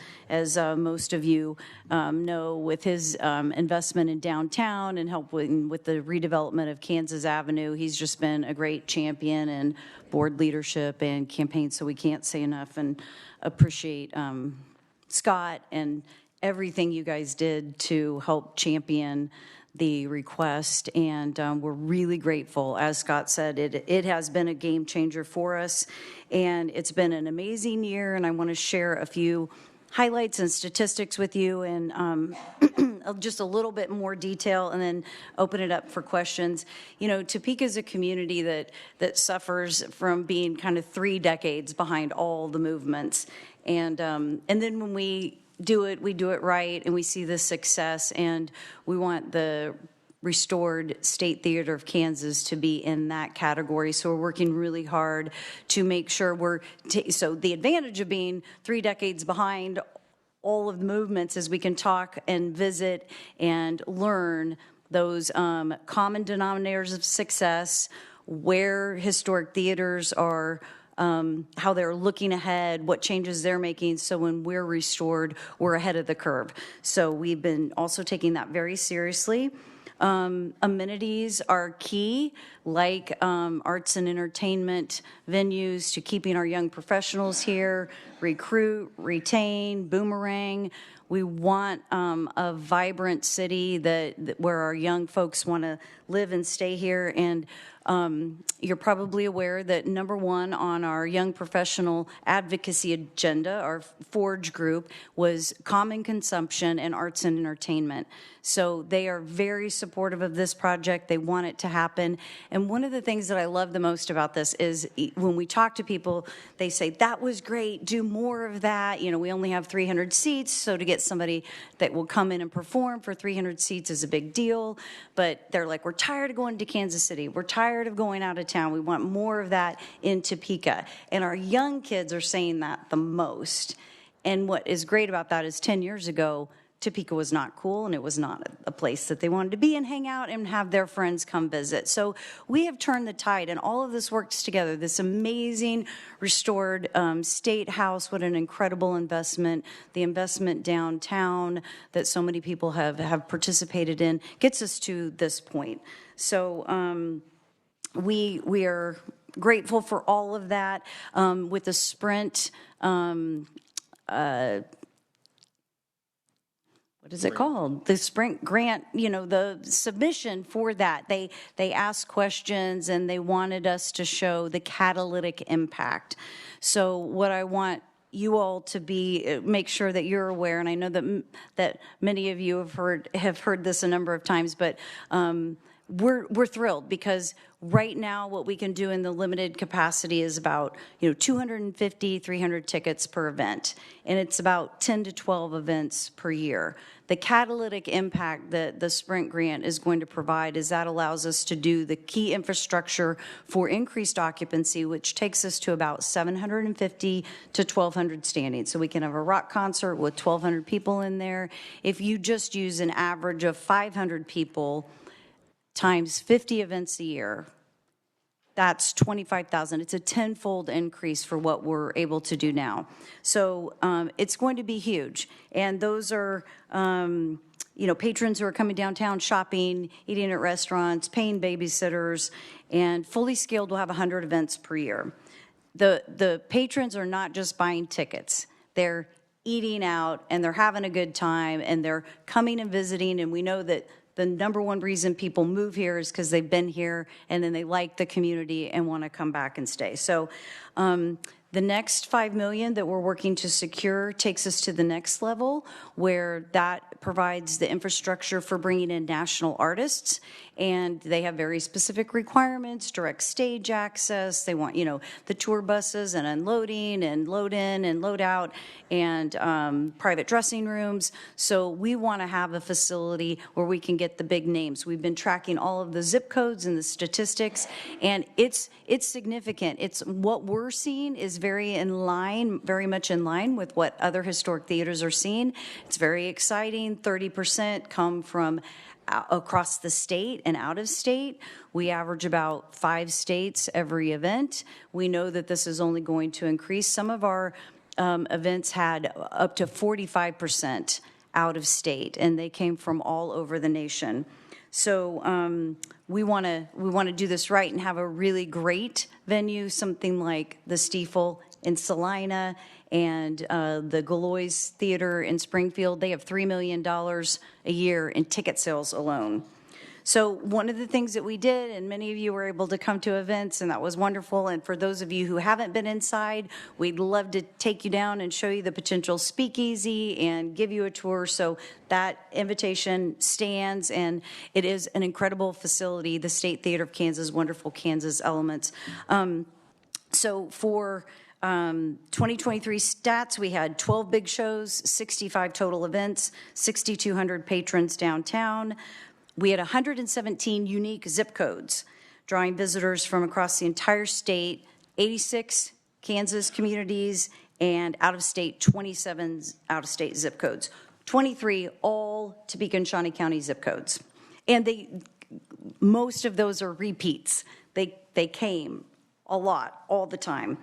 most of you know, with his investment in downtown and helping with the redevelopment of Kansas Avenue, he's just been a great champion and board leadership and campaign. So we can't say enough and appreciate Scott and everything you guys did to help champion the request, and we're really grateful. As Scott said, it has been a game changer for us, and it's been an amazing year, and I want to share a few highlights and statistics with you, and just a little bit more detail, and then open it up for questions. Topeka is a community that suffers from being kind of 3 decades behind all the movements, and then when we do it right, and we see the success, and we want the restored State Theater of Kansas to be in that category. So we're working really hard to make sure so the advantage of being 3 decades behind all of the movements is we can talk and visit and learn those common denominators of success, where historic theaters are, how they're looking ahead, what changes they're making, so when we're restored, we're ahead of the curve. So we've been also taking that very seriously. Amenities are key, like arts and entertainment venues, to keeping our young professionals here, recruit, retain, boomerang. We want a vibrant city where our young folks want to live and stay here. And you're probably aware that number 1 on our young professional advocacy agenda, our Forge group, was common consumption and arts and entertainment. So they are very supportive of this project. They want it to happen. And one of the things that I love the most about this is when we talk to people, they say, that was great, do more of that. We only have 300 seats, so to get somebody that will come in and perform for 300 seats is a big deal. But they're like, we're tired of going to Kansas City. We're tired of going out of town. We want more of that in Topeka. And our young kids are saying that the most. And what is great about that is 10 years ago, Topeka was not cool, and it was not a place that they wanted to be and hang out and have their friends come visit. So we have turned the tide, and all of this works together. This amazing restored State House, what an incredible investment. The investment downtown that so many people have participated in gets us to this point. So we are grateful for all of that. With the Sprint what is it called? The Sprint grant, the submission for that. They asked questions and they wanted us to show the catalytic impact. So what I want you all to make sure that you're aware, and I know that many of you have heard this a number of times, but we're thrilled because right now what we can do in the limited capacity is about 250, 300 tickets per event, and it's about 10 to 12 events per year. The catalytic impact that the Sprint grant is going to provide is that allows us to do the key infrastructure for increased occupancy, which takes us to about 750 to 1,200 standing. So we can have a rock concert with 1,200 people in there. If you just use an average of 500 people times 50 events a year, that's 25,000. It's a tenfold increase for what we're able to do now. So it's going to be huge. And those are, patrons who are coming downtown shopping, eating at restaurants, paying babysitters, and fully scaled will have 100 events per year. The patrons are not just buying tickets. They're eating out and they're having a good time and they're coming and visiting, and we know that the number one reason people move here is because they've been here and then they like the community and want to come back and stay. So the next $5 million that we're working to secure takes us to the next level, where that provides the infrastructure for bringing in national artists, and they have very specific requirements: direct stage access. They want, the tour buses and unloading and load in and load out, and private dressing rooms. So we want to have a facility where we can get the big names. We've been tracking all of the zip codes and the statistics, and it's significant. It's what we're seeing is very much in line with what other historic theaters are seeing. It's very exciting. 30% come from across the state and out of state. We average about 5 states every event. We know that this is only going to increase. Some of our events had up to 45% out of state, and they came from all over the nation. So we want to do this right and have a really great venue, something like the Stiefel in Salina and the Galois Theater in Springfield. They have $3 million a year in ticket sales alone. So one of the things that we did, and many of you were able to come to events, and that was wonderful. And for those of you who haven't been inside, we'd love to take you down and show you the potential speakeasy and give you a tour. So that invitation stands, and it is an incredible facility, the State Theater of Kansas, wonderful Kansas elements. So for 2023 stats, we had 12 big shows, 65 total events, 6,200 patrons downtown. We had 117 unique zip codes, drawing visitors from across the entire state, 86 Kansas communities, and out-of-state, 27 out-of-state zip codes. 23 all Topeka and Shawnee County zip codes. And most of those are repeats. They came a lot, all the time.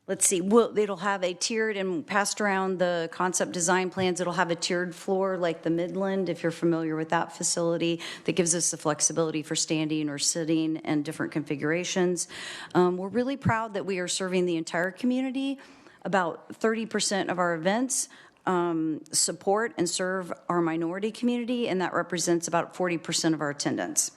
Let's see, it'll have a tiered, and passed around the concept design plans, it'll have a tiered floor like the Midland, if you're familiar with that facility, that gives us the flexibility for standing or sitting and different configurations. We're really proud that we are serving the entire community. About 30% of our events support and serve our minority community, and that represents about 40% of our attendance.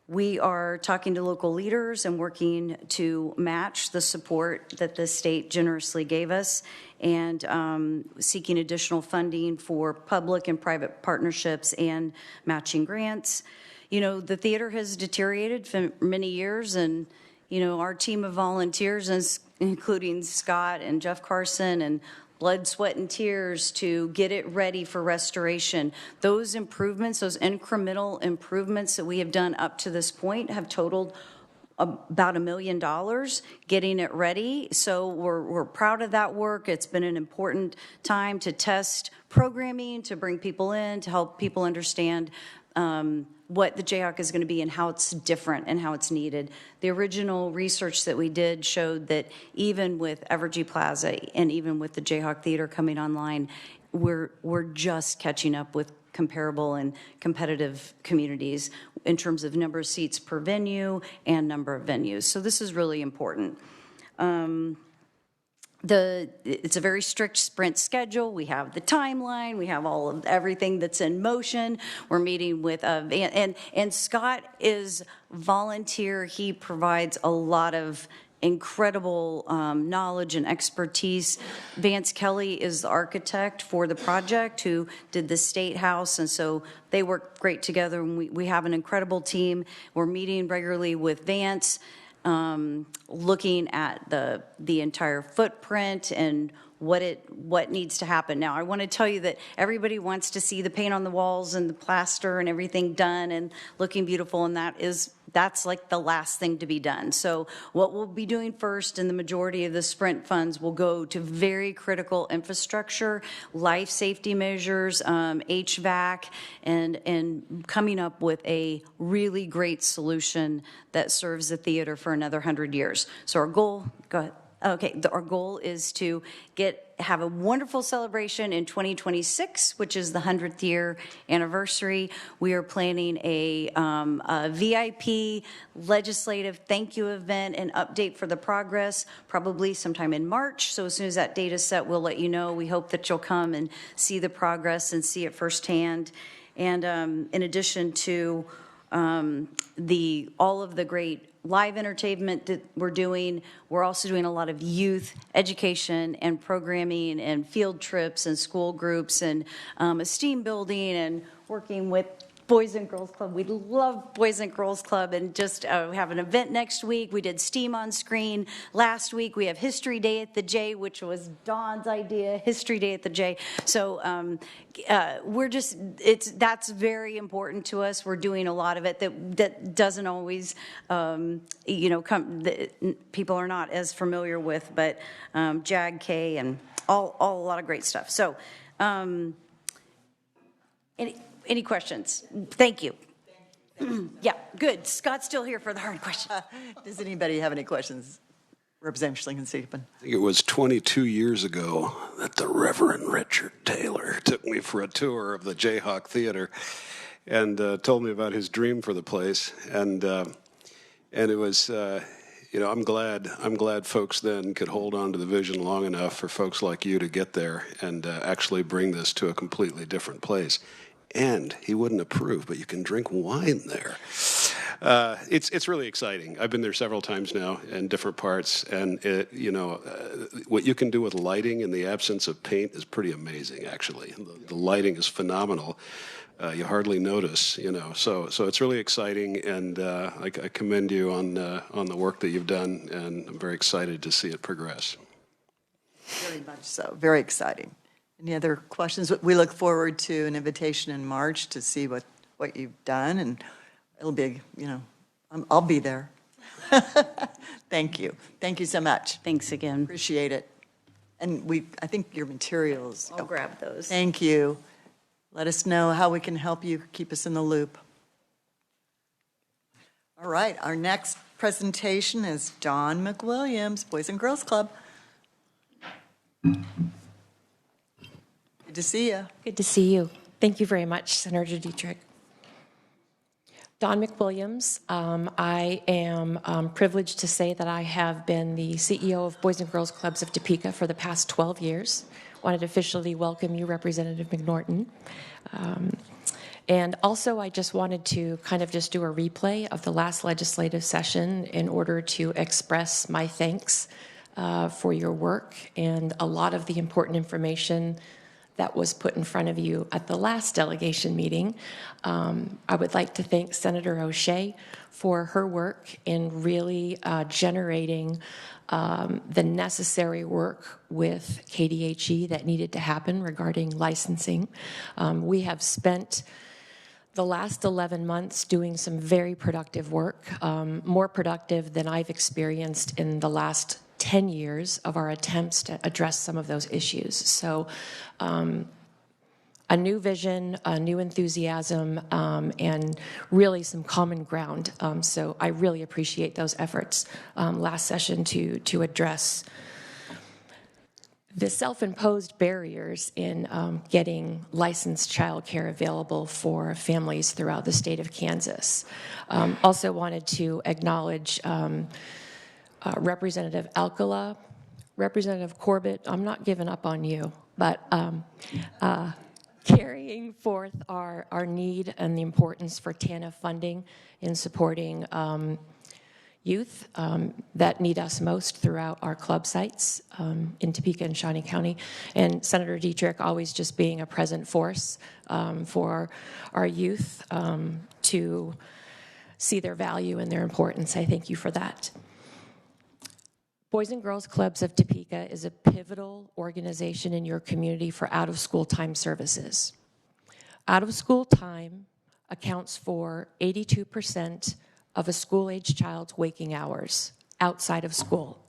We are talking to local leaders and working to match the support that the state generously gave us, and seeking additional funding for public and private partnerships and matching grants. The theater has deteriorated for many years, and our team of volunteers, including Scott and Jeff Carson, and blood, sweat, and tears to get it ready for restoration. Those improvements, those incremental improvements that we have done up to this point have totaled about $1 million getting it ready. So we're proud of that work. It's been an important time to test programming, to bring people in, to help people understand what the Jayhawk is going to be and how it's different and how it's needed. The original research that we did showed that even with Evergy Plaza and even with the Jayhawk Theater coming online, we're just catching up with comparable and competitive communities in terms of number of seats per venue and number of venues. So this is really important. It's a very strict sprint schedule. We have the timeline. We have all of everything that's in motion. We're meeting with and Scott is volunteer. He provides a lot of incredible knowledge and expertise. Vance Kelly is the architect for the project who did the State House, and so they work great together. And we have an incredible team. We're meeting regularly with Vance, looking at the entire footprint and what needs to happen. Now, I want to tell you that everybody wants to see the paint on the walls and the plaster and everything done and looking beautiful, and that's like the last thing to be done. So what we'll be doing first, and the majority of the sprint funds will go to very critical infrastructure, life safety measures, HVAC, and coming up with a really great solution that serves the theater for another 100 years. So our goal, go ahead. Okay, our goal is to have a wonderful celebration in 2026, which is the 100th year anniversary. We are planning a VIP legislative thank you event and update for the progress, probably sometime in March. So as soon as that date is set, we'll let you know. We hope that you'll come and see the progress and see it firsthand. And in addition to all of the great live entertainment that we're doing, we're also doing a lot of youth education and programming and field trips and school groups and esteem building and working with Boys and Girls Club. We love Boys and Girls Club, and just have an event next week. We did STEAM on Screen last week. We have History Day at the J, which was Dawn's idea, History Day at the J. So that's very important to us. We're doing a lot of it that doesn't always, people are not as familiar with, but JAG-K and a lot of great stuff. So any questions? Thank you. Yeah, good. Scott's still here for the hard question. Does anybody have any questions? Representative Schlingensieben. I think it was 22 years ago that the Reverend Richard Taylor took me for a tour of the Jayhawk Theater and told me about his dream for the place. And it was, I'm glad folks then could hold on to the vision long enough for folks like you to get there and actually bring this to a completely different place. And he wouldn't approve, but you can drink wine there. It's really exciting. I've been there several times now in different parts, and what you can do with lighting in the absence of paint is pretty amazing. Actually, the lighting is phenomenal. You hardly notice, So it's really exciting, and I commend you on the work that you've done, and I'm very excited to see it progress. Very much so. Very exciting. Any other questions? We look forward to an invitation in March to see what you've done, and it'll be, I'll be there. Thank you. Thank you so much. Thanks again. Appreciate it. And I think your materials. I'll grab those. Thank you. Let us know how we can help you. Keep us in the loop. All right. Our next presentation is Don McWilliams, Boys and Girls Club. Good to see you. Good to see you. Thank you very much, Senator Dietrich. Don McWilliams. I am privileged to say that I have been the CEO of Boys and Girls Clubs of Topeka for the past 12 years. Wanted to officially welcome you, Representative McNorton. And also, I just wanted to kind of just do a replay of the last legislative session in order to express my thanks for your work and a lot of the important information that was put in front of you at the last delegation meeting. I would like to thank Senator O'Shea for her work in really generating the necessary work with KDHE that needed to happen regarding licensing. We have spent the last 11 months doing some very productive work, more productive than I've experienced in the last 10 years of our attempts to address some of those issues. So a new vision, a new enthusiasm, and really some common ground. So I really appreciate those efforts last session to address the self-imposed barriers in getting licensed childcare available for families throughout the state of Kansas. Also wanted to acknowledge Representative Alcala, Representative Corbett, I'm not giving up on you, but carrying forth our need and the importance for TANF funding in supporting youth that need us most throughout our club sites in Topeka and Shawnee County. And Senator Dietrich always just being a present force for our youth to see their value and their importance. I thank you for that. Boys and Girls Clubs of Topeka is a pivotal organization in your community for out-of-school time services. Out-of-school time accounts for 82% of a school-age child's waking hours outside of school.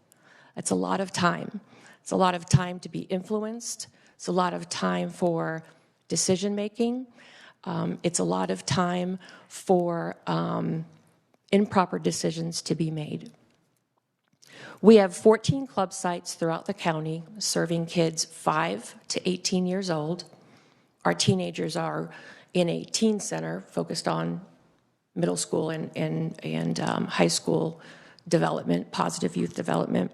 That's a lot of time. It's a lot of time to be influenced. It's a lot of time for decision-making. It's a lot of time for improper decisions to be made. We have 14 club sites throughout the county serving kids 5 to 18 years old. Our teenagers are in a teen center focused on middle school and high school development, positive youth development.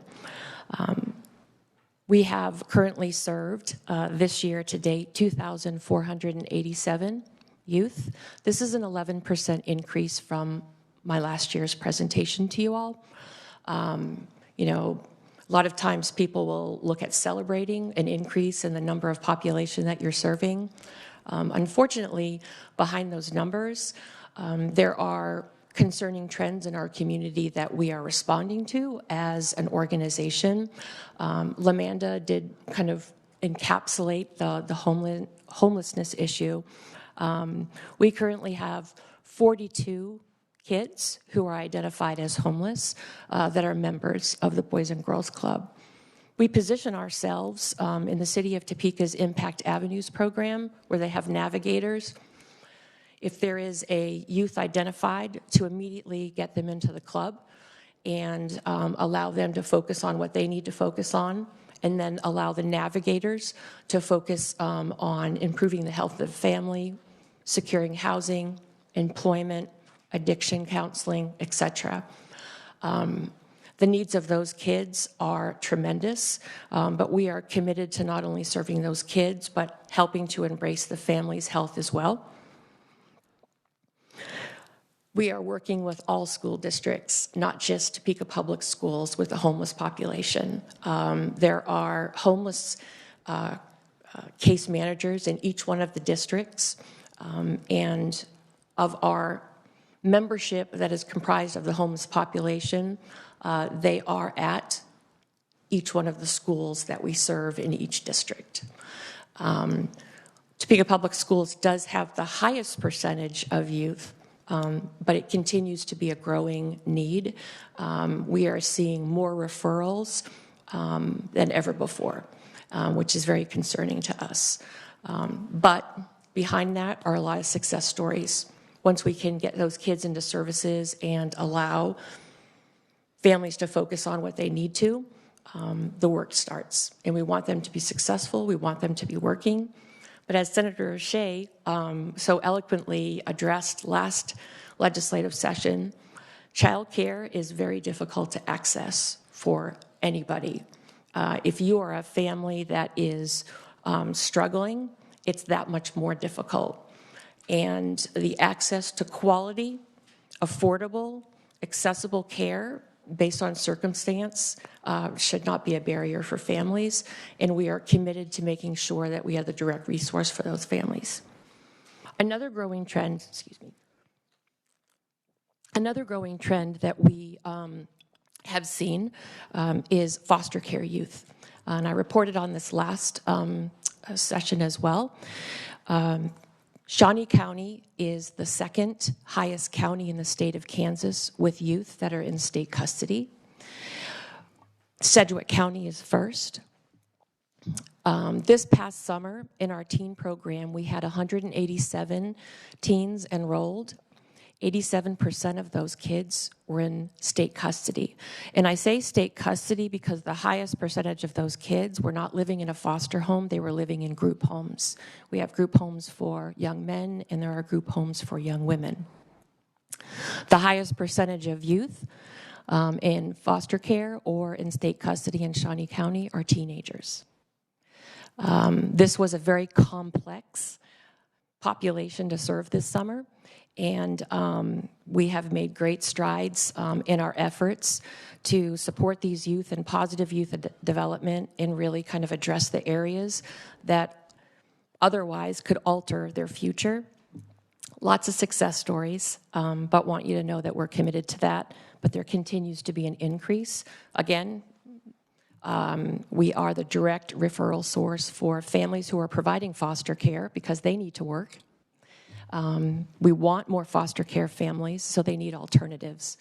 We have currently served this year to date 2,487 youth. This is an 11% increase from my last year's presentation to you all. You know, a lot of times people will look at celebrating an increase in the number of population that you're serving. Unfortunately, behind those numbers, there are concerning trends in our community that we are responding to as an organization. Lamanda did kind of encapsulate the homelessness issue. We currently have 42 kids who are identified as homeless that are members of the Boys and Girls Club. We position ourselves in the City of Topeka's Impact Avenues program, where they have navigators. If there is a youth identified, to immediately get them into the club and allow them to focus on what they need to focus on, and then allow the navigators to focus on improving the health of the family, securing housing, employment, addiction counseling, etc. The needs of those kids are tremendous, but we are committed to not only serving those kids, but helping to embrace the family's health as well. We are working with all school districts, not just Topeka Public Schools with a homeless population. There are homeless case managers in each one of the districts, and of our membership that is comprised of the homeless population, they are at each one of the schools that we serve in each district. Topeka Public Schools does have the highest percentage of youth, but it continues to be a growing need. We are seeing more referrals than ever before, which is very concerning to us. But behind that are a lot of success stories. Once we can get those kids into services and allow families to focus on what they need to, the work starts. And we want them to be successful. We want them to be working. But as Senator Shea so eloquently addressed last legislative session, childcare is very difficult to access for anybody. If you are a family that is struggling, it's that much more difficult. And the access to quality, affordable, accessible care based on circumstance should not be a barrier for families, and we are committed to making sure that we have the direct resource for those families. Another growing trend that we have seen is foster care youth. And I reported on this last session as well. Shawnee County is the second highest county in the state of Kansas with youth that are in state custody. Sedgwick County is first. This past summer in our teen program, we had 187 teens enrolled. 87% of those kids were in state custody. And I say state custody because the highest percentage of those kids were not living in a foster home, they were living in group homes. We have group homes for young men, and there are group homes for young women. The highest percentage of youth in foster care or in state custody in Shawnee County are teenagers. This was a very complex population to serve this summer, and we have made great strides in our efforts to support these youth and positive youth development and really kind of address the areas that otherwise could alter their future. Lots of success stories, but want you to know that we're committed to that, but there continues to be an increase. Again, we are the direct referral source for families who are providing foster care because they need to work. We want more foster care families, so they need alternatives.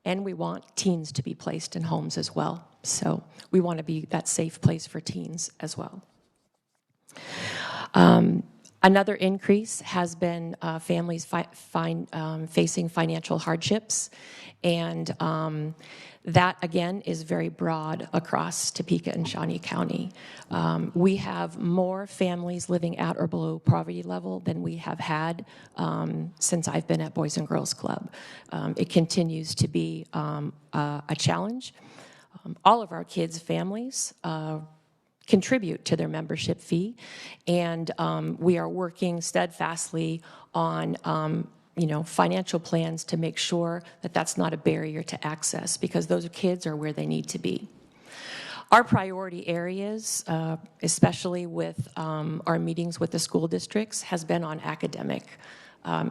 And we want teens to be placed in homes as well. So we want to be that safe place for teens as well. Another increase has been families facing financial hardships, and that, again, is very broad across Topeka and Shawnee County. We have more families living at or below poverty level than we have had since I've been at Boys and Girls Club. It continues to be a challenge. All of our kids' families contribute to their membership fee, and we are working steadfastly on financial plans to make sure that that's not a barrier to access, because those kids are where they need to be. Our priority areas, especially with our meetings with the school districts, has been on academic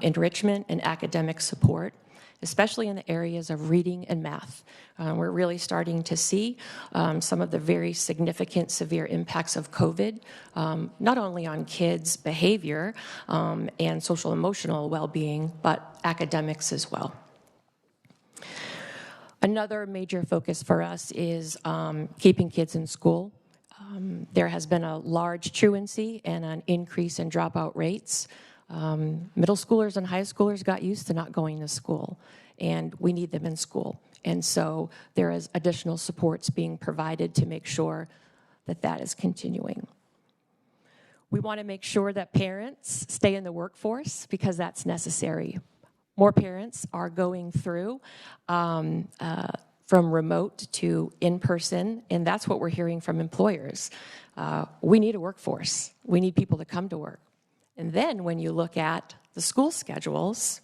enrichment and academic support, especially in the areas of reading and math. We're really starting to see some of the very significant, severe impacts of COVID, not only on kids' behavior and social emotional well-being, but academics as well. Another major focus for us is keeping kids in school. There has been a large truancy and an increase in dropout rates. Middle schoolers and high schoolers got used to not going to school, and we need them in school. And so there is additional supports being provided to make sure that that is continuing. We want to make sure that parents stay in the workforce because that's necessary. More parents are going through from remote to in-person, and that's what we're hearing from employers. We need a workforce. We need people to come to work. And then when you look at the school schedules,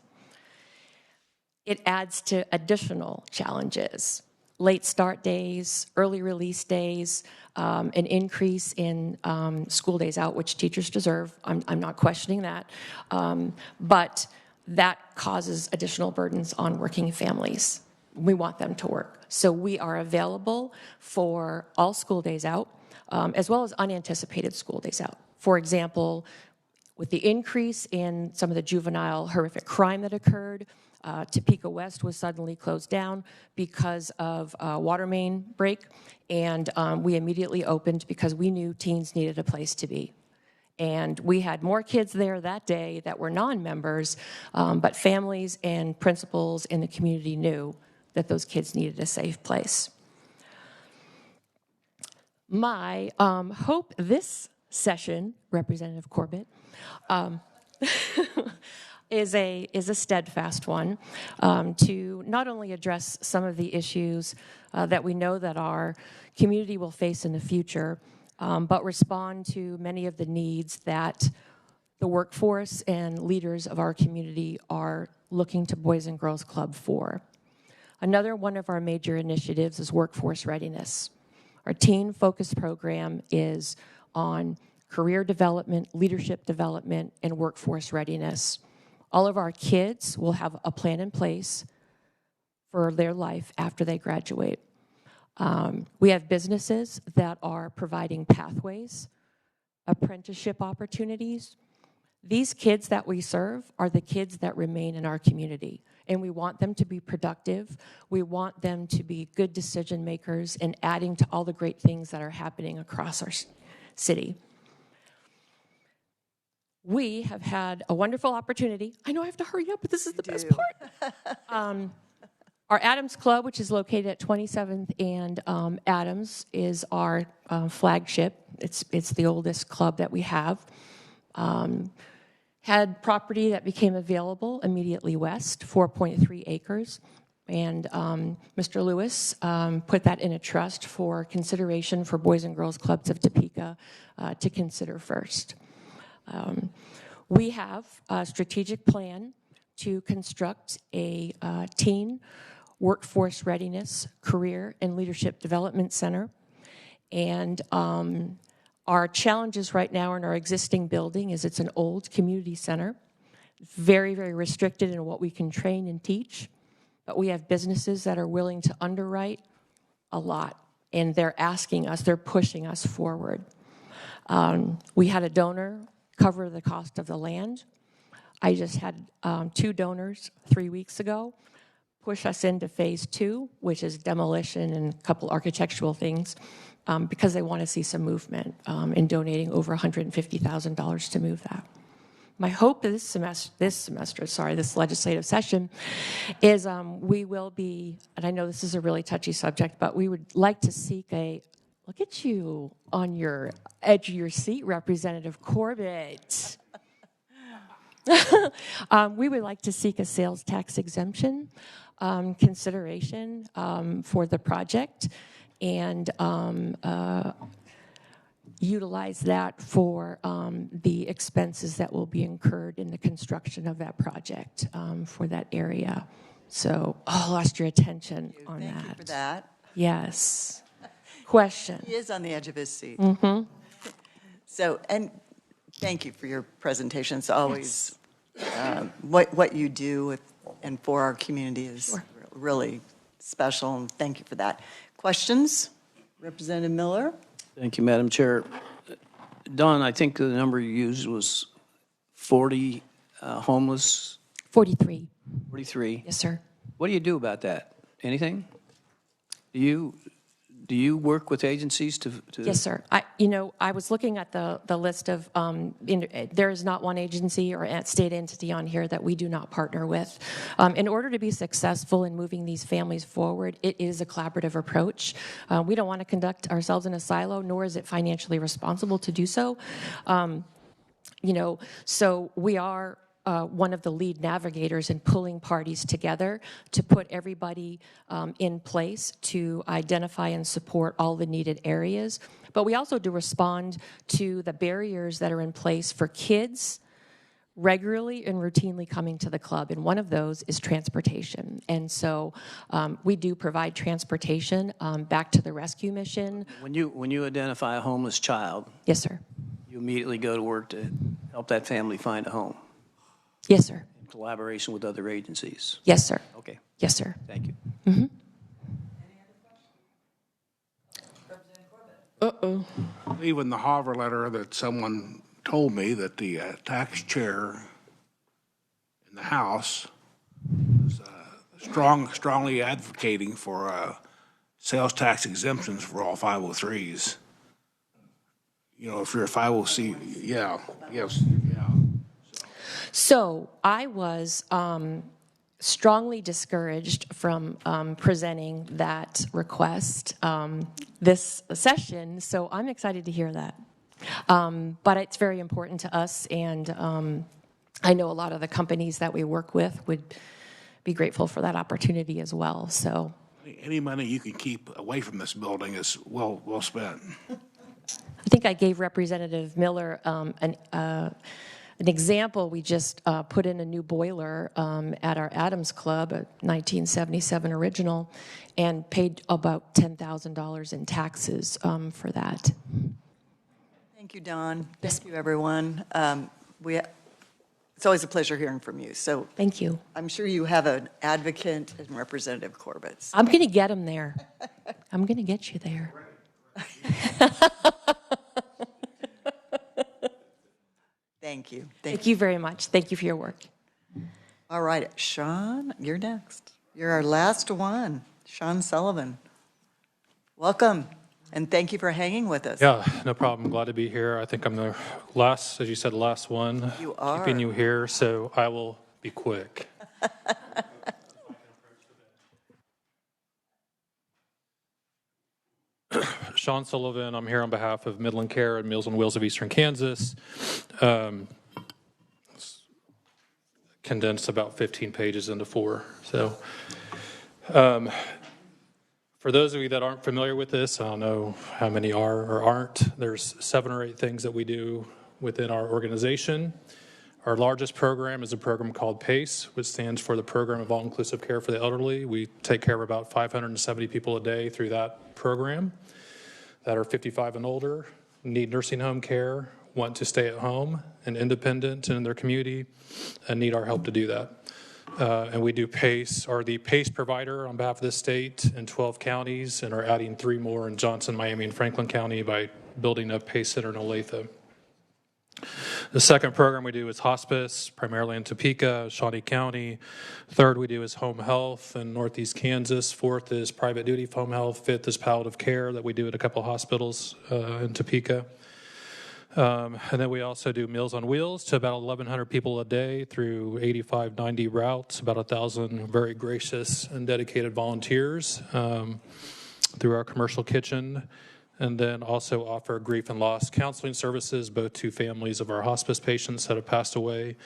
it adds to additional challenges. Late start days, early release days, an increase in school days out, which teachers deserve. I'm not questioning that. But that causes additional burdens on working families. We want them to work. So we are available for all school days out, as well as unanticipated school days out. For example, with the increase in some of the juvenile horrific crime that occurred, Topeka West was suddenly closed down because of a water main break, and we immediately opened because we knew teens needed a place to be. And we had more kids there that day that were non-members, but families and principals in the community knew that those kids needed a safe place. My hope this session, Representative Corbett, is a steadfast one to not only address some of the issues that we know that our community will face in the future, but respond to many of the needs that the workforce and leaders of our community are looking to Boys and Girls Club for. Another one of our major initiatives is workforce readiness. Our teen-focused program is on career development, leadership development, and workforce readiness. All of our kids will have a plan in place for their life after they graduate. We have businesses that are providing pathways, apprenticeship opportunities. These kids that we serve are the kids that remain in our community, and we want them to be productive. We want them to be good decision makers and adding to all the great things that are happening across our city. We have had a wonderful opportunity. I know I have to hurry up, but this is the best part. Our Adams Club, which is located at 27th and Adams, is our flagship. It's the oldest club that we have. Had property that became available immediately west, 4.3 acres. And Mr. Lewis put that in a trust for consideration for Boys and Girls Clubs of Topeka to consider first. We have a strategic plan to construct a teen workforce readiness, career, and leadership development center. And our challenges right now in our existing building is it's an old community center, very, very restricted in what we can train and teach. But we have businesses that are willing to underwrite a lot, and they're asking us, they're pushing us forward. We had a donor cover the cost of the land. I just had 2 donors 3 weeks ago push us into phase 2, which is demolition and a couple architectural things, because they want to see some movement in donating over $150,000 to move that. My hope this legislative session is we will be, and I know this is a really touchy subject, but we would like to seek a, look at you on your edge of your seat, Representative Corbett. We would like to seek a sales tax exemption consideration for the project and utilize that for the expenses that will be incurred in the construction of that project for that area. So, I lost your attention on that. Thank you for that. Yes. Question. He is on the edge of his seat. Mm-hmm. So, and thank you for your presentation. It's always what you do and for our community is really special, and thank you for that. Questions? Representative Miller? Thank you, Madam Chair. Don, I think the number you used was 40 homeless? 43. 43? Yes, sir. What do you do about that? Anything? Do you work with agencies to? Yes, sir. I was looking at the list of, there is not one agency or state entity on here that we do not partner with. In order to be successful in moving these families forward, it is a collaborative approach. We don't want to conduct ourselves in a silo, nor is it financially responsible to do so. So we are one of the lead navigators in pulling parties together to put everybody in place to identify and support all the needed areas. But we also do respond to the barriers that are in place for kids regularly and routinely coming to the club, and one of those is transportation. And so we do provide transportation back to the rescue mission. When you identify a homeless child, yes, sir, you immediately go to work to help that family find a home. Yes, sir. In collaboration with other agencies. Yes, sir. Okay. Yes, sir. Thank you. Mm-hmm. I believe in the Hoover letter that someone told me that the tax chair in the House was strongly advocating for sales tax exemptions for all 503s. If you're a 503, yeah. So I was strongly discouraged from presenting that request this session, so I'm excited to hear that. But it's very important to us, and I know a lot of the companies that we work with would be grateful for that opportunity as well. So any money you can keep away from this building is well spent. I think I gave Representative Miller an example. We just put in a new boiler at our Adams Club, a 1977 original, and paid about $10,000 in taxes for that. Thank you, Don. Thank you, everyone. It's always a pleasure hearing from you. So thank you. I'm sure you have an advocate in Representative Corbett. I'm going to get him there. I'm going to get you there. Thank you. Thank you very much. Thank you for your work. All right, Sean, you're next. You're our last one. Sean Sullivan. Welcome, and thank you for hanging with us. Yeah, no problem. Glad to be here. I think I'm the last, as you said, the last one. You are. Keeping you here, so I will be quick. Sean Sullivan, I'm here on behalf of Midland Care and Meals on Wheels of Eastern Kansas. Condensed about 15 pages into 4. So For those of you that aren't familiar with this, I don't know how many are or aren't, there's 7 or 8 things that we do within our organization. Our largest program is a program called PACE, which stands for the Program of All-Inclusive Care for the Elderly. We take care of about 570 people a day through that program that are 55 and older, need nursing home care, want to stay at home and independent and in their community, and need our help to do that. And we do PACE, are the PACE provider on behalf of the state in 12 counties, and are adding 3 more in Johnson, Miami, and Franklin County by building a PACE center in Olathe. The second program we do is hospice, primarily in Topeka, Shawnee County. Third we do is home health in Northeast Kansas. Fourth is private duty home health. Fifth is palliative care that we do at a couple of hospitals in Topeka. And then we also do Meals on Wheels to about 1,100 people a day through 85, 90 routes, about 1,000 very gracious and dedicated volunteers through our commercial kitchen. And then also offer grief and loss counseling services, both to families of our hospice patients that have passed away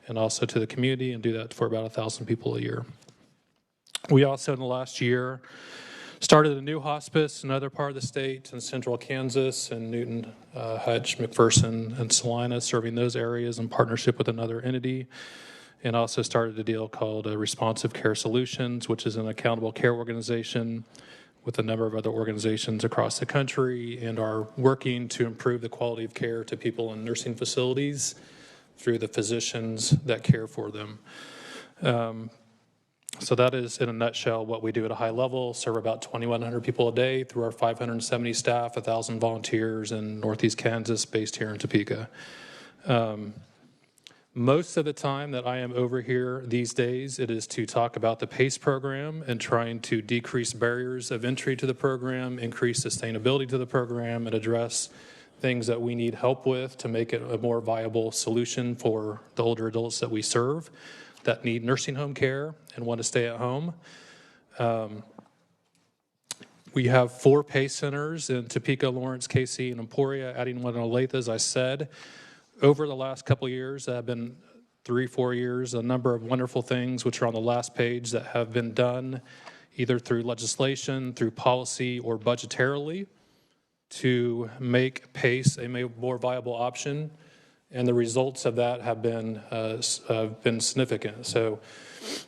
and also to the community, and do that for about 1,000 people a year. We also, in the last year, started a new hospice in another part of the state in central Kansas and Newton, Hutch, McPherson, and Salina, serving those areas in partnership with another entity, and also started a deal called Responsive Care Solutions, which is an accountable care organization with a number of other organizations across the country, and are working to improve the quality of care to people in nursing facilities through the physicians that care for them. So that is, in a nutshell, what we do at a high level. Serve about 2,100 people a day through our 570 staff, 1,000 volunteers in Northeast Kansas, based here in Topeka. Most of the time that I am over here these days, it is to talk about the PACE program and trying to decrease barriers of entry to the program, increase sustainability to the program, and address things that we need help with to make it a more viable solution for the older adults that we serve that need nursing home care and want to stay at home. We have 4 PACE centers in Topeka, Lawrence, KC, and Emporia, adding one in Olathe, as I said. Over the last couple of years, that have been 3-4 years, a number of wonderful things, which are on the last page, that have been done either through legislation, through policy, or budgetarily to make PACE a more viable option. And the results of that have been significant. So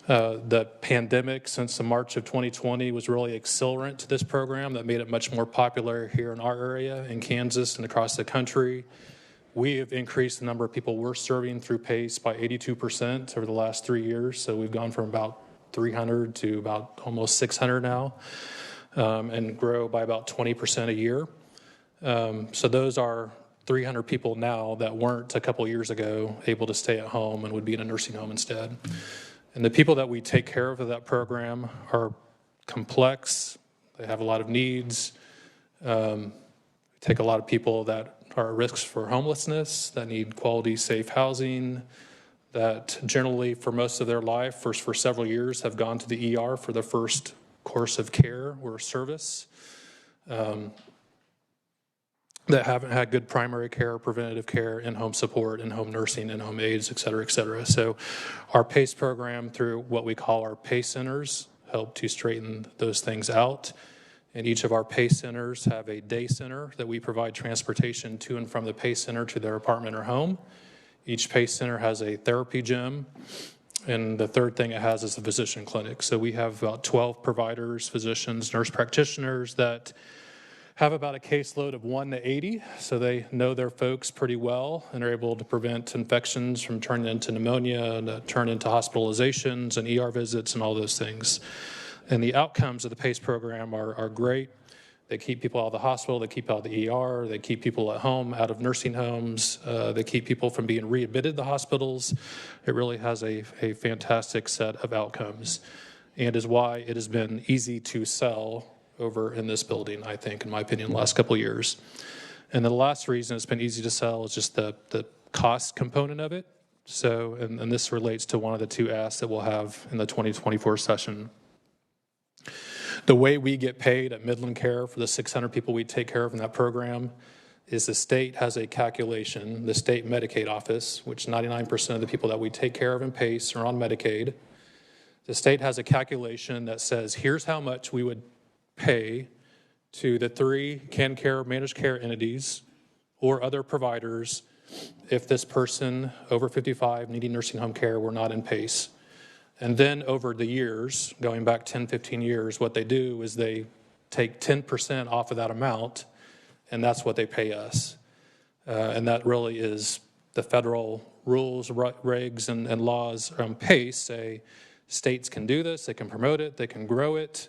the pandemic since the March of 2020 was really accelerant to this program that made it much more popular here in our area, in Kansas, and across the country. We have increased the number of people we're serving through PACE by 82% over the last 3 years. So we've gone from about 300 to about almost 600 now, and grow by about 20% a year. So those are 300 people now that weren't a couple years ago able to stay at home and would be in a nursing home instead. And the people that we take care of that program are complex. They have a lot of needs. We take a lot of people that are at risk for homelessness, that need quality, safe housing, that generally for most of their life, for several years, have gone to the ER for the first course of care or service, that haven't had good primary care, preventative care, in-home support, in-home nursing, in-home aides, et cetera, et cetera. So our PACE program, through what we call our PACE centers, help to straighten those things out. And each of our PACE centers have a day center that we provide transportation to and from the PACE center to their apartment or home. Each PACE center has a therapy gym. And the third thing it has is a physician clinic. So we have about 12 providers, physicians, nurse practitioners that have about a caseload of 1 to 80. So they know their folks pretty well and are able to prevent infections from turning into pneumonia and turn into hospitalizations and ER visits and all those things. And the outcomes of the PACE program are great. They keep people out of the hospital, they keep out of the ER, they keep people at home, out of nursing homes, they keep people from being readmitted to hospitals. It really has a fantastic set of outcomes, and is why it has been easy to sell over in this building, I think, in my opinion, the last couple of years. And the last reason it's been easy to sell is just the cost component of it. So, and this relates to one of the 2 asks that we'll have in the 2024 session. The way we get paid at Midland Care for the 600 people we take care of in that program is the state has a calculation, the state Medicaid office, which 99% of the people that we take care of in PACE are on Medicaid. The state has a calculation that says, here's how much we would pay to the 3 CanCare managed care entities or other providers if this person over 55 needing nursing home care were not in PACE. And then over the years, going back 10, 15 years, what they do is they take 10% off of that amount, and that's what they pay us. And that really is the federal rules, regs, and laws around PACE say states can do this, they can promote it, they can grow it,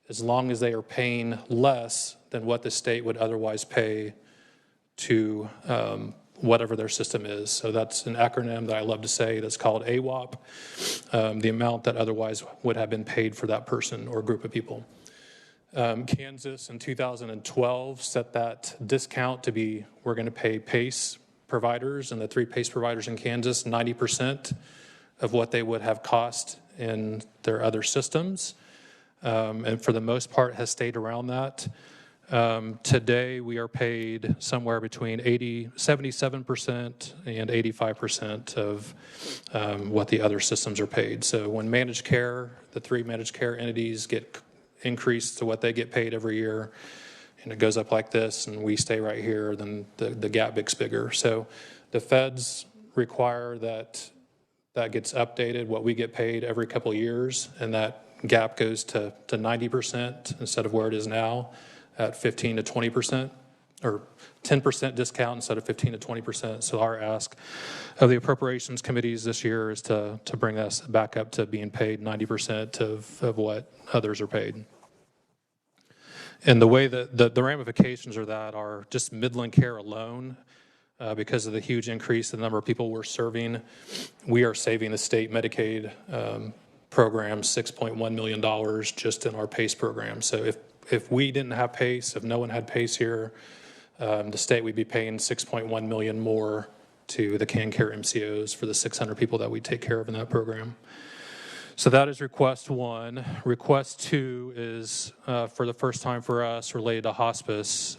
as long as they are paying less than what the state would otherwise pay to whatever their system is. So that's an acronym that I love to say that's called AWOP, the amount that otherwise would have been paid for that person or group of people. Kansas in 2012 set that discount to be, we're going to pay PACE providers, and the 3 PACE providers in Kansas 90% of what they would have cost in their other systems, and for the most part has stayed around that. Today we are paid somewhere between 77% and 85% of what the other systems are paid. So when managed care, the 3 managed care entities get increased to what they get paid every year, and it goes up like this, and we stay right here, then the gap gets bigger. So the feds require that gets updated, what we get paid every couple of years, and that gap goes to 90% instead of where it is now at 15 to 20%, or 10% discount instead of 15 to 20%. So our ask of the appropriations committees this year is to bring us back up to being paid 90% of what others are paid. And the way that the ramifications of that are just Midland Care alone, because of the huge increase in the number of people we're serving, we are saving the state Medicaid program $6.1 million just in our PACE program. So if we didn't have PACE, if no one had PACE here, the state would be paying $6.1 million more to the CanCare MCOs for the 600 people that we take care of in that program. So that is request 1. Request 2 is, for the first time for us, related to hospice.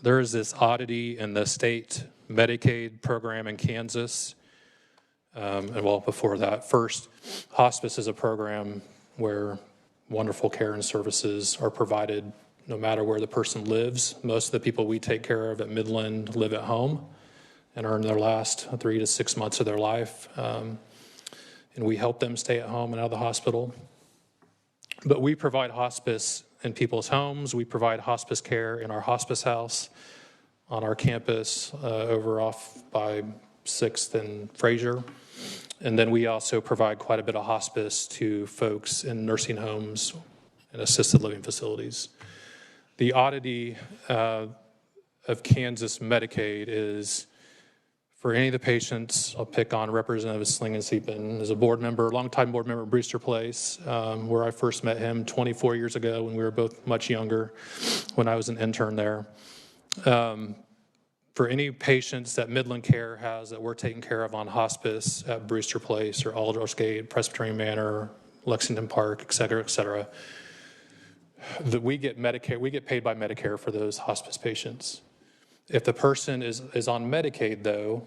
There is this oddity in the state Medicaid program in Kansas. And well, before that, first, hospice is a program where wonderful care and services are provided no matter where the person lives. Most of the people we take care of at Midland live at home and are in their last 3 to 6 months of their life. And we help them stay at home and out of the hospital. But we provide hospice in people's homes. We provide hospice care in our hospice house on our campus over off by 6th and Fraser. And then we also provide quite a bit of hospice to folks in nursing homes and assisted living facilities. The oddity of Kansas Medicaid is, for any of the patients, I'll pick on Representative Slingensiepin as a board member, longtime board member at Brewster Place, where I first met him 24 years ago when we were both much younger, when I was an intern there. For any patients that Midland Care has that we're taking care of on hospice at Brewster Place or Aldersgate, Presbyterian Manor, Lexington Park, et cetera, that we get Medicare, we get paid by Medicare for those hospice patients. If the person is on Medicaid, though,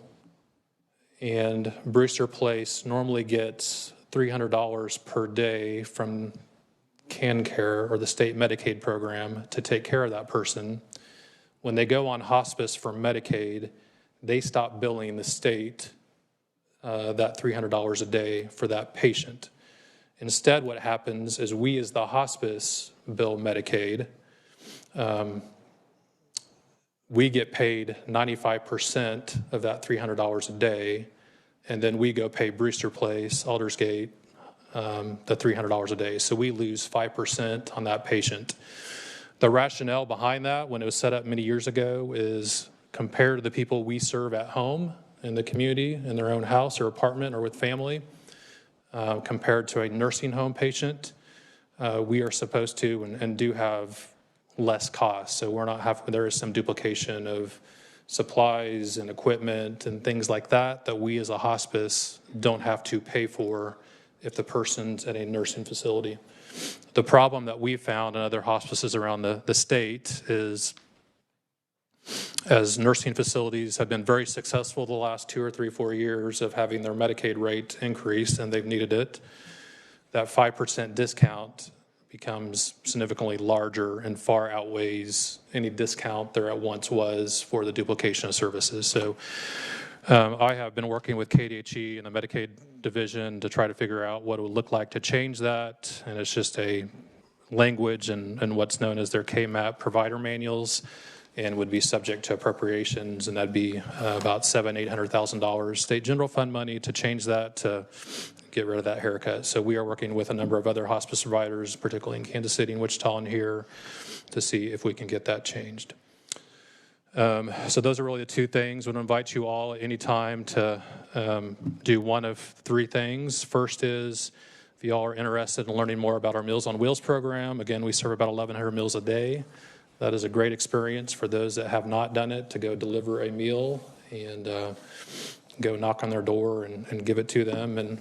and Brewster Place normally gets $300 per day from CanCare or the state Medicaid program to take care of that person, when they go on hospice for Medicaid, they stop billing the state that $300 a day for that patient. Instead, what happens is we as the hospice bill Medicaid. We get paid 95% of that $300 a day, and then we go pay Brewster Place, Aldersgate, the $300 a day. So we lose 5% on that patient. The rationale behind that, when it was set up many years ago, is compared to the people we serve at home in the community, in their own house or apartment or with family, compared to a nursing home patient, we are supposed to and do have less costs. So we're not there is some duplication of supplies and equipment and things like that we as a hospice don't have to pay for if the person's at a nursing facility. The problem that we've found in other hospices around the state is, as nursing facilities have been very successful the last 2 or 3, 4 years of having their Medicaid rate increase, and they've needed it, that 5% discount becomes significantly larger and far outweighs any discount there once was for the duplication of services. So I have been working with KDHE and the Medicaid division to try to figure out what it would look like to change that, and it's just a language and what's known as their KMAP provider manuals, and would be subject to appropriations, and that'd be about $700,000-800,000 state general fund money to change that, to get rid of that haircut. So we are working with a number of other hospice providers, particularly in Kansas City and Wichita and here, to see if we can get that changed. So those are really the two things. I would invite you all at any time to do one of three things. First is, if you all are interested in learning more about our Meals on Wheels program, again, we serve about 1,100 meals a day. That is a great experience for those that have not done it, to go deliver a meal and go knock on their door and give it to them. And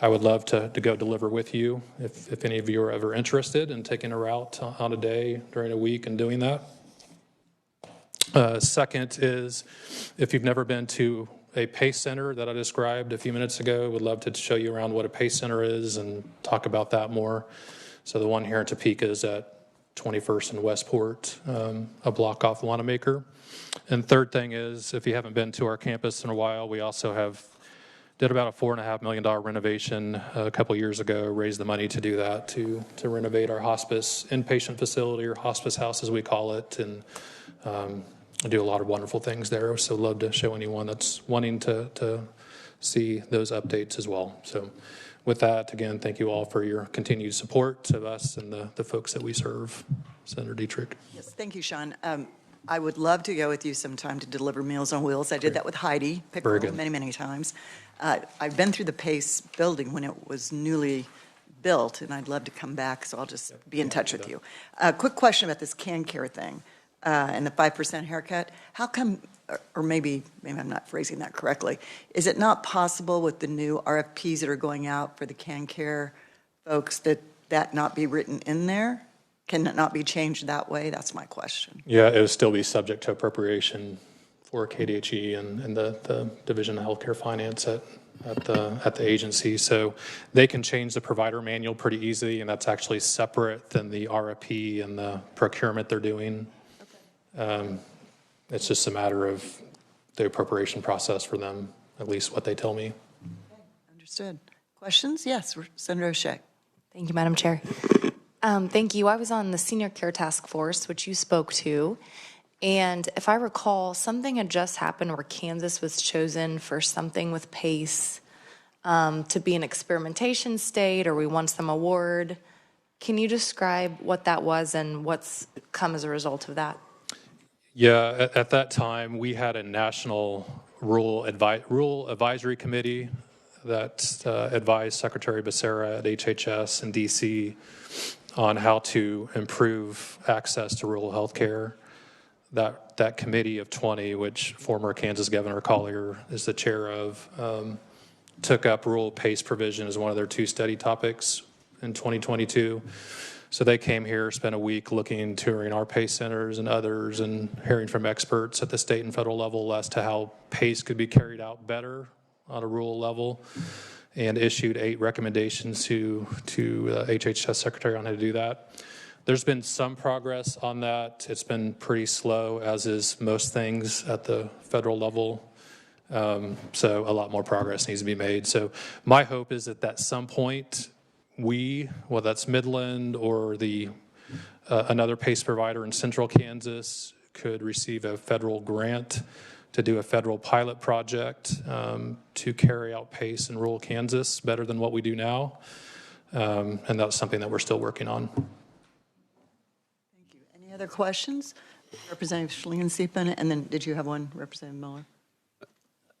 I would love to go deliver with you if any of you are ever interested in taking a route on a day during a week and doing that. Second is, if you've never been to a PACE center that I described a few minutes ago, would love to show you around what a PACE center is and talk about that more. So the one here in Topeka is at 21st and Westport, a block off Wanamaker. And third thing is, if you haven't been to our campus in a while, we also did about a $4.5 million renovation a couple years ago, raised the money to do that, to renovate our hospice inpatient facility, or hospice house as we call it, and do a lot of wonderful things there. So love to show anyone that's wanting to see those updates as well. So with that, again, thank you all for your continued support of us and the folks that we serve. Senator Dietrich. Yes, thank you, Sean. I would love to go with you sometime to deliver Meals on Wheels. I did that with Heidi Pickerel many, many times. I've been through the PACE building when it was newly built, and I'd love to come back, so I'll just be in touch with you. Quick question about this CanCare thing and the 5% haircut. How come, or maybe I'm not phrasing that correctly, is it not possible with the new RFPs that are going out for the CanCare folks that not be written in there? Can it not be changed that way? That's my question. Yeah, it would still be subject to appropriation for KDHE and the Division of Healthcare Finance at the agency. So they can change the provider manual pretty easily, and that's actually separate than the RFP and the procurement they're doing. Okay. It's just a matter of the appropriation process for them, at least what they tell me. Okay, understood. Questions? Yes, Senator O'Shea. Thank you, Madam Chair. Thank you. I was on the Senior Care Task Force, which you spoke to, and if I recall, something had just happened where Kansas was chosen for something with PACE to be an experimentation state, or we won some award. Can you describe what that was and what's come as a result of that? Yeah, at that time, we had a national rural advisory committee that advised Secretary Becerra at HHS and DC on how to improve access to rural health care. That committee of 20, which former Kansas Governor Collier is the chair of, took up rural PACE provision as one of their 2 study topics in 2022. So they came here, spent a week touring our PACE centers and others, and hearing from experts at the state and federal level as to how PACE could be carried out better on a rural level, and issued 8 recommendations to HHS Secretary on how to do that. There's been some progress on that. It's been pretty slow, as is most things at the federal level. So a lot more progress needs to be made. So my hope is that at some point, whether that's Midland or another PACE provider in central Kansas, could receive a federal grant to do a federal pilot project to carry out PACE in rural Kansas better than what we do now. And that's something that we're still working on. Thank you. Any other questions? Representative Schlingensiefel, and then did you have one, Representative Miller?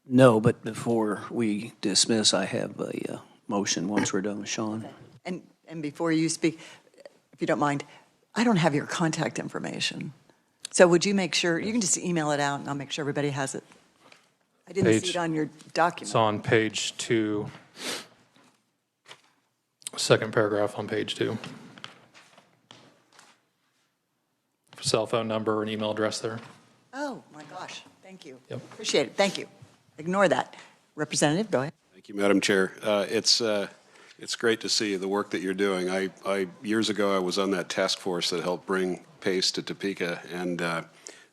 No, but before we dismiss, I have a motion once we're done with Sean. Okay. And before you speak, if you don't mind, I don't have your contact information. So would you make sure, you can just email it out and I'll make sure everybody has it. I didn't see it on your document. It's on page 2, second paragraph on page 2. Cell phone number and email address there. Oh, my gosh. Thank you. Yep. Appreciate it. Thank you. Ignore that. Representative, go ahead. Thank you, Madam Chair. It's It's great to see the work that you're doing. Years ago, I was on that task force that helped bring PACE to Topeka, and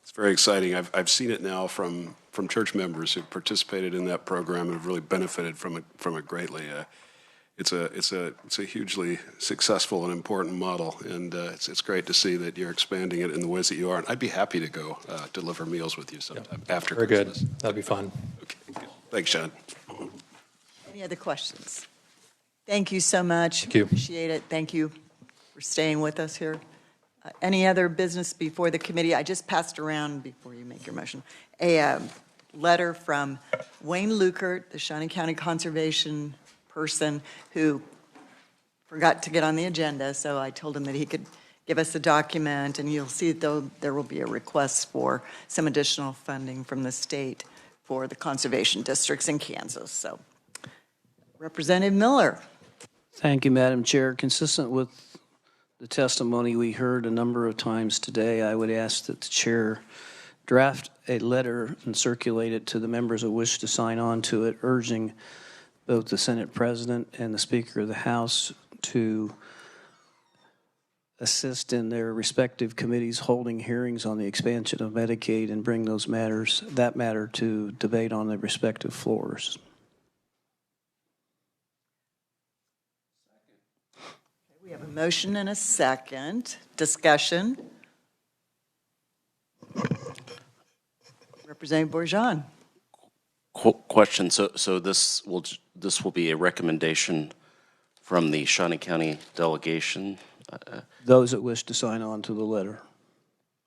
it's very exciting. I've seen it now from church members who participated in that program and have really benefited from it greatly. It's a hugely successful and important model, and it's great to see that you're expanding it in the ways that you are. And I'd be happy to go deliver meals with you sometime after Very Christmas. good. That'd be fun. Okay, good. Thanks, Sean. Any other questions? Thank you so much. Thank you. Appreciate it. Thank you for staying with us here. Any other business before the committee? I just passed around, before you make your motion, a letter from Wayne Lukert, the Shawnee County Conservation person who forgot to get on the agenda, so I told him that he could give us a document, and you'll see though there will be a request for some additional funding from the state for the conservation districts in Kansas. So, Representative Miller. Thank you, Madam Chair. Consistent with the testimony we heard a number of times today, I would ask that the chair draft a letter and circulate it to the members who wish to sign on to it, urging both the Senate President and the Speaker of the House to assist in their respective committees holding hearings on the expansion of Medicaid and bring that matter to debate on the respective floors. We have a motion and a second. Discussion. Representative Bourgeon. Question. So this will be a recommendation from the Shawnee County delegation? Those that wish to sign on to the letter,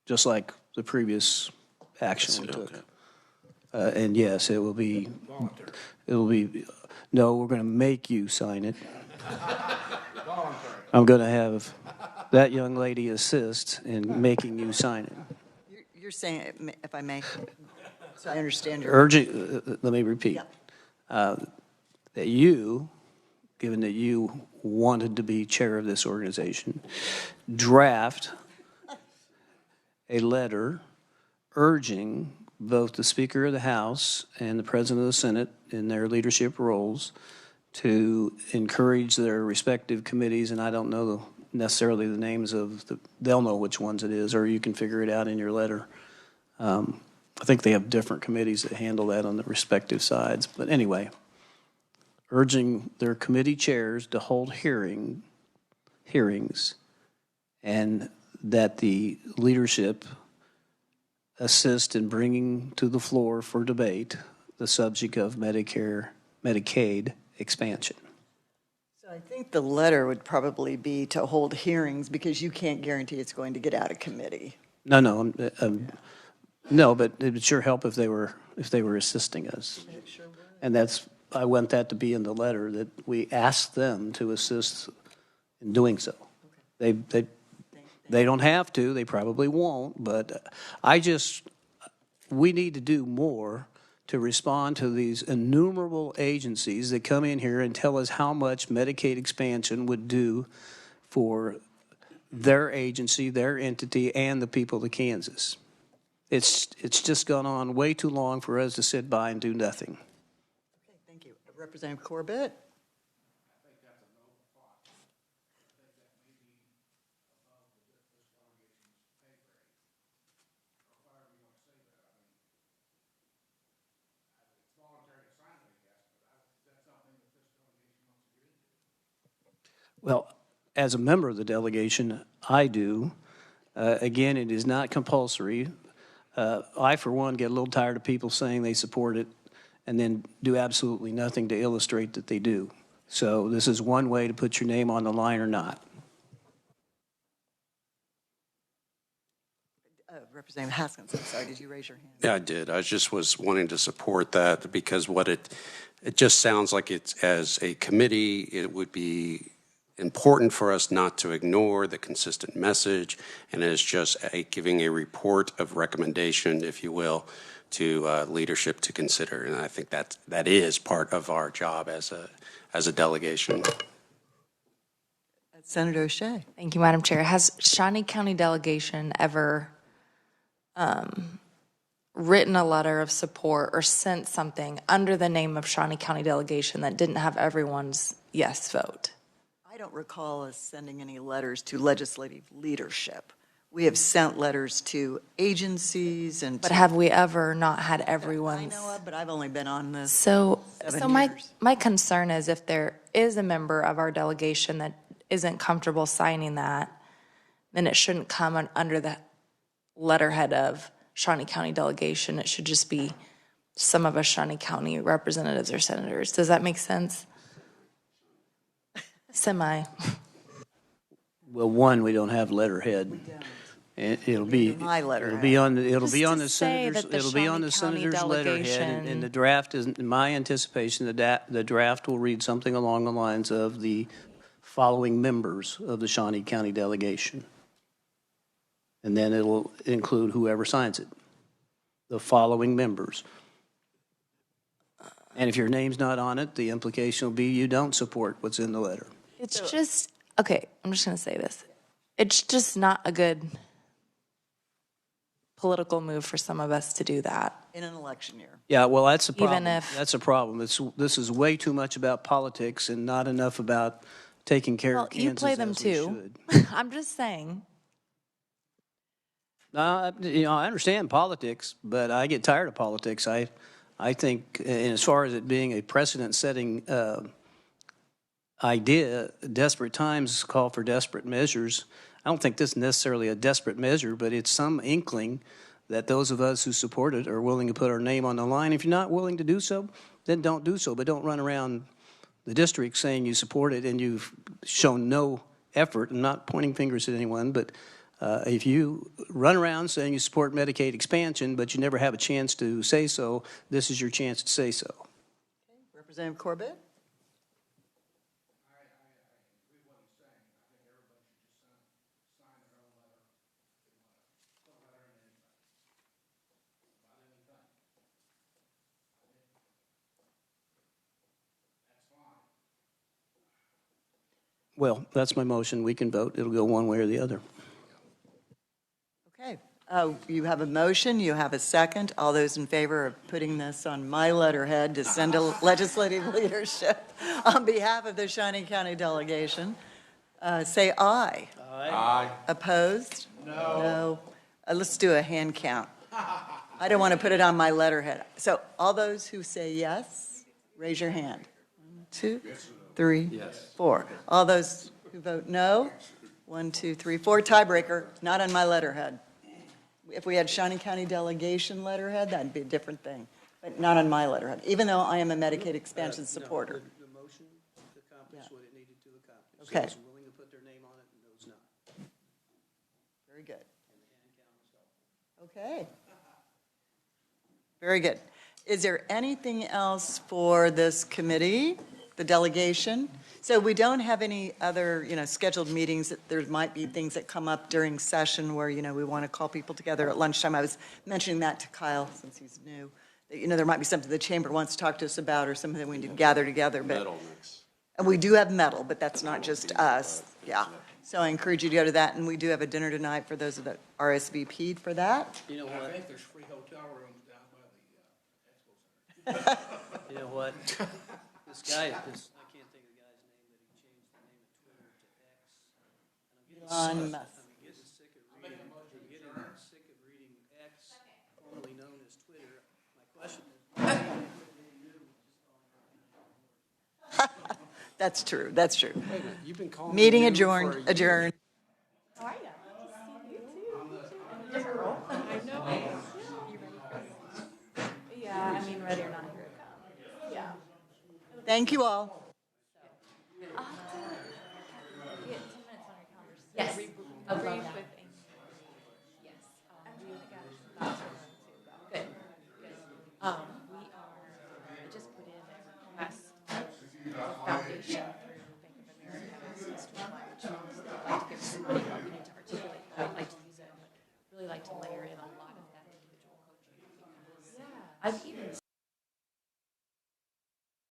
just like the previous action we took. Okay. And yes, it will be, no, we're going to make you sign it. I'm going to have that young lady assist in making you sign it. You're saying, if I may, so I understand your... Urging, let me repeat, that you, given that you wanted to be chair of this organization, draft a letter urging both the Speaker of the House and the President of the Senate in their leadership roles to encourage their respective committees, and I don't know necessarily the names of they'll know which ones it is, or you can figure it out in your letter. I think they have different committees that handle that on the respective sides. But anyway, urging their committee chairs to hold hearings and that the leadership assist in bringing to the floor for debate the subject of Medicaid expansion. So I think the letter would probably be to hold hearings because you can't guarantee it's going to get out of committee. No, but it would sure help if they were assisting us. And I want that to be in the letter, that we ask them to assist in doing so. They don't have to, they probably won't, but we need to do more to respond to these innumerable agencies that come in here and tell us how much Medicaid expansion would do for their agency, their entity, and the people of Kansas. It's just gone on way too long for us to sit by and do nothing. Okay, thank you. Representative Corbett. Well, as a member of the delegation, I do. Again, it is not compulsory. I, for one, get a little tired of people saying they support it and then do absolutely nothing to illustrate that they do. So this is one way to put your name on the line or not. Representative Haskins, I'm sorry, did you raise your hand? Yeah, I did. I just was wanting to support that because it just sounds like it's, as a committee, it would be important for us not to ignore the consistent message, and as just giving a report of recommendation, if you will, to leadership to consider. And I think that is part of our job as a delegation. Senator O'Shea. Thank you, Madam Chair. Has Shawnee County delegation ever written a letter of support or sent something under the name of Shawnee County Delegation that didn't have everyone's yes vote? I don't recall us sending any letters to legislative leadership. We have sent letters to agencies and. But have we ever not had everyone's? I know of, but I've only been on this So 7 years. my concern is if there is a member of our delegation that isn't comfortable signing that, then it shouldn't come under the letterhead of Shawnee County Delegation. It should just be some of us Shawnee County representatives or senators. Does that make sense? Semi. Well, one, we don't have letterhead. It'll be my letterhead. It'll be on the Just to say senators. that the It'll be on Shawnee the County senator's letterhead, delegation- and the draft is. In my anticipation, the draft will read something along the lines of the following members of the Shawnee County delegation, and then it'll include whoever signs it. The following members. And if your name's not on it, the implication will be you don't support what's in the letter. It's just, okay, I'm just going to say this. It's just not a good political move for some of us to do that. In an election year. Yeah, well, that's a problem. Even if- That's a problem. This is way too much about politics and not enough about taking care of Kansas you play them as we too. should. I'm just saying. I understand politics, but I get tired of politics. I think, and as far as it being a precedent-setting idea, desperate times call for desperate measures. I don't think this is necessarily a desperate measure, but it's some inkling that those of us who support it are willing to put our name on the line. If you're not willing to do so, then don't do so. But don't run around the district saying you support it and you've shown no effort. I'm not pointing fingers at anyone, but if you run around saying you support Medicaid expansion, but you never have a chance to say so, this is your chance to say so. Okay. Representative Corbett? Well, that's my motion. We can vote. It'll go one way or the other. Okay. You have a motion, you have a second. All those in favor of putting this on my letterhead to send to legislative leadership on behalf of the Shawnee County delegation, say aye. Aye. Opposed? No. Let's do a hand count. I don't want to put it on my letterhead. So all those who say yes, raise your hand. 1, 2, 3, 4. All those who vote no, 1, 2, 3, 4. Tiebreaker, not on my letterhead. If we had Shawnee County delegation letterhead, that'd be a different thing, but not on my letterhead, even though I am a Medicaid expansion supporter. The motion accomplished what it needed to accomplish. Okay. Those willing to put their name on it and those not. Very good. Okay. Very good. Is there anything else for this committee, the delegation? So we don't have any other, scheduled meetings. There might be things that come up during session where, we want to call people together at lunchtime. I was mentioning that to Kyle since he's new. That, there might be something the chamber wants to talk to us about or something that we need to gather together. But, and we do have metal, but that's not just us. Yeah. So I encourage you to go to that. And we do have a dinner tonight for those that RSVP'd for that. You know what? I think there's free hotel rooms down by the Expo Center. You know what? This guy, I can't think of the guy's name, but he changed the name of Twitter to X. Elon Musk. I'm getting sick of reading X, formerly known as Twitter. My question is. That's true. That's true. Wait a minute, you've been calling Meeting me adjourned. for a year. Adjourned. How are you? You too. Different role. I know. You ready? Yeah, I mean, ready or not, here it comes. Yeah. Thank you all. Yes. Yes. Good. We are, I just put in a request for foundation